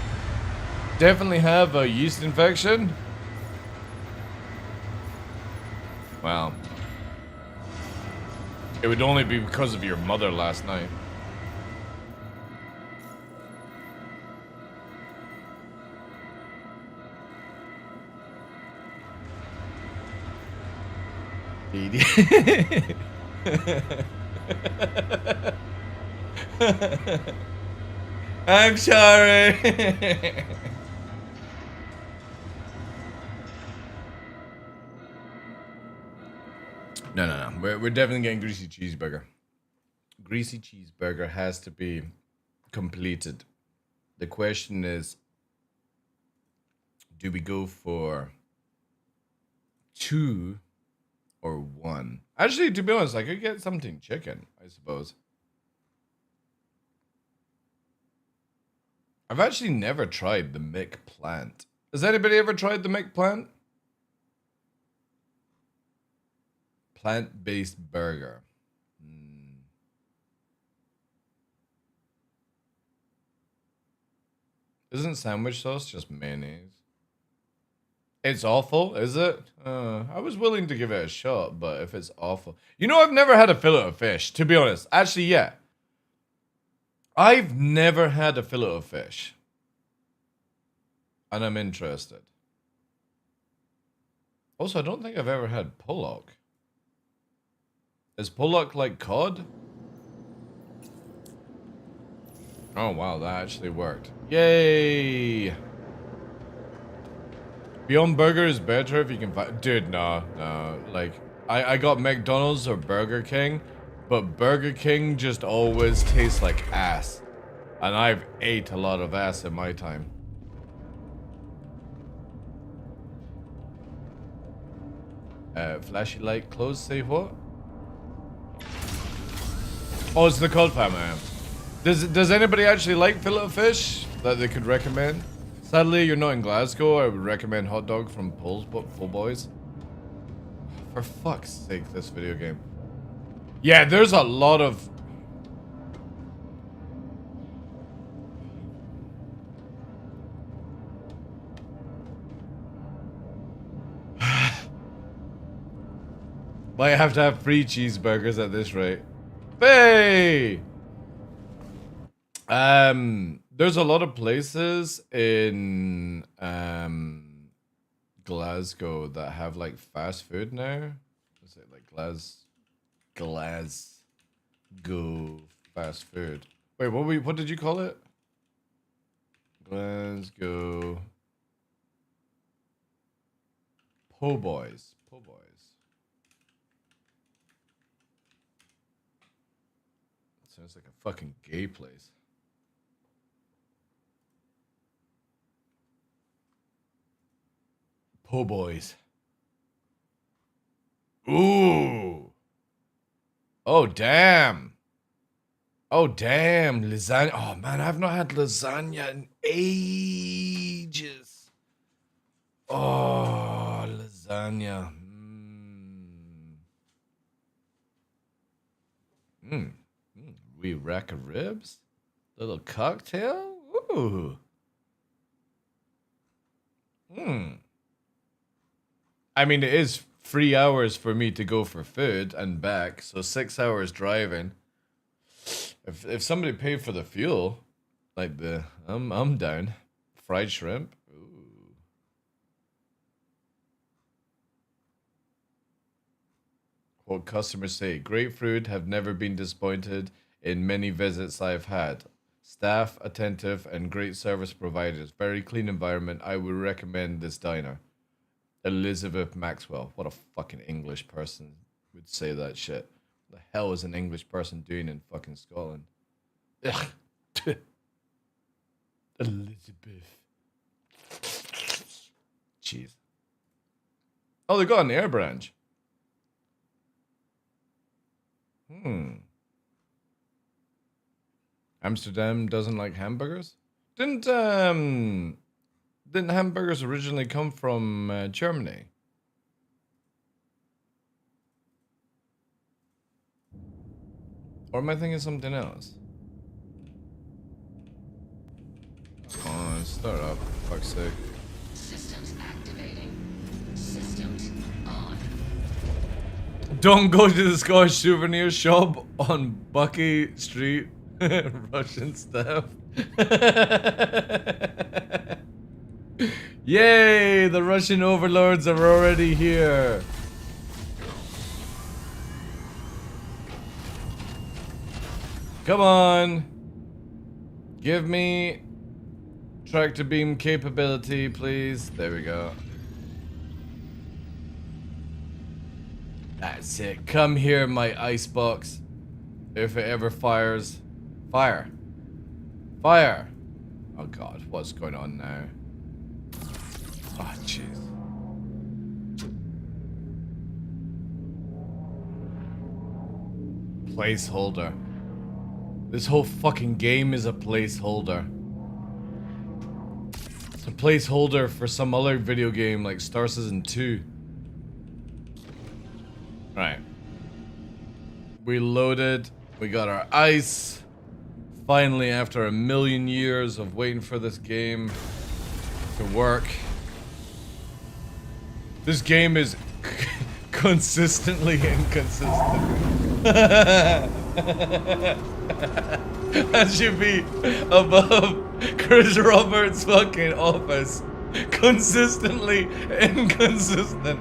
Definitely have a yeast infection. Wow. It would only be because of your mother last night. I'm sorry. No. We're definitely getting greasy cheeseburger. Greasy cheeseburger has to be completed. The question is, do we go for 2 or 1? Actually, to be honest, I could get something chicken, I suppose. I've actually never tried the McPlant. Has anybody ever tried the McPlant? Plant-based burger. Isn't sandwich sauce just mayonnaise? It's awful, is it? I was willing to give it a shot, but if it's awful... You know, I've never had a fillet of fish, to be honest. Actually, yeah. I've never had a fillet of fish. And I'm interested. Also, I don't think I've ever had pollock. Is pollock like cod? Oh, wow, that actually worked. Yay! Beyond Burger is better if you can find... Dude, no. Like, I got McDonald's or Burger King, but Burger King just always tastes like ass. And I've ate a lot of ass in my time. Flashy light clothes, say what? Oh, it's the cod family. Does anybody actually like fillet of fish that they could recommend? Sadly, you're not in Glasgow. I would recommend hot dog from Pool Boys. For fuck's sake, this video game. Yeah, there's a lot of... Might have to have 3 cheeseburgers at this rate. Hey! There's a lot of places in Glasgow that have like fast food now. Is it like Glasgow fast food? Wait, what did you call it? Glasgow Po' Boys. Po' Boys. Sounds like a fucking gay place. Po' Boys. Ooh. Oh, damn. Oh, damn. Lasagna. Oh, man, I've not had lasagna in ages. Oh, lasagna. Wee rack of ribs? Little cocktail? Ooh. I mean, it is 3 hours for me to go for food and back, so 6 hours driving. If somebody paid for the fuel, like I'm down. Fried shrimp. Ooh. What customers say: great food, have never been disappointed in many visits I've had. Staff attentive and great service providers. Very clean environment. I would recommend this diner. Elizabeth Maxwell. What a fucking English person would say that shit. What the hell is an English person doing in fucking Scotland? Ugh. Elizabeth. Jeez. Oh, they got an air branch. Amsterdam doesn't like hamburgers? Didn't hamburgers originally come from Germany? Or am I thinking something else? Come on, start up, for fuck's sake. Systems activating. Systems on. Don't go to the Scottish souvenir shop on Bucky Street. Russian staff. Yay! The Russian overlords are already here. Come on. Give me tractor beam capability, please. There we go. That's it. Come here, my icebox. If it ever fires. Fire. Fire. Oh god, what's going on now? Oh, jeez. Placeholder. This whole fucking game is a placeholder. It's a placeholder for some other video game like Star Citizen 2. Right. We loaded. We got our ice. Finally, after a million years of waiting for this game to work. This game is consistently inconsistent. That should be above Chris Roberts' fucking office. Consistently inconsistent.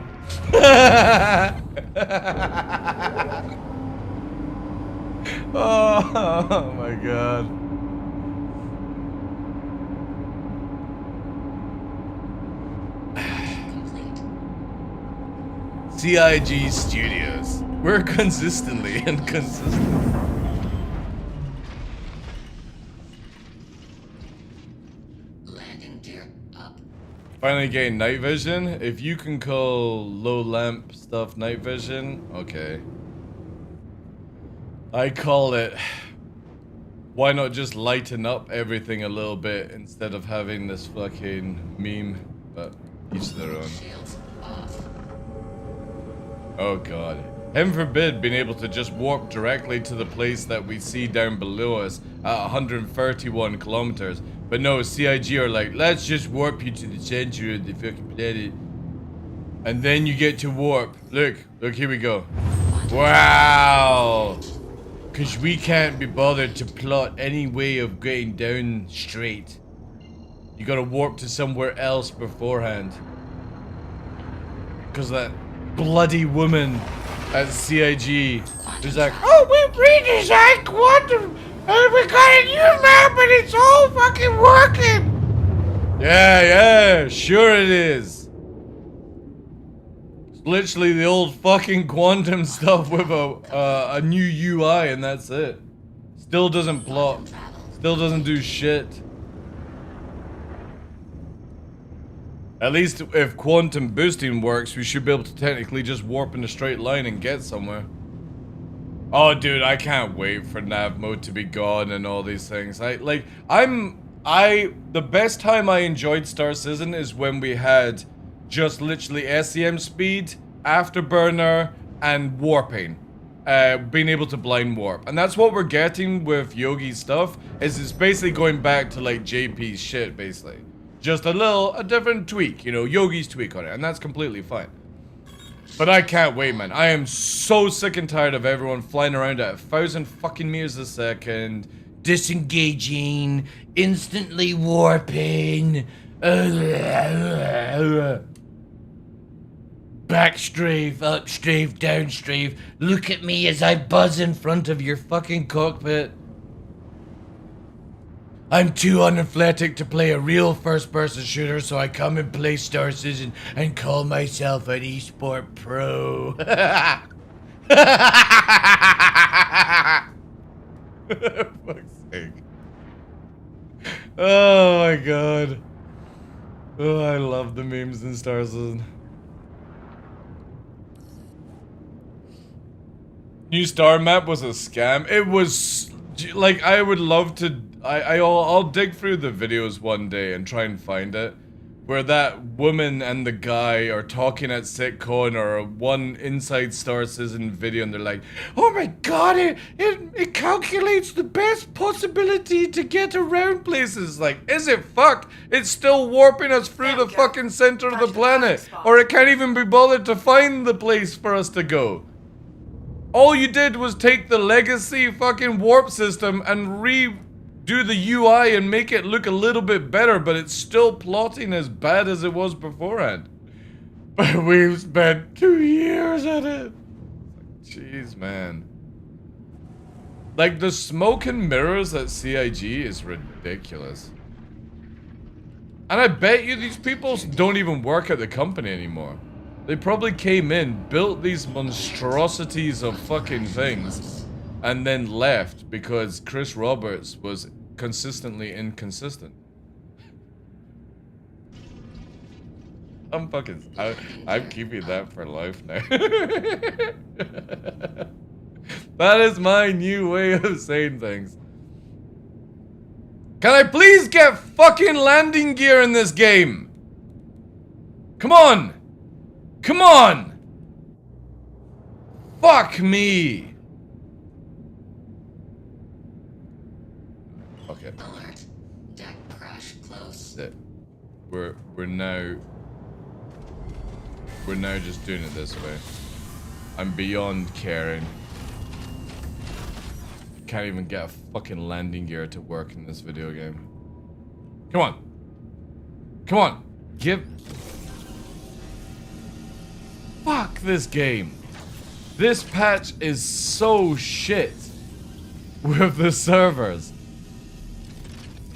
Oh my god. CIG Studios. We're consistently inconsistent. Landing gear up. Finally getting night vision. If you can call low lamp stuff night vision, okay. I call it, why not just lighten up everything a little bit instead of having this fucking meme, but each their own. Oh god. Heaven forbid being able to just warp directly to the place that we see down below us at 131 kilometers. But no, CIG are like, let's just warp you to the center of the fucking planet. And then you get to warp. Look, here we go. Wow. Because we can't be bothered to plot any way of getting down straight. You gotta warp to somewhere else beforehand. Because that bloody woman at CIG is like, oh, we redesigned Quantum and we got a new map and it's all fucking working. Yeah, sure it is. It's literally the old fucking Quantum stuff with a new UI and that's it. Still doesn't plot. Still doesn't do shit. At least if quantum boosting works, we should be able to technically just warp in a straight line and get somewhere. Oh, dude, I can't wait for nav mode to be gone and all these things. The best time I enjoyed Star Citizen is when we had just literally SEM speed, afterburner, and warping. Being able to blind warp. And that's what we're getting with Yogi's stuff, is it's basically going back to like JP's shit, basically. Just a different tweak, you know, Yogi's tweak on it, and that's completely fine. But I can't wait, man. I am so sick and tired of everyone flying around at 1,000 fucking meters a second, disengaging, instantly warping, back strafe, up strafe, down strafe. Look at me as I buzz in front of your fucking cockpit. I'm too unathletic to play a real first-person shooter, so I come and play Star Citizen and call myself an esport pro. Fuck's sake. Oh my god. Oh, I love the memes in Star Citizen. New star map was a scam. It was like, I would love to. I'll dig through the videos one day and try and find it, where that woman and the guy are talking at SitCon or one Inside Star Citizen video, and they're like, "Oh my god, it calculates the best possibility to get around places." Like, is it fucked? It's still warping us through the fucking center of the planet, or it can't even be bothered to find the place for us to go. All you did was take the legacy fucking warp system and redo the UI and make it look a little bit better, but it's still plotting as bad as it was beforehand. But we've spent 2 years at it. Jeez, man. Like, the smoke and mirrors at CIG is ridiculous. And I bet you these people don't even work at the company anymore. They probably came in, built these monstrosities of fucking things, and then left because Chris Roberts was consistently inconsistent. I'm keeping that for life now. That is my new way of saying things. Can I please get fucking landing gear in this game? Come on! Come on! Fuck me! Okay. Alert. Deck crash close. We're now just doing it this way. I'm beyond caring. Can't even get a fucking landing gear to work in this video game. Come on. Come on. Fuck this game. This patch is so shit with the servers.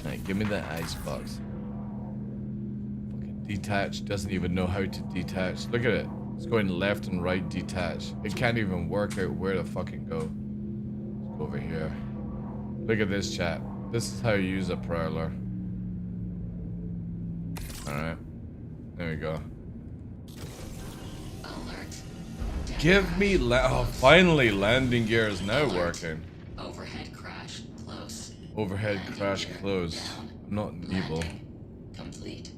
Alright, give me that icebox. Fucking detach doesn't even know how to detach. Look at it. It's going left and right detach. It can't even work out where to fucking go. Let's go over here. Look at this, chat. This is how you use a prowler. Alright. There we go. Give me finally landing gear is now working. Overhead crash close. Overhead crash close. I'm not evil. Complete.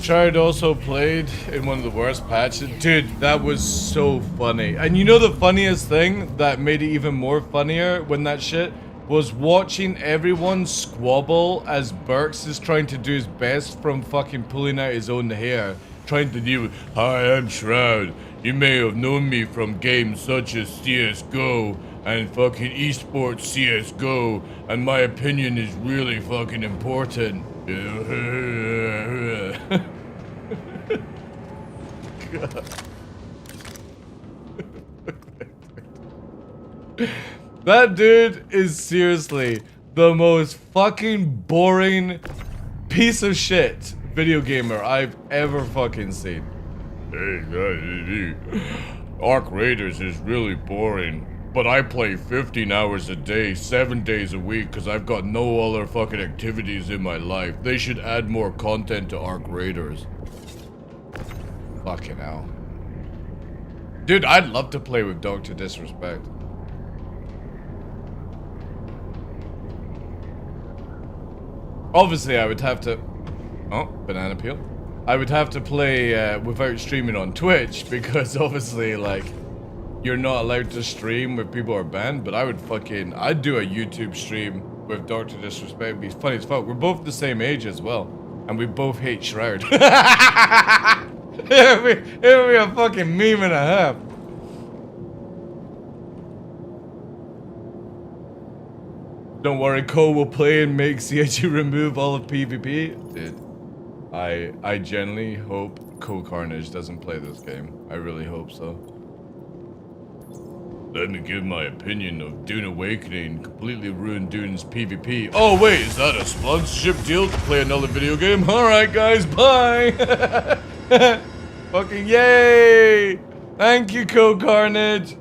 Shard also played in one of the worst patches. Dude, that was so funny. And you know the funniest thing that made it even more funnier when that shit was watching everyone squabble as Burks is trying to do his best from fucking pulling out his own hair. trying to deal with, hi, I'm Shroud. You may have known me from games such as CSGO and fucking esports CSGO, and my opinion is really fucking important. God. That dude is seriously the most fucking boring piece of shit video gamer I've ever fucking seen. Arc Raiders is really boring, but I play 15 hours a day, 7 days a week, because I've got no other fucking activities in my life. They should add more content to Arc Raiders. Fucking hell. Dude, I'd love to play with Dr. Disrespect. Obviously, I would have to... Oh, banana peel. I would have to play without streaming on Twitch, because obviously, like, you're not allowed to stream when people are banned, but I'd do a YouTube stream with Dr. Disrespect. It'd be funny as fuck. We're both the same age as well, and we both hate Shroud. It'll be a fucking meme and a half. Don't worry, Cole will play and make CHU remove all of PvP. Dude, I genuinely hope Cole Carnage doesn't play this game. I really hope so. Let me give my opinion of Dune Awakening completely ruined Dune's PvP. Oh wait, is that a sponsorship deal to play another video game? Alright guys, bye! Fucking yay! Thank you, Cole Carnage!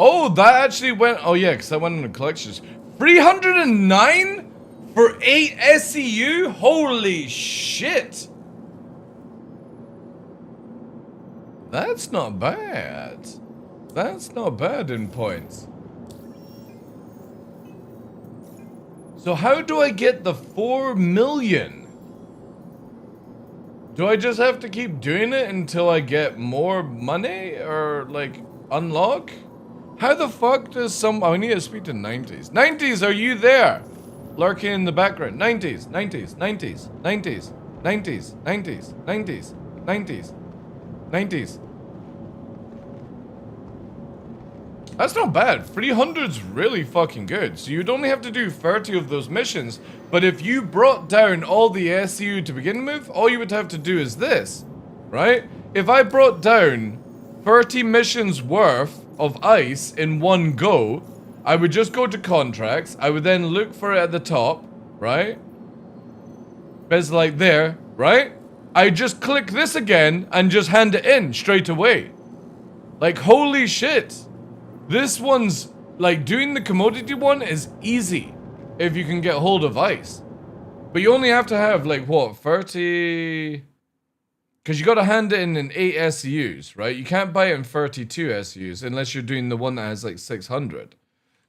Oh, that actually went... Oh, yeah, because that went in the collections. 309 for 8 SCU? Holy shit. That's not bad. That's not bad in points. So how do I get the 4 million? Do I just have to keep doing it until I get more money or like unlock? How the fuck does some... I need to speak to 90s. 90s, are you there? Lurking in the background. 90s, 90s, 90s, 90s, 90s, 90s, 90s, 90s, 90s. That's not bad. 300's really fucking good. So you'd only have to do 30 of those missions. But if you brought down all the SU to begin with, all you would have to do is this, right? If I brought down 30 missions worth of ice in one go, I would just go to contracts. I would then look for it at the top, right? It's like there, right? I just click this again and just hand it in straight away. Like, holy shit. This one's, like, doing the commodity one is easy if you can get hold of ice. But you only have to have, like, what, 30... Because you got to hand it in 8 SUs, right? You can't buy it in 32 SUs unless you're doing the one that has, like, 600.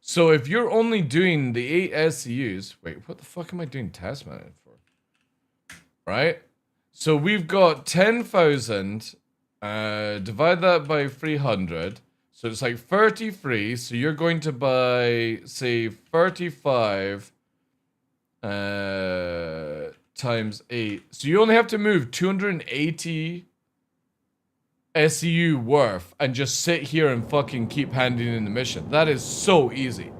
So if you're only doing the 8 SUs... Wait, what the fuck am I doing task manager for? Right? So we've got 10,000. Divide that by 300. So it's like 33, so you're going to buy, say, 35 times 8. So you only have to move 280 SEU worth and just sit here and fucking keep handing in the mission. That is so easy.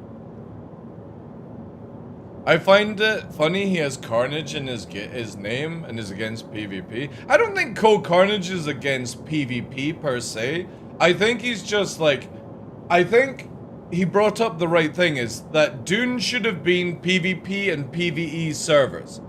I find it funny he has Carnage in his name and is against PvP. I don't think Cole Carnage is against PvP per se. I think he's just like, I think he brought up the right thing, is that Dune should have been PvP and PvE servers.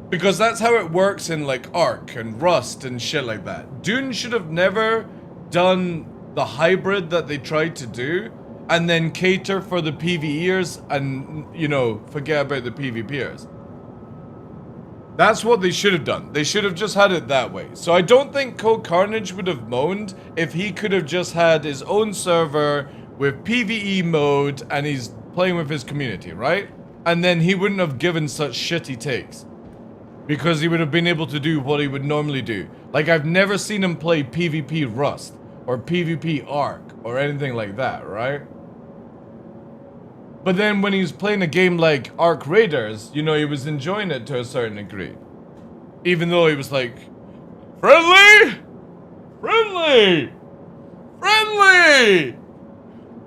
Because that's how it works in like Ark and Rust and shit like that. Dune should have never done the hybrid that they tried to do and then cater for the PvEers and, you know, forget about the PvPers. That's what they should have done. They should have just had it that way. So I don't think Cole Carnage would have moaned if he could have just had his own server with PvE mode and he's playing with his community, right? And then he wouldn't have given such shitty takes. Because he would have been able to do what he would normally do. Like, I've never seen him play PvP Rust, or PvP Ark, or anything like that, right? But then when he's playing a game like Ark Raiders, you know, he was enjoying it to a certain degree. Even though he was like, friendly! Friendly! Friendly!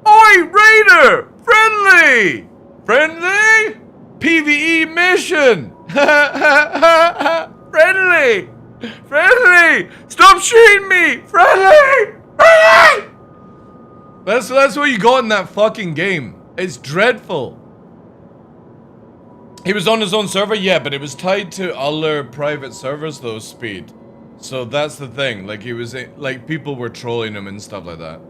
Oi, Raider! Friendly! Friendly? PvE mission! Friendly! Friendly! Stop shooting me! Friendly! Friendly! That's what you got in that fucking game. It's dreadful. He was on his own server, yeah, but it was tied to other private servers though, speed. So that's the thing. Like, he was like, people were trolling him and stuff like that.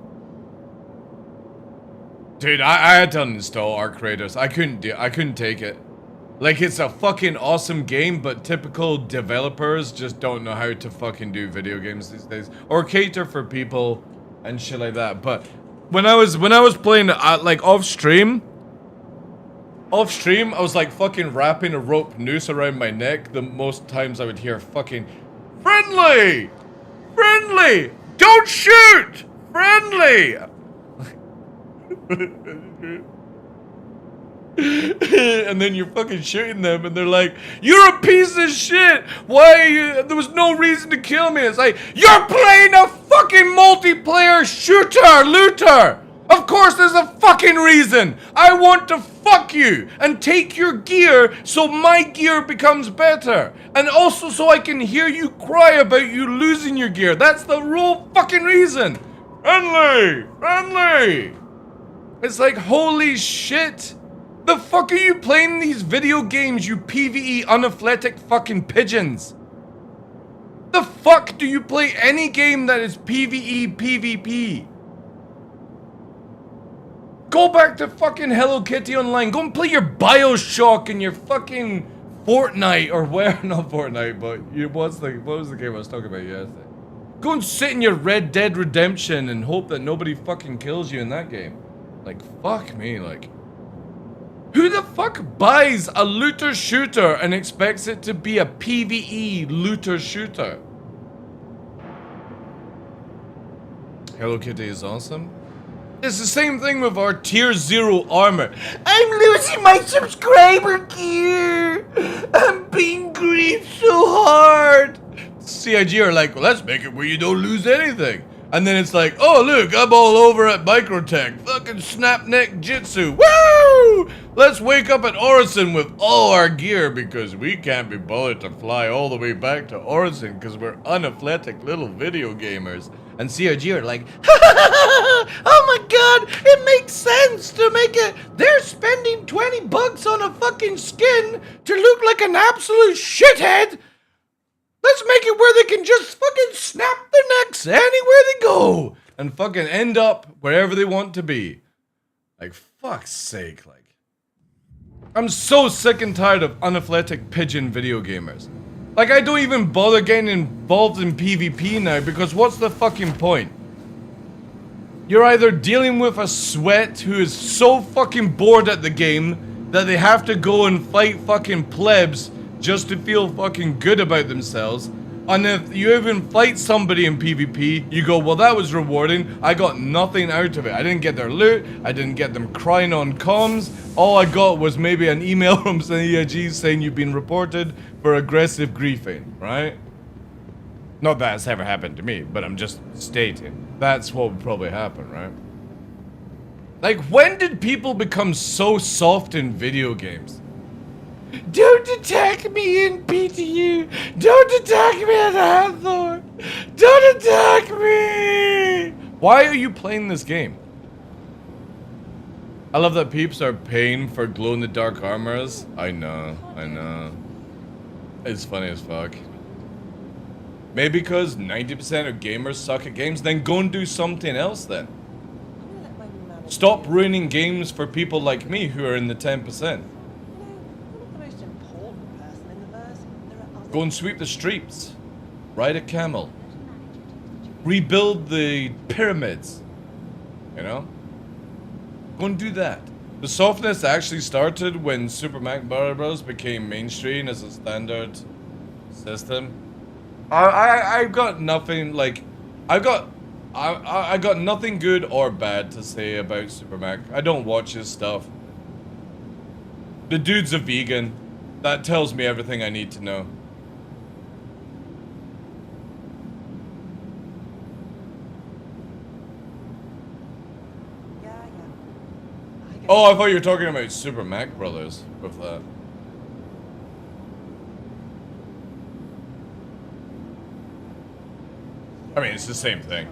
Dude, I had to uninstall Ark Raiders. I couldn't take it. Like, it's a fucking awesome game, but typical developers just don't know how to fucking do video games these days, or cater for people and shit like that. But when I was playing like off stream, I was like fucking wrapping a rope noose around my neck. The most times I would hear fucking friendly, friendly, don't shoot, friendly. And then you're fucking shooting them and they're like, you're a piece of shit, why are you, there was no reason to kill me. It's like, you're playing a fucking multiplayer shooter, looter. Of course there's a fucking reason. I want to fuck you and take your gear so my gear becomes better, and also so I can hear you cry about you losing your gear. That's the real fucking reason. Friendly, friendly. It's like, holy shit. The fuck are you playing these video games, you PvE unathletic fucking pigeons? The fuck do you play any game that is PvE PvP? Go back to fucking Hello Kitty Online. Go and play your BioShock and your fucking Fortnite, or where? Not Fortnite, but what was the game I was talking about yesterday? Go and sit in your Red Dead Redemption and hope that nobody fucking kills you in that game. Like, fuck me, like. Who the fuck buys a looter shooter and expects it to be a PvE looter shooter? Hello Kitty is awesome. It's the same thing with our tier 0 armor. I'm losing my subscriber gear. I'm being griefed so hard. CIG are like, well, let's make it where you don't lose anything. And then it's like, oh look, I'm all over at Microtech. Fucking snapneck jitsu. Woo! Let's wake up at Orison with all our gear because we can't be bothered to fly all the way back to Orison because we're unathletic little video gamers. And CIG are like, oh my god, it makes sense to make it. They're spending $20 on a fucking skin to look like an absolute shithead. Let's make it where they can just fucking snap their necks anywhere they go and fucking end up wherever they want to be. Like, fuck's sake, like. I'm so sick and tired of unathletic pigeon video gamers. Like, I don't even bother getting involved in PvP now because what's the fucking point? You're either dealing with a sweat who is so fucking bored at the game that they have to go and fight fucking plebs just to feel fucking good about themselves. And if you even fight somebody in PvP, you go, well, that was rewarding. I got nothing out of it. I didn't get their loot. I didn't get them crying on comms. All I got was maybe an email from CIG saying you've been reported for aggressive griefing, right? Not that it's ever happened to me, but I'm just stating. That's what would probably happen, right? Like, when did people become so soft in video games? Don't attack me in PTU! Don't attack me at Hathor! Don't attack me! Why are you playing this game? I love that peeps are paying for glow-in-the-dark armors. I know. It's funny as fuck. Maybe because 90% of gamers suck at games, then go and do something else then. Stop ruining games for people like me who are in the 10%. Go and sweep the streets. Ride a camel. Rebuild the pyramids. You know? Go and do that. The softness actually started when Super Mario Bros. Became mainstream as a standard system. I've got nothing like, I got nothing good or bad to say about Super Mac. I don't watch his stuff. The dude's a vegan. That tells me everything I need to know. Oh, I thought you were talking about Super Mac Brothers with that. I mean, it's the same thing.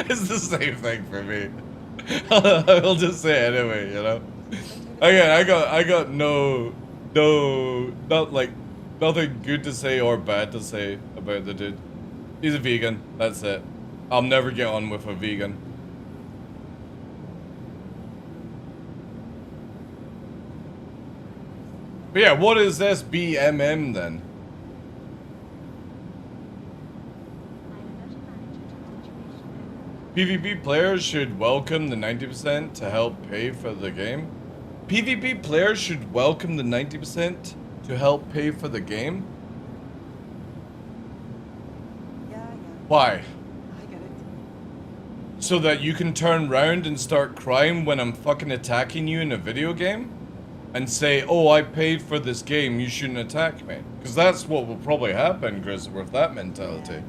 It's the same thing for me. I'll just say it anyway, you know. Again, I got not like nothing good to say or bad to say about the dude. He's a vegan. That's it. I'll never get on with a vegan. But yeah, what is SBMM then? PvP players should welcome the 90% to help pay for the game. PvP players should welcome the 90% to help pay for the game? Why? I get it. So that you can turn around and start crying when I'm fucking attacking you in a video game? And say, oh, I paid for this game, you shouldn't attack me. Because that's what will probably happen, Grizz, with that mentality.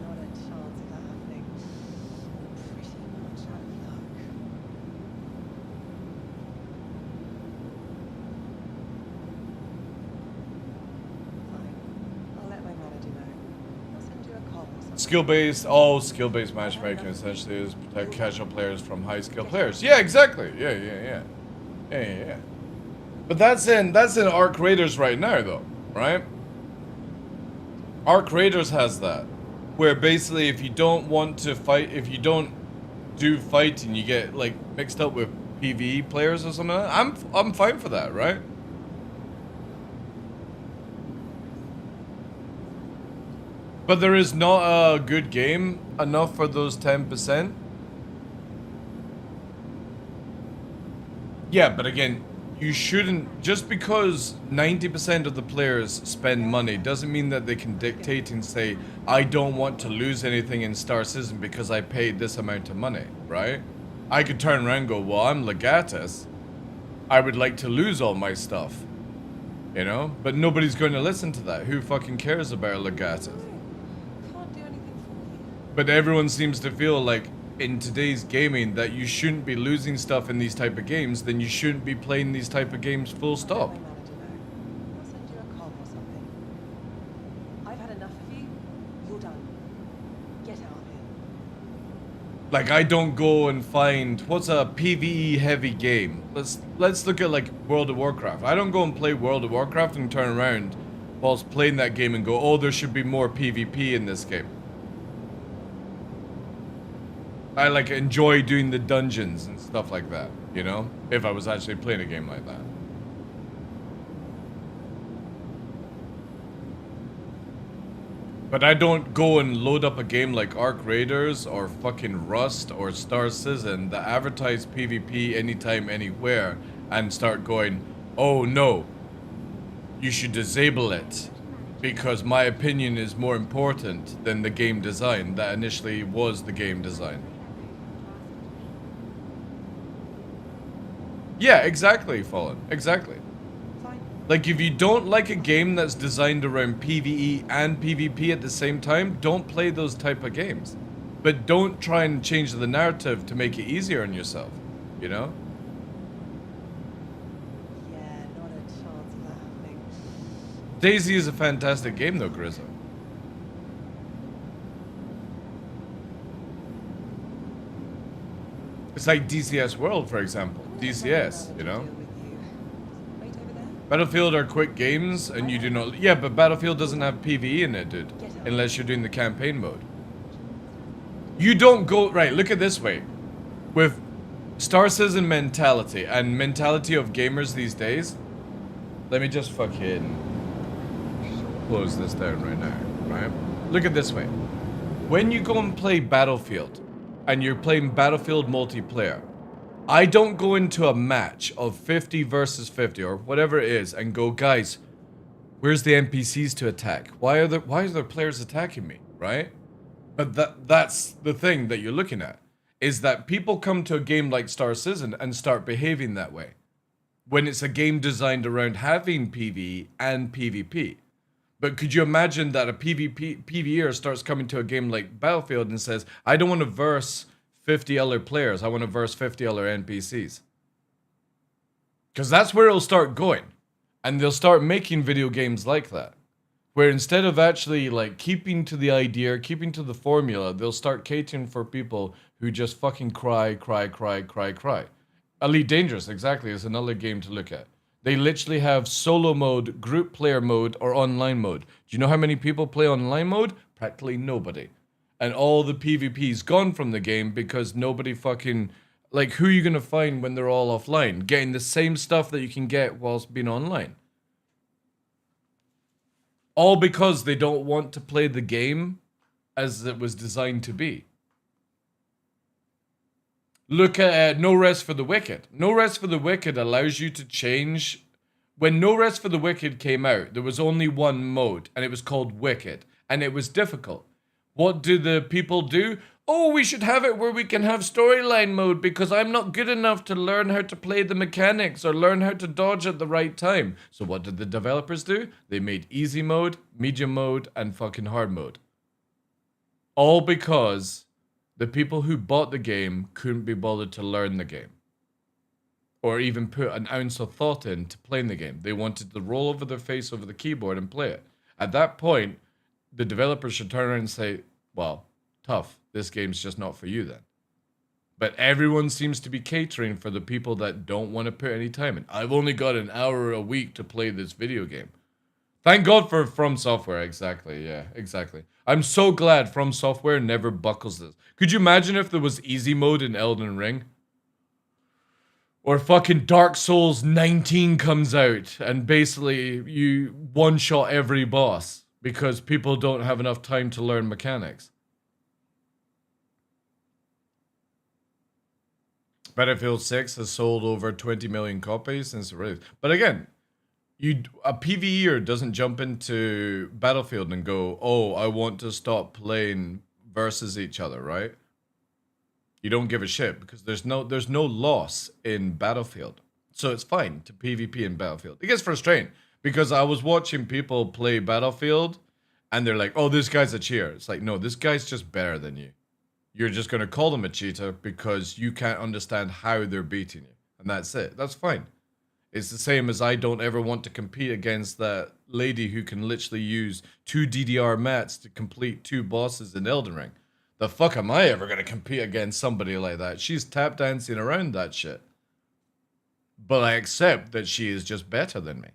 Skill-based matchmaking essentially is protect casual players from high-skill players. Yeah, exactly. Yeah. But that's in Arc Raiders right now, though, right? Arc Raiders has that, where basically if you don't want to fight, if you don't do fighting, you get like mixed up with PvE players or something. I'm fine for that, right? But there is not a good game enough for those 10%. Yeah, but again, you shouldn't, just because 90% of the players spend money doesn't mean that they can dictate and say, I don't want to lose anything in Star Citizen because I paid this amount of money, right? I could turn around and go, well, I'm Legatus. I would like to lose all my stuff, you know? But nobody's going to listen to that. Who fucking cares about Legatus? But everyone seems to feel like in today's gaming that you shouldn't be losing stuff in these type of games, then you shouldn't be playing these type of games full stop. I'll send you a call or something. I've had enough of you. You're done. Get out of here. Like, I don't go and find what's a PvE heavy game. Let's look at like World of Warcraft. I don't go and play World of Warcraft and turn around whilst playing that game and go, oh, there should be more PvP in this game. I like enjoy doing the dungeons and stuff like that, you know? If I was actually playing a game like that. But I don't go and load up a game like Arc Raiders or fucking Rust or Star Citizen that advertise PvP anytime, anywhere and start going, oh no, you should disable it because my opinion is more important than the game design that initially was the game design. Yeah, exactly, Fallen. Exactly. Fine. Like, if you don't like a game that's designed around PvE and PvP at the same time, don't play those type of games. But don't try and change the narrative to make it easier on yourself, you know? Yeah, not a chance of that happening. DayZ is a fantastic game though, Grizzo. It's like DCS World, for example. DCS, you know? Battlefield are quick games, and you do not... Yeah, but Battlefield doesn't have PvE in it, dude. Unless you're doing the campaign mode. You don't go... Right, look at this way. With Star Citizen mentality, and mentality of gamers these days... Let me just fucking... close this down right now, right? Look at this way. When you go and play Battlefield, and you're playing Battlefield multiplayer, I don't go into a match of 50 versus 50 or whatever it is and go, guys, where's the NPCs to attack? Why are there players attacking me, right? But that's the thing that you're looking at, is that people come to a game like Star Citizen and start behaving that way when it's a game designed around having PvE and PvP. But could you imagine that a PvEer starts coming to a game like Battlefield and says, I don't want to verse 50 other players, I want to verse 50 other NPCs? Because that's where it'll start going. And they'll start making video games like that, where instead of actually like keeping to the idea, keeping to the formula, they'll start catering for people who just fucking cry. Elite Dangerous, exactly, is another game to look at. They literally have solo mode, group player mode, or online mode. Do you know how many people play online mode? Practically nobody. And all the PvP's gone from the game because nobody fucking... Like, who are you going to find when they're all offline? Getting the same stuff that you can get whilst being online. All because they don't want to play the game as it was designed to be. Look at No Rest for the Wicked. No Rest for the Wicked allows you to change... When No Rest for the Wicked came out, there was only one mode, and it was called Wicked, and it was difficult. What do the people do? Oh, we should have it where we can have storyline mode because I'm not good enough to learn how to play the mechanics or learn how to dodge at the right time. So what did the developers do? They made easy mode, medium mode, and fucking hard mode. All because the people who bought the game couldn't be bothered to learn the game. Or even put an ounce of thought into playing the game. They wanted to roll over their face over the keyboard and play it. At that point, the developers should turn around and say, well, tough. This game's just not for you then. But everyone seems to be catering for the people that don't want to put any time in. I've only got an hour a week to play this video game. Thank God for From Software. Exactly. Yeah, exactly. I'm so glad From Software never buckles this. Could you imagine if there was easy mode in Elden Ring? Or fucking Dark Souls 19 comes out and basically you one-shot every boss because people don't have enough time to learn mechanics. Battlefield 6 has sold over 20 million copies since the release. But again, a PvEer doesn't jump into Battlefield and go, oh, I want to stop playing versus each other, right? You don't give a shit because there's no loss in Battlefield. So it's fine to PvP in Battlefield. It gets frustrating because I was watching people play Battlefield and they're like, oh, this guy's a cheater. It's like, no, this guy's just better than you. You're just going to call them a cheater because you can't understand how they're beating you. And that's it. That's fine. It's the same as I don't ever want to compete against that lady who can literally use 2 DDR mats to complete 2 bosses in Elden Ring. The fuck am I ever going to compete against somebody like that? She's tap dancing around that shit. But I accept that she is just better than me.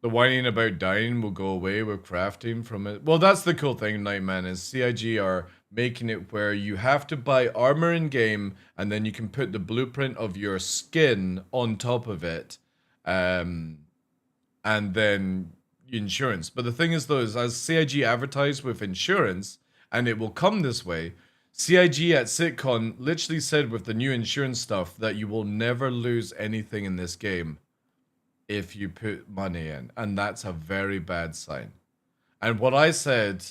The whining about dying will go away with crafting from it. Well, that's the cool thing, Nightman, is CIG are making it where you have to buy armor in game and then you can put the blueprint of your skin on top of it. And then insurance. But the thing is though, is as CIG advertised with insurance, and it will come this way, CIG at SitCon literally said with the new insurance stuff that you will never lose anything in this game if you put money in, and that's a very bad sign. And what I said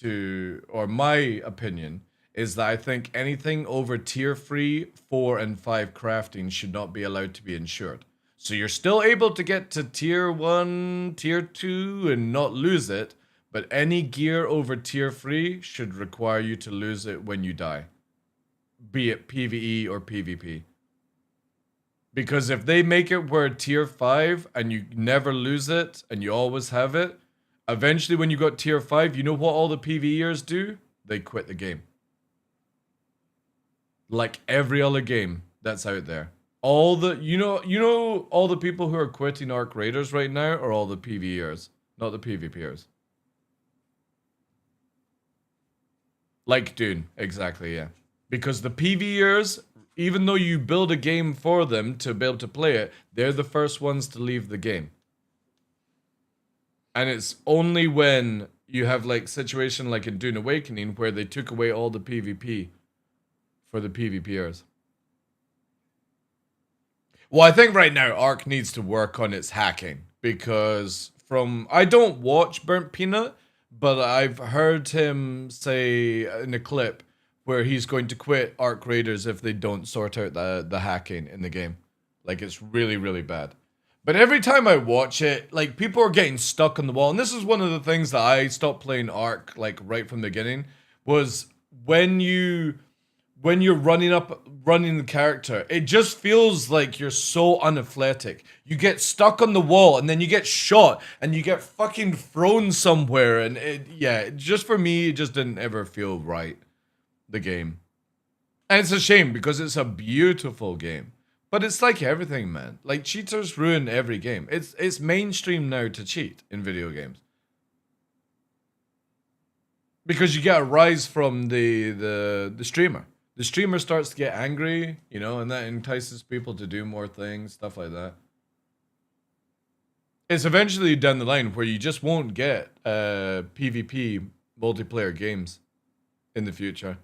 or my opinion, is that I think anything over tier 3, 4, and 5 crafting should not be allowed to be insured. So you're still able to get to tier 1, tier 2, and not lose it, but any gear over tier 3 should require you to lose it when you die. Be it PvE or PvP. Because if they make it where tier 5 and you never lose it and you always have it, eventually when you got tier 5, you know what all the PvEers do? They quit the game. Like every other game that's out there. All the, you know all the people who are quitting Arc Raiders right now are all the PvEers, not the PvPers. Like Dune, exactly, yeah. Because the PvEers, even though you build a game for them to be able to play it, they're the first ones to leave the game. And it's only when you have like situation like in Dune Awakening where they took away all the PvP for the PvPers. Well, I think right now Ark needs to work on its hacking because I don't watch Burnt Peanut, but I've heard him say in a clip where he's going to quit Ark Raiders if they don't sort out the hacking in the game. Like it's really, really bad. But every time I watch it, like people are getting stuck on the wall. And this is one of the things that I stopped playing Ark like right from the beginning was when you're running the character, it just feels like you're so unathletic. You get stuck on the wall and then you get shot and you get fucking thrown somewhere. And just for me, it just didn't ever feel right, the game. And it's a shame because it's a beautiful game. But it's like everything, man. Like cheaters ruin every game. It's mainstream now to cheat in video games. Because you get a rise from the streamer. The streamer starts to get angry, you know, and that entices people to do more things, stuff like that. It's eventually down the line where you just won't get PvP multiplayer games in the future.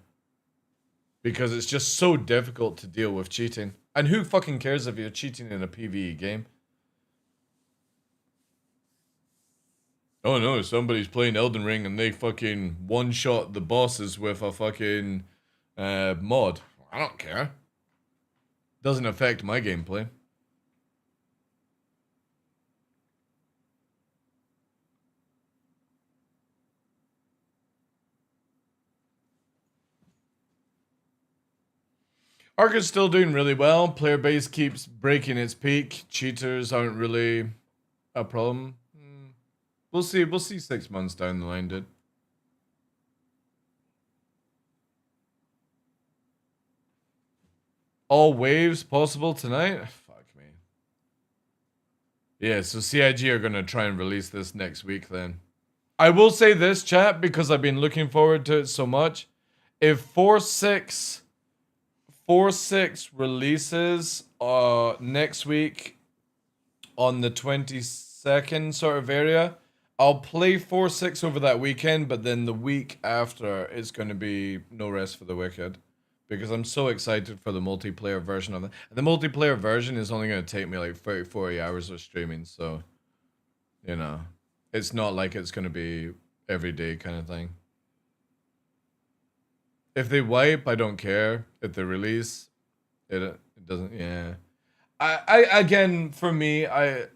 Because it's just so difficult to deal with cheating. And who fucking cares if you're cheating in a PvE game? Oh no, somebody's playing Elden Ring and they fucking one-shot the bosses with a fucking mod. I don't care. Doesn't affect my gameplay. Ark is still doing really well. Player base keeps breaking its peak. Cheaters aren't really a problem. We'll see. We'll see 6 months down the line, dude. All waves possible tonight? Fuck me. Yeah, so CIG are going to try and release this next week then. I will say this, chat, because I've been looking forward to it so much. If 4.6 releases next week on the 22nd sort of area, I'll play 4.6 over that weekend, but then the week after is going to be no rest for the wicked. Because I'm so excited for the multiplayer version of it. The multiplayer version is only going to take me like 30, 40 hours of streaming, so, you know, it's not like it's going to be every day kind of thing. If they wipe, I don't care. If they release, it doesn't, yeah. I again, for me, I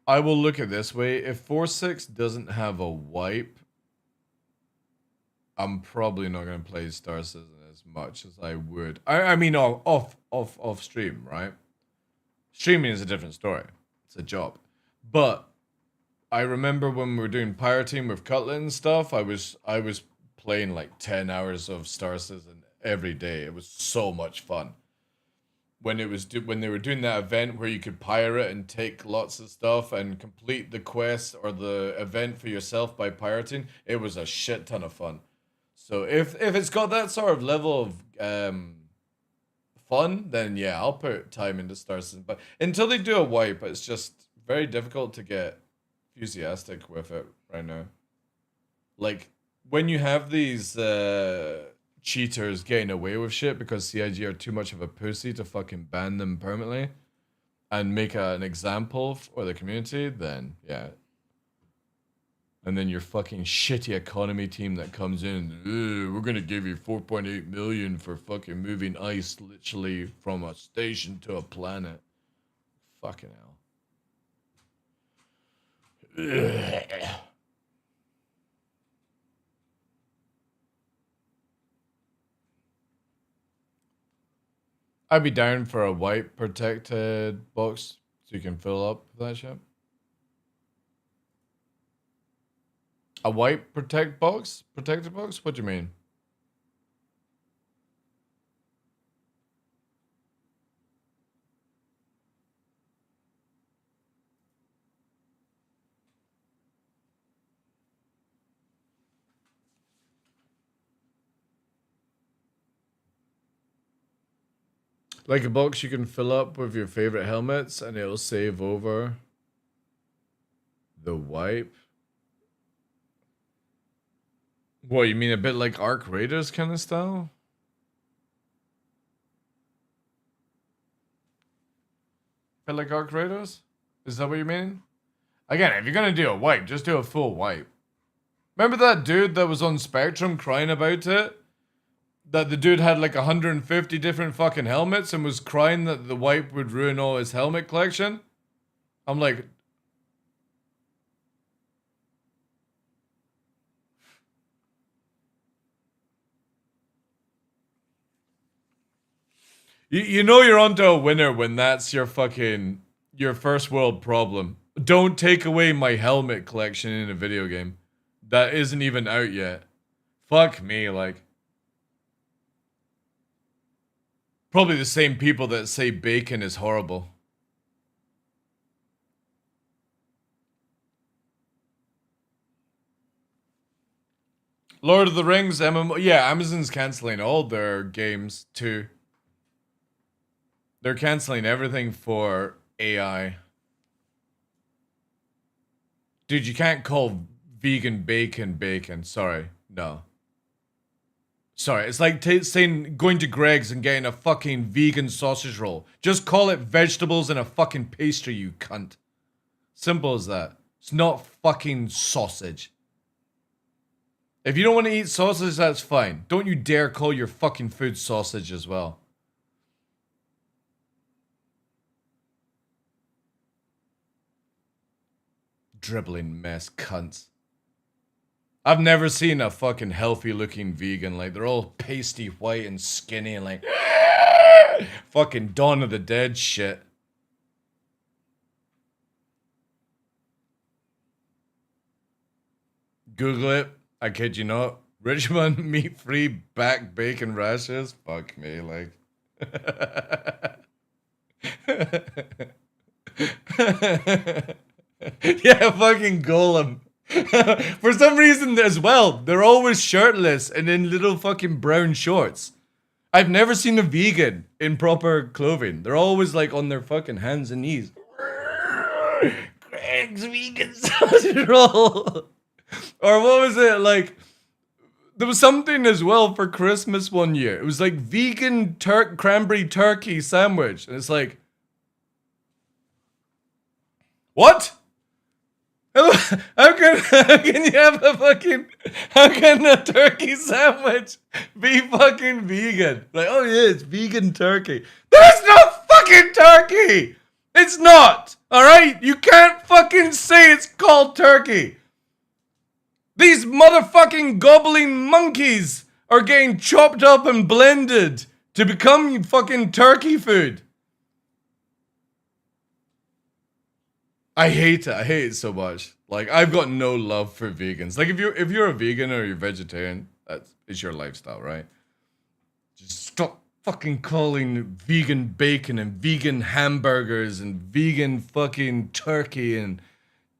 will look at it this way. If 4.6 doesn't have a wipe, I'm probably not going to play Star Citizen as much as I would. I mean, off stream, right? Streaming is a different story. It's a job. But I remember when we were doing pirating with Cutlet and stuff, I was playing like 10 hours of Star Citizen every day. It was so much fun. When they were doing that event where you could pirate and take lots of stuff and complete the quest or the event for yourself by pirating, it was a shit ton of fun. So if it's got that sort of level of fun, then yeah, I'll put time into Star Citizen. But until they do a wipe, it's just very difficult to get enthusiastic with it right now. Like, when you have these cheaters getting away with shit because CIG are too much of a pussy to fucking ban them permanently and make an example for the community, then yeah. And then your fucking shitty economy team that comes in, we're gonna give you 4.8 million for fucking moving ice literally from a station to a planet. Fucking hell. Ugh. I'd be down for a wipe protected box so you can fill up that shit. A wipe protected box? Protected box? What do you mean? Like a box you can fill up with your favorite helmets and it'll save over the wipe. What, you mean a bit like Arc Raiders kind of style? Bit like Arc Raiders? Is that what you mean? Again, if you're gonna do a wipe, just do a full wipe. Remember that dude that was on Spectrum crying about it? That the dude had like 150 different fucking helmets and was crying that the wipe would ruin all his helmet collection? I'm like... You know you're onto a winner when that's your fucking... your first world problem. Don't take away my helmet collection in a video game. That isn't even out yet. Fuck me, like... Probably the same people that say bacon is horrible. Lord of the Rings, MMO... Yeah, Amazon's cancelling all their games, too. They're cancelling everything for AI. Dude, you can't call vegan bacon bacon. Sorry. No. Sorry, it's like saying going to Greg's and getting a fucking vegan sausage roll. Just call it vegetables and a fucking pastry, you cunt. Simple as that. It's not fucking sausage. If you don't want to eat sausage, that's fine. Don't you dare call your fucking food sausage as well. Dribbling mess cunts. I've never seen a fucking healthy looking vegan. Like, they're all pasty white and skinny and like fucking Dawn of the Dead shit. Google it. I kid you not. Richmond meat-free back bacon rashes. Fuck me, like. Yeah, fucking Golem. For some reason as well, they're always shirtless and in little fucking brown shorts. I've never seen a vegan in proper clothing. They're always like on their fucking hands and knees. Greg's vegan sausage roll. Or what was it, like, there was something as well for Christmas one year. It was like vegan cranberry turkey sandwich. And it's like, what? How can you have a fucking... How can a turkey sandwich be fucking vegan? Like, oh yeah, it's vegan turkey. There's no fucking turkey! It's not! Alright? You can't fucking say it's called turkey. These motherfucking gobbling monkeys are getting chopped up and blended to become fucking turkey food. I hate it. I hate it so much. Like, I've got no love for vegans. Like, if you're a vegan or you're vegetarian, it's your lifestyle, right? Just stop fucking calling vegan bacon and vegan hamburgers and vegan fucking turkey and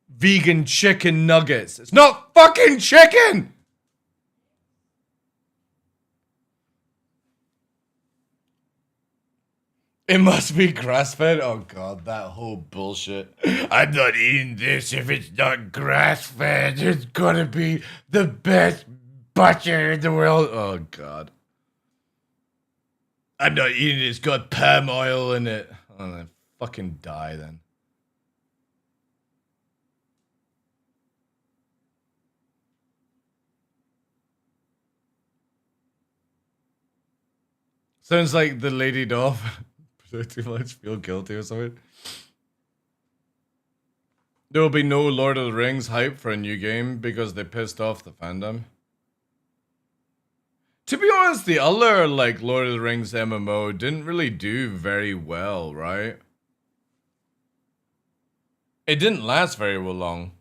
vegan chicken nuggets. It's not fucking chicken! It must be grass-fed? Oh god, that whole bullshit. I'm not eating this if it's not grass-fed. It's gonna be the best butter in the world. Oh god. I'm not eating it, it's got palm oil in it. Oh, then fucking die then. Sounds like the lady Dove. Too much, feel guilty or something. There will be no Lord of the Rings hype for a new game because they pissed off the fandom. To be honest, the other like Lord of the Rings MMO didn't really do very well, right? It didn't last very long.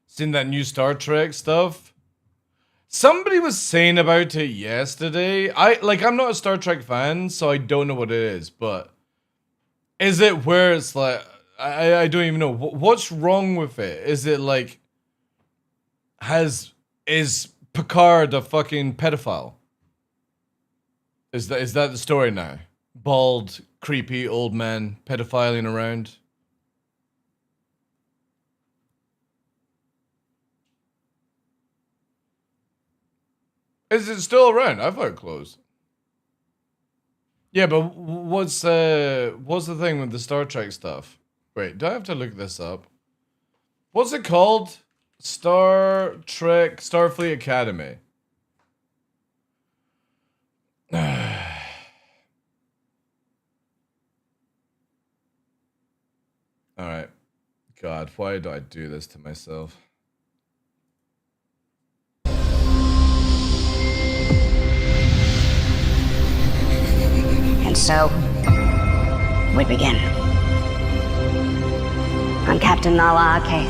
Seen that new Star Trek stuff? Somebody was saying about it yesterday. I'm not a Star Trek fan, so I don't know what it is, but is it where it's like, I don't even know. What's wrong with it? Is it like, is Picard a fucking pedophile? Is that the story now? Bald, creepy old man pedophiling around? Is it still around? I thought it closed. Yeah, but what's the thing with the Star Trek stuff? Wait, do I have to look this up? What's it called? Star Trek Starfleet Academy. Alright. God, why do I do this to myself? And so, we begin. I'm Captain Nala Ake,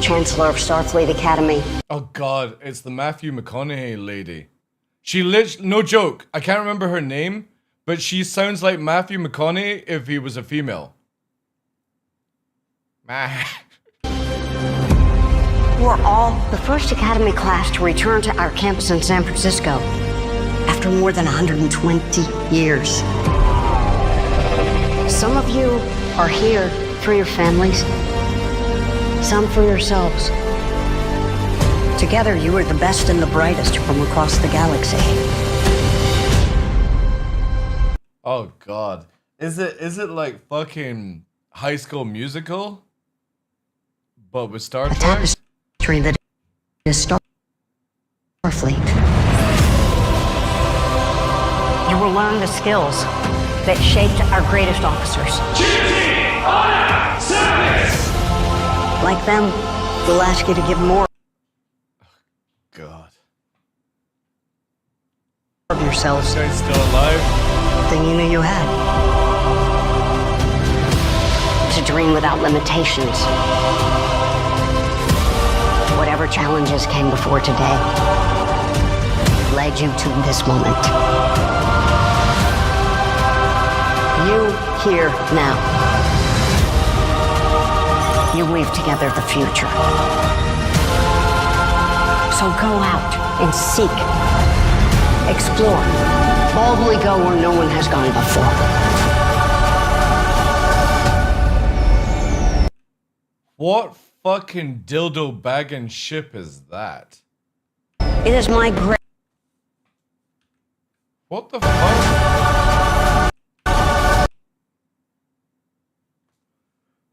Chancellor of Starfleet Academy. Oh God, it's the Matthew McConaughey lady. She no joke, I can't remember her name, but she sounds like Matthew McConaughey if he was a female. We're all the first Academy class to return to our campus in San Francisco after more than 120 years. Some of you are here for your families, some for yourselves. Together, you are the best and the brightest from across the galaxy. Oh God, is it like fucking High School Musical, but with Star Trek? Tapestry that is Starfleet. You will learn the skills that shaped our greatest officers. Duty! Honor! Service! Like them, we'll ask you to give more God. of yourselves. This guy's still alive? Than you knew you had. To dream without limitations. Whatever challenges came before today led you to this moment. You here now. You weave together the future. So go out and seek, explore, boldly go where no one has gone before. What fucking dildo bagging ship is that? It is my great... What the fuck?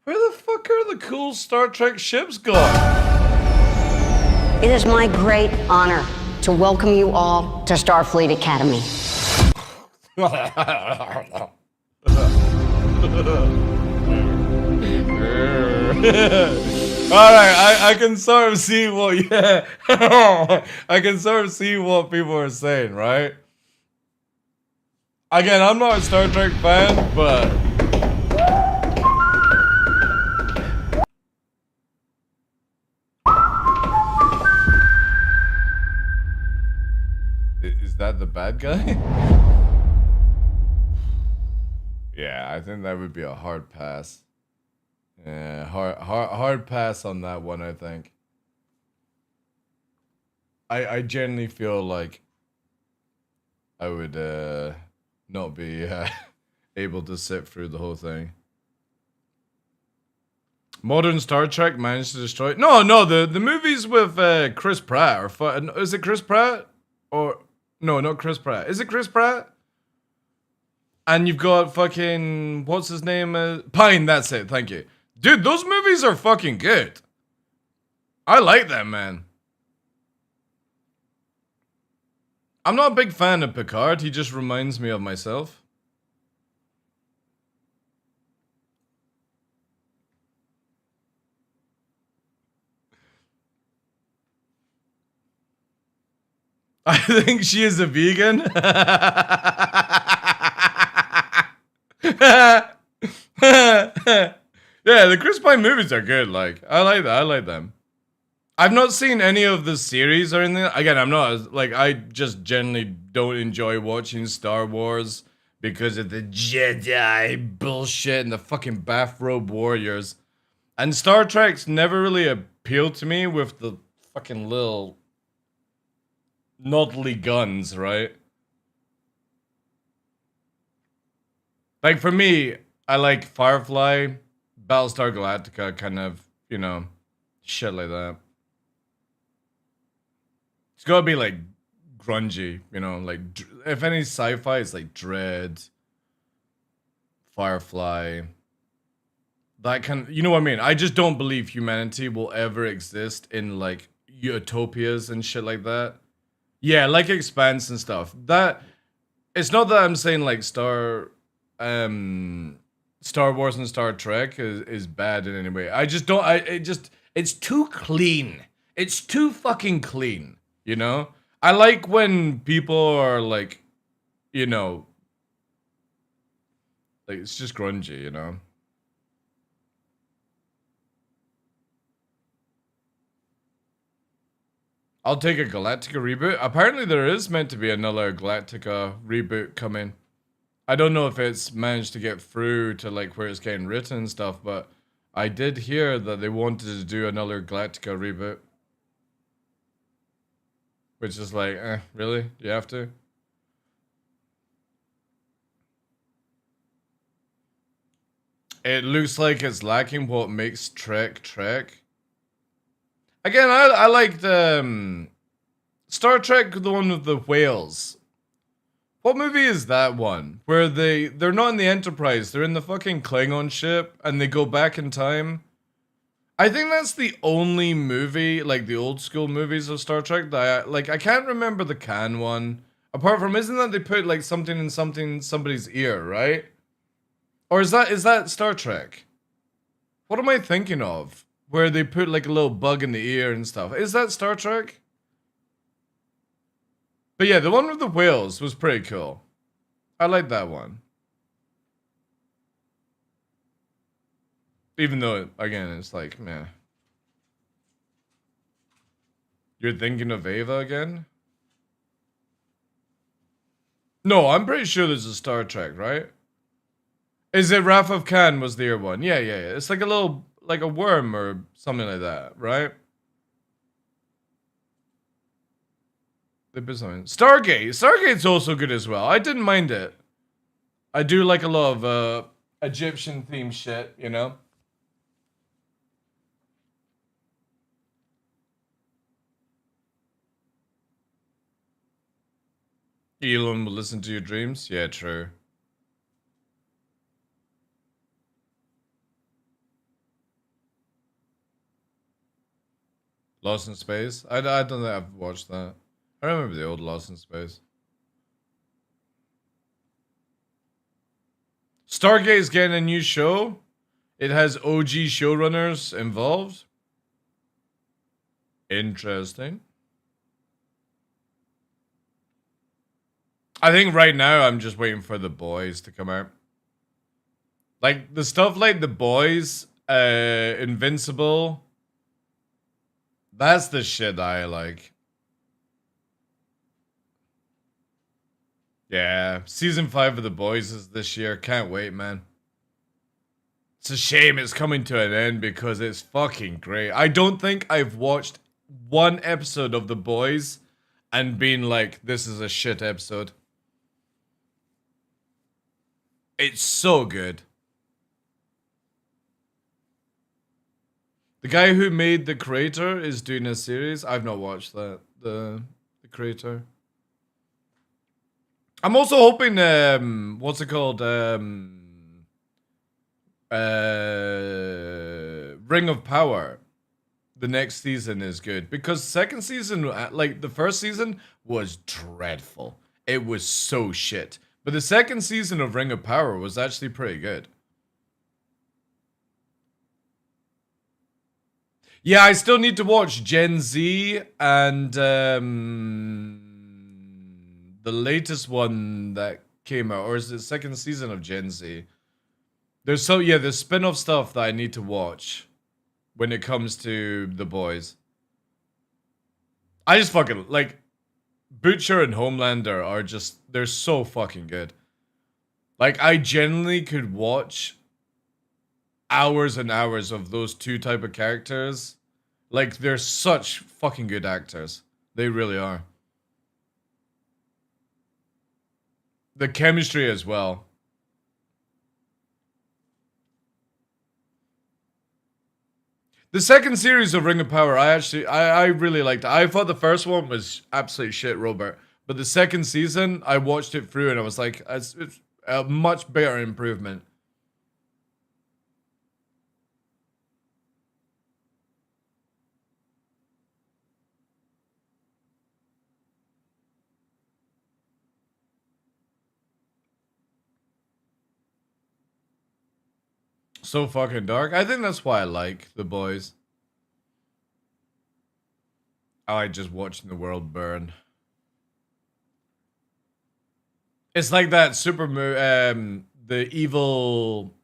Where the fuck are the cool Star Trek ships gone? It is my great honor to welcome you all to Starfleet Academy. Alright, I can sort of see what, yeah. I can sort of see what people are saying, right? Again, I'm not a Star Trek fan, but... Is that the bad guy? Yeah, I think that would be a hard pass. Yeah, hard pass on that one, I think. I genuinely feel like I would not be able to sit through the whole thing. Modern Star Trek managed to destroy... No, the movies with Chris Pratt are is it Chris Pratt? Or... No, not Chris Pratt. Is it Chris Pratt? And you've got fucking... What's his name? Pine, that's it, thank you. Dude, those movies are fucking good. I like them, man. I'm not a big fan of Picard. He just reminds me of myself. I think she is a vegan. Yeah, the Chris Pine movies are good. Like, I like that. I like them. I've not seen any of the series or anything. Again, I'm not like I just generally don't enjoy watching Star Wars because of the Jedi bullshit and the fucking bathrobe warriors. And Star Trek's never really appealed to me with the fucking little noddly guns, right? Like for me, I like Firefly, Battlestar Galactica, kind of, you know, shit like that. It's gotta be like grungy, you know, like if any sci-fi, it's like Dread, Firefly, that kind of, you know what I mean? I just don't believe humanity will ever exist in like utopias and shit like that. Yeah, like Expanse and stuff. That it's not that I'm saying like Star Wars and Star Trek is bad in any way. I just don't it's too clean. It's too fucking clean, you know? I like when people are like, you know, like it's just grungy, you know? I'll take a Galactica reboot. Apparently there is meant to be another Galactica reboot coming. I don't know if it's managed to get through to like where it's getting written and stuff, but I did hear that they wanted to do another Galactica reboot. Which is like, really? You have to? It looks like it's lacking what makes Trek Trek. Again, I like the Star Trek, the one with the whales. What movie is that one? Where they're not in the Enterprise, they're in the fucking Klingon ship and they go back in time. I think that's the only movie, like the old school movies of Star Trek that I can't remember the Khan one. Apart from, isn't that they put like something in somebody's ear, right? Or is that Star Trek? What am I thinking of? Where they put like a little bug in the ear and stuff. Is that Star Trek? But yeah, the one with the whales was pretty cool. I like that one. Even though, again, it's like, meh. You're thinking of Ava again? No, I'm pretty sure there's a Star Trek, right? Is it Wrath of Khan was the ear one? Yeah. It's like a little, like a worm or something like that, right? Stargate. Stargate's also good as well. I didn't mind it. I do like a lot of Egyptian themed shit, you know? Elon will listen to your dreams? Yeah, true. Lost in Space? I don't think I've watched that. I remember the old Lost in Space. Stargate's getting a new show. It has OG showrunners involved. Interesting. I think right now I'm just waiting for The Boys to come out. Like the stuff like The Boys, Invincible. That's the shit I like. Yeah, season 5 of The Boys is this year. Can't wait, man. It's a shame it's coming to an end because it's fucking great. I don't think I've watched one episode of The Boys and been like, this is a shit episode. It's so good. The guy who made The Creator is doing a series. I've not watched that. The Creator. I'm also hoping, what's it called? Ring of Power. The next season is good. Because second season, like the first season, was dreadful. It was so shit. But the second season of Ring of Power was actually pretty good. Yeah, I still need to watch Gen Z and the latest one that came out, or is it the second season of Gen Z? There's spin-off stuff that I need to watch when it comes to The Boys. I just fucking like Butcher and Homelander are just, they're so fucking good. Like I genuinely could watch hours and hours of those two type of characters. Like they're such fucking good actors. They really are. The chemistry as well. The second series of Ring of Power, I really liked it. I thought the first one was absolute shit, Robert. But the second season, I watched it through and I was like, it's a much better improvement. So fucking dark. I think that's why I like The Boys. I like just watching the world burn. It's like that the evil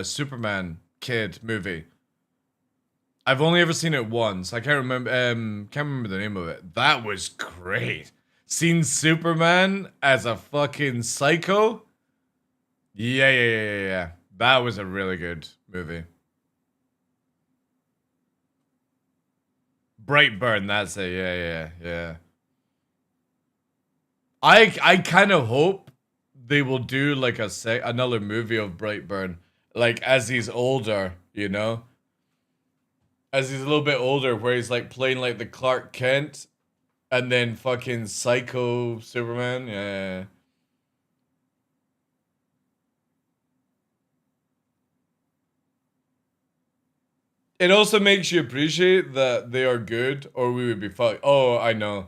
Superman kid movie. I've only ever seen it once. I can't remember the name of it. That was great. Seen Superman as a fucking psycho? Yeah. That was a really good movie. Brightburn, that's it. Yeah. I kind of hope they will do like another movie of Brightburn, like as he's older, you know, as he's a little bit older, where he's like playing like the Clark Kent, and then fucking Psycho Superman. Yeah. It also makes you appreciate that they are good, or we would be fucked. Oh, I know.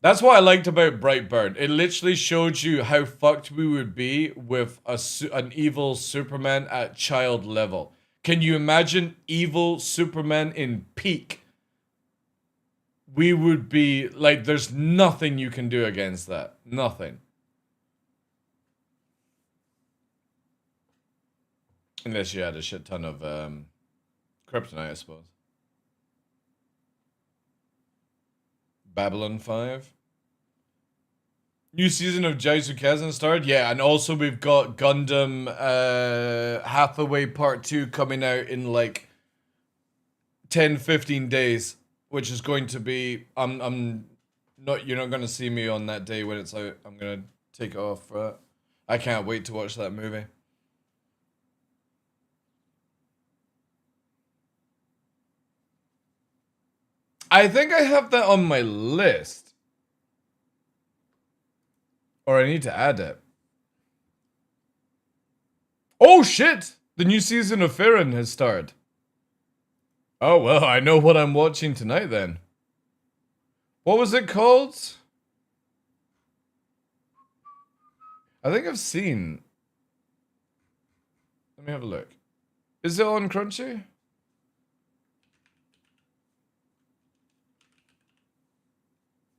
That's what I liked about Brightburn. It literally showed you how fucked we would be with an evil Superman at child level. Can you imagine evil Superman in peak? We would be like, there's nothing you can do against that. Nothing. Unless you had a shit ton of kryptonite, I suppose. Babylon 5. New season of Jaisu Kaisen started? Yeah, and also we've got Gundam Hathaway Part 2 coming out in like 10-15 days, which is going to be you're not gonna see me on that day when it's out. I'm gonna take it off for it. I can't wait to watch that movie. I think I have that on my list. Or I need to add it. Oh shit! The new season of Farron has started. Oh well, I know what I'm watching tonight then. What was it called? I think I've seen. Let me have a look. Is it on Crunchy?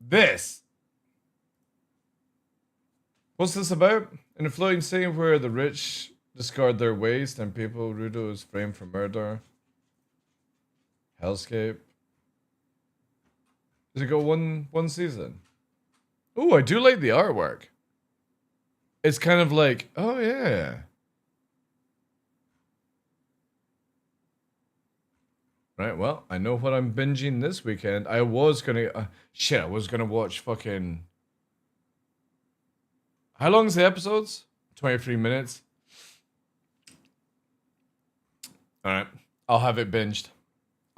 This. What's this about? In a floating city where the rich discard their waste and people, Rudo is framed for murder. Hellscape. Does it go one season? Oh, I do like the artwork. It's kind of like, oh yeah. Right, well, I know what I'm binging this weekend. I was gonna, I was gonna watch fucking. How long is the episodes? 23 minutes. All right, I'll have it binged.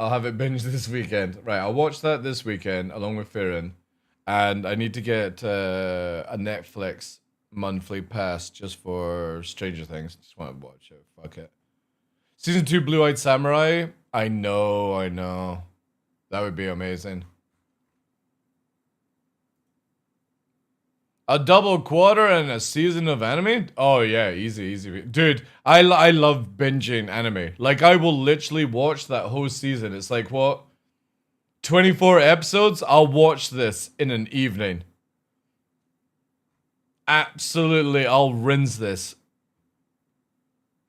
I'll have it binged this weekend. Right, I'll watch that this weekend along with Farron, and I need to get a Netflix monthly pass just for Stranger Things. Just want to watch it. Fuck it. Season 2 Blue-Eyed Samurai. I know. That would be amazing. A double quarter and a season of anime? Oh yeah, easy. Dude, I love binging anime. Like, I will literally watch that whole season. It's like, what? 24 episodes? I'll watch this in an evening. Absolutely, I'll rinse this.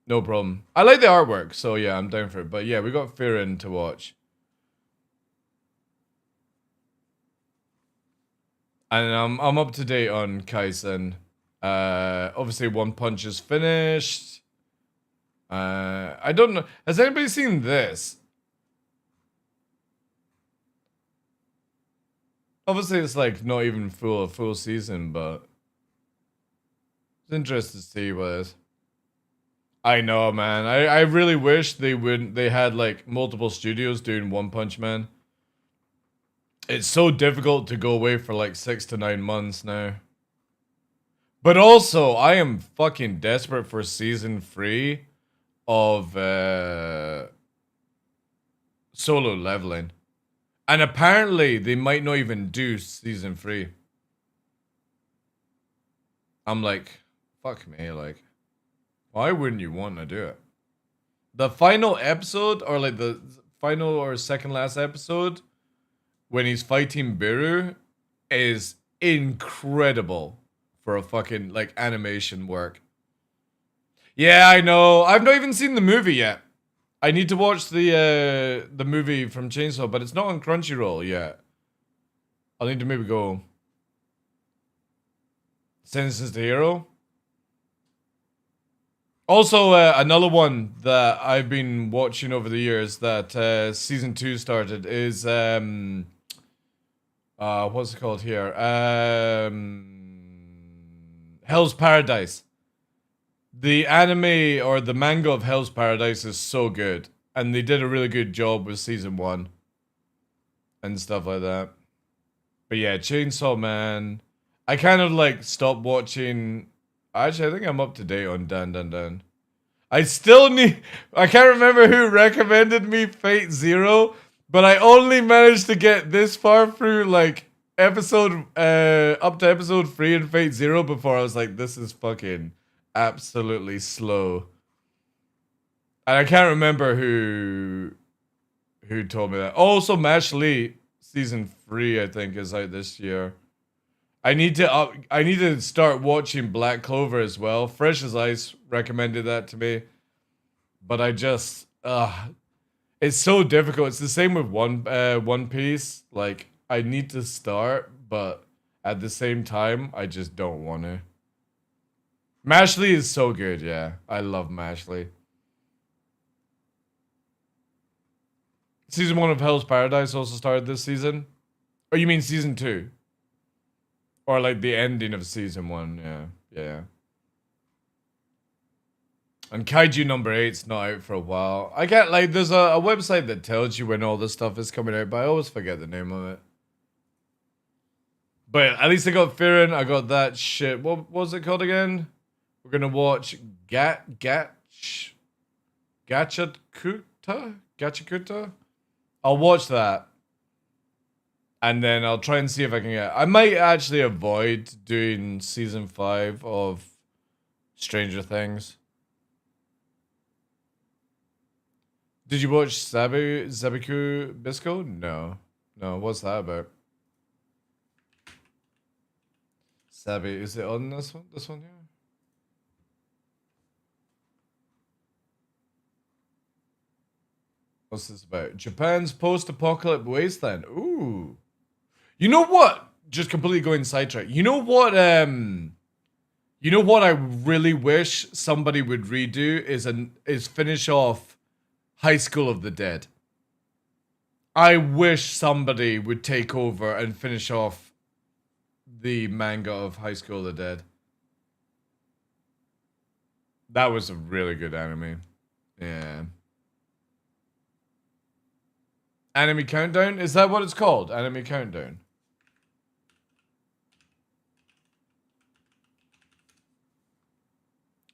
No problem. I like the artwork, so yeah, I'm down for it. But yeah, we got Farron to watch. And I'm up to date on Kaisen. Obviously, One Punch is finished. I don't know. Has anybody seen this? Obviously, it's like not even a full season, but it's interesting to see what it is. I know, man. I really wish they had like multiple studios doing One Punch Man. It's so difficult to go away for like 6 to 9 months now. But also, I am fucking desperate for season 3 of Solo Leveling. And apparently, they might not even do season 3. I'm like, fuck me, like, why wouldn't you want to do it? The final episode, or like the final or second last episode, when he's fighting Biru, is incredible for a fucking, like, animation work. Yeah, I know. I've not even seen the movie yet. I need to watch the movie from Chainsaw, but it's not on Crunchyroll yet. I'll need to maybe go. Sentences to Hero. Also, another one that I've been watching over the years that season 2 started is what's it called here? Hell's Paradise. The anime or the manga of Hell's Paradise is so good, and they did a really good job with season 1 and stuff like that. But yeah, Chainsaw Man. I kind of like stopped watching. Actually, I think I'm up to date on Dan Dan Dan. I still need. I can't remember who recommended me Fate Zero, but I only managed to get this far through like episode up to episode 3 in Fate Zero before I was like, this is fucking absolutely slow. And I can't remember who told me that. Also, Mash Lee season 3 I think is out this year. I need to start watching Black Clover as well. Fresh as Ice recommended that to me, but I just it's so difficult. It's the same with One Piece. Like, I need to start, but at the same time, I just don't want to. Mashley is so good, yeah. I love Mashley. Season 1 of Hell's Paradise also started this season. Oh, you mean season 2? Or like the ending of season 1, yeah. And Kaiju number 8's not out for a while. I get like, there's a website that tells you when all this stuff is coming out, but I always forget the name of it. But at least I got Fearin', I got that shit. What was it called again? We're gonna watch Gachakuta? I'll watch that. And then I'll try and see if I can get. I might actually avoid doing season 5 of Stranger Things. Did you watch Zabiku Bisco? No. No, what's that about? Sabi, is it on this one? This one here? What's this about? Japan's post-apocalyptic wasteland. Ooh. You know what? Just completely going sidetrack. You know what I really wish somebody would redo is finish off High School of the Dead. I wish somebody would take over and finish off the manga of High School of the Dead. That was a really good anime. Yeah. Anime Countdown? Is that what it's called? Anime Countdown.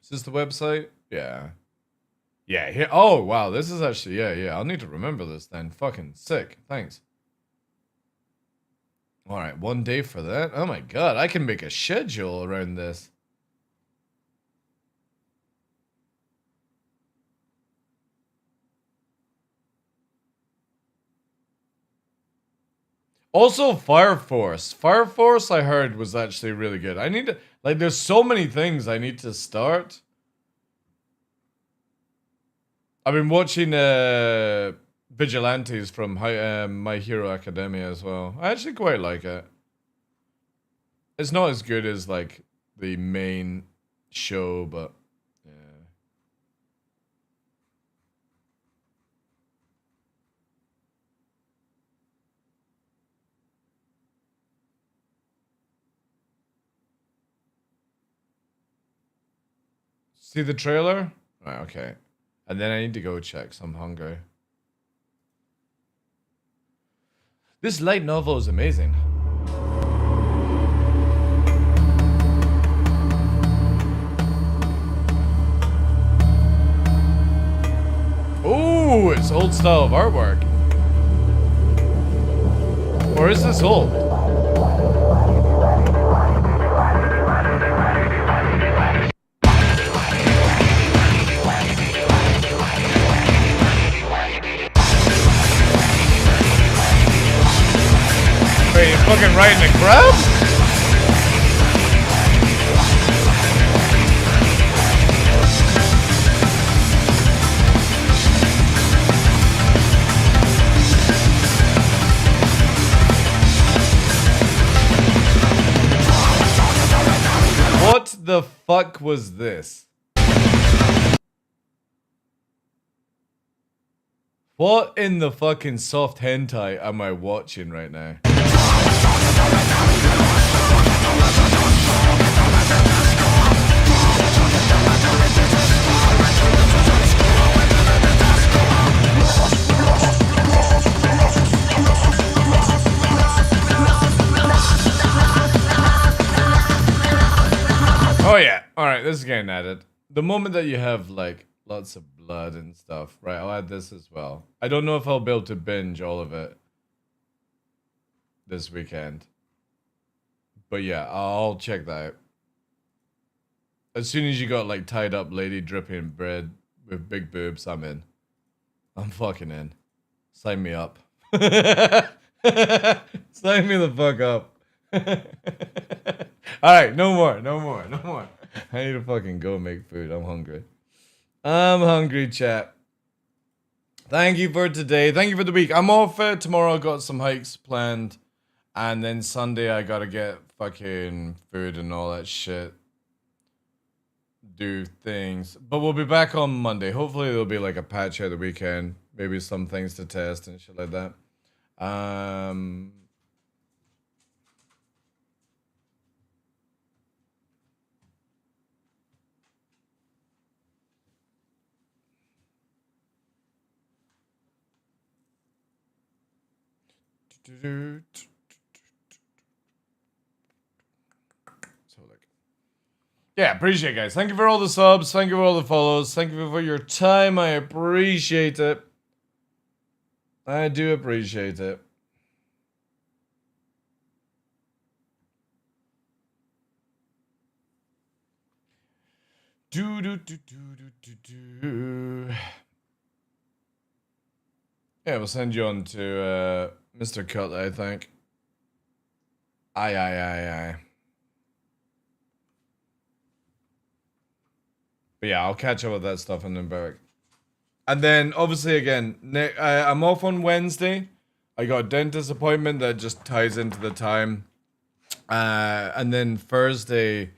Is this the website? Yeah. Yeah, here. Oh, wow. This is actually, yeah. I'll need to remember this then. Fucking sick. Thanks. All right, 1 day for that. Oh my god, I can make a schedule around this. Also, Fire Force. Fire Force, I heard, was actually really good. I need to, like, there's so many things I need to start. I've been watching Vigilantes from My Hero Academia as well. I actually quite like it. It's not as good as, like, the main show, but yeah. See the trailer? Right, okay. And then I need to go check, so I'm hungry. This light novel is amazing. Ooh, it's old style of artwork. Or is this old? Wait, you're fucking riding a crab? What the fuck was this? What in the fucking soft hentai am I watching right now? Oh yeah, alright, this is getting added. The moment that you have like lots of blood and stuff, right, I'll add this as well. I don't know if I'll be able to binge all of it this weekend. But yeah, I'll check that out. As soon as you got like tied up lady dripping bread with big boobs, I'm in. I'm fucking in. Sign me up. Sign me the fuck up. Alright, no more. I need to fucking go make food. I'm hungry. I'm hungry, chat. Thank you for today. Thank you for the week. I'm off tomorrow. I got some hikes planned. And then Sunday I gotta get fucking food and all that shit. Do things. But we'll be back on Monday. Hopefully there'll be like a patch out the weekend. Maybe some things to test and shit like that. So like, yeah, appreciate it, guys. Thank you for all the subs. Thank you for all the follows. Thank you for your time. I appreciate it. I do appreciate it. Yeah, we'll send you on to Mr. Cutler, I think. Aye. But yeah, I'll catch up with that stuff in Nürnberg. And then, obviously, again, I'm off on Wednesday. I got a dentist appointment that just ties into the time. And then Thursday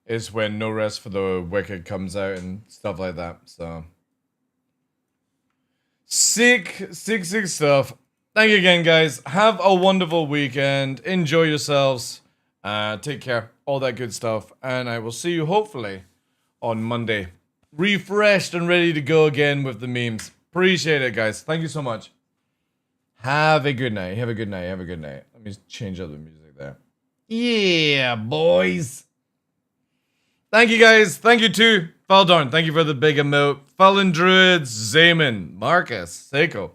is when No Rest for the Wicked comes out and stuff like that. So, sick stuff. Thank you again, guys. Have a wonderful weekend. Enjoy yourselves. Take care. All that good stuff. And I will see you, hopefully, on Monday. Refreshed and ready to go again with the memes. Appreciate it, guys. Thank you so much. Have a good night. Have a good night. Let me change up the music there. Yeah, boys. Thank you, guys. Thank you, too. Faldorn, thank you for the big emote. Fallen Druids, Zayman, Marcus, Seiko.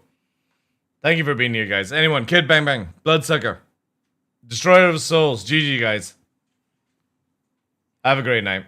Thank you for being here, guys. Anyone, Kid Bang Bang, Bloodsucker, Destroyer of Souls, GG, guys. Have a great night.